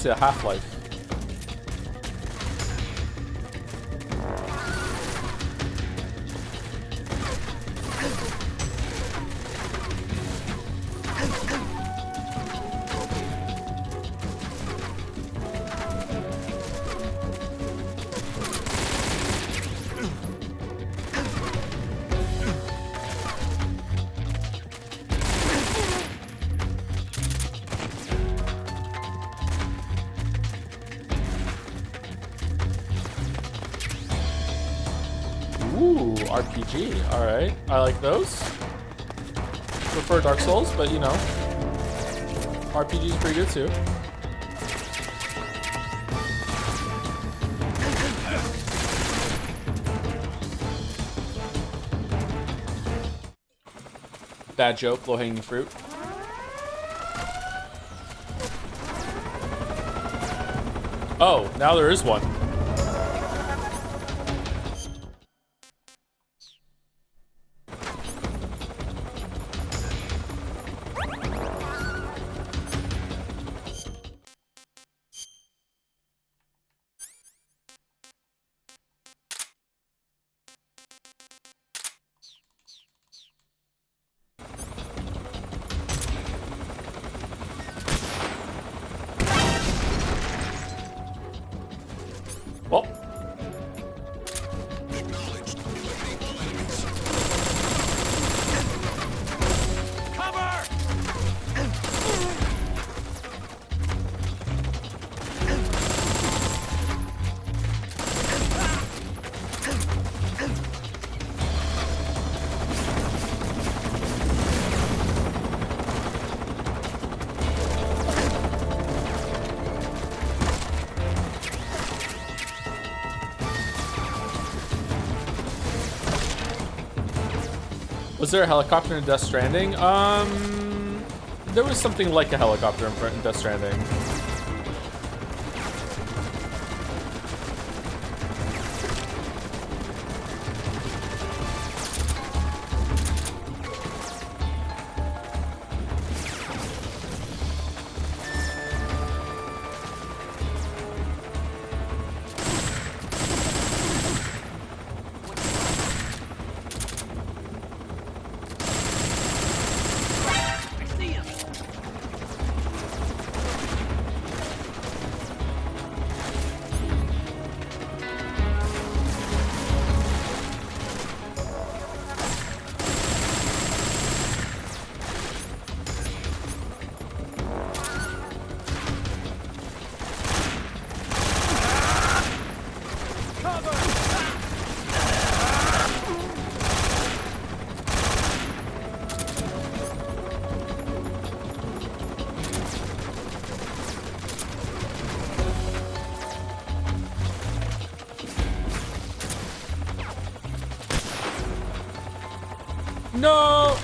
A Half-Life. Ooh, RPG. All right, I like those. Prefer Dark Souls, but you know, RPG is pretty good too. Bad joke, low-hanging fruit. Oh, now there is one. Well. Acknowledged. Eliminate all enemies. Cover! Was there a helicopter in Death Stranding? There was something like a helicopter in Death Stranding. No!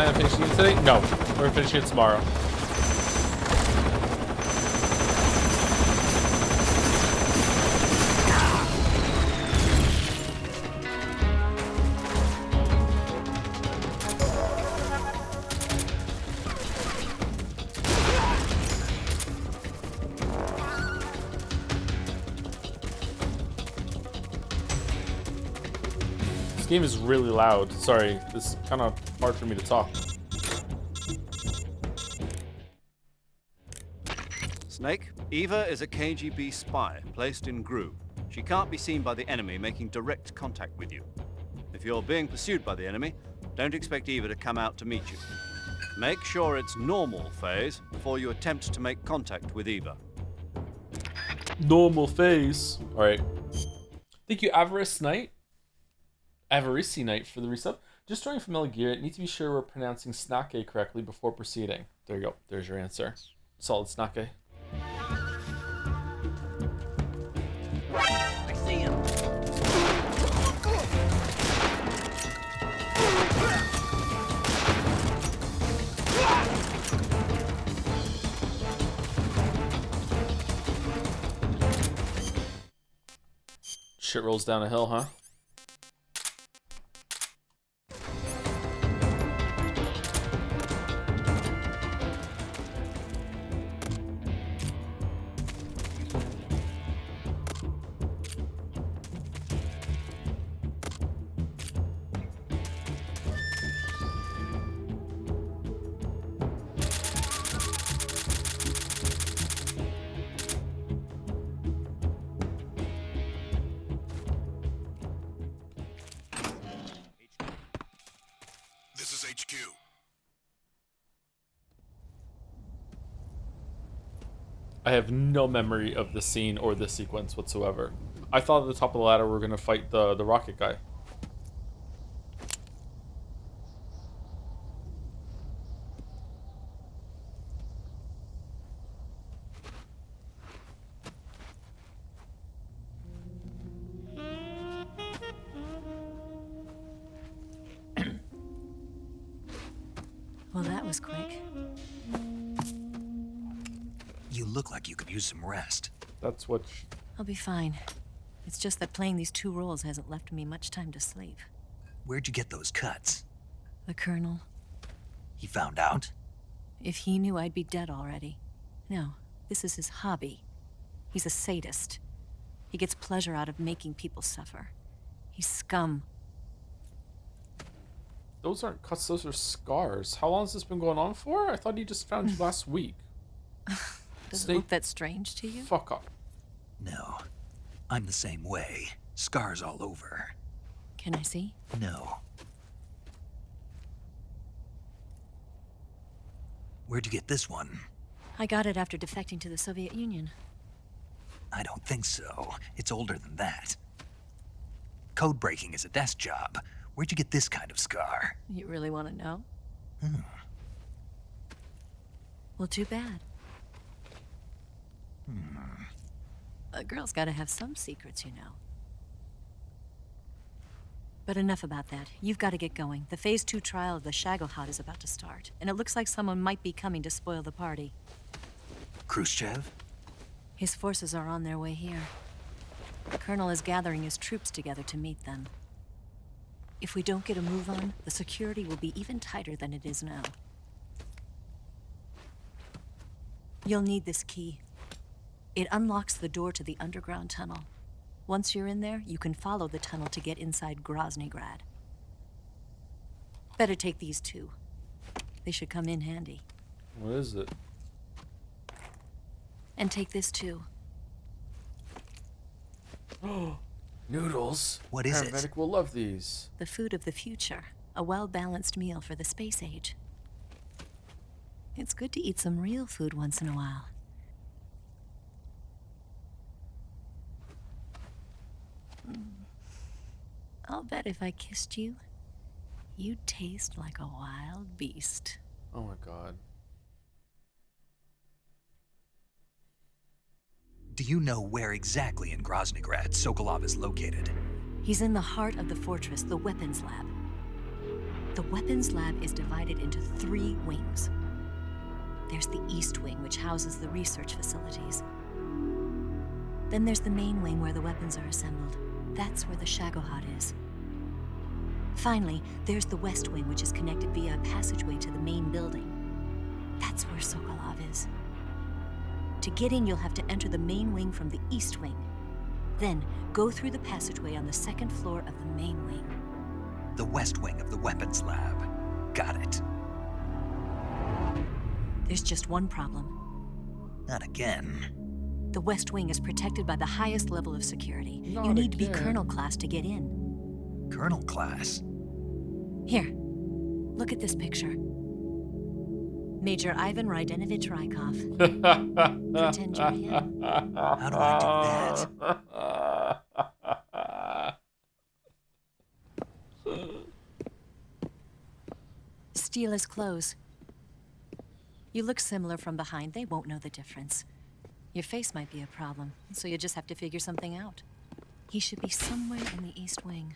Plan on finishing it today? No, we're finishing it tomorrow. This game is really loud. Sorry, this is kind of hard for me to talk. Snake, Eva is a KGB spy placed in Gru. She can't be seen by the enemy making direct contact with you. If you're being pursued by the enemy, don't expect Eva to come out to meet you. Make sure it's normal phase before you attempt to make contact with Eva. Normal phase. All right. Thank you, Avarice Knight. Avarice Knight for the resub. Just joining from Metal Gear. Need to be sure we're pronouncing Snake correctly before proceeding. There you go. There's your answer. Solid Snake. I see him. Shit rolls down a hill, huh? This is HQ. I have no memory of the scene or the sequence whatsoever. I thought at the top of the ladder we were gonna fight the rocket guy. Well, that was quick. You look like you could use some rest. That's what... I'll be fine. It's just that playing these 2 roles hasn't left me much time to sleep. Where'd you get those cuts? The Colonel. He found out? If he knew, I'd be dead already. No, this is his hobby. He's a sadist. He gets pleasure out of making people suffer. He's scum. Those aren't cuts, those are scars. How long has this been going on for? I thought he just found you last week. Does it look that strange to you? Fuck up. No. I'm the same way. Scars all over. Can I see? No. Where'd you get this one? I got it after defecting to the Soviet Union. I don't think so. It's older than that. Code breaking is a desk job. Where'd you get this kind of scar? You really want to know? Hmm. Well, too bad. A girl's gotta have some secrets, you know. But enough about that. You've got to get going. The Phase 2 trial of the Shagohod is about to start, and it looks like someone might be coming to spoil the party. Khrushchev? His forces are on their way here. The Colonel is gathering his troops together to meet them. If we don't get a move on, the security will be even tighter than it is now. You'll need this key. It unlocks the door to the underground tunnel. Once you're in there, you can follow the tunnel to get inside Groznygrad. Better take these 2. They should come in handy. What is it? And take this too. Noodles. What is it? Paramedic will love these. The food of the future. A well-balanced meal for the space age. It's good to eat some real food once in a while. I'll bet if I kissed you, you'd taste like a wild beast. Oh my god. Do you know where exactly in Groznygrad Sokolov is located? He's in the heart of the fortress, the weapons lab. The weapons lab is divided into 3 wings. There's the East Wing, which houses the research facilities. Then there's the main wing where the weapons are assembled. That's where the Shagohod is. Finally, there's the West Wing, which is connected via a passageway to the main building. That's where Sokolov is. To get in, you'll have to enter the main wing from the East Wing. Then, go through the passageway on the 2nd floor of the main wing. The West Wing of the weapons lab. Got it. There's just one problem. Not again. The West Wing is protected by the highest level of security. Not you need to again. be Colonel class to get in. Colonel class? Here, look at this picture. Major Ivan Rydenovich Rykov. Pretend you're him. How do I do that? Steal his clothes. You look similar from behind. They won't know the difference. Your face might be a problem, so you just have to figure something out. He should be somewhere in the East Wing.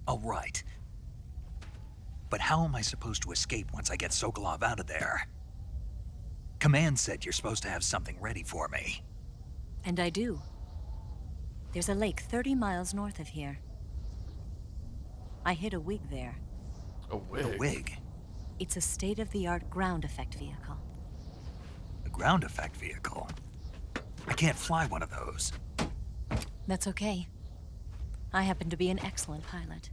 All right. But how am I supposed to escape once I get Sokolov out of there? Command said you're supposed to have something ready for me. And I do. There's a lake 30 miles north of here. I hid a wig there. A wig? A wig? It's a state-of-the-art ground effect vehicle. A ground effect vehicle? I can't fly one of those. That's okay. I happen to be an excellent pilot.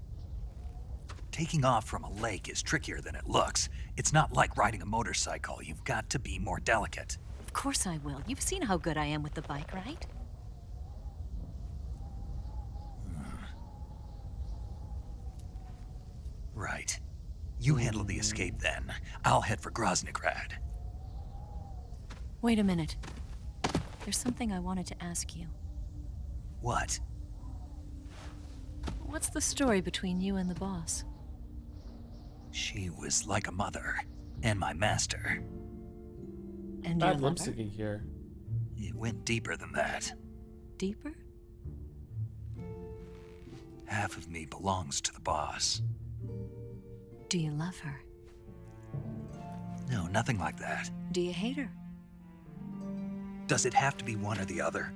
Taking off from a lake is trickier than it looks. It's not like riding a motorcycle. You've got to be more delicate. Of course I will. You've seen how good I am with the bike, right? Right. You handle the escape then. I'll head for Groznygrad. Wait a minute. There's something I wanted to ask you. What? What's the story between you and the boss? She was like a mother, and my master. And bad your limp lover? syncing here. It went deeper than that. Deeper? Half of me belongs to the boss. Do you love her? No, nothing like that. Do you hate her? Does it have to be one or the other?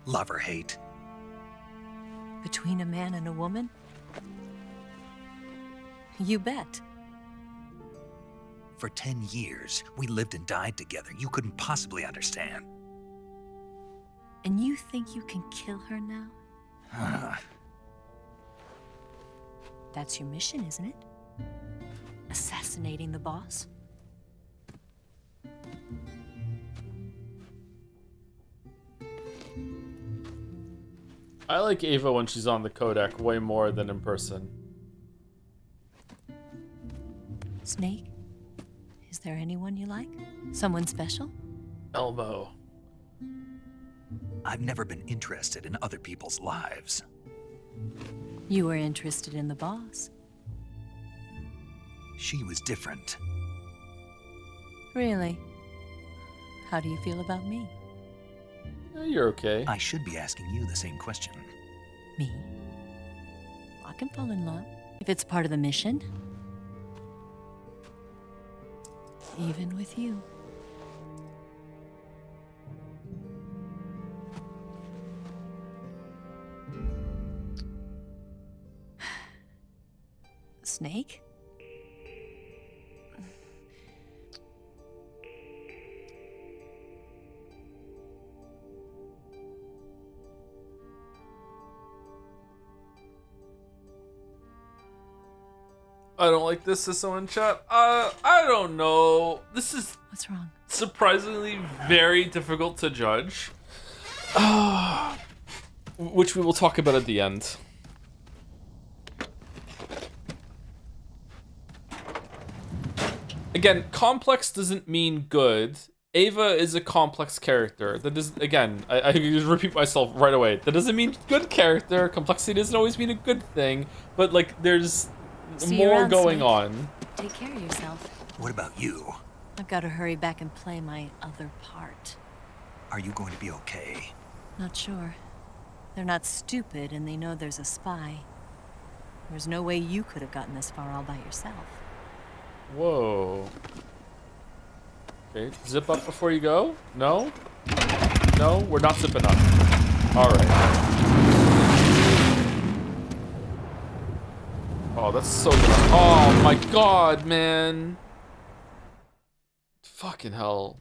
Love or hate? Between a man and a woman? You bet. For 10 years, we lived and died together. You couldn't possibly understand. And you think you can kill her now? That's your mission, isn't it? Assassinating the boss? I like Eva when she's on the codec way more than in person. Snake? Is there anyone you like? Someone special? Elbow. I've never been interested in other people's lives. You were interested in the boss. She was different. Really? How do you feel about me? You're okay. I should be asking you the same question. Me? I can fall in love if it's part of the mission. Even with you. Snake? I don't like this, says someone in chat. I don't know. This is what's wrong? Surprisingly very difficult to judge. Which we will talk about at the end. Again, complex doesn't mean good. Eva is a complex character. That is, again, I just repeat myself right away. That doesn't mean good character. Complexity doesn't always mean a good thing. But, like, there's more going on. Take care of yourself. What about you? I've got to hurry back and play my other part. Are you going to be okay? Not sure. They're not stupid and they know there's a spy. There's no way you could have gotten this far all by yourself. Whoa. Okay, zip up before you go? No? No, we're not zipping up. Alright. Oh, that's so good. Oh my god, man. Fucking hell.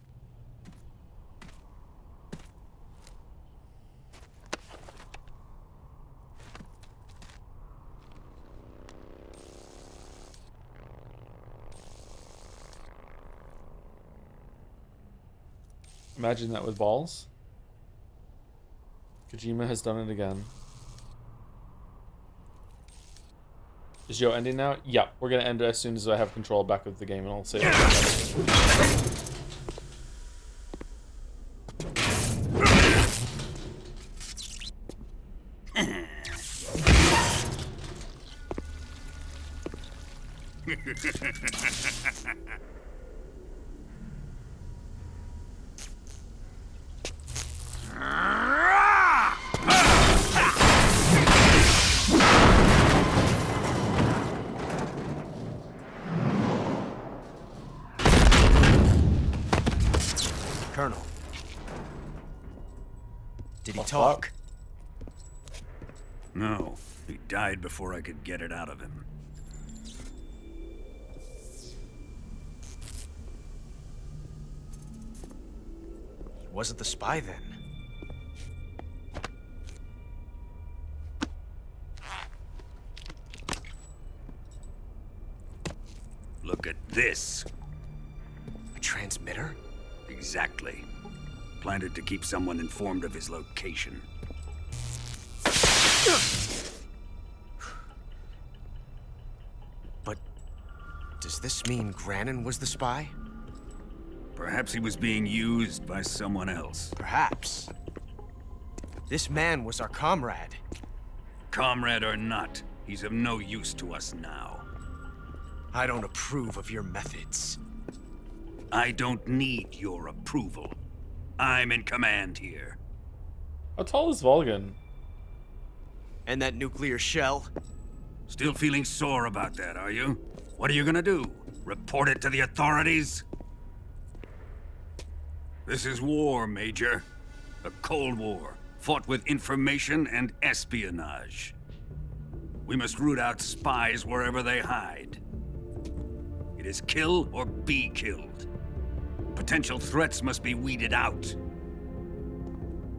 Imagine that with balls. Kojima has done it again. Is Joe ending now? Yeah, we're gonna end it as soon as I have control back of the game, and I'll say it. Colonel. Did he talk? No. He died before I could get it out of him. He wasn't the spy then. Look at this. A transmitter? Exactly. Planted to keep someone informed of his location. But does this mean Granin was the spy? Perhaps he was being used by someone else. Perhaps. This man was our comrade. Comrade or not, he's of no use to us now. I don't approve of your methods. I don't need your approval. I'm in command here. How tall is Volgan? And that nuclear shell? Still feeling sore about that, are you? What are you gonna do? Report it to the authorities? This is war, Major. A Cold War, fought with information and espionage. We must root out spies wherever they hide. It is kill or be killed. Potential threats must be weeded out.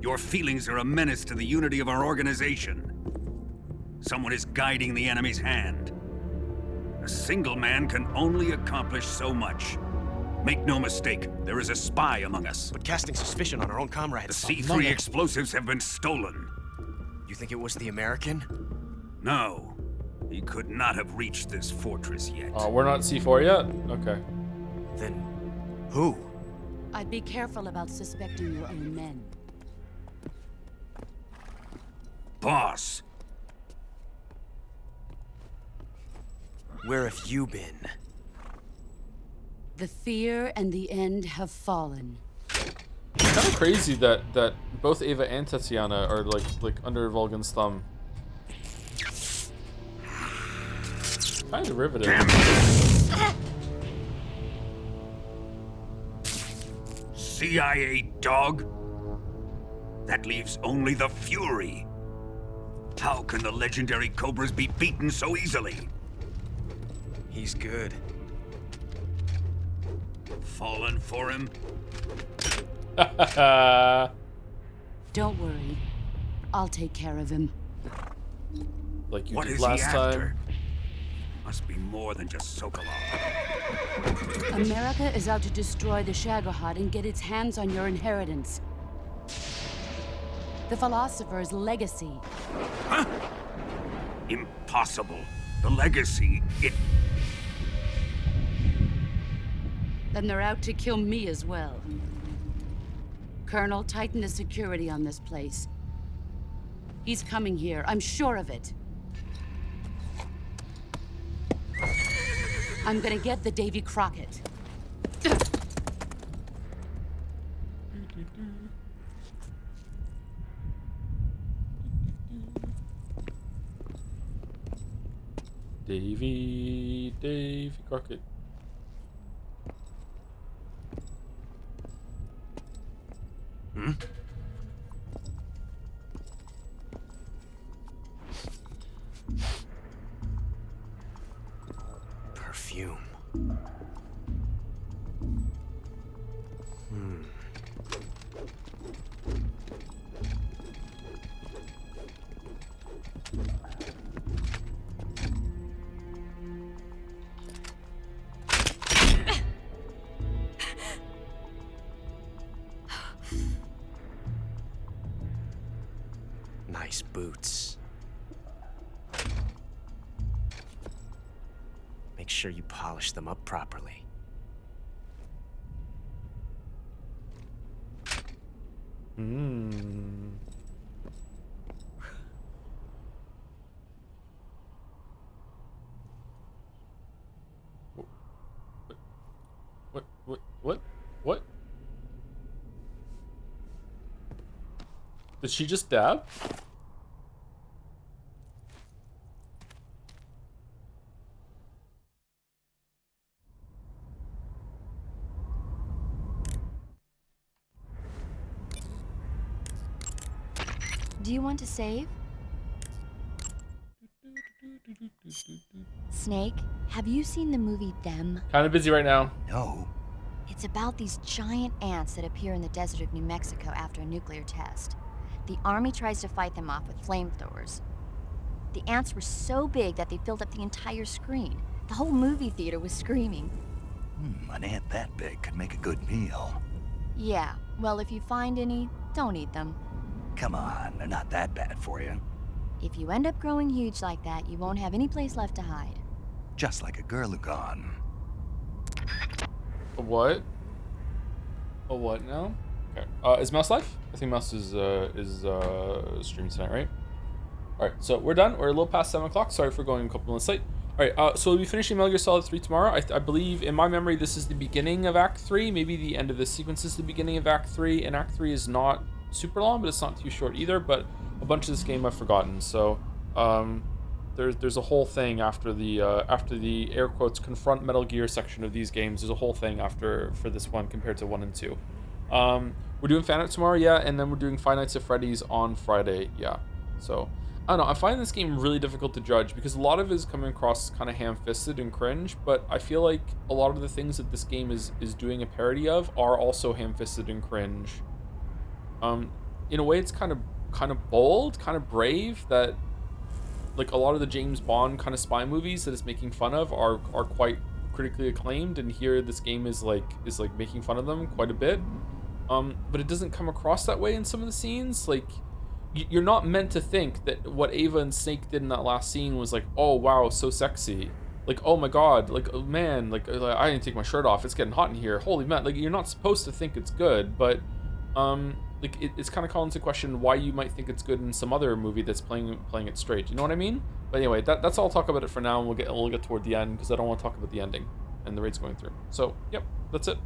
Your feelings are a menace to the unity of our organization. Someone is guiding the enemy's hand. A single man can only accomplish so much. Make no mistake, there is a spy among us. But casting suspicion on our own comrades... The C3 explosives have been stolen. You think it was the American? No. He could not have reached this fortress yet. We're not C4 yet? Okay. Then who? I'd be careful about suspecting your own men. Boss! Where have you been? The fear and the end have fallen. It's kind of crazy that both Eva and Tatiana are like under Volgan's thumb. Kind of derivative. CIA dog? That leaves only the Fury. How can the legendary Cobras be beaten so easily? He's good. Fallen for him? Don't worry. I'll take care of him. Like you What did is last he after? time. Must be more than just Sokolov. America is out to destroy the Shagohod and get its hands on your inheritance. The philosopher's legacy. Huh? Impossible. The legacy, it... Then they're out to kill me as well. Colonel, tighten the security on this place. He's coming here, I'm sure of it. I'm gonna get the Davy Crockett. Davy Crockett. Hmm? Perfume. Nice boots. Make sure you polish them up properly. What? Did she just dab? Do you want to save? Snake, have you seen the movie Them? Kind of busy right now. No. It's about these giant ants that appear in the desert of New Mexico after a nuclear test. The army tries to fight them off with flamethrowers. The ants were so big that they filled up the entire screen. The whole movie theater was screaming. An ant that big could make a good meal. Yeah, well, if you find any, don't eat them. Come on, they're not that bad for you. If you end up growing huge like that, you won't have any place left to hide. Just like a Gurlugon. A what? A what now? Okay. Is Mouse live? I think Mouse is streaming tonight, right? Alright, so we're done. We're a little past 7 o'clock. Sorry for going a couple minutes late. Alright, so we'll be finishing Metal Gear Solid 3 tomorrow. I believe, in my memory, this is the beginning of Act 3. Maybe the end of this sequence is the beginning of Act 3. And Act 3 is not super long, but it's not too short either. But a bunch of this game I've forgotten. So, there's a whole thing after the air quotes confront Metal Gear section of these games. There's a whole thing for this one compared to 1 and 2. We're doing Fan Art tomorrow, yeah, and then we're doing Five Nights at Freddy's on Friday, yeah. So, I don't know, I find this game really difficult to judge because a lot of it is coming across kind of ham-fisted and cringe, but I feel like a lot of the things that this game is doing a parody of are also ham-fisted and cringe. In a way, it's kind of bold, kind of brave that, like, a lot of the James Bond kind of spy movies that it's making fun of are quite critically acclaimed, and here this game is like making fun of them quite a bit. But it doesn't come across that way in some of the scenes. Like, you're not meant to think that what Eva and Snake did in that last scene was like, oh wow, so sexy. Like, oh my god, like, oh man, like I didn't take my shirt off, it's getting hot in here. Holy man, like, you're not supposed to think it's good, but like it's kind of calling into question why you might think it's good in some other movie that's playing it straight. You know what I mean? But anyway, that's all I'll talk about it for now, and we'll get toward the end because I don't want to talk about the ending and the raid's going through. So yep, that's it.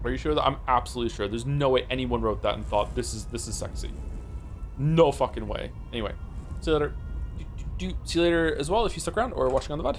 Are you sure? That I'm absolutely sure. There's no way anyone wrote that and thought this is sexy. No fucking way. Anyway, see you later. See you later as well if you stuck around or watching on the VOD.